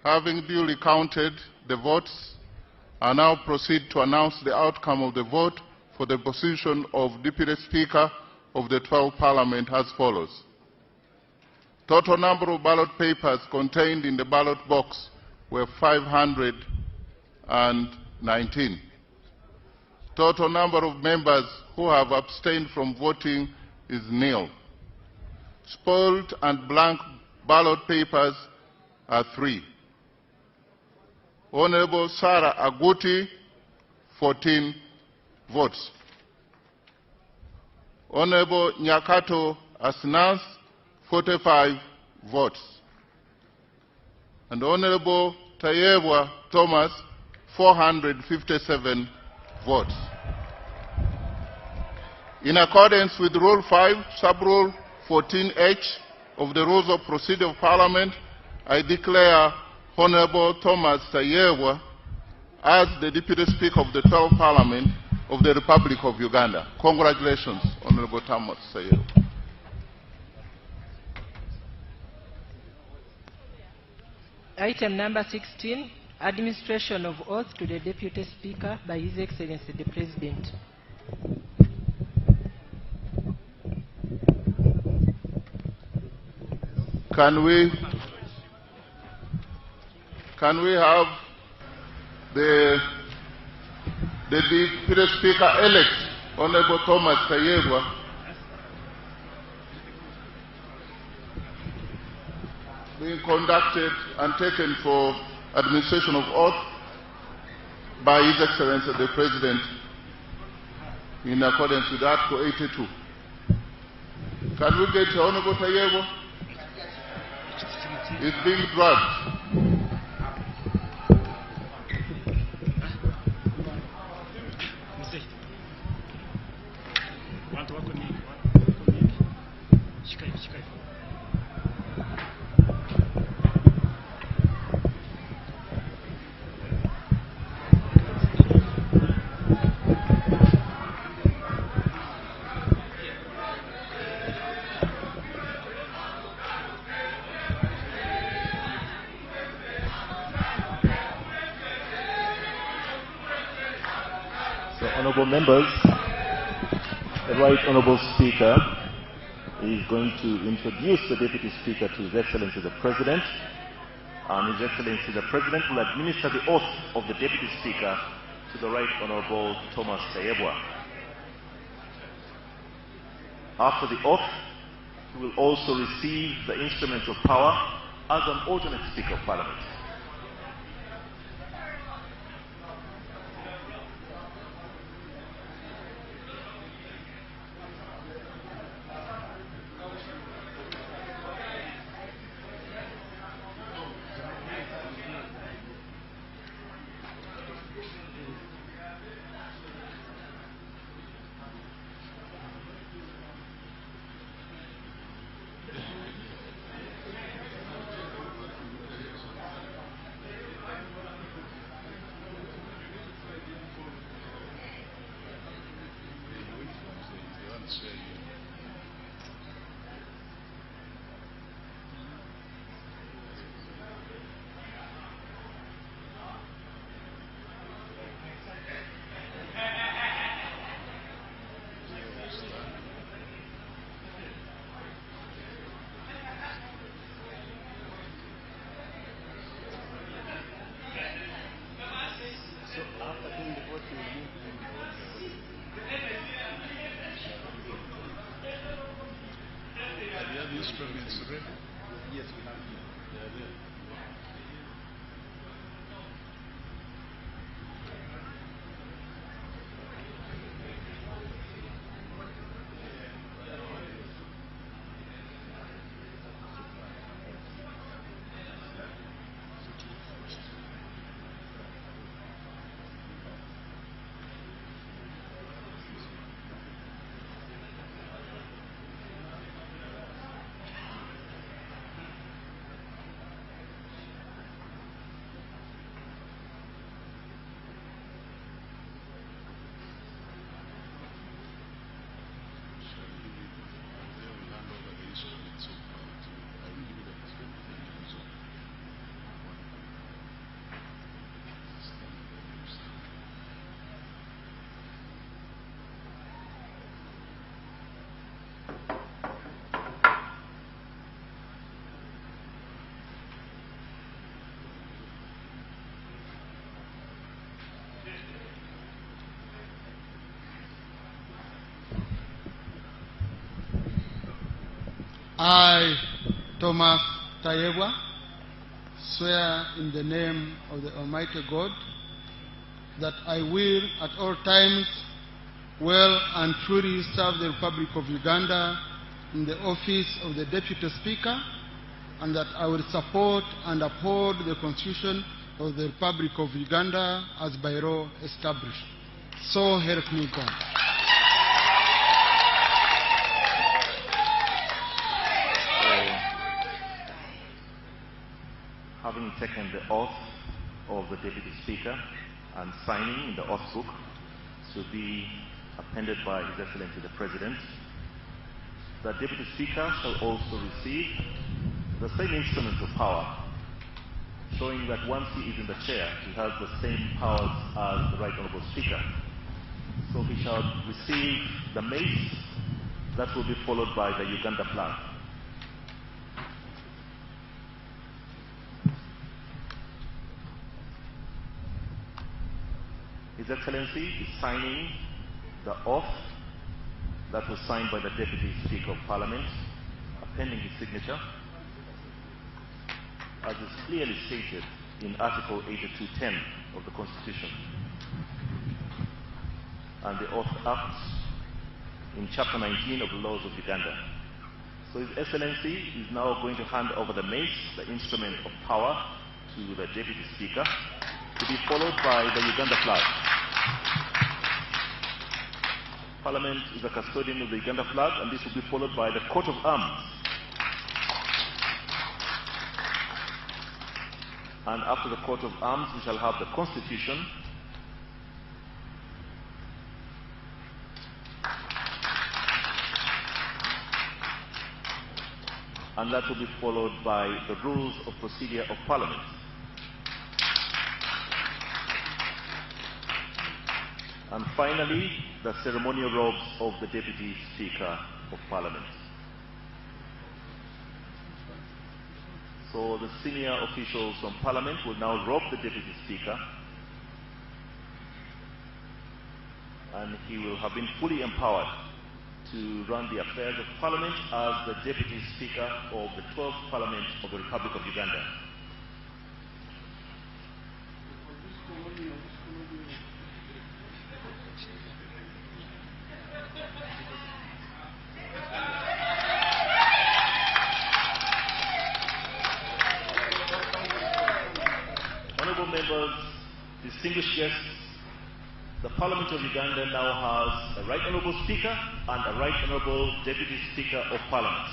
Having duly counted the votes, I now proceed to announce the outcome of the vote for the position of Deputy Speaker of the 12th Parliament as follows. Total number of ballot papers contained in the ballot box were 519. Total number of members who have abstained from voting is nil. Spoiled and blank ballot papers are 3. Honorable Sarah Aguti, 14 votes. Honorable Nyakato Asnas, 45 votes. And Honorable Tayewa Thomas, 457 votes. In accordance with Rule 5, Sub-Rule 14H of the Rules of Procedure of Parliament, I declare Honorable Thomas Tayewa as the Deputy Speaker of the 12th Parliament of the Republic of Uganda. Congratulations, Honorable Thomas Tayewa. Item number 16, administration of oath to the Deputy Speaker by His Excellency the President. Can we have the Deputy Speaker-elect, Honorable Thomas Tayewa, being conducted and taken for administration of oath by His Excellency the President in accordance with Article 82. Can we get Honorable Tayewa? It's being dragged. Honourable members, the Right Honourable Speaker is going to introduce the Deputy Speaker to His Excellency the President, and His Excellency the President will administer the oath of the Deputy Speaker to the Right Honourable Thomas Tayewa. After the oath, he will also receive the instruments of power as an alternate Speaker of Parliament. documents ready? Yes, we have. They are there. I, Thomas Tayebwa, swear in the name of the Almighty God that I will at all times well and truly serve the Republic of Uganda in the office of the Deputy Speaker, and that I will support and uphold the Constitution of the Republic of Uganda as by law established. So help me God. Having taken the oath of the Deputy Speaker and signing in the oath book to be appended by His Excellency the President, the Deputy Speaker shall also receive the same instruments of power, showing that once he is in the chair, he has the same powers as the Right Honourable Speaker. So he shall receive the mace that will be followed by the Uganda flag. His Excellency is signing the oath that was signed by the Deputy Speaker of Parliament, appending his signature, as is clearly stated in Article 82.10 of the Constitution, and the Oath Act in Chapter 19 of the laws of Uganda. So His Excellency is now going to hand over the mace, the instrument of power, to the Deputy Speaker, to be followed by the Uganda flag. Parliament is a custodian of the Uganda flag, and this will be followed by the coat of arms. And after the coat of arms, we shall have the Constitution, and that will be followed by the rules of procedure of Parliament. And finally, the ceremonial robes of the Deputy Speaker of Parliament. So the senior officials from Parliament will now robe the Deputy Speaker, and he will have been fully empowered to run the affairs of Parliament as the Deputy Speaker of the 12th Parliament of the Republic of Uganda. Honourable members, distinguished guests, the Parliament of Uganda now has a Right Honourable Speaker and a Right Honourable Deputy Speaker of Parliament.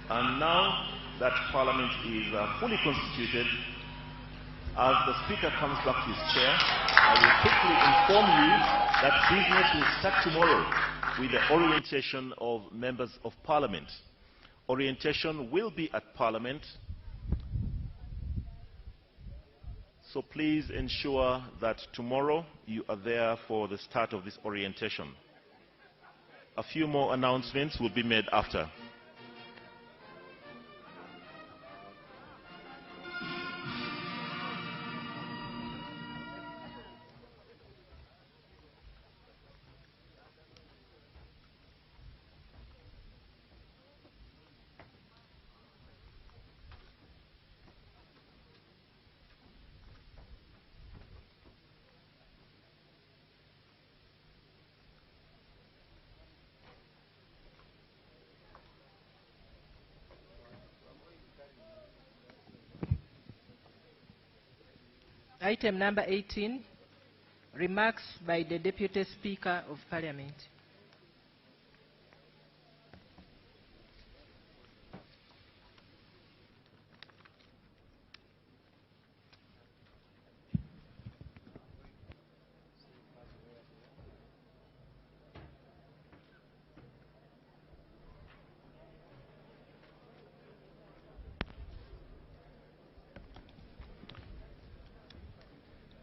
And now that Parliament is fully constituted, as the Speaker comes back to his chair, I will quickly inform you that business will start tomorrow with the orientation of members of Parliament. Orientation will be at Parliament, so please ensure that tomorrow you are there for the start of this orientation. A few more announcements will be made after. Item number 18, remarks by the Deputy Speaker of Parliament.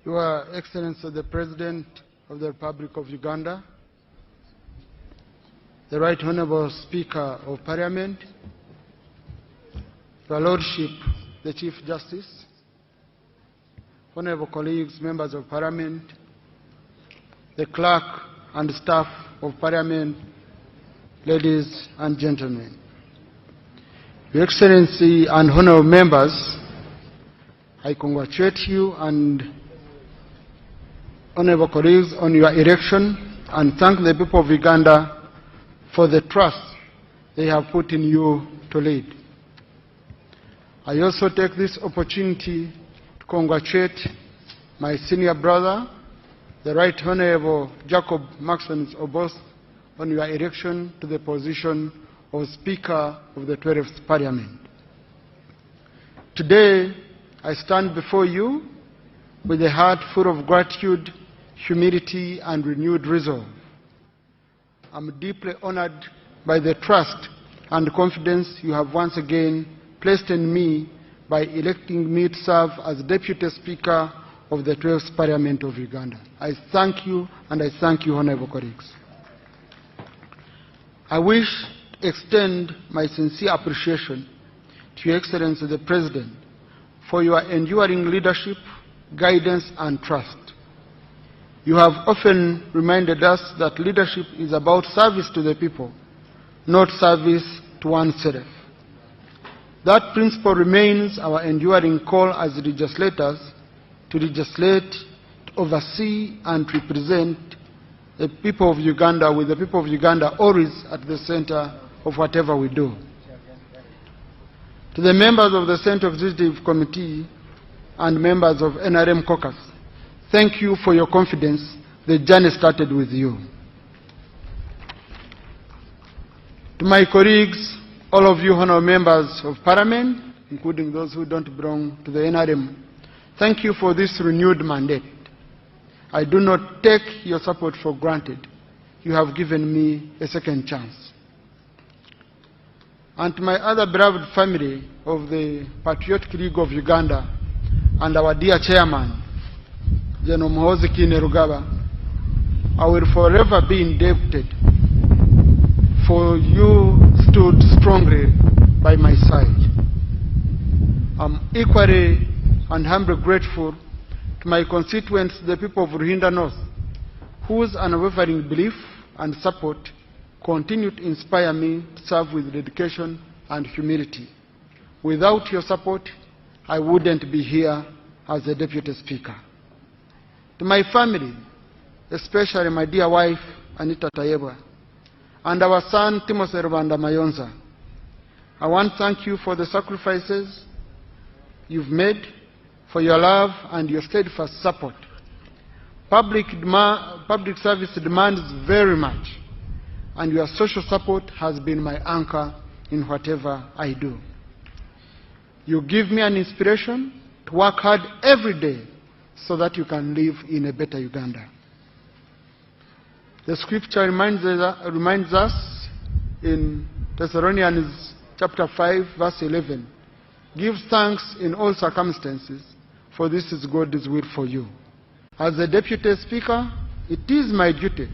Your Excellency the President of the Republic of Uganda, the Right Honorable Speaker of Parliament, Your Lordship, the Chief Justice, honorable colleagues, members of Parliament, the clerk and staff of Parliament, ladies and gentlemen. Your Excellency and honorable members, I congratulate you and honorable colleagues on your election and thank the people of Uganda for the trust they have put in you to lead. I also take this opportunity to congratulate my senior brother, the Right Honorable Jacob Maximus Oboth, on your election to the position of Speaker of the 12th Parliament. Today, I stand before you with a heart full of gratitude, humility, and renewed resolve. I'm deeply honored by the trust and confidence you have once again placed in me by electing me to serve as Deputy Speaker of the 12th Parliament of Uganda. I thank you, and I thank you, honorable colleagues. I wish to extend my sincere appreciation to Your Excellency the President for your enduring leadership, guidance, and trust. You have often reminded us that leadership is about service to the people, not service to oneself. That principle remains our enduring call as legislators to legislate, to oversee, and represent the people of Uganda, with the people of Uganda always at the center of whatever we do. To the members of the Central Executive Committee and members of NRM Caucus, thank you for your confidence. The journey started with you. To my colleagues, all of you honorable members of Parliament, including those who don't belong to the NRM, thank you for this renewed mandate. I do not take your support for granted. You have given me a second chance. And to my other beloved family of the Patriotic League of Uganda and our dear chairman, General Muhoozi Kainerugaba, I will forever be indebted for you stood strongly by my side. I'm equally and humbly grateful to my constituents, the people of Ruhinda North, whose unwavering belief and support continue to inspire me to serve with dedication and humility. Without your support, I wouldn't be here as a Deputy Speaker. To my family, especially my dear wife, Anita Tayebwa, and our son, Timothy Rwanda Mayonza, I want to thank you for the sacrifices you've made, for your love and your steadfast support. Public service demands very much, and your social support has been my anchor in whatever I do. You give me an inspiration to work hard every day so that you can live in a better Uganda. The scripture reminds us in Thessalonians chapter 5, verse 11, give thanks in all circumstances, for this is God's will for you. As the Deputy Speaker, it is my duty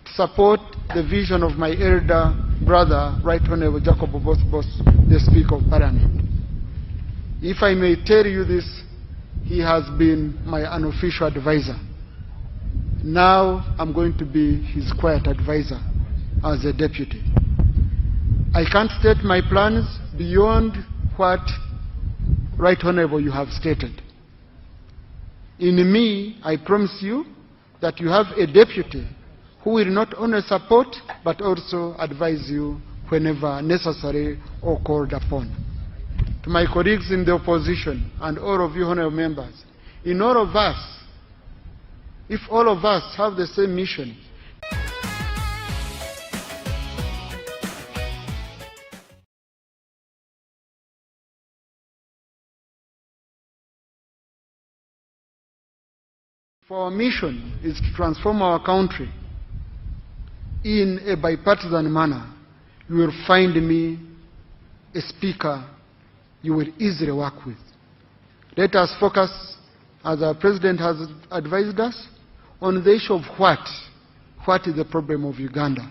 to support the vision of my elder brother, Right Honorable Jacob Oboth, the Speaker of Parliament. If I may tell you this, he has been my unofficial advisor. Now I'm going to be his quiet advisor as a deputy. I can't state my plans beyond what, Right Honorable, you have stated. In me, I promise you that you have a deputy who will not only support but also advise you whenever necessary or called upon. To my colleagues in the opposition and all of you honorable members, in all of us, if all of us have the same mission, our mission is to transform our country in a bipartisan manner, you will find me a speaker you will easily work with. Let us focus, as our president has advised us, on the issue of what is the problem of Uganda,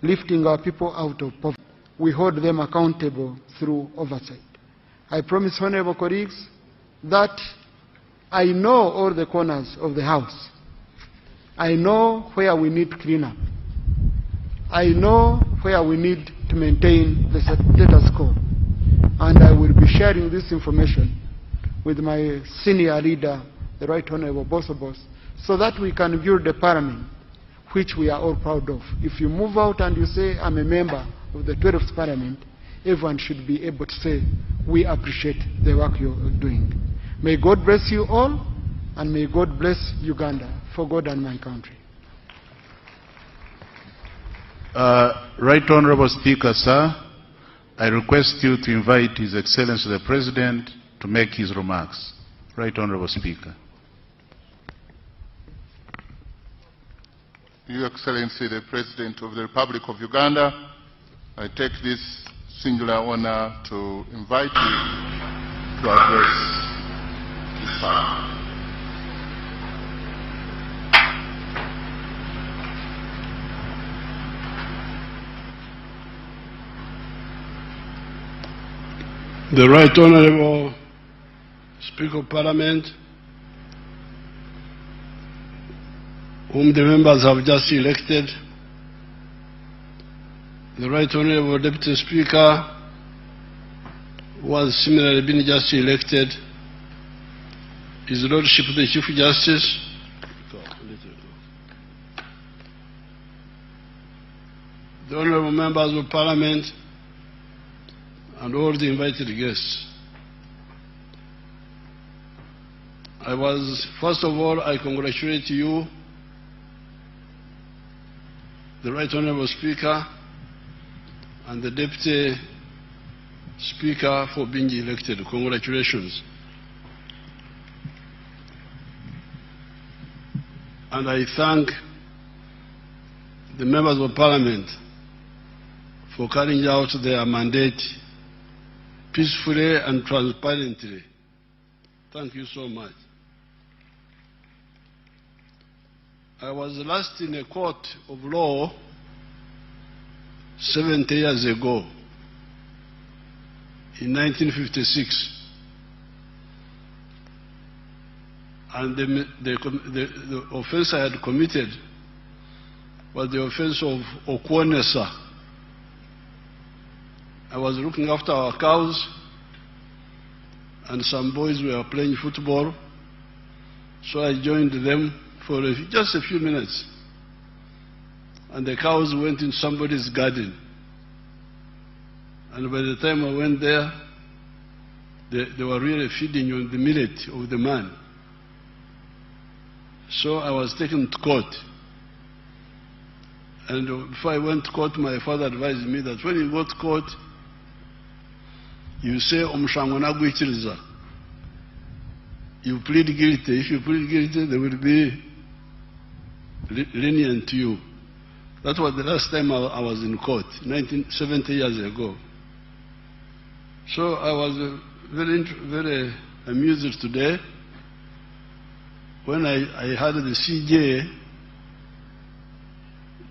lifting our people out of poverty. We hold them accountable through oversight. I promise, honorable colleagues, that I know all the corners of the house. I know where we need cleanup. I know where we need to maintain the status quo. And I will be sharing this information with my senior leader, the Right Honorable Bosobos, so that we can build a parliament which we are all proud of. If you move out and you say, I'm a member of the 12th parliament, everyone should be able to say, we appreciate the work you're doing. May God bless you all, and may God bless Uganda, for God and my country. Right Honorable Speaker, sir, I request you to invite His Excellency the President to make his remarks. Right Honorable Speaker. Your Excellency the President of the Republic of Uganda, I take this singular honor to invite you to address this Parliament. The Right Honorable Speaker of Parliament, whom the members have just elected, the Right Honorable Deputy Speaker, who has similarly been just elected, His Lordship the Chief Justice, the Honorable Members of Parliament, and all the invited guests. First of all, I congratulate you, the Right Honorable Speaker, and the Deputy Speaker for being elected. Congratulations. And I thank the members of Parliament for carrying out their mandate peacefully and transparently. Thank you so much. I was last in a court of law 70 years ago, in 1956. And the offense I had committed was the offense of Okwonesa. I was looking after our cows, and some boys were playing football, so I joined them for just a few minutes. And the cows went in somebody's garden. And by the time I went there, they were really feeding on the millet of the man. So I was taken to court. And before I went to court, my father advised me that when you go to court, you say, Omshangona Gwichilza. You plead guilty. If you plead guilty, they will be lenient to you. That was the last time I was in court, 70 years ago. So I was very amused today when I had the CJ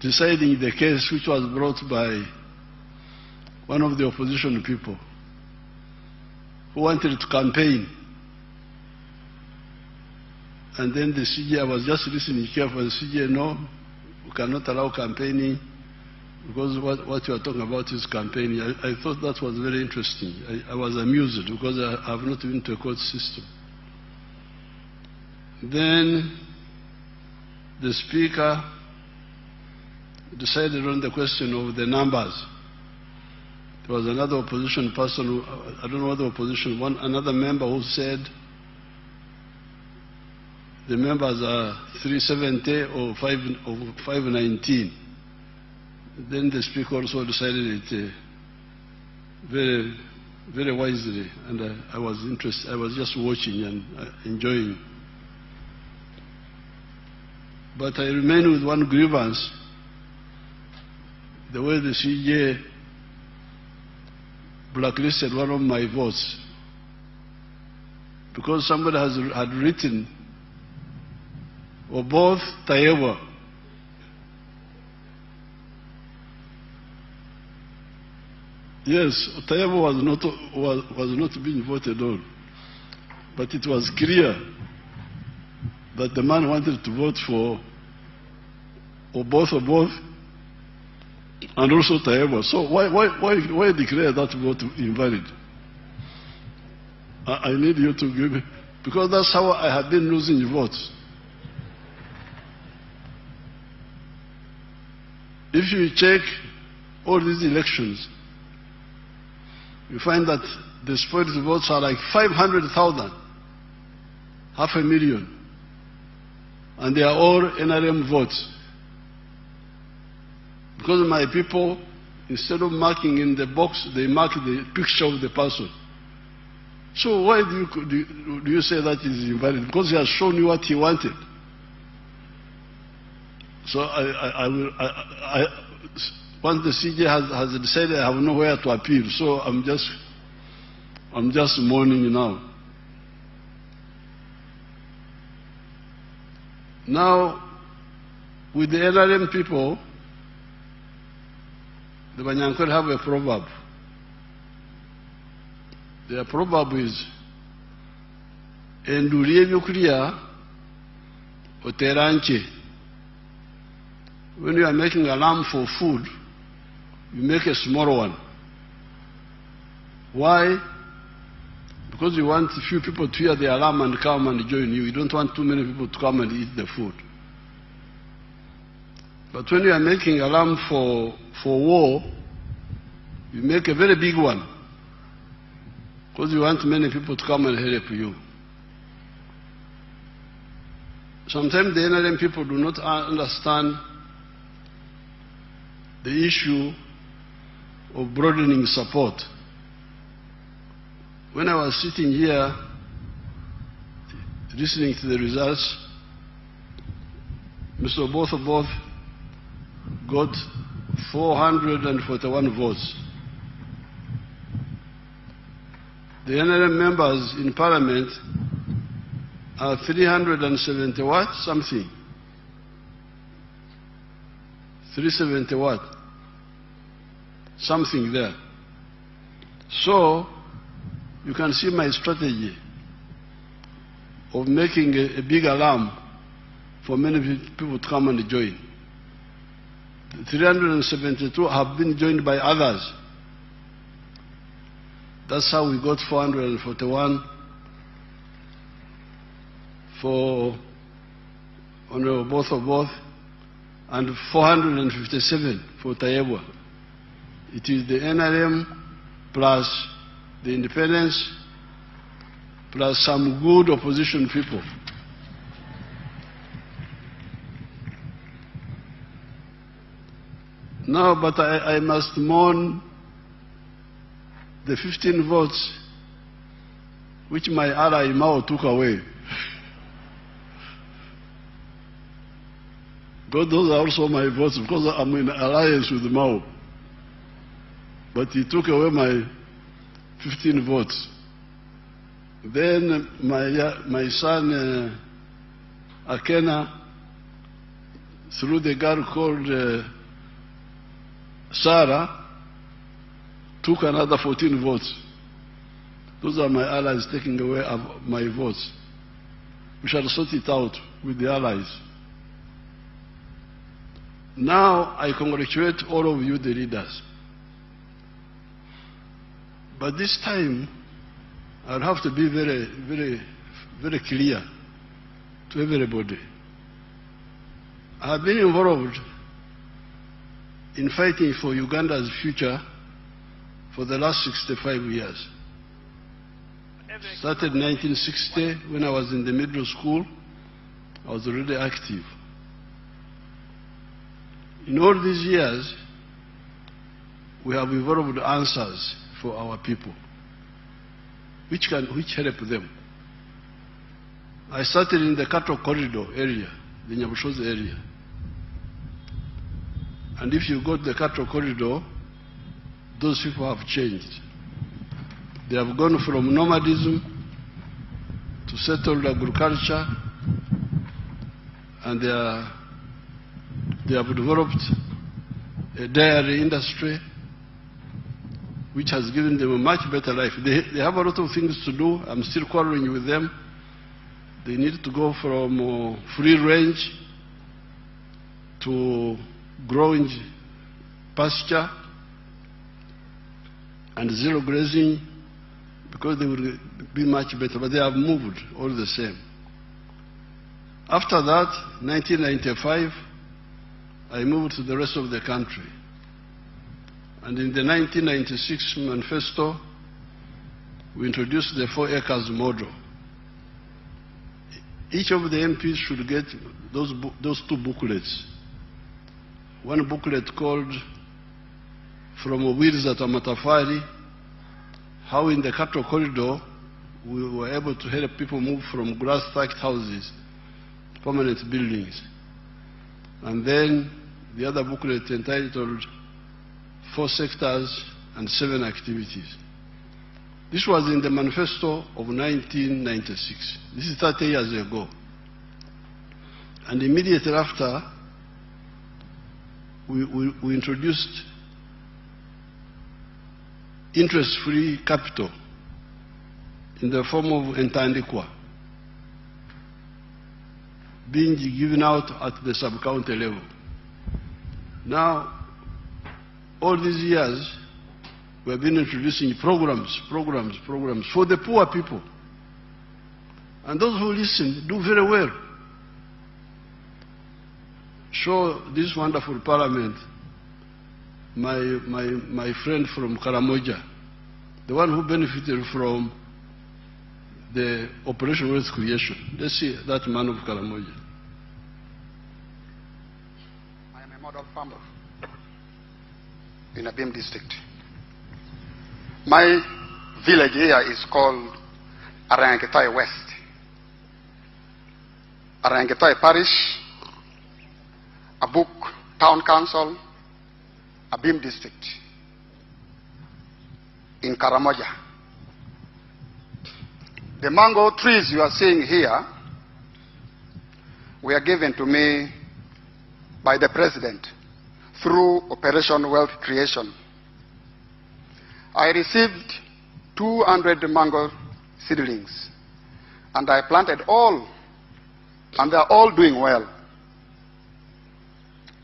deciding the case which was brought by one of the opposition people who wanted to campaign. And then the CJ, I was just listening carefully, the CJ, no, we cannot allow campaigning because what you are talking about is campaigning. I thought that was very interesting. I was amused because I have not been to a court system. Then the Speaker decided on the question of the numbers. There was another opposition person, I don't know what the opposition, another member who said the members are 370 or 519. Then the Speaker also decided it very, very wisely, and I was interested. I was just watching and enjoying. But I remain with one grievance: the way the CJ blacklisted one of my votes, because somebody had written or both Tayewa. Yes, Tayewa was not being voted on, but it was clear that the man wanted to vote for or both, and also Tayewa. So why declare that vote invalid? I need you to give me, because that's how I have been losing votes. If you check all these elections, you find that the spoiled votes are like 500,000, 500,000, and they are all NRM votes. Because my people, instead of marking in the box, they mark the picture of the person. So why do you say that is invalid? Because he has shown you what he wanted. So once the CJ has decided, I have nowhere to appeal. So I'm just mourning now. Now, with the NRM people, the Banyankwe have a proverb. Their proverb is, "Endulie nyuklia oteranche." When you are making a lamb for food, you make a small one. Why? Because you want a few people to hear the alarm and come and join you. You don't want too many people to come and eat the food. But when you are making a lamb for war, you make a very big one, because you want many people to come and help you. Sometimes the NRM people do not understand the issue of broadening support. When I was sitting here listening to the results, Mr. Oboth got 441 votes. The NRM members in Parliament are 370 what? Something. 370 what? Something there. So, you can see my strategy of making a big alarm for many people to come and join. 372 have been joined by others. That's how we got 441 for Honorable Both and 457 for Tayewa. It is the NRM plus the independents plus some good opposition people. No, but I must mourn the 15 votes which my ally Mao took away. God, those are also my votes because I'm in alliance with Mao. But he took away my 15 votes. Then my son Akena, through the girl called Sarah, took another 14 votes. Those are my allies taking away my votes. We shall sort it out with the allies. Now I congratulate all of you, the leaders. But this time, I'll have to be very, very, very clear to everybody. I have been involved in fighting for Uganda's future for the last 65 years. Started in 1960 when I was in the middle school, I was already active. In all these years, we have evolved answers for our people, which help them. I started in the cattle corridor area, the Nyabushozi area. And if you go to the cattle corridor, those people have changed. They have gone from nomadism to settled agriculture, and they have developed a dairy industry which has given them a much better life. They have a lot of things to do. I'm still quarreling with them. They need to go from free range to growing pasture and zero grazing, because they will be much better, but they have moved all the same. After that, 1995, I moved to the rest of the country. And in the 1996 manifesto, we introduced the 4 acres model. Each of the MPs should get those 2 booklets. One booklet called From Wheels at Amatafari, how in the cattle corridor we were able to help people move from grass-thatched houses to permanent buildings. And then the other booklet entitled 4 sectors and 7 activities. This was in the manifesto of 1996. This is 30 years ago. And immediately after, we introduced interest-free capital in the form of entandikwa, being given out at the sub-county level. Now, all these years, we have been introducing programs for the poor people. And those who listen do very well. Show this wonderful parliament, my friend from Karamoja, the one who benefited from the Operation Wealth Creation. Let's see that man of Karamoja. I am a model farmer in Abim district. My village here is called Arangetoy West. Arangetoy Parish, Abuk Town Council, Abim district in Karamoja. The mango trees you are seeing here were given to me by the President through Operation Wealth Creation. I received 200 mango seedlings, and I planted all, and they are all doing well.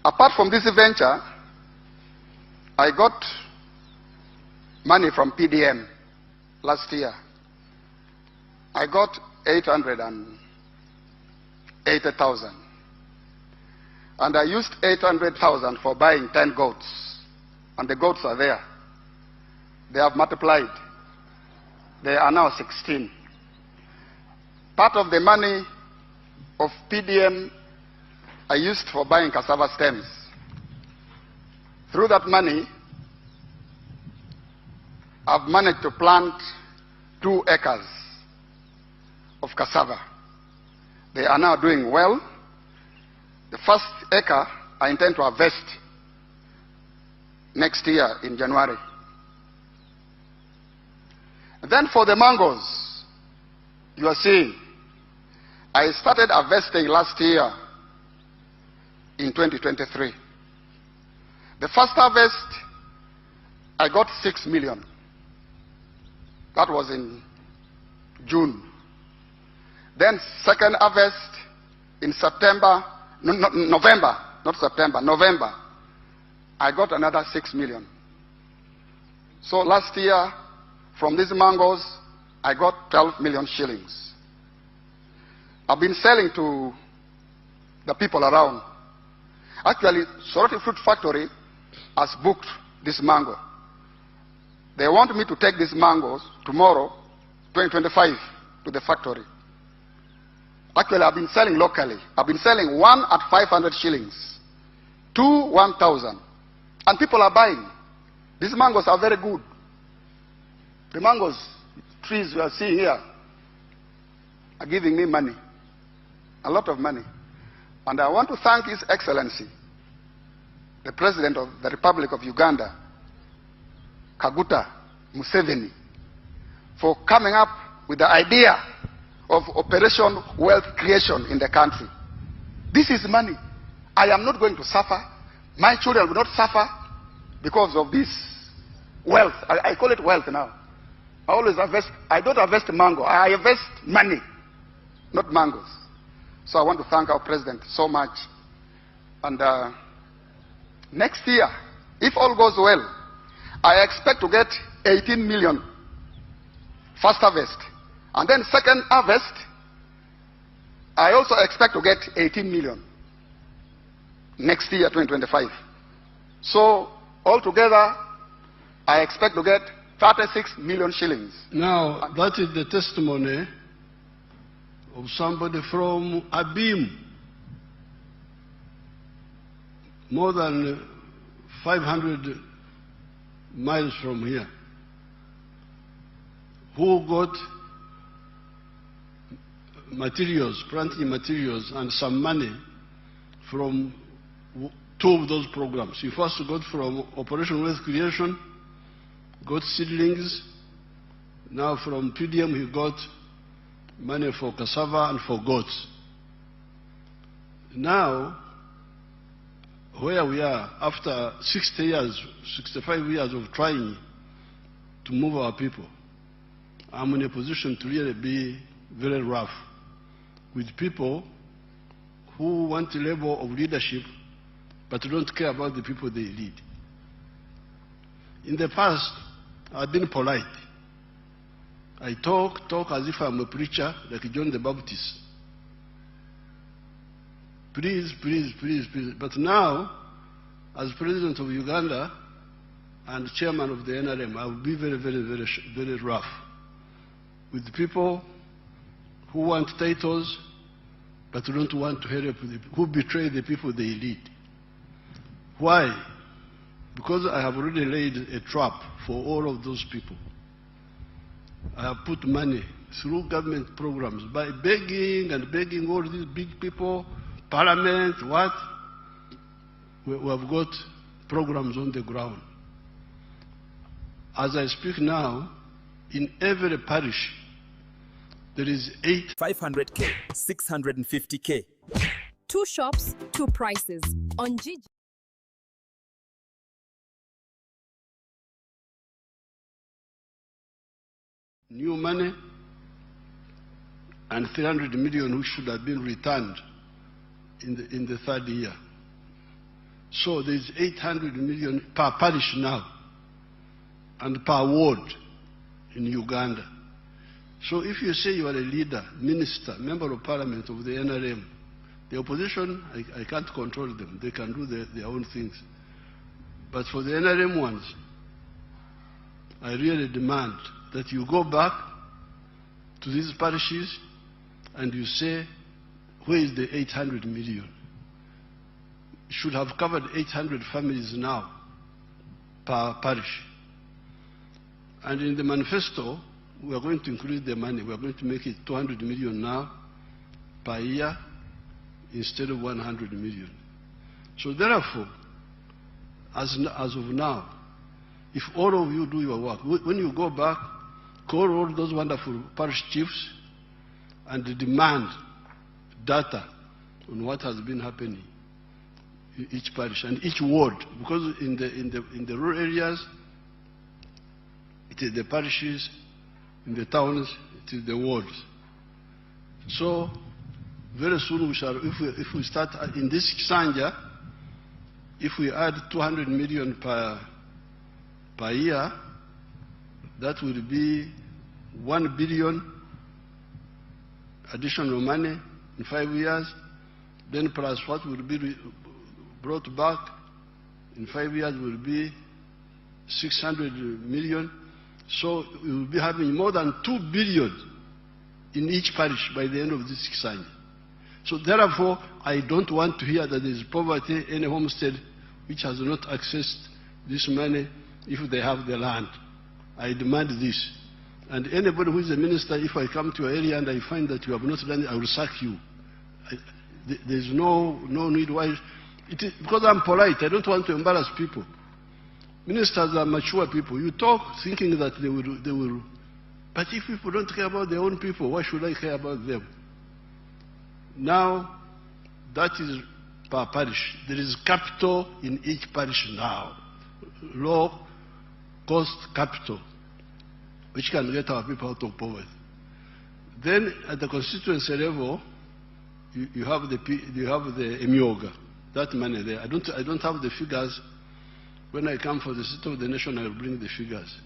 Apart from this venture, I got money from PDM last year. I got 880,000. And I used 800,000 for buying 10 goats. And the goats are there. They have multiplied. They are now 16. Part of the money of PDM I used for buying cassava stems. Through that money, I've managed to plant 2 acres of cassava. They are now doing well. The first acre I intend to harvest next year in January. And then for the mangoes, you are seeing, I started harvesting last year in 2023. The first harvest, I got 6 million. That was in June. Then second harvest in September, November, not September, November, I got another 6 million. So last year, from these mangoes, I got 12 million shillings. I've been selling to the people around. Actually, Soroti Fruit Factory has booked this mango. They want me to take these mangoes tomorrow, 2025, to the factory. Actually, I've been selling locally. I've been selling one at 500 shillings, two 1,000. And people are buying. These mangoes are very good. The mangoes trees we are seeing here are giving me money, a lot of money. And I want to thank His Excellency, the President of the Republic of Uganda, Kaguta Museveni, for coming up with the idea of Operation Wealth Creation in the country. This is money. I am not going to suffer. My children will not suffer because of this wealth. I call it wealth now. I always harvest. I don't harvest mango. I harvest money, not mangoes. So I want to thank our president so much. And next year, if all goes well, I expect to get 18 million first harvest. And then second harvest, I also expect to get 18 million next year, 2025. So altogether, I expect to get 36 million shillings. Now, that is the testimony of somebody from Abim, more than 500 miles from here, who got materials, planting materials, and some money from two of those programs. He first got from Operation Wealth Creation, got seedlings. Now from PDM he got money for cassava and for goats. Now, where we are, after 60 years, 65 years of trying to move our people, I'm in a position to really be very rough with people who want a level of leadership but don't care about the people they lead. In the past, I've been polite. I talk as if I'm a preacher, like John the Baptist. Please, please, please, please. But now, as President of Uganda and Chairman of the NRM, I will be very, very, very, very rough with people who want titles but don't want to help, who betray the people they lead. Why? Because I have already laid a trap for all of those people. I have put money through government programs by begging and begging all these big people, parliament, what? We have got programs on the ground. As I speak now, in every parish, there is 500K, 650K. 2 shops, 2 prices. On Gigi. New money and 300 million which should have been returned in the third year. So there's 800 million per parish now and per ward in Uganda. So if you say you are a leader, minister, member of parliament of the NRM, the opposition, I can't control them. They can do their own things. But for the NRM ones, I really demand that you go back to these parishes and you say, where is the 800 million? It should have covered 800 families now per parish. And in the manifesto, we are going to increase the money. We are going to make it 200 million now per year instead of 100 million. So therefore, as of now, if all of you do your work, when you go back, call all those wonderful parish chiefs and demand data on what has been happening in each parish and each ward, because in the rural areas, it is the parishes, in the towns, it is the wards. So very soon we shall, if we start in this Sanja, if we add 200 million per year, that will be 1 billion additional money in 5 years, then plus what will be brought back in 5 years will be 600 million. So we will be having more than 2 billion in each parish by the end of this 6 years. So therefore, I don't want to hear that there is poverty, any homestead which has not accessed this money if they have the land. I demand this. And anybody who is a minister, if I come to your area and I find that you have not done it, I will sack you. There's no need why. Because I'm polite, I don't want to embarrass people. Ministers are mature people. You talk thinking that they will. But if people don't care about their own people, why should I care about them? Now, that is per parish. There is capital in each parish now. Low cost capital, which can get our people out of poverty. Then at the constituency level, you have the Emioga, that money there. I don't have the figures. When I come for the State of the Nation, I will bring the figures.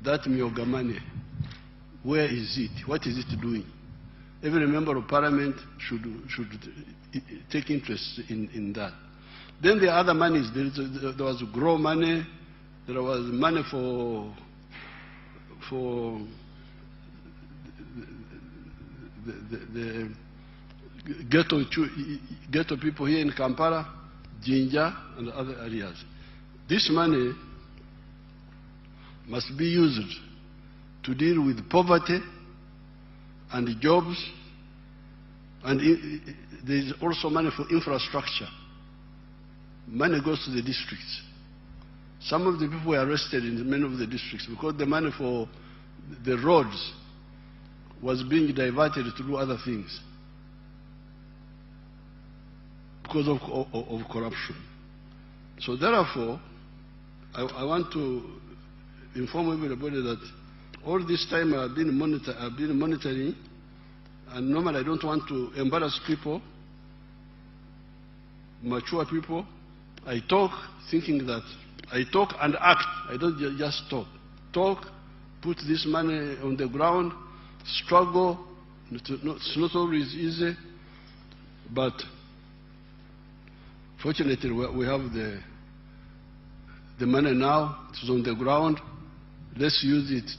That Emioga money, where is it? What is it doing? Every member of parliament should take interest in that. Then the other monies, there was grow money, there was money for the ghetto people here in Kampala, Jinja, and other areas. This money must be used to deal with poverty and jobs, and there is also money for infrastructure. Money goes to the districts. Some of the people were arrested in many of the districts because the money for the roads was being diverted to do other things because of corruption. So therefore, I want to inform everybody that all this time I've been monitoring, and normally I don't want to embarrass people, mature people. I talk thinking that I talk and act. I don't just talk. Talk, put this money on the ground, struggle. It's not always easy, but fortunately we have the money now. It's on the ground. Let's use it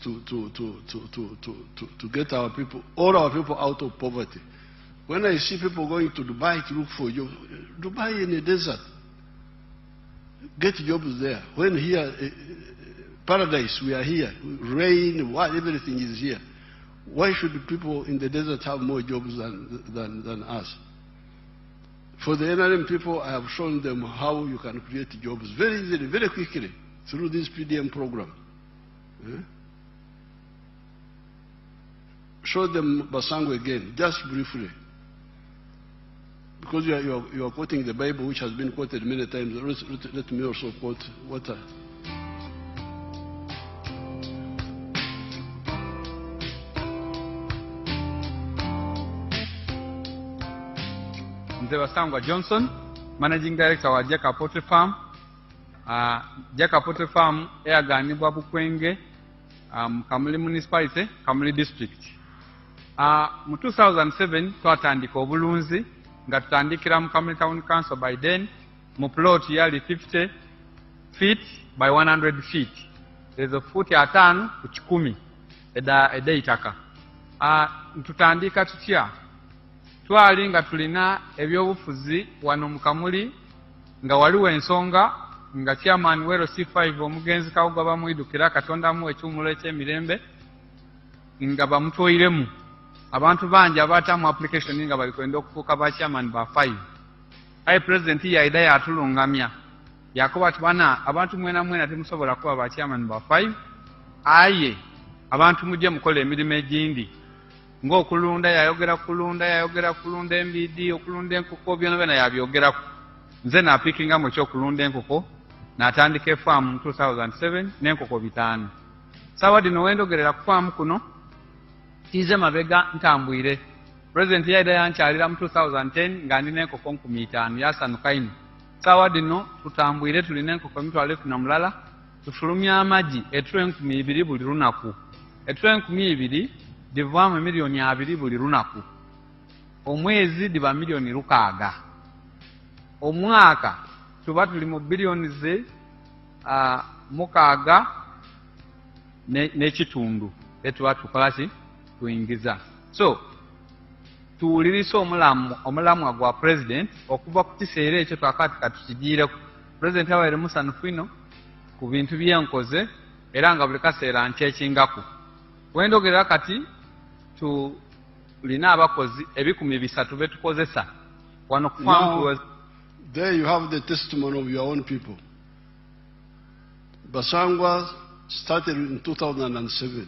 to get our people, all our people, out of poverty. When I see people going to Dubai to look for jobs, Dubai in the desert, get jobs there. When here, paradise, we are here, rain, everything is here. Why should people in the desert have more jobs than us? For the NRM people, I have shown them how you can create jobs very easily, very quickly, through this PDM program. Show them Basango again, just briefly. Because you are quoting the Bible, which has been quoted many times. Let me also quote what Mzee Wasangwa Johnson, Managing Director wa Jeka Poultry Farm. Jeka Poultry Farm eyaganibwa Bukwenge, Kamuli Municipality, Kamuli District. Mu 2007 twatandika obulunzi nga tutandikira mu Kamuli Town Council by then mu plot yali 50 feet by 100 feet. Ezo futi 5 ku 10 eda itaka. Tutandika tutya twali nga tulina ebyobufuzi wano mu Kamuli nga waliwo ensonga nga chairman wero C5 omugenzi Kawuga bamwidukira Katonda mu ekyumulo eky'emirembe nga bamutoyiremu abantu bangi abatamu application nga balikwenda okufuuka ba chairman ba 5. Aye president yaida yatulungamya yakoba ati bana abantu mwena temusobola kuba ba chairman ba 5. Aye abantu mujje mukola emirimu egindi ng'okulunda yayogera kulunda embidi okulunda enkoko byonna yabyogerako. Nze napikinga mu ekyokulunda enkoko n'atandika efaamu mu 2007 n'enkoko 5. Sawa dino wendogerera ku faamu kuno tize mabega ntambwire. President yaida yankyalira mu 2010 nga ndina enkoko 5,000 yasanuka ino. Sawa dino tutambwire tulina enkoko 1,000 mulala tufulumya amagi etule 2,000 buli lunaku. Etule 2,000 divaamu milioni 2 buli lunaku. Omwezi diba milioni 6. Omwaka tuba tuli mu bilioni ze 6 n'ekitundu etuba tukola ki tuyingiza. So tuwulirize omulamwa gwa president okuva ku kiseera ekyo twakati katukigiireko. President yabaire musanhufu ino ku bintu byenkoze era nga buli kaseera nkyekingako. Wendogerera kati tulina abakozi 300 be tukozesa wano ku farm. There you have the testimony of your own people. Basangwa started in 2007.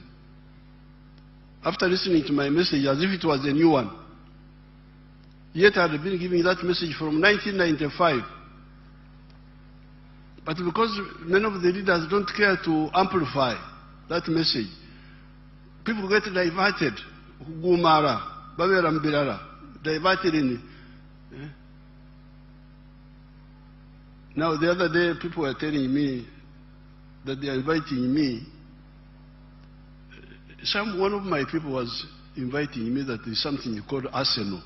After listening to my message as if it was a new one. Yet I had been giving that message from 1995. But because many of the leaders don't care to amplify that message, people get diverted. Gumara, Babera Mbirara, diverted in. Now the other day people were telling me that they are inviting me. One of my people was inviting me that there's something called Arsenal.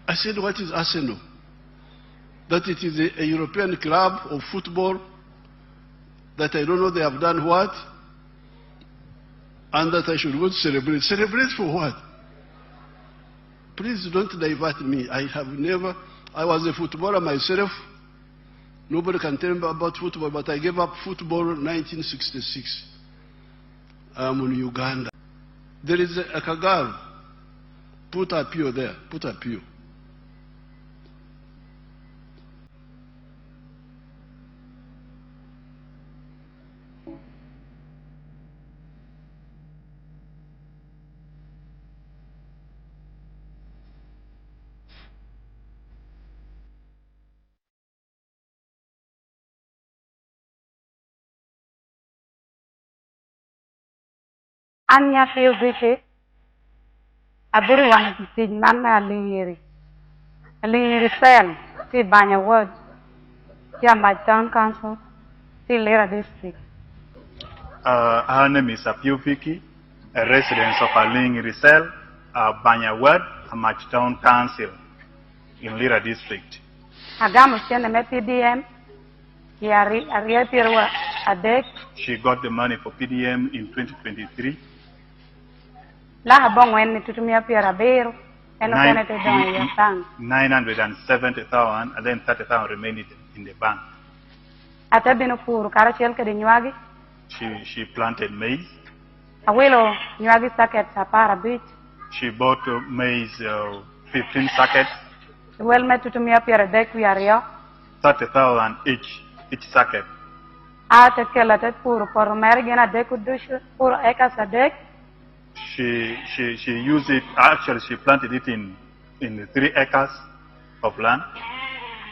I said, what is Arsenal? That it is a European club of football, that I don't know they have done what, and that I should go to celebrate. Celebrate for what? Please don't divert me. I was a footballer myself. Nobody can tell me about football, but I gave up football in 1966. I'm in Uganda. There is a Kagari. Put a PO there. Put a PO. Anya feel busy. Aburi wan ti nana lingiri. Lingiri sel ti banya word. Ti my town council. Ti Lira district. Her name is Apio Vicky, a resident of Alingiri Cell, Banya Ward, Amach Town Council in Lira district. Agamu siene me PDM. Yari ariepirwa adek. She got the money for PDM in 2023. Laha bongo eni tutumia pira beru. Eno kene te dongo ya bank. 970,000 and then 30,000 remained in the bank. Ate binu puru kara chelke de nyuagi. She planted maize. Awilo nyuagi saket sapara beach. She bought maize 15 sackets. Well me tutumia pira dek yario. 30,000 each sacket. Ate kela te puru por mergena deku dushu puru eka sadek. She used it, actually she planted it in 3 acres of land.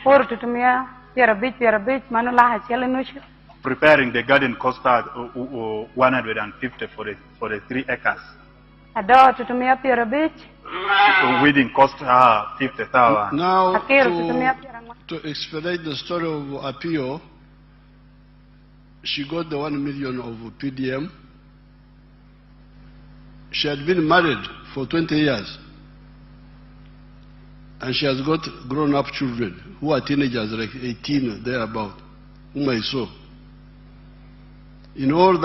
Puru tutumia pira beach manula ha chele nushu. Preparing the garden cost her 150 for the 3 acres. Ado tutumia pira beach. Weeding cost her 50,000. Now to expedite the story of Apio, she got the 1 million of PDM. She had been married for 20 years. And she has got grown-up children who are teenagers, like 18, thereabout, whom I saw. In all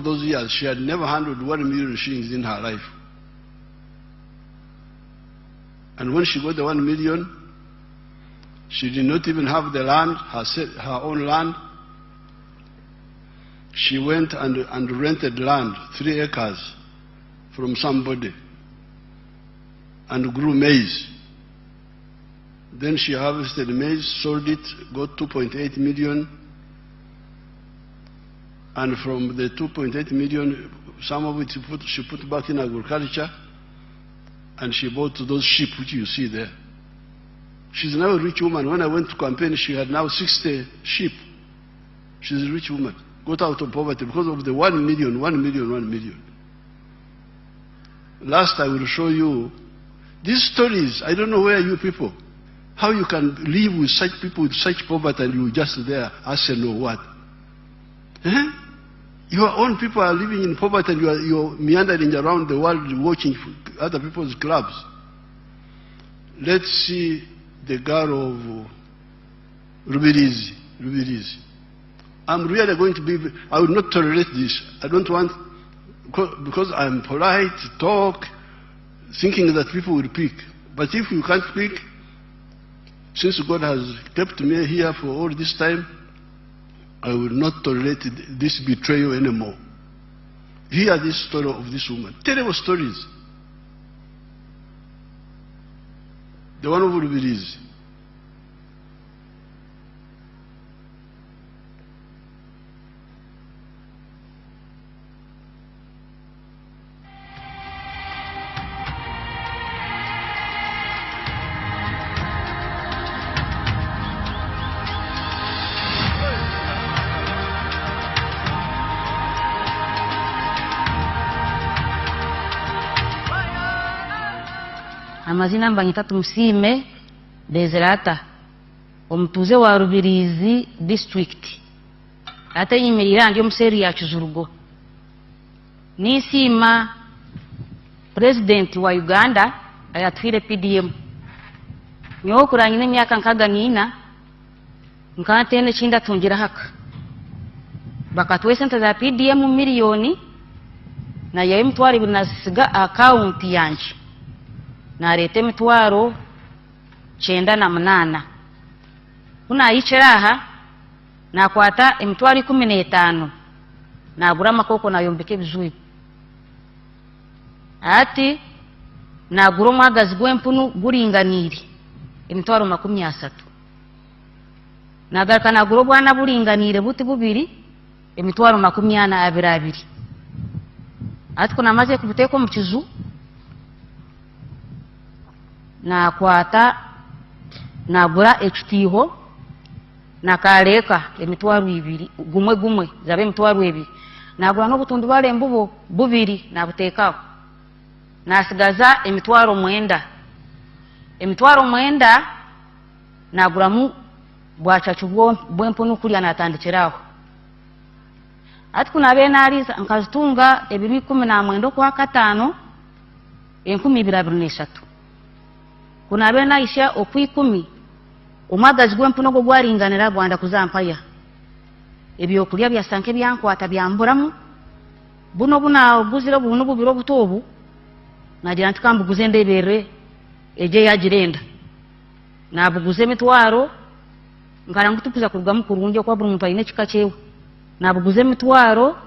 those years, she had never handled 1 million shillings in her life. And when she got the 1 million, she did not even have the land, her own land. She went and rented land, 3 acres, from somebody, and grew maize. Then she harvested maize, sold it, got 2.8 million. And from the 2.8 million, some of it she put back in agriculture, and she bought those sheep which you see there. She's now a rich woman. When I went to campaign, she had now 60 sheep. She's a rich woman. Got out of poverty because of the 1 million, 1 million, 1 million. Last I will show you these stories. I don't know where you people, how you can live with such people with such poverty and you just there Arsenal what? Your own people are living in poverty and you're meandering around the world watching other people's clubs. Let's see the girl of Rubirizi. I'm really going to be, I will not tolerate this. I don't want because I'm polite, talk, thinking that people will pick. But if you can't pick, since God has kept me here for all this time, I will not tolerate this betrayal anymore. Hear this story of this woman. Terrible stories. The one of Rubirizi. Amazina mbanyita Tumusime Dezerata omutuze wa Rubirizi district ate yimirira ndi omuseri ya Kizurugo nisima president wa Uganda ayatwire PDM nyo kuranyine myaka nkaga nina nkatene chinda tungira haka bakatwe sente za PDM milioni na yayi mtwari binasiga account yanje na rete mitwaro 98 kuna yicheraha na kwata emitwari 15 na gura makoko na yombeke bizui ati na guro mwagazi gwempunu guringaniri emitwaro 30 na garka na guro bwana buringanire buti bubiri emitwaro 22 ati kuna maze kubuteko mu kizu na kwata na gura ekitiho na kaleka emitwaro 2 gumwe zabe emitwaro 2 na gura no butundu bale mbubo bubiri na butekaho na sigaza emitwaro 9 na gura mu bwachachu bwempunu kulya natandikiraho ati kuna bena aliza nkazitunga ebiri 10 kwa 5 1023 kuna bena isha okwikumi umagazi gwempuno go gwaringanira Rwanda kuzampaya ebyo kulya byasanke byankwata byamburamu buno buna obuzira buno bubiro butobu nagira ntikambuguze ndebere eje yagirenda nabuguze mitwaro ngarangutupiza kurugamu kurunje kwa buri muntu ayine kika cyewe nabuguze mitwaro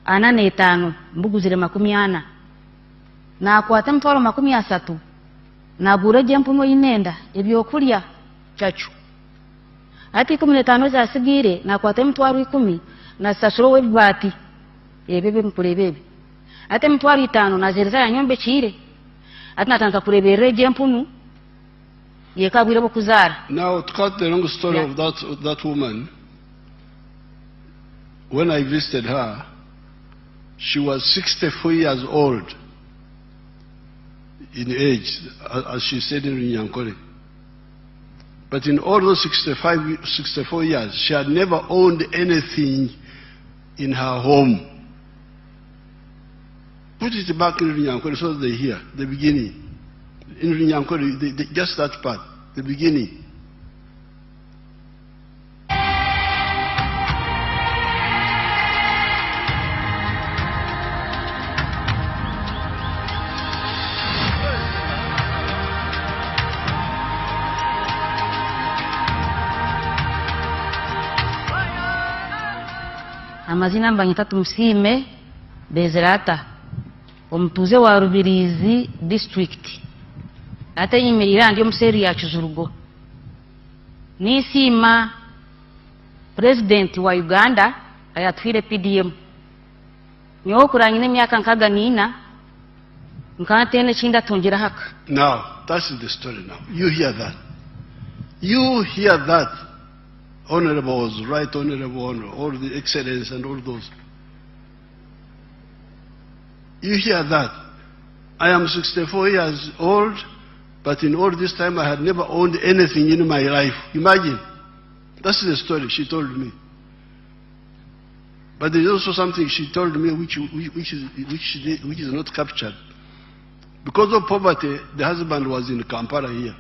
45 mbuguzire 40 nakwata mitwaro 30 nagura jempuno inenda ebyo kulya chachu ati 15 za sigire nakwata mitwaro 10 na sasuro webati ebebe mpulebebe ati mitwaro 5 na zereza ya nyombe chire ati natanza kurebere jempunu yekabwire bokuzara. Now, to cut the long story of that woman, when I visited her, she was 64 years old in age, as she said in Nyankore. But in all those 64 years, she had never owned anything in her home. Put it back in Nyankore so that they hear the beginning. In Nyankore, just that part, the beginning. Amazina mbanyita Tumusime Dezerata omutuze wa Rubirizi district ate yimirira ndi omuseri ya Kizurugo nisima president wa Uganda ayatwire PDM nyo kuranyine myaka nkaga nina nkatene chinda tungira haka. Now, that's the story now. You hear that. You hear that. Honorables, right honorable honor, all the excellence and all those. You hear that. I am 64 years old, but in all this time I had never owned anything in my life. Imagine. That's the story she told me. But there's also something she told me which is not captured. Because of poverty, the husband was in Kampala here.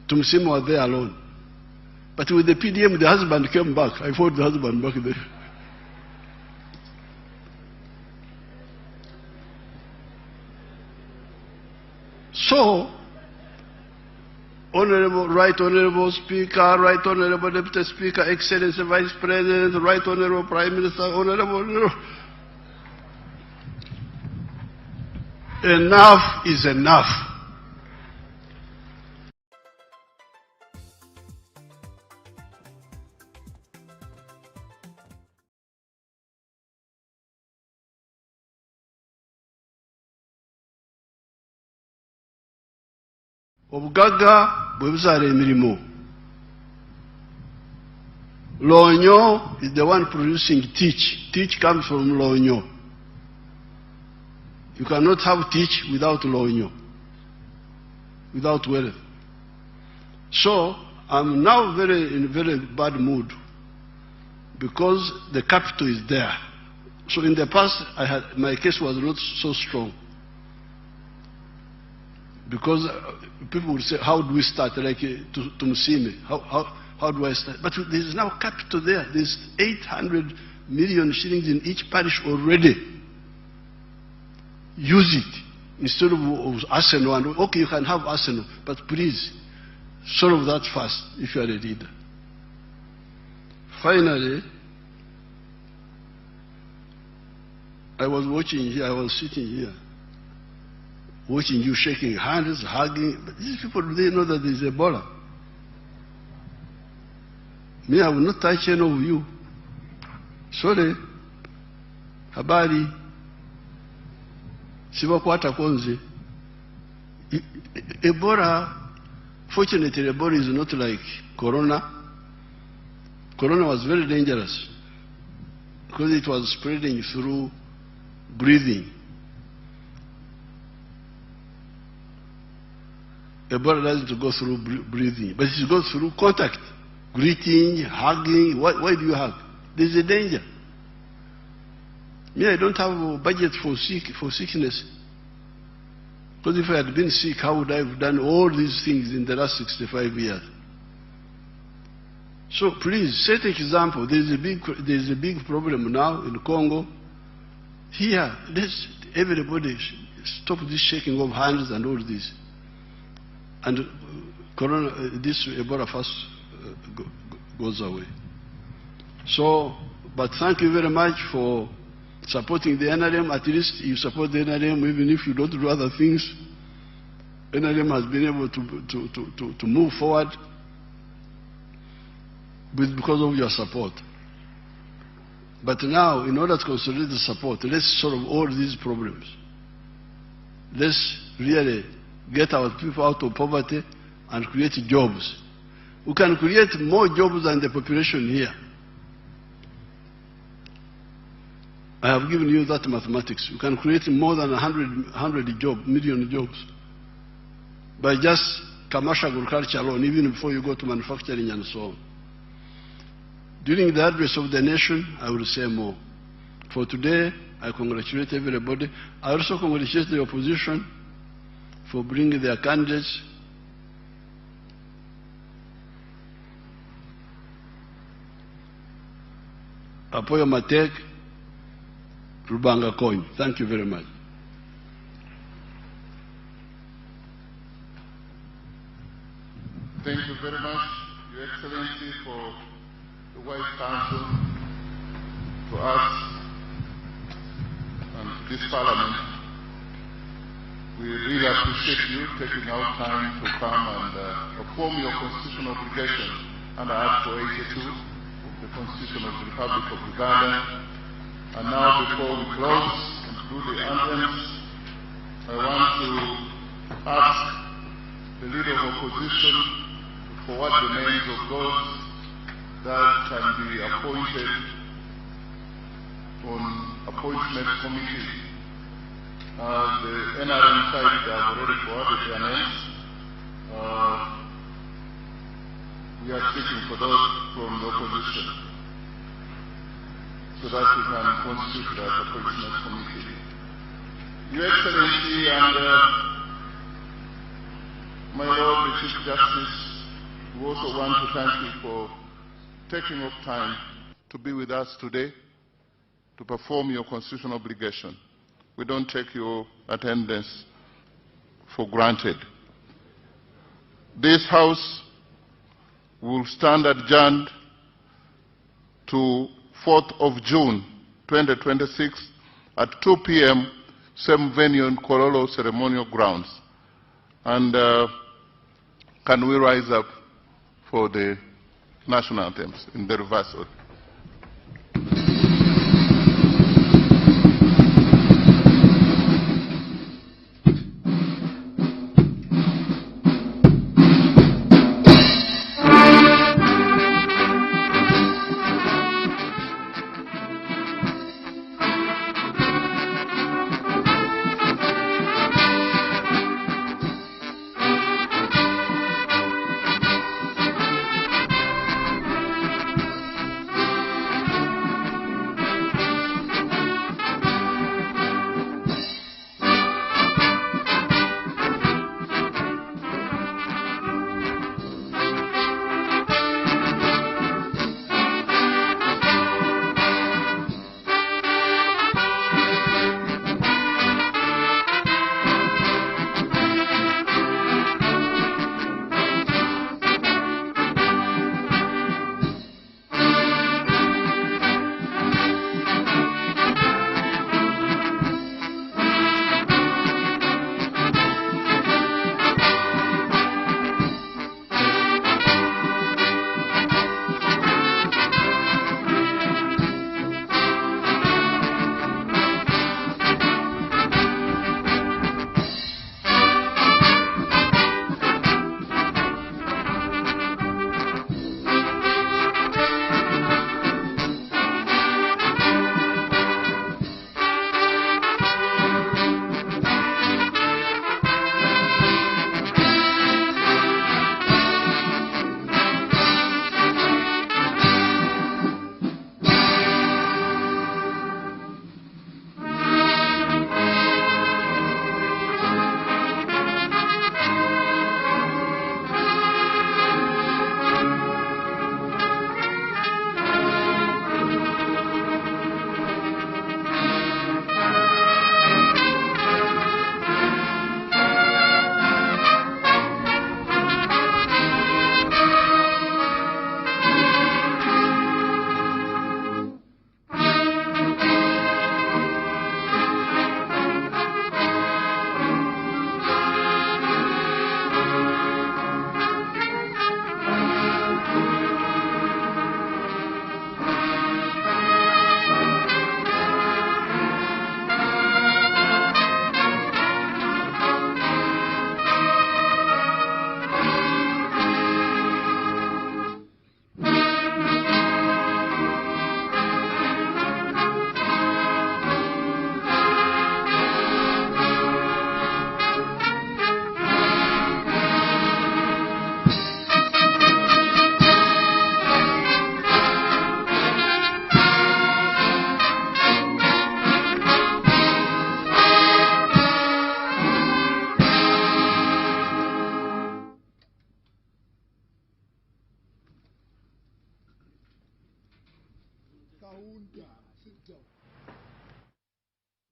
Tumusime was there alone. But with the PDM, the husband came back. I found the husband back there. So, Right Honorable Speaker, Right Honorable Deputy Speaker, Excellency Vice President, Right Honorable Prime Minister, Honorable... Enough is enough. Obugaga bwe buzaala emirimu. Lonyo is the one producing teach. Teach comes from Lonyo. You cannot have teach without Lonyo, without wealth. So I'm now in a very bad mood because the capital is there. So in the past, my case was not so strong. Because people would say, how do we start? Like to Musime, how do I start? But there is now capital there. There's 800 million shillings in each parish already. Use it instead of arsenal. And okay, you can have arsenal, but please solve that first if you are a leader. Finally, I was watching here, I was sitting here, watching you shaking hands, hugging. But these people, they know that there is Ebola. Me, I will not touch any of you. Sorry. Habari. Sibakwata konze. Ebola, fortunately, Ebola is not like Corona. Corona was very dangerous because it was spreading through breathing. Ebola doesn't go through breathing, but it goes through contact, greeting, hugging. Why do you hug? There's a danger. Me, I don't have a budget for sickness. Because if I had been sick, how would I have done all these things in the last 65 years? So please, set example. There's a big problem now in Congo. Here, let's everybody stop this shaking of hands and all this. And this Ebola first goes away. So, but thank you very much for supporting the NRM. At least you support the NRM even if you don't do other things. NRM has been able to move forward because of your support. But now, in order to consolidate the support, let's solve all these problems. Let's really get our people out of poverty and create jobs. We can create more jobs than the population here. I have given you that mathematics. You can create more than 100 million jobs by just commercial agriculture alone, even before you go to manufacturing and so on. During the address of the nation, I will say more. For today, I congratulate everybody. I also congratulate the opposition for bringing their candidates. Apoyo Matek, Rubanga Coin. Thank you very much. Thank you very much, Your Excellency, for the wise counsel to us and to this Parliament. We really appreciate you taking out time to come and perform your constitutional obligation under Article 82 of the Constitution of the Republic of Uganda. And now, before we close and do the anthems, I want to ask the Leader of Opposition to forward the names of those that can be appointed on Appointment Committee. The NRM side, they have already forwarded their names. We are seeking for those from the opposition so that we can constitute that Appointment Committee. Your Excellency and my Lord, the Chief Justice, we also want to thank you for taking up time to be with us today to perform your constitutional obligation. We don't take your attendance for granted. This House will stand adjourned to 4th of June 2026 at 2 p.m. same venue in Kololo Ceremonial Grounds. And can we rise up for the national anthems in the reverse order?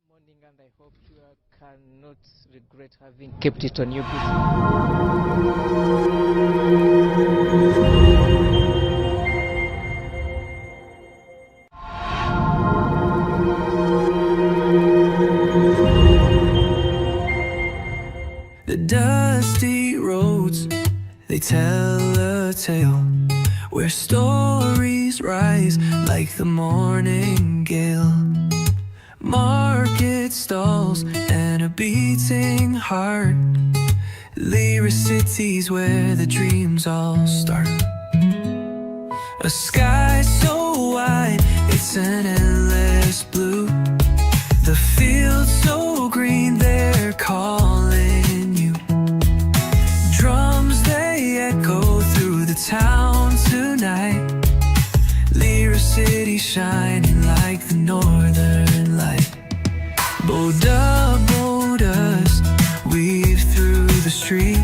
Morning, and I hope you cannot regret having kept it on your The dusty roads, they tell a tale where stories rise like the morning gale. Market stalls and a beating heart, Lyra cities where the dreams all start. A sky so wide, it's an endless blue. The fields so green, they're calling you. Drums, they echo through the town tonight. Lyra city shining like the northern light. Boda dust weave through the street.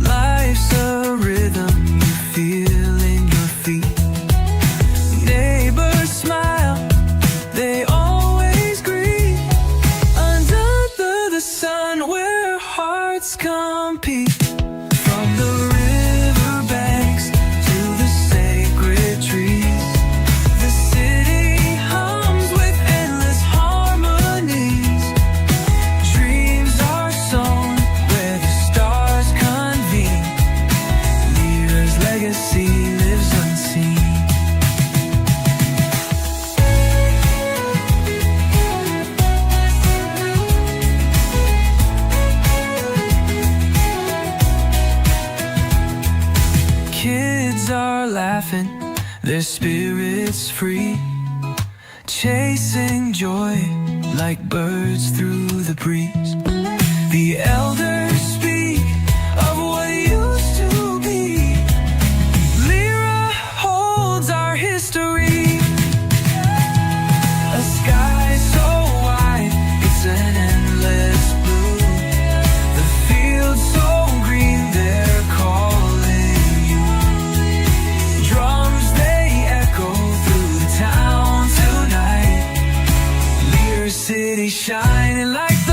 Life's a rhythm you feel in your feet. Neighbors smile, they always greet. Under the sun where hearts laughing, their spirits free, chasing joy like birds through the breeze. The elders speak of what used to be. Lyra holds our history. A sky so wide, it's an endless blue. The fields so green, they're calling you. Drums, they echo through the town tonight. Lyra City shining like the